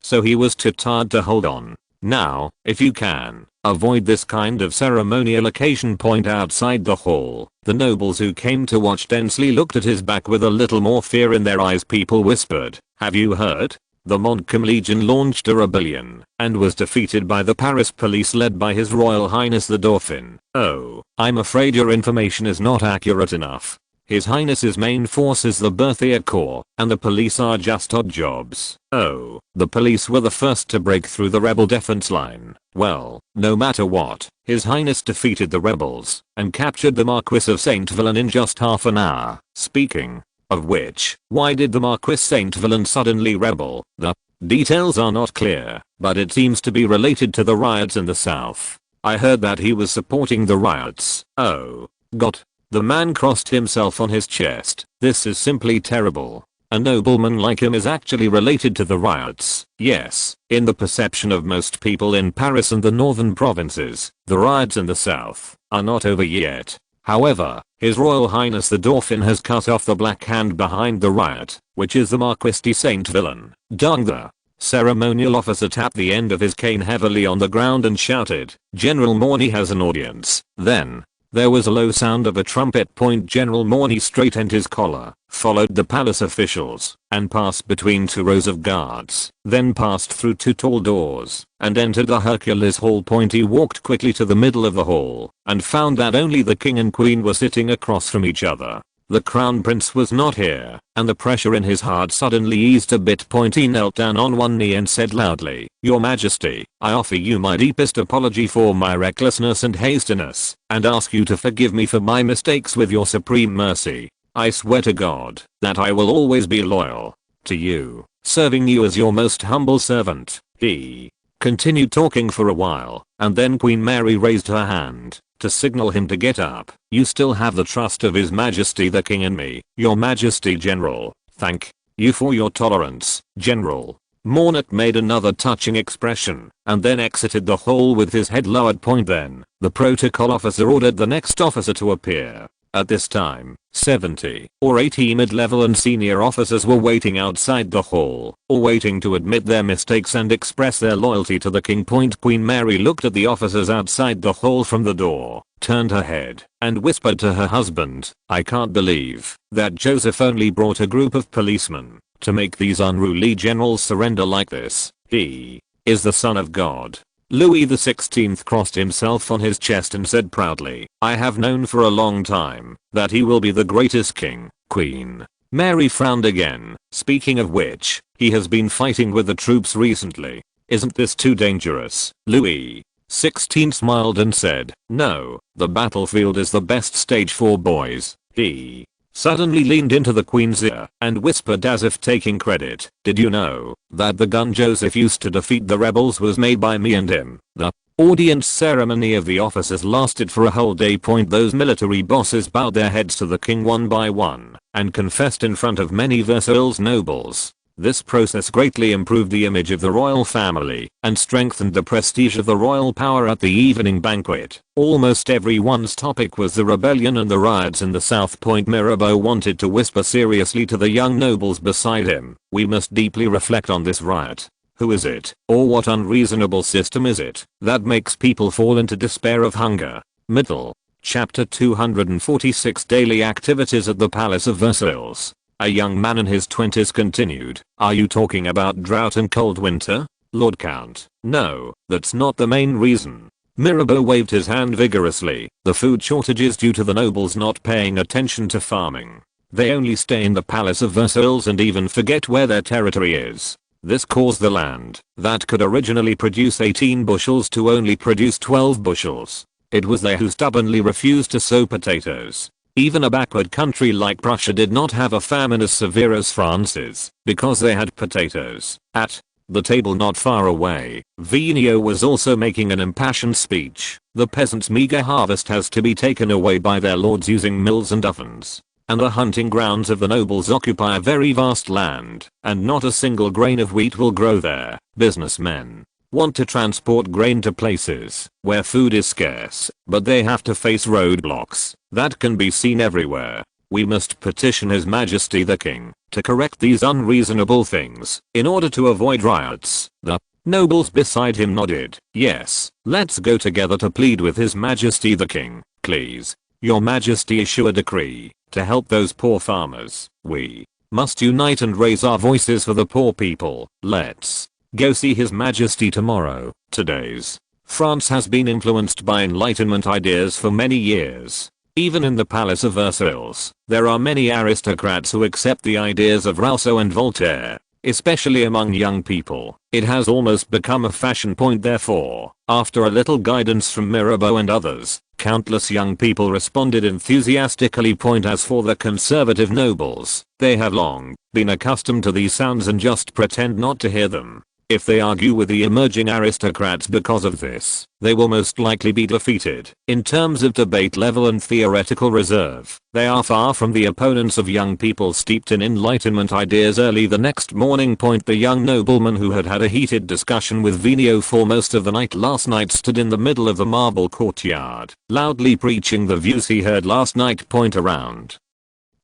Speaker 1: so he was too tired to hold on. Now, if you can, avoid this kind of ceremonial occasion. Point outside the hall. The nobles who came to watch densely looked at his back with a little more fear in their eyes. People whispered, "Have you heard? The Montcalm Legion launched a rebellion and was defeated by the Paris police led by His Royal Highness the Dauphin." Oh, I'm afraid your information is not accurate enough. His Highness's main force is the Berthier Corps, and the police are just odd jobs. Oh, the police were the first to break through the rebel defense line. Well, no matter what, His Highness defeated the rebels and captured the Marquis of Saint Villain in just half an hour. Speaking of which, why did the Marquis Saint Villain suddenly rebel? The details are not clear, but it seems to be related to the riots in the south. I heard that he was supporting the riots. Oh, God. The man crossed himself on his chest. This is simply terrible. A nobleman like him is actually related to the riots. Yes, in the perception of most people in Paris and the northern provinces, the riots in the south are not over yet. However, His Royal Highness the Dauphin has cut off the black hand behind the riot, which is the Marquis de Saint Villain. Dung. The ceremonial officer tapped the end of his cane heavily on the ground and shouted, "General Morny has an audience." Then there was a low sound of a trumpet. General Morny straightened his collar, followed the palace officials, and passed between two rows of guards, then passed through two tall doors, and entered the Hercules Hall. He walked quickly to the middle of the hall, and found that only the king and queen were sitting across from each other. The crown prince was not here, and the pressure in his heart suddenly eased a bit. He knelt down on one knee and said loudly, "Your Majesty, I offer you my deepest apology for my recklessness and hastiness, and ask you to forgive me for my mistakes with your supreme mercy. I swear to God that I will always be loyal to you, serving you as your most humble servant." He continued talking for a while, and then Queen Mary raised her hand to signal him to get up. "You still have the trust of His Majesty the King and me, Your Majesty General. Thank you for your tolerance, General." Mornett made another touching expression, and then exited the hall with his head lowered. Then, the protocol officer ordered the next officer to appear. At this time, 70 or 80 mid-level and senior officers were waiting outside the hall, or waiting to admit their mistakes and express their loyalty to the king. Queen Mary looked at the officers outside the hall from the door, turned her head, and whispered to her husband, "I can't believe that Joseph only brought a group of policemen to make these unruly generals surrender like this. He is the Son of God." Louis XVI crossed himself on his chest and said proudly, "I have known for a long time that he will be the greatest king." Queen Mary frowned again. "Speaking of which, he has been fighting with the troops recently. Isn't this too dangerous?" Louis XVI smiled and said, "No, the battlefield is the best stage for boys." He suddenly leaned into the Queen's ear and whispered as if taking credit, "Did you know that the gun Joseph used to defeat the rebels was made by me and him?" The audience ceremony of the officers lasted for a whole day. Those military bosses bowed their heads to the king one by one and confessed in front of many Versailles nobles. This process greatly improved the image of the royal family and strengthened the prestige of the royal power at the evening banquet. Almost everyone's topic was the rebellion and the riots in the south. Mirabeau wanted to whisper seriously to the young nobles beside him, "We must deeply reflect on this riot. Who is it, or what unreasonable system is it, that makes people fall into despair of hunger?" Middle. Chapter 246 Daily Activities at the Palace of Versailles. A young man in his 20s continued, "Are you talking about drought and cold winter, Lord Count?" "No, that's not the main reason." Mirabeau waved his hand vigorously. "The food shortages due to the nobles not paying attention to farming. They only stay in the Palace of Versailles and even forget where their territory is. This caused the land that could originally produce 18 bushels to only produce 12 bushels. It was they who stubbornly refused to sow potatoes. Even a backward country like Prussia did not have a famine as severe as France's, because they had potatoes." At the table not far away, Vigneault was also making an impassioned speech. "The peasants' meager harvest has to be taken away by their lords using mills and ovens. And the hunting grounds of the nobles occupy a very vast land, and not a single grain of wheat will grow there. Businessmen want to transport grain to places where food is scarce, but they have to face roadblocks that can be seen everywhere. We must petition His Majesty the King to correct these unreasonable things in order to avoid riots." The Nobles beside him nodded. Yes, let's go together to plead with His Majesty the King, please. Your Majesty, issue a decree to help those poor farmers. We must unite and raise our voices for the poor people. Let's go see His Majesty tomorrow. Today's France has been influenced by Enlightenment ideas for many years. Even in the Palace of Versailles, there are many aristocrats who accept the ideas of Rousseau and Voltaire. Especially among young people, it has almost become a fashion point. Therefore, after a little guidance from Mirabeau and others, countless young people responded enthusiastically. As for the conservative nobles, they have long been accustomed to these sounds and just pretend not to hear them. If they argue with the emerging aristocrats because of this, they will most likely be defeated. In terms of debate level and theoretical reserve, they are far from the opponents of young people steeped in Enlightenment ideas. Early the next morning, the young nobleman who had had a heated discussion with Vigno for most of the night last night stood in the middle of the marble courtyard, loudly preaching the views he heard last night. Around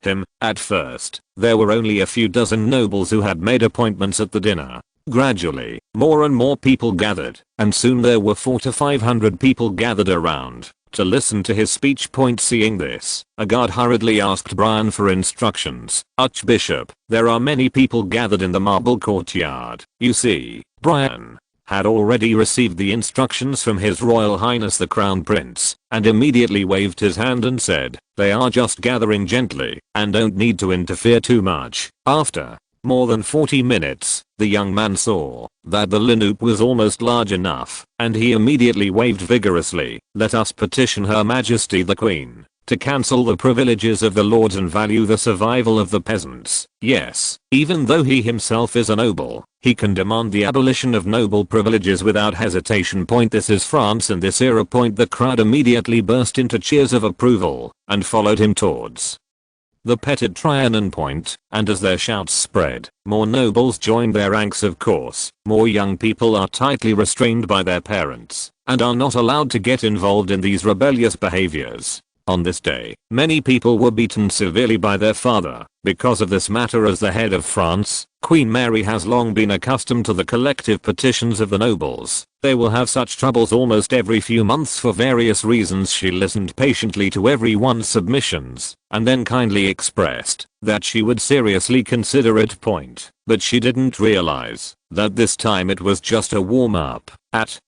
Speaker 1: him, at first, there were only a few dozen nobles who had made appointments at the dinner. Gradually, more and more people gathered, and soon there were 400 to 500 people gathered around to listen to his speech. Seeing this, a guard hurriedly asked Brian for instructions. Archbishop, there are many people gathered in the marble courtyard. You see, Brian had already received the instructions from His Royal Highness the Crown Prince, and immediately waved his hand and said, they are just gathering gently, and don't need to interfere too much. After more than 40 minutes, the young man saw that the lineup was almost large enough, and he immediately waved vigorously, let us petition Her Majesty the Queen to cancel the privileges of the lords and value the survival of the peasants. Yes, even though he himself is a noble, he can demand the abolition of noble privileges without hesitation. This is France in this era. The crowd immediately burst into cheers of approval and followed him towards the Petit Trianon. And as their shouts spread, more nobles joined their ranks. Of course, more young people are tightly restrained by their parents and are not allowed to get involved in these rebellious behaviors. On this day, many people were beaten severely by their father. Because of this matter, as the head of France, Queen Mary has long been accustomed to the collective petitions of the nobles. They will have such troubles almost every few months for various reasons. She listened patiently to everyone's submissions, and then kindly expressed that she would seriously consider it. But she didn't realize that this time it was just a warm-up. At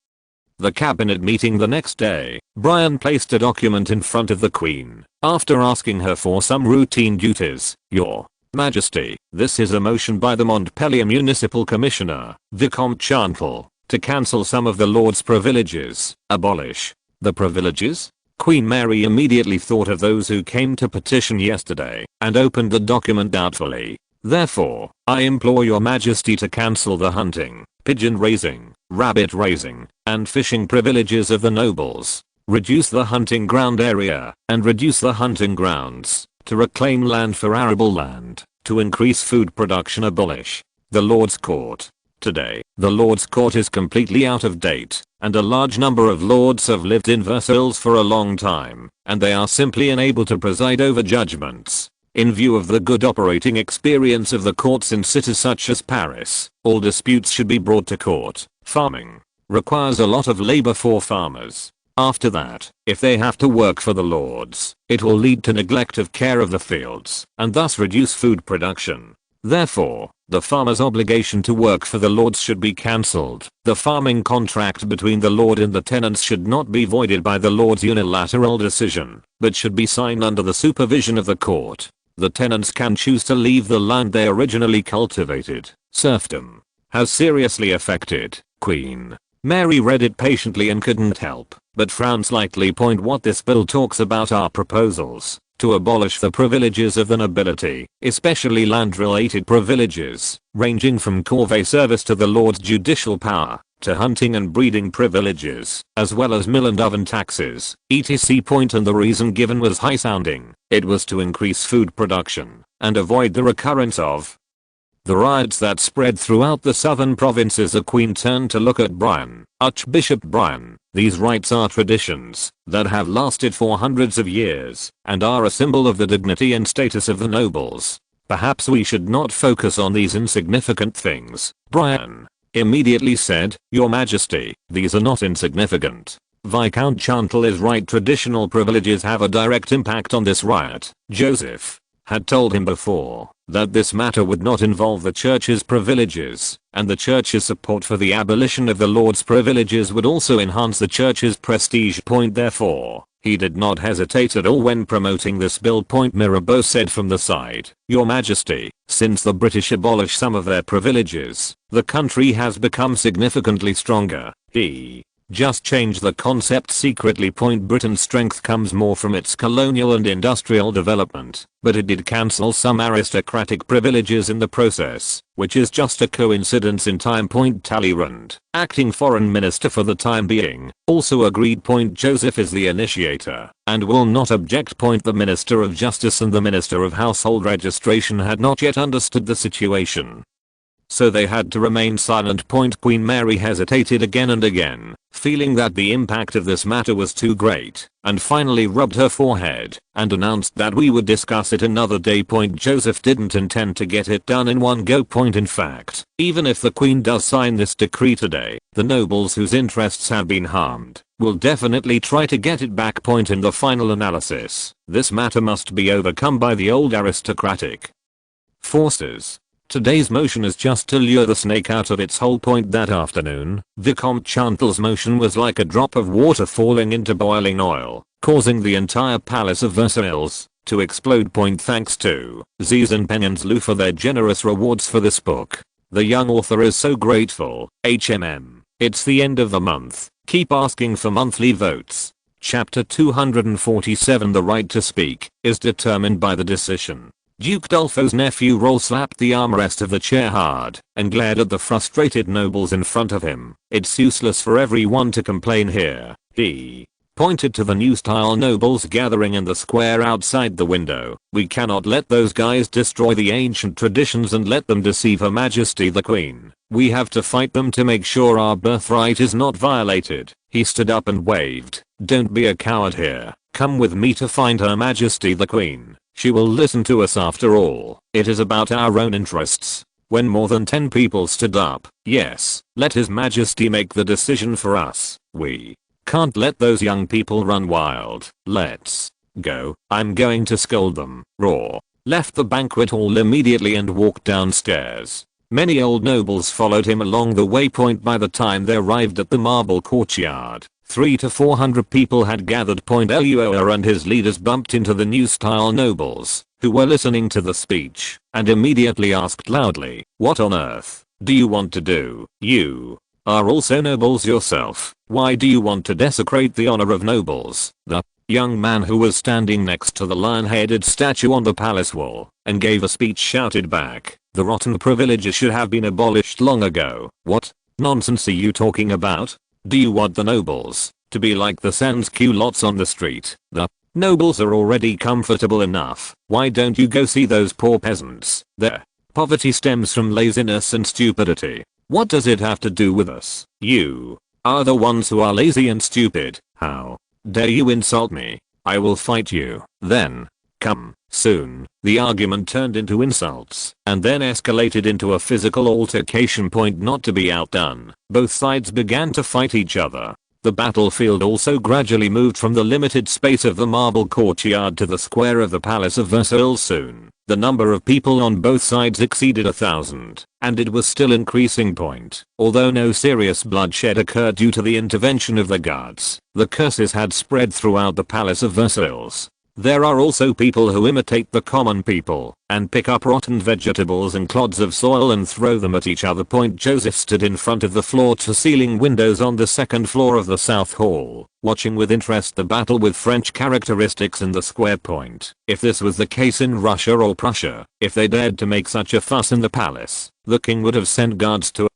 Speaker 1: the cabinet meeting the next day, Brian placed a document in front of the Queen. After asking her for some routine duties, Your Majesty, this is a motion by the Montpellier Municipal Commissioner, Vicomte Chantal, to cancel some of the Lord's privileges. Abolish the privileges? Queen Mary immediately thought of those who came to petition yesterday and opened the document doubtfully. Therefore, I implore Your Majesty to cancel the hunting, pigeon raising, rabbit raising, and fishing privileges of the nobles. Reduce the hunting ground area, and reduce the hunting grounds, to reclaim land for arable land, to increase food production. Abolish the Lord's Court. Today, the Lord's Court is completely out of date, and a large number of lords have lived in Versailles for a long time, and they are simply unable to preside over judgments. In view of the good operating experience of the courts in cities such as Paris, all disputes should be brought to court. Farming requires a lot of labor for farmers. After that, if they have to work for the lords, it will lead to neglect of care of the fields, and thus reduce food production. Therefore, the farmer's obligation to work for the lords should be cancelled. The farming contract between the lord and the tenants should not be voided by the lord's unilateral decision, but should be signed under the supervision of the court. The tenants can choose to leave the land they originally cultivated. Serfdom has seriously affected Queen Mary read it patiently and couldn't help but frown slightly. What this bill talks about are proposals to abolish the privileges of the nobility, especially land-related privileges, ranging from corvée service to the lord's judicial power, to hunting and breeding privileges, as well as mill and oven taxes, etc. And the reason given was high-sounding. It was to increase food production and avoid the recurrence of the riots that spread throughout the southern provinces. The Queen turned to look at Brian. Archbishop Brian, these rites are traditions that have lasted for hundreds of years and are a symbol of the dignity and status of the nobles. Perhaps we should not focus on these insignificant things, Brian. immediately said, "Your Majesty, these are not insignificant. Viscount Chantal is right, traditional privileges have a direct impact on this riot." Joseph had told him before that this matter would not involve the church's privileges, and the church's support for the abolition of the Lord's privileges would also enhance the church's prestige. Therefore, he did not hesitate at all when promoting this bill. Mirabeau said from the side, "Your Majesty, since the British abolished some of their privileges, the country has become significantly stronger." He just changed the concept secretly. Britain's strength comes more from its colonial and industrial development, but it did cancel some aristocratic privileges in the process, which is just a coincidence in time. Talleyrand, acting foreign minister for the time being, also agreed. Joseph is the initiator and will not object. The Minister of Justice and the Minister of Household Registration had not yet understood the situation, so they had to remain silent. Queen Mary hesitated again and again, feeling that the impact of this matter was too great, and finally rubbed her forehead and announced that we would discuss it another day. Joseph didn't intend to get it done in one go. In fact, even if the Queen does sign this decree today, the nobles whose interests have been harmed will definitely try to get it back. In the final analysis, this matter must be overcome by the old aristocratic forces. Today's motion is just to lure the snake out of its hole. That afternoon, Vicomte Chantal's motion was like a drop of water falling into boiling oil, causing the entire Palace of Versailles to explode. Thanks to Z's and Penyans Lou for their generous rewards for this book. The young author is so grateful. HMM. It's the end of the month. Keep asking for monthly votes. Chapter 247. The right to speak is determined by the decision. Duke Dolphin's nephew Roll slapped the armrest of the chair hard and glared at the frustrated nobles in front of him. "It's useless for everyone to complain here." He pointed to the new-style nobles gathering in the square outside the window. "We cannot let those guys destroy the ancient traditions and let them deceive Her Majesty the Queen. We have to fight them to make sure our birthright is not violated." He stood up and waved. "Don't be a coward here. Come with me to find Her Majesty the Queen. She will listen to us after all. It is about our own interests." When more than 10 people stood up, "Yes, let His Majesty make the decision for us. We can't let those young people run wild. Let's go. I'm going to scold them." Roar left the banquet hall immediately and walked downstairs. Many old nobles followed him along the way. By the time they arrived at the marble courtyard, 300 to 400 people had gathered. Luoer and his leaders bumped into the new-style nobles, who were listening to the speech, and immediately asked loudly, "What on earth do you want to do? You are also nobles yourself. Why do you want to desecrate the honor of nobles?" The young man who was standing next to the lion-headed statue on the palace wall and gave a speech shouted back, "The rotten privileges should have been abolished long ago." "What nonsense are you talking about? Do you want the nobles to be like the sans culottes on the street? The nobles are already comfortable enough. Why don't you go see those poor peasants? Their poverty stems from laziness and stupidity. What does it have to do with us? You are the ones who are lazy and stupid. How dare you insult me? I will fight you. Then come soon." The argument turned into insults and then escalated into a physical altercation. Not to be outdone, both sides began to fight each other. The battlefield also gradually moved from the limited space of the marble courtyard to the square of the Palace of Versailles. Soon, the number of people on both sides exceeded 1,000, and it was still increasing. Although no serious bloodshed occurred due to the intervention of the guards, the curses had spread throughout the Palace of Versailles. There are also people who imitate the common people and pick up rotten vegetables and clods of soil and throw them at each other. Joseph stood in front of the floor-to-ceiling windows on the second floor of the South Hall, watching with interest the battle with French characteristics in the square. If this was the case in Russia or Prussia, if they dared to make such a fuss in the palace, the king would have sent guards to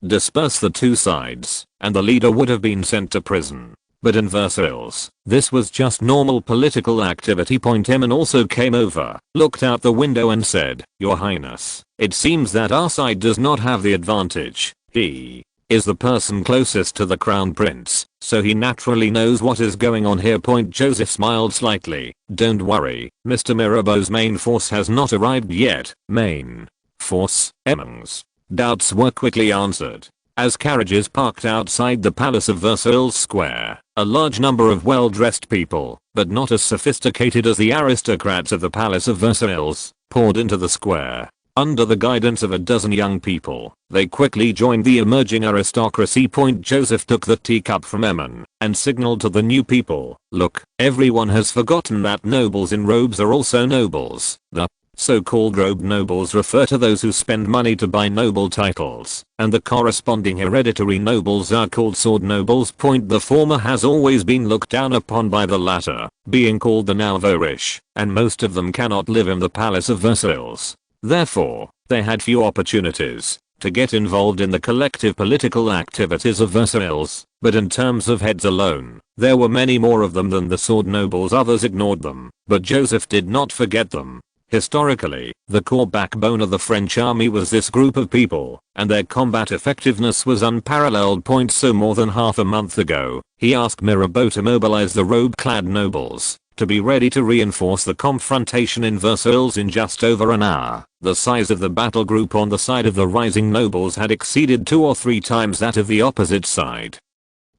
Speaker 1: disperse the two sides, and the leader would have been sent to prison. But in Versailles, this was just normal political activity. Him and also came over, looked out the window and said, "Your Highness, it seems that our side does not have the advantage. He is the person closest to the crown prince, so he naturally knows what is going on here." Joseph smiled slightly. "Don't worry, Mr. Mirabeau's main force has not arrived yet." "Main force, Emmons?" Doubts were quickly answered. As carriages parked outside the Palace of Versailles square, a large number of well-dressed people, but not as sophisticated as the aristocrats of the Palace of Versailles, poured into the square. Under the guidance of a dozen young people, they quickly joined the emerging aristocracy. Joseph took the teacup from Emin and signaled to the new people, "Look, everyone has forgotten that nobles in robes are also nobles. The so-called robed nobles refer to those who spend money to buy noble titles, and the corresponding hereditary nobles are called sword nobles. The former has always been looked down upon by the latter, being called the nouveau-riche, and most of them cannot live in the Palace of Versailles. Therefore, they had few opportunities to get involved in the collective political activities of Versailles, but in terms of heads alone, there were many more of them than the sword nobles. Others ignored them, but Joseph did not forget them. Historically, the core backbone of the French army was this group of people, and their combat effectiveness was unparalleled. So more than half a month ago, he asked Mirabeau to mobilize the robe-clad nobles, to be ready to reinforce the confrontation in Versailles in just over an hour. The size of the battle group on the side of the rising nobles had exceeded 2 or 3 times that of the opposite side.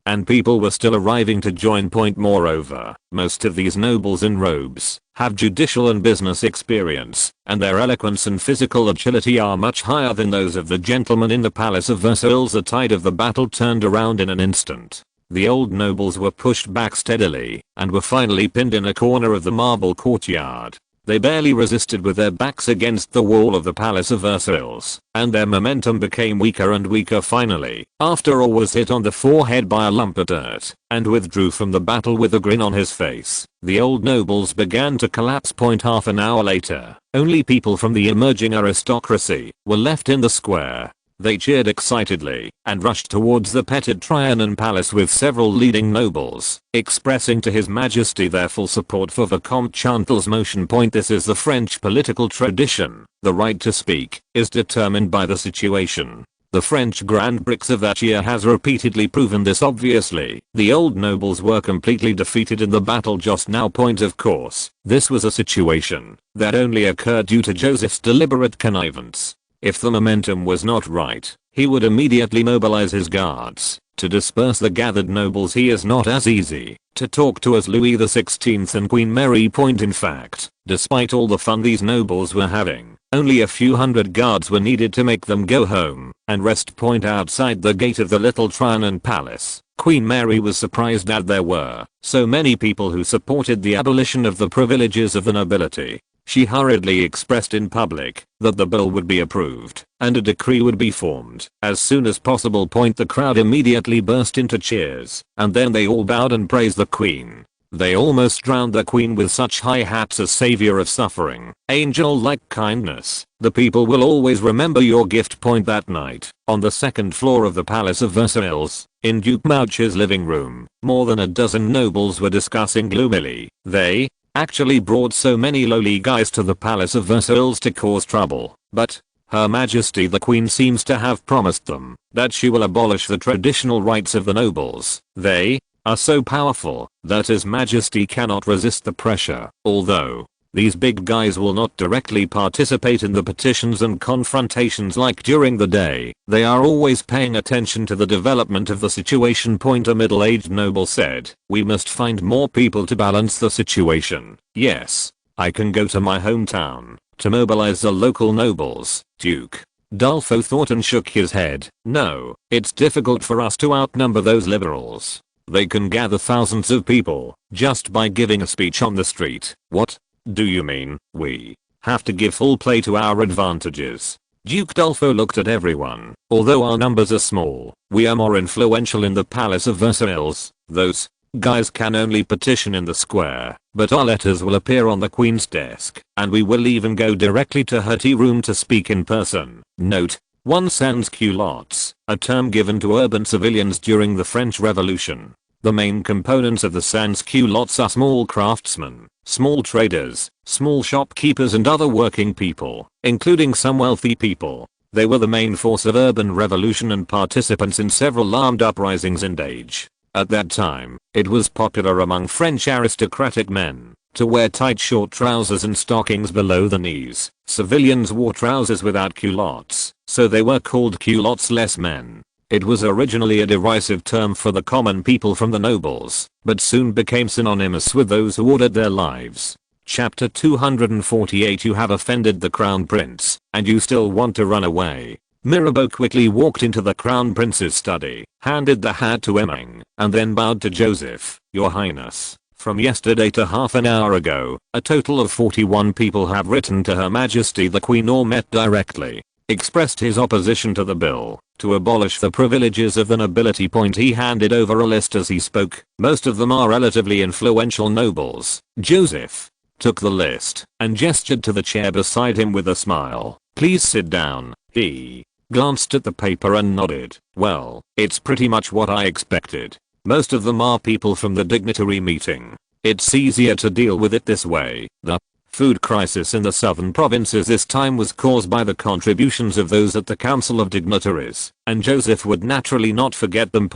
Speaker 1: And people were still arriving to join. Moreover, most of these nobles in robes have judicial and business experience, and their eloquence and physical agility are much higher than those of the gentlemen in the Palace of Versailles. The tide of the battle turned around in an instant. The old nobles were pushed back steadily, and were finally pinned in a corner of the marble courtyard. They barely resisted with their backs against the wall of the Palace of Versailles, and their momentum became weaker and weaker. Finally, after all was hit on the forehead by a lump of dirt, and withdrew from the battle with a grin on his face, the old nobles began to collapse. Half an hour later, only people from the emerging aristocracy were left in the square. They cheered excitedly and rushed towards the petted Trianon Palace with several leading nobles expressing to His Majesty their full support for the Comte Chantal's motion. This is the French political tradition. The right to speak is determined by the situation. The French Grand Prix of that year has repeatedly proven this. Obviously, the old nobles were completely defeated in the battle just now. Of course, this was a situation that only occurred due to Joseph's deliberate connivance. If the momentum was not right, he would immediately mobilize his guards to disperse the gathered nobles. He is not as easy to talk to as Louis XVI and Queen Mary. In fact, despite all the fun these nobles were having, only a few hundred guards were needed to make them go home and rest. Outside the gate of the little Trianon Palace, Queen Mary was surprised that there were so many people who supported the abolition of the privileges of the nobility. She hurriedly expressed in public that the bill would be approved and a decree would be formed as soon as possible. The crowd immediately burst into cheers, and then they all bowed and praised the Queen. They almost drowned the Queen with such high hats as savior of suffering, angel-like kindness. The people will always remember your gift. That night, on the second floor of the Palace of Versailles, in Duke Mouche's living room, more than a dozen nobles were discussing gloomily. They actually brought so many lowly guys to the Palace of Versailles to cause trouble, but Her Majesty the Queen seems to have promised them that she will abolish the traditional rights of the nobles. They are so powerful that His Majesty cannot resist the pressure. Although these big guys will not directly participate in the petitions and confrontations like during the day, they are always paying attention to the development of the situation. A middle-aged noble said, "We must find more people to balance the situation. Yes, I can go to my hometown to mobilize the local nobles." Duke Dolphin thought and shook his head. "No, it's difficult for us to outnumber those liberals. They can gather thousands of people just by giving a speech on the street." "What do you mean? We have to give full play to our advantages." Duke Dolphin looked at everyone. "Although our numbers are small, we are more influential in the Palace of Versailles. Those guys can only petition in the square, but our letters will appear on the Queen's desk, and we will even go directly to her tea room to speak in person." Note: 1. Sans-culottes, a term given to urban civilians during the French Revolution. The main components of the sans-culottes are small craftsmen, small traders, small shopkeepers and other working people, including some wealthy people. They were the main force of urban revolution and participants in several armed uprisings and age. At that time, it was popular among French aristocratic men to wear tight short trousers and stockings below the knees. Civilians wore trousers without culottes, so they were called culottes-less men. It was originally a derisive term for the common people from the nobles, but soon became synonymous with those who ordered their lives. Chapter 248. You have offended the crown prince, and you still want to run away. Mirabeau quickly walked into the crown prince's study, handed the hat to Eming, and then bowed to Joseph. Your Highness, from yesterday to half an hour ago, a total of 41 people have written to Her Majesty the Queen or met directly, expressed his opposition to the bill, to abolish the privileges of the nobility. He handed over a list as he spoke. Most of them are relatively influential nobles. Joseph took the list and gestured to the chair beside him with a smile. Please sit down. He glanced at the paper and nodded. Well, it's pretty much what I expected. Most of them are people from the dignitary meeting. It's easier to deal with it this way. The food crisis in the southern provinces this time was caused by the contributions of those at the Council of Dignitaries, and Joseph would naturally not forget them.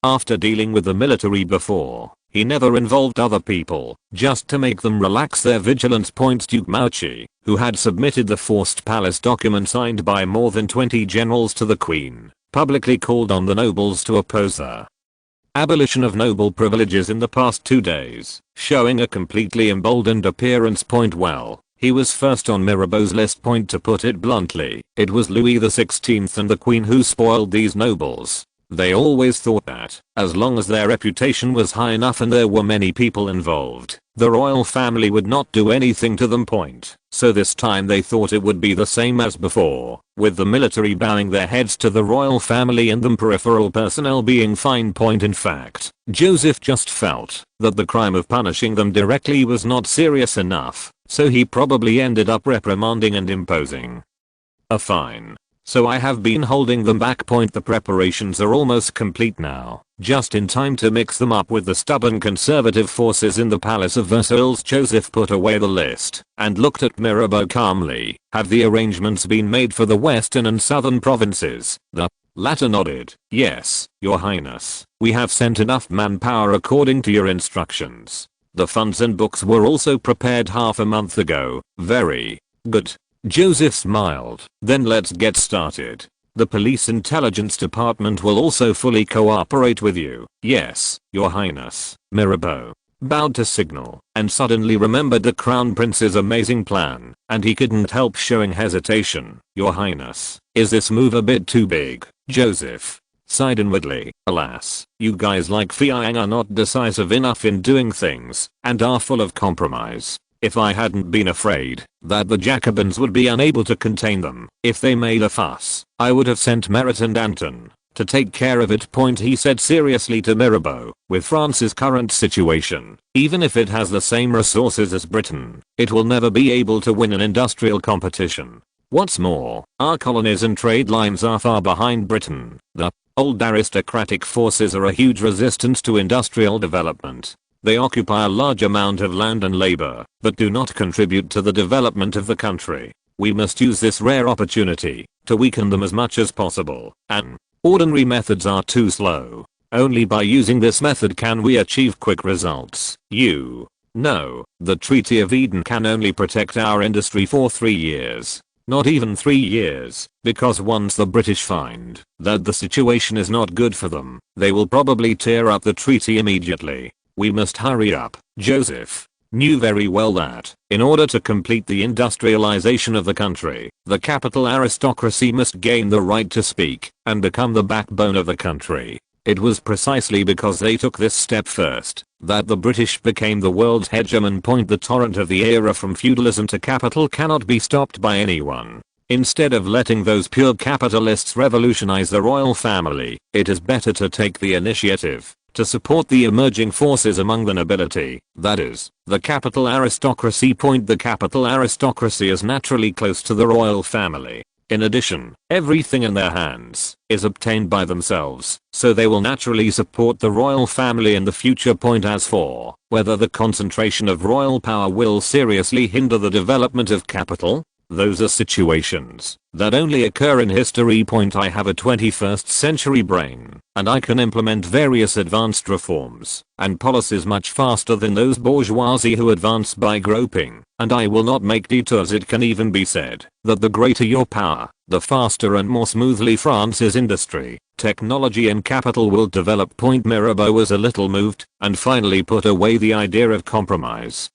Speaker 1: After dealing with the military before, he never involved other people, just to make them relax their vigilance. Duke Mauchi, who had submitted the forced palace document signed by more than 20 generals to the Queen, publicly called on the nobles to oppose the abolition of noble privileges in the past 2 days, showing a completely emboldened appearance. Well, he was first on Mirabeau's list. To put it bluntly, it was Louis XVI and the Queen who spoiled these nobles. They always thought that, as long as their reputation was high enough and there were many people involved, the royal family would not do anything to them. So this time they thought it would be the same as before, with the military bowing their heads to the royal family and them peripheral personnel being fine. In fact, Joseph just felt that the crime of punishing them directly was not serious enough, so he probably ended up reprimanding and imposing a fine. So I have been holding them back. The preparations are almost complete now, just in time to mix them up with the stubborn conservative forces in the Palace of Versailles. Joseph put away the list and looked at Mirabeau calmly. Have the arrangements been made for the western and southern provinces? The latter nodded. Yes, Your Highness. We have sent enough manpower according to your instructions. The funds and books were also prepared half a month ago. Very good. Joseph smiled. Then let's get started. The police intelligence department will also fully cooperate with you. Yes, Your Highness. Mirabeau bowed to signal and suddenly remembered the crown prince's amazing plan, and he couldn't help showing hesitation. Your Highness, is this move a bit too big? Joseph sighed inwardly. Alas, you guys like Fiang are not decisive enough in doing things and are full of compromise. If I hadn't been afraid that the Jacobins would be unable to contain them if they made a fuss, I would have sent Merit and Anton to take care of it. He said seriously to Mirabeau. With France's current situation, even if it has the same resources as Britain, it will never be able to win an industrial competition. What's more, our colonies and trade lines are far behind Britain. The old aristocratic forces are a huge resistance to industrial development. They occupy a large amount of land and labor, but do not contribute to the development of the country. We must use this rare opportunity to weaken them as much as possible, and ordinary methods are too slow. Only by using this method can we achieve quick results. You know, the Treaty of Eden can only protect our industry for 3 years. Not even 3 years, because once the British find that the situation is not good for them, they will probably tear up the treaty immediately. We must hurry up. Joseph knew very well that, in order to complete the industrialization of the country, the capital aristocracy must gain the right to speak and become the backbone of the country. It was precisely because they took this step first that the British became the world's hegemon. The torrent of the era from feudalism to capital cannot be stopped by anyone. Instead of letting those pure capitalists revolutionize the royal family, it is better to take the initiative to support the emerging forces among the nobility, that is, the capital aristocracy. The capital aristocracy is naturally close to the royal family. In addition, everything in their hands is obtained by themselves, so they will naturally support the royal family in the future. As for whether the concentration of royal power will seriously hinder the development of capital, those are situations that only occur in history. I have a 21st century brain, and I can implement various advanced reforms and policies much faster than those bourgeoisie who advance by groping, and I will not make detours. It can even be said that the greater your power, the faster and more smoothly France's industry, technology and capital will develop. Mirabeau was a little moved and finally put away the idea of compromise.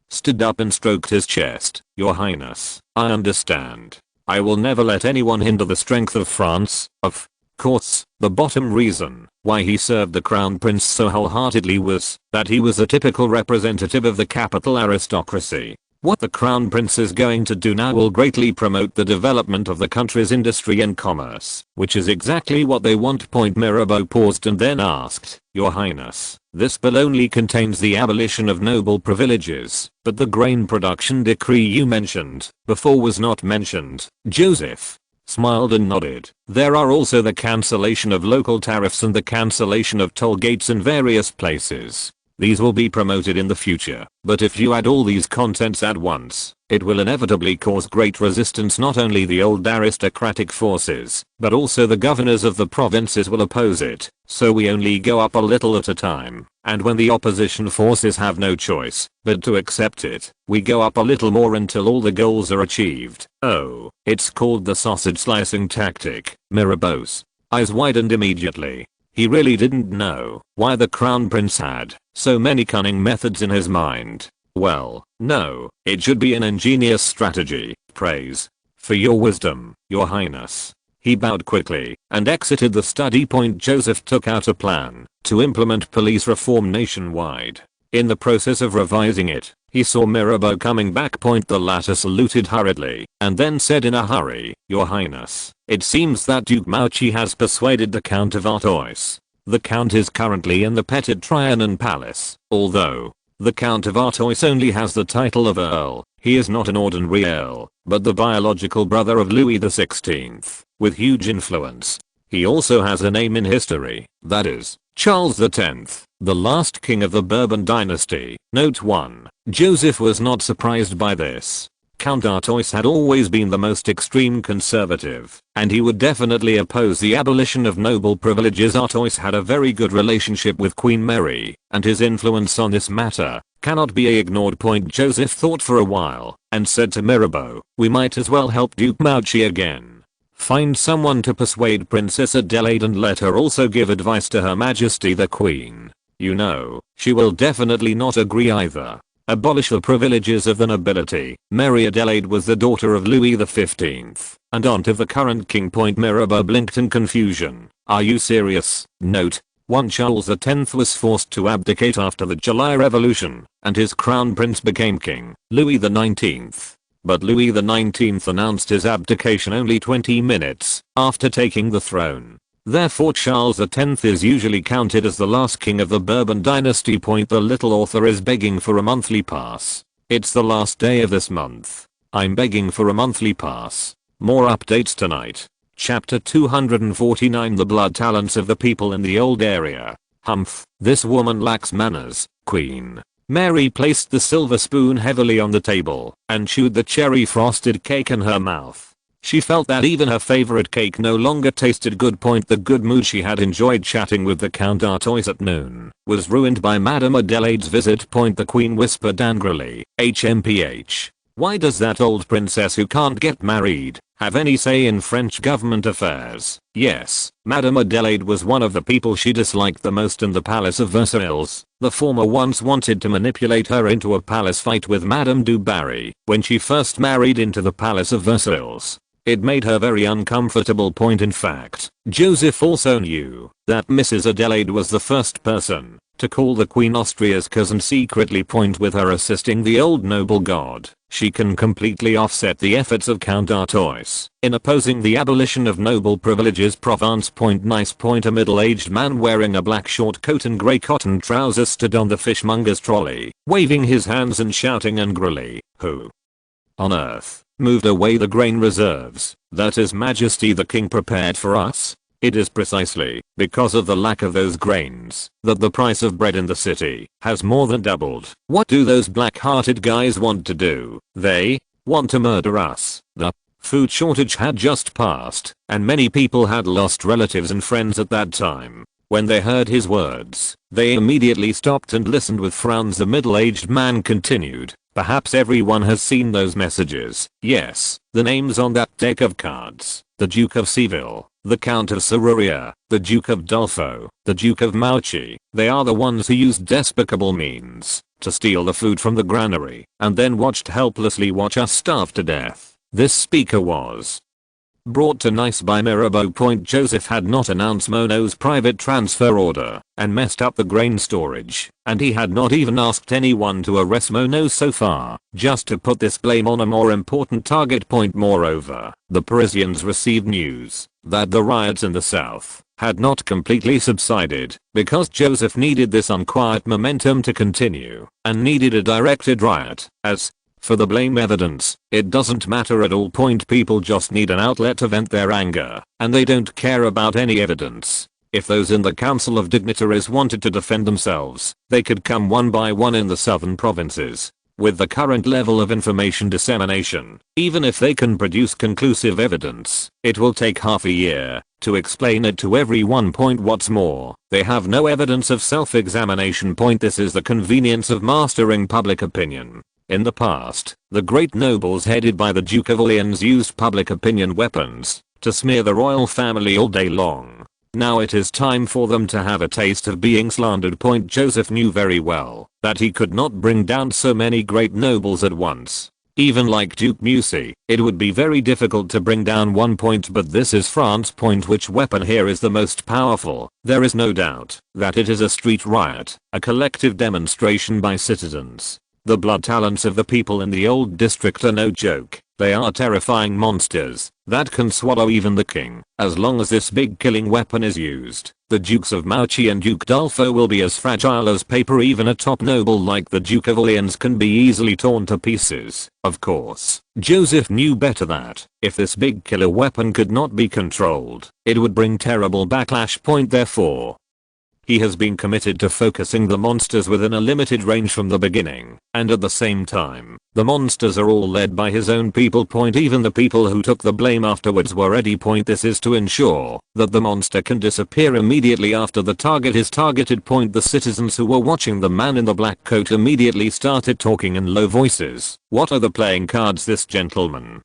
Speaker 1: Stood up and stroked his chest. Your Highness, I understand. I will never let anyone hinder the strength of France. Of course, the bottom reason why he served the crown prince so wholeheartedly was that he was a typical representative of the capital aristocracy. What the crown prince is going to do now will greatly promote the development of the country's industry and commerce, which is exactly what they want. Mirabeau paused and then asked, Your Highness, this bill only contains the abolition of noble privileges, but the grain production decree you mentioned before was not mentioned. Joseph smiled and nodded. There are also the cancellation of local tariffs and the cancellation of toll gates in various places. These will be promoted in the future, but if you add all these contents at once, it will inevitably cause great resistance. Not only the old aristocratic forces, but also the governors of the provinces will oppose it, so we only go up a little at a time, and when the opposition forces have no choice but to accept it, we go up a little more until all the goals are achieved. Oh, it's called the sausage slicing tactic. Mirabeau's eyes widened immediately. He really didn't know why the crown prince had so many cunning methods in his mind. Well, no, it should be an ingenious strategy. Praise for your wisdom, Your Highness. He bowed quickly and exited the study. Joseph took out a plan to implement police reform nationwide. In the process of revising it, he saw Mirabeau coming back. The latter saluted hurriedly and then said in a hurry, Your Highness, it seems that Duke Mauchi has persuaded the Count of Artois. The Count is currently in the Petit Trianon Palace. Although the Count of Artois only has the title of Earl, he is not an ordinary Earl, but the biological brother of Louis XVI, with huge influence. He also has a name in history, that is, Charles X, the last king of the Bourbon dynasty. Note 1. Joseph was not surprised by this. Count Artois had always been the most extreme conservative, and he would definitely oppose the abolition of noble privileges. Artois had a very good relationship with Queen Mary, and his influence on this matter cannot be ignored. Joseph thought for a while and said to Mirabeau, we might as well help Duke Mauchi again. Find someone to persuade Princess Adelaide and let her also give advice to Her Majesty the Queen. You know, she will definitely not agree either. Abolish the privileges of the nobility. Mary Adelaide was the daughter of Louis XV and aunt of the current king. Mirabeau blinked in confusion. Are you serious? Note 1. Charles X was forced to abdicate after the July Revolution, and his crown prince became king, Louis XIX. But Louis XIX announced his abdication only 20 minutes after taking the throne. Therefore Charles X is usually counted as the last king of the Bourbon dynasty. The little author is begging for a monthly pass. It's the last day of this month. I'm begging for a monthly pass. More updates tonight. Chapter 249. The blood talents of the people in the old area. Humph, this woman lacks manners, Queen. Mary placed the silver spoon heavily on the table and chewed the cherry frosted cake in her mouth. She felt that even her favorite cake no longer tasted good. The good mood she had enjoyed chatting with the Count Artois at noon was ruined by Madame Adelaide's visit. The Queen whispered angrily, HMPH. Why does that old princess who can't get married have any say in French government affairs? Yes, Madame Adelaide was one of the people she disliked the most in the Palace of Versailles. The former once wanted to manipulate her into a palace fight with Madame du Barry when she first married into the Palace of Versailles. It made her very uncomfortable. In fact, Joseph also knew that Mrs. Adelaide was the first person to call the Queen Austria's cousin secretly. With her assisting the old noble god, she can completely offset the efforts of Count Artois in opposing the abolition of noble privileges. Provence. Nice. A middle-aged man wearing a black short coat and grey cotton trousers stood on the fishmonger's trolley, waving his hands and shouting angrily, who on earth moved away the grain reserves that His Majesty the King prepared for us? It is precisely because of the lack of those grains that the price of bread in the city has more than doubled. What do those black-hearted guys want to do? They want to murder us. The food shortage had just passed, and many people had lost relatives and friends at that time. When they heard his words, they immediately stopped and listened with frowns. The middle-aged man continued, Perhaps everyone has seen those messages. Yes, the names on that deck of cards. The Duke of Seville, the Count of Serruria, the Duke of Dolphin, the Duke of Mauchi. They are the ones who used despicable means to steal the food from the granary and then watched helplessly watch us starve to death. This speaker was brought to Nice by Mirabeau. Joseph had not announced Mono's private transfer order and messed up the grain storage, and he had not even asked anyone to arrest Mono so far, just to put this blame on a more important target. Moreover, the Parisians received news that the riots in the south had not completely subsided because Joseph needed this unquiet momentum to continue and needed a directed riot. As for the blame evidence, it doesn't matter at all. People just need an outlet to vent their anger, and they don't care about any evidence. If those in the Council of Dignitaries wanted to defend themselves, they could come one by one in the southern provinces. With the current level of information dissemination, even if they can produce conclusive evidence, it will take half a year to explain it to everyone. What's more, they have no evidence of self-examination. This is the convenience of mastering public opinion. In the past, the great nobles headed by the Duke of Orleans used public opinion weapons to smear the royal family all day long. Now it is time for them to have a taste of being slandered. Joseph knew very well that he could not bring down so many great nobles at once. Even like Duke Musi, it would be very difficult to bring down one. But this is France. Which weapon here is the most powerful? There is no doubt that it is a street riot, a collective demonstration by citizens. The blood talents of the people in the old district are no joke. They are terrifying monsters that can swallow even the king. As long as this big killing weapon is used, the Dukes of Mauchi and Duke Dolphin will be as fragile as paper. Even a top noble like the Duke of Orleans can be easily torn to pieces. Of course, Joseph knew better that if this big killer weapon could not be controlled, it would bring terrible backlash. Therefore, he has been committed to focusing the monsters within a limited range from the beginning, and at the same time, the monsters are all led by his own people. Even the people who took the blame afterwards were ready. This is to ensure that the monster can disappear immediately after the target is targeted. The citizens who were watching the man in the black coat immediately started talking in low voices. What are the playing cards this gentleman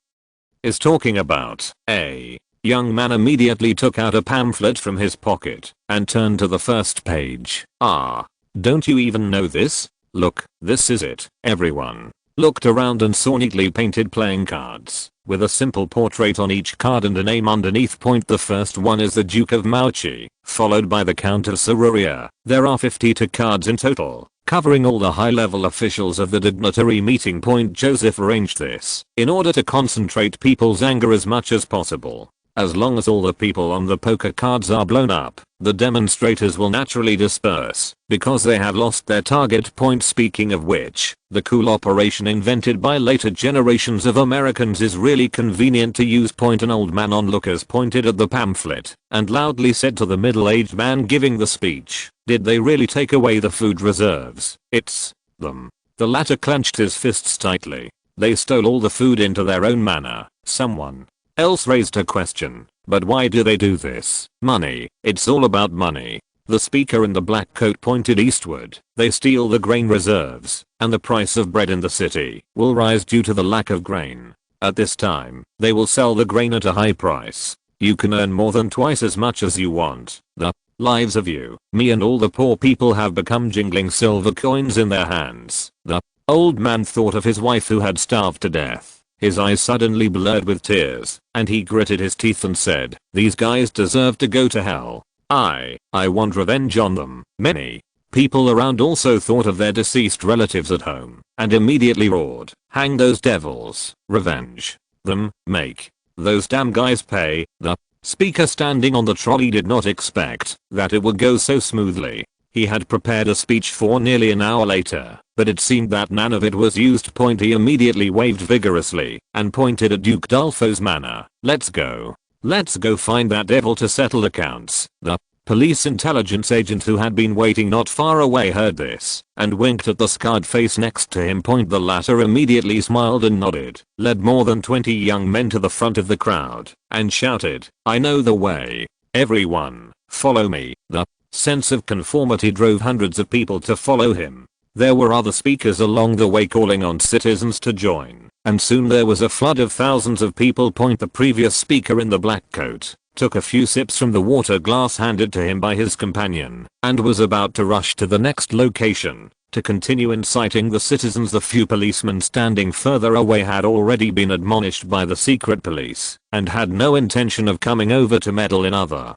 Speaker 1: is talking about? A young man immediately took out a pamphlet from his pocket and turned to the first page. Ah, don't you even know this? Look, this is it. Everyone looked around and saw neatly painted playing cards with a simple portrait on each card and a name underneath. The first one is the Duke of Mauchi, followed by the Count of Serruria. There are 52 cards in total, covering all the high-level officials of the dignitary meeting. Joseph arranged this in order to concentrate people's anger as much as possible. As long as all the people on the poker cards are blown up, the demonstrators will naturally disperse because they have lost their target. Speaking of which, the cool operation invented by later generations of Americans is really convenient to use. An old man onlookers pointed at the pamphlet and loudly said to the middle-aged man giving the speech, "Did they really take away the food reserves? It's them." The latter clenched his fists tightly. "They stole all the food into their own manor." Someone else raised a question, "But why do they do this?" "Money. It's all about money." The speaker in the black coat pointed eastward. "They steal the grain reserves, and the price of bread in the city will rise due to the lack of grain. At this time, they will sell the grain at a high price. You can earn more than twice as much as you want. The lives of you, me and all the poor people have become jingling silver coins in their hands." The old man thought of his wife who had starved to death. His eyes suddenly blurred with tears, and he gritted his teeth and said, "These guys deserve to go to hell. I want revenge on them." Many people around also thought of their deceased relatives at home, and immediately roared, "Hang those devils, revenge them, make those damn guys pay." The speaker standing on the trolley did not expect that it would go so smoothly. He had prepared a speech for nearly an hour later, but it seemed that none of it was used. He immediately waved vigorously and pointed at Duke Dolphin's manor. "Let's go. Let's go find that devil to settle accounts." The police intelligence agent who had been waiting not far away heard this and winked at the scarred face next to him. The latter immediately smiled and nodded, led more than 20 young men to the front of the crowd, and shouted, "I know the way. Everyone, follow me." The sense of conformity drove hundreds of people to follow him. There were other speakers along the way calling on citizens to join, and soon there was a flood of thousands of people. The previous speaker in the black coat took a few sips from the water glass handed to him by his companion, and was about to rush to the next location to continue inciting the citizens. The few policemen standing further away had already been admonished by the secret police and had no intention of coming over to meddle in other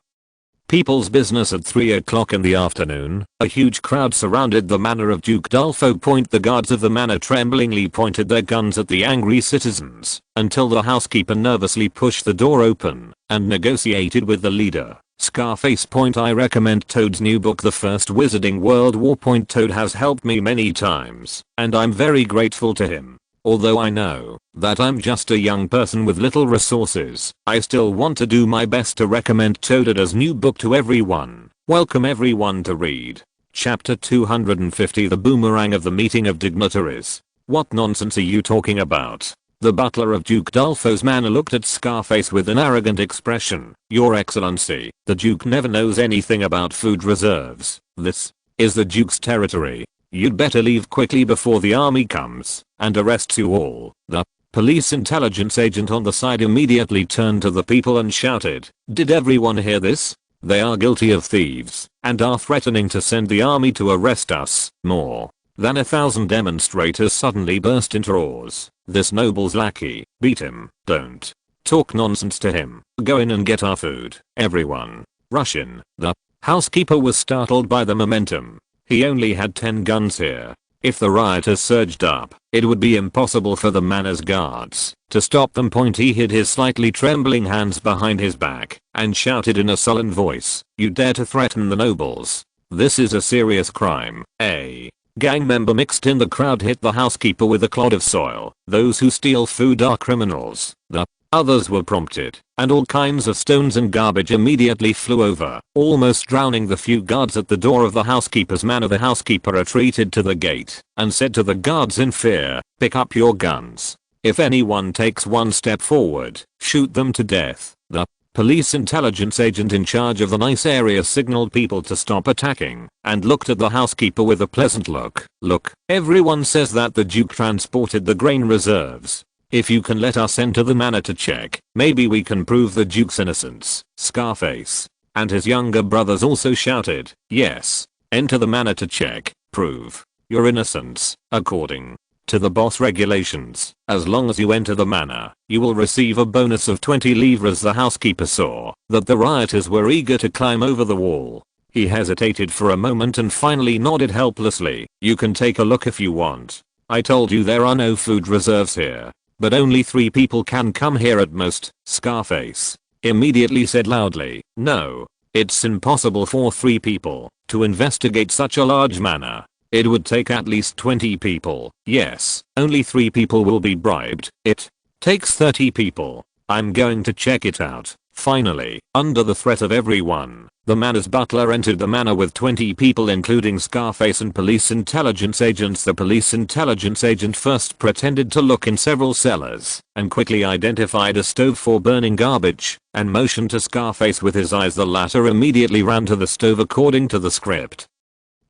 Speaker 1: people's business. At 3 o'clock in the afternoon, a huge crowd surrounded the manor of Duke Dolphin. The guards of the manor tremblingly pointed their guns at the angry citizens until the housekeeper nervously pushed the door open and negotiated with the leader, Scarface. I recommend Toad's new book, The First Wizarding World War. Toad has helped me many times, and I'm very grateful to him. Although I know that I'm just a young person with little resources, I still want to do my best to recommend Toad's new book to everyone. Welcome everyone to read Chapter 250, The Boomerang of the Meeting of Dignitaries. What nonsense are you talking about? The butler of Duke Dolphin's manor looked at Scarface with an arrogant expression. Your Excellency, the Duke never knows anything about food reserves. This is the Duke's territory. You'd better leave quickly before the army comes and arrests you all. The police intelligence agent on the side immediately turned to the people and shouted, "Did everyone hear this? They are guilty of thieves and are threatening to send the army to arrest us." More than 1,000 demonstrators suddenly burst into roars. "This noble's lackey, beat him, don't talk nonsense to him, go in and get our food, everyone, rush in." The housekeeper was startled by the momentum. He only had 10 guns here. If the rioters surged up, it would be impossible for the manor's guards to stop them. He hid his slightly trembling hands behind his back and shouted in a sullen voice, "You dare to threaten the nobles? This is a serious crime." A gang member mixed in the crowd hit the housekeeper with a clod of soil. "Those who steal food are criminals." The others were prompted, and all kinds of stones and garbage immediately flew over, almost drowning the few guards at the door of the housekeeper's manor. The housekeeper retreated to the gate and said to the guards in fear, "Pick up your guns. If anyone takes one step forward, shoot them to death." The police intelligence agent in charge of the nice area signaled people to stop attacking and looked at the housekeeper with a pleasant look. "Look, everyone says that the Duke transported the grain reserves. If you can let us enter the manor to check, maybe we can prove the Duke's innocence." Scarface and his younger brothers also shouted, "Yes, enter the manor to check, prove your innocence. According to the boss regulations, as long as you enter the manor, you will receive a bonus of 20 livres." The housekeeper saw that the rioters were eager to climb over the wall. He hesitated for a moment and finally nodded helplessly. "You can take a look if you want. I told you there are no food reserves here. But only 3 people can come here at most." Scarface immediately said loudly, "No, it's impossible for 3 people to investigate such a large manor. It would take at least 20 people. Yes, only 3 people will be bribed. It takes 30 people. I'm going to check it out." Finally, under the threat of everyone, the manor's butler entered the manor with 20 people including Scarface and police intelligence agents. The police intelligence agent first pretended to look in several cellars and quickly identified a stove for burning garbage and motioned to Scarface with his eyes. The latter immediately ran to the stove according to the script,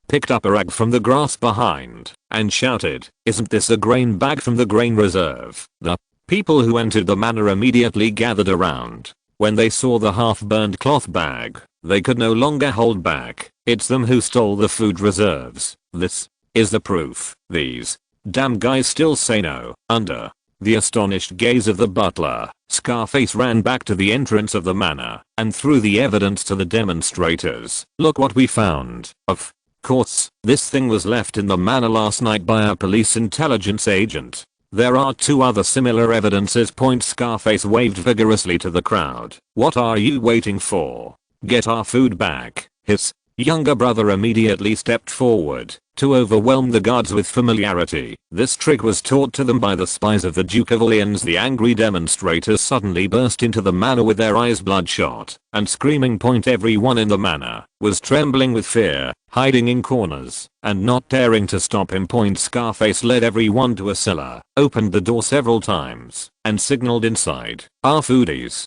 Speaker 1: picked up a rag from the grass behind, and shouted, "Isn't this a grain bag from the grain reserve?" The people who entered the manor immediately gathered around. When they saw the half-burned cloth bag, they could no longer hold back. "It's them who stole the food reserves. This is the proof. These damn guys still say no." Under the astonished gaze of the butler, Scarface ran back to the entrance of the manor and threw the evidence to the demonstrators. "Look what we found. Of course, this thing was left in the manor last night by a police intelligence agent. There are 2 other similar evidences." Scarface waved vigorously to the crowd. "What are you waiting for? Get our food back." His younger brother immediately stepped forward to overwhelm the guards with familiarity. This trick was taught to them by the spies of the Duke of Orleans. The angry demonstrators suddenly burst into the manor with their eyes bloodshot and screaming. Everyone in the manor was trembling with fear, hiding in corners and not daring to stop him. Scarface led everyone to a cellar, opened the door several times and signaled inside. "Our foodies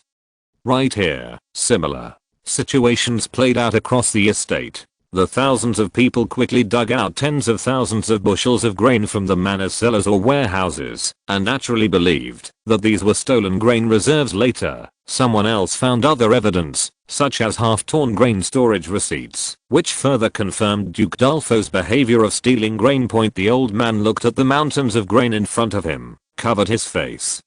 Speaker 1: right here." Similar situations played out across the estate. The thousands of people quickly dug out tens of thousands of bushels of grain from the manor cellars or warehouses, and naturally believed that these were stolen grain reserves. Later, someone else found other evidence, such as half-torn grain storage receipts, which further confirmed Duke Dolpho's behavior of stealing grain. The old man looked at the mountains of grain in front of him, covered his face,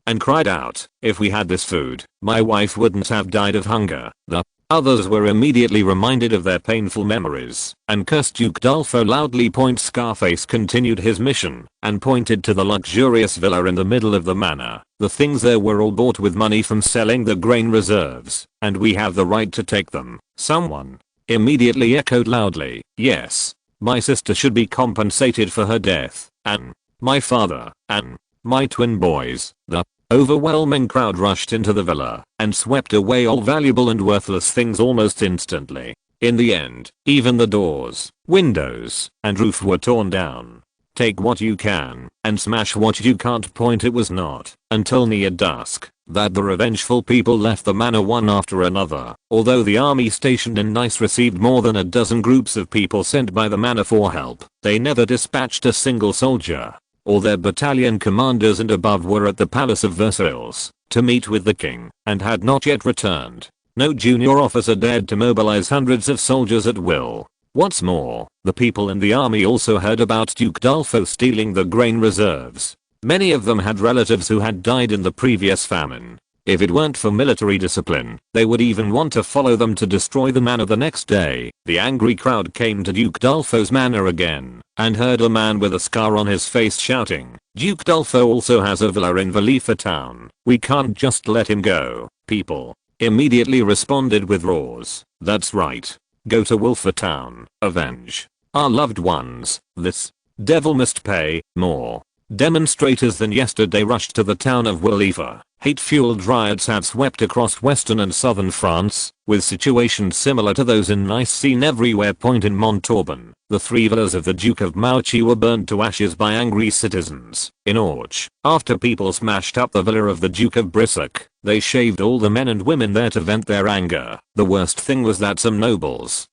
Speaker 1: and cried out, "If we had this food, my wife wouldn't have died of hunger." The others were immediately reminded of their painful memories and cursed Duke Dolpho loudly. Scarface continued his mission and pointed to the luxurious villa in the middle of the manor. "The things there were all bought with money from selling the grain reserves, and we have the right to take them." Someone immediately echoed loudly, "Yes, my sister should be compensated for her death, and my father, and my twin boys." The overwhelming crowd rushed into the villa and swept away all valuable and worthless things almost instantly. In the end, even the doors, windows, and roof were torn down. Take what you can and smash what you can't. It was not until near dusk that the revengeful people left the manor one after another. Although the army stationed in Nice received more than a dozen groups of people sent by the manor for help, they never dispatched a single soldier. All their battalion commanders and above were at the Palace of Versailles to meet with the king and had not yet returned. No junior officer dared to mobilize hundreds of soldiers at will. What's more, the people in the army also heard about Duke Dolpho stealing the grain reserves. Many of them had relatives who had died in the previous famine. If it weren't for military discipline, they would even want to follow them to destroy the manor the next day. The angry crowd came to Duke Dolpho's manor again and heard a man with a scar on his face shouting, "Duke Dolpho also has a villa in Valifa town. We can't just let him go." People immediately responded with roars, "That's right. Go to Valifa town, avenge our loved ones. This devil must pay." More demonstrators than yesterday rushed to the town of Valifa. Hate-fueled riots had swept across western and southern France, with situations similar to those in Nice seen everywhere. In Montauban, the 3 villas of the Duke of Mauchi were burned to ashes by angry citizens. In Auch, after people smashed up the villa of the Duke of Brissac, they shaved all the men and women there to vent their anger. The worst thing was that some nobles,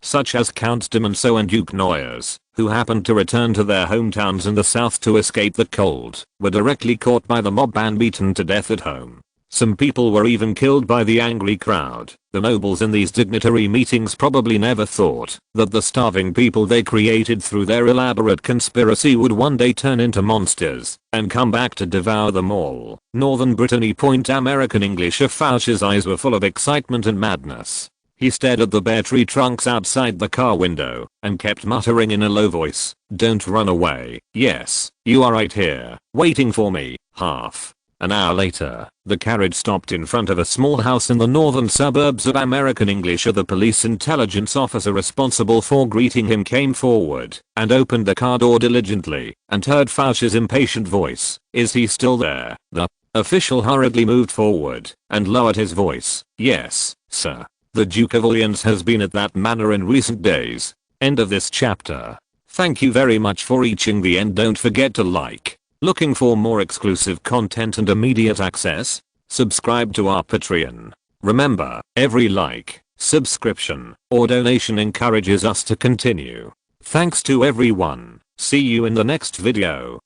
Speaker 1: such as Count de Monceau and Duke Noyers, who happened to return to their hometowns in the south to escape the cold, were directly caught by the mob and beaten to death at home. Some people were even killed by the angry crowd. The nobles in these dignitary meetings probably never thought that the starving people they created through their elaborate conspiracy would one day turn into monsters and come back to devour them all. Northern Brittany. American English. Flourishes' eyes were full of excitement and madness. He stared at the bare tree trunks outside the car window and kept muttering in a low voice, "Don't run away. Yes, you are right here, waiting for me." Half an hour later, the carriage stopped in front of a small house in the northern suburbs of American English. The police intelligence officer responsible for greeting him came forward and opened the car door diligently and heard Fauch's impatient voice, "Is he still there?" The official hurriedly moved forward and lowered his voice, "Yes, sir. The Duke of Orleans has been at that manor in recent days." End of this chapter. Thank you very much for reaching the end. Don't forget to like. Looking for more exclusive content and immediate access? Subscribe to our Patreon. Remember, every like, subscription, or donation encourages us to continue. Thanks to everyone. See you in the next video.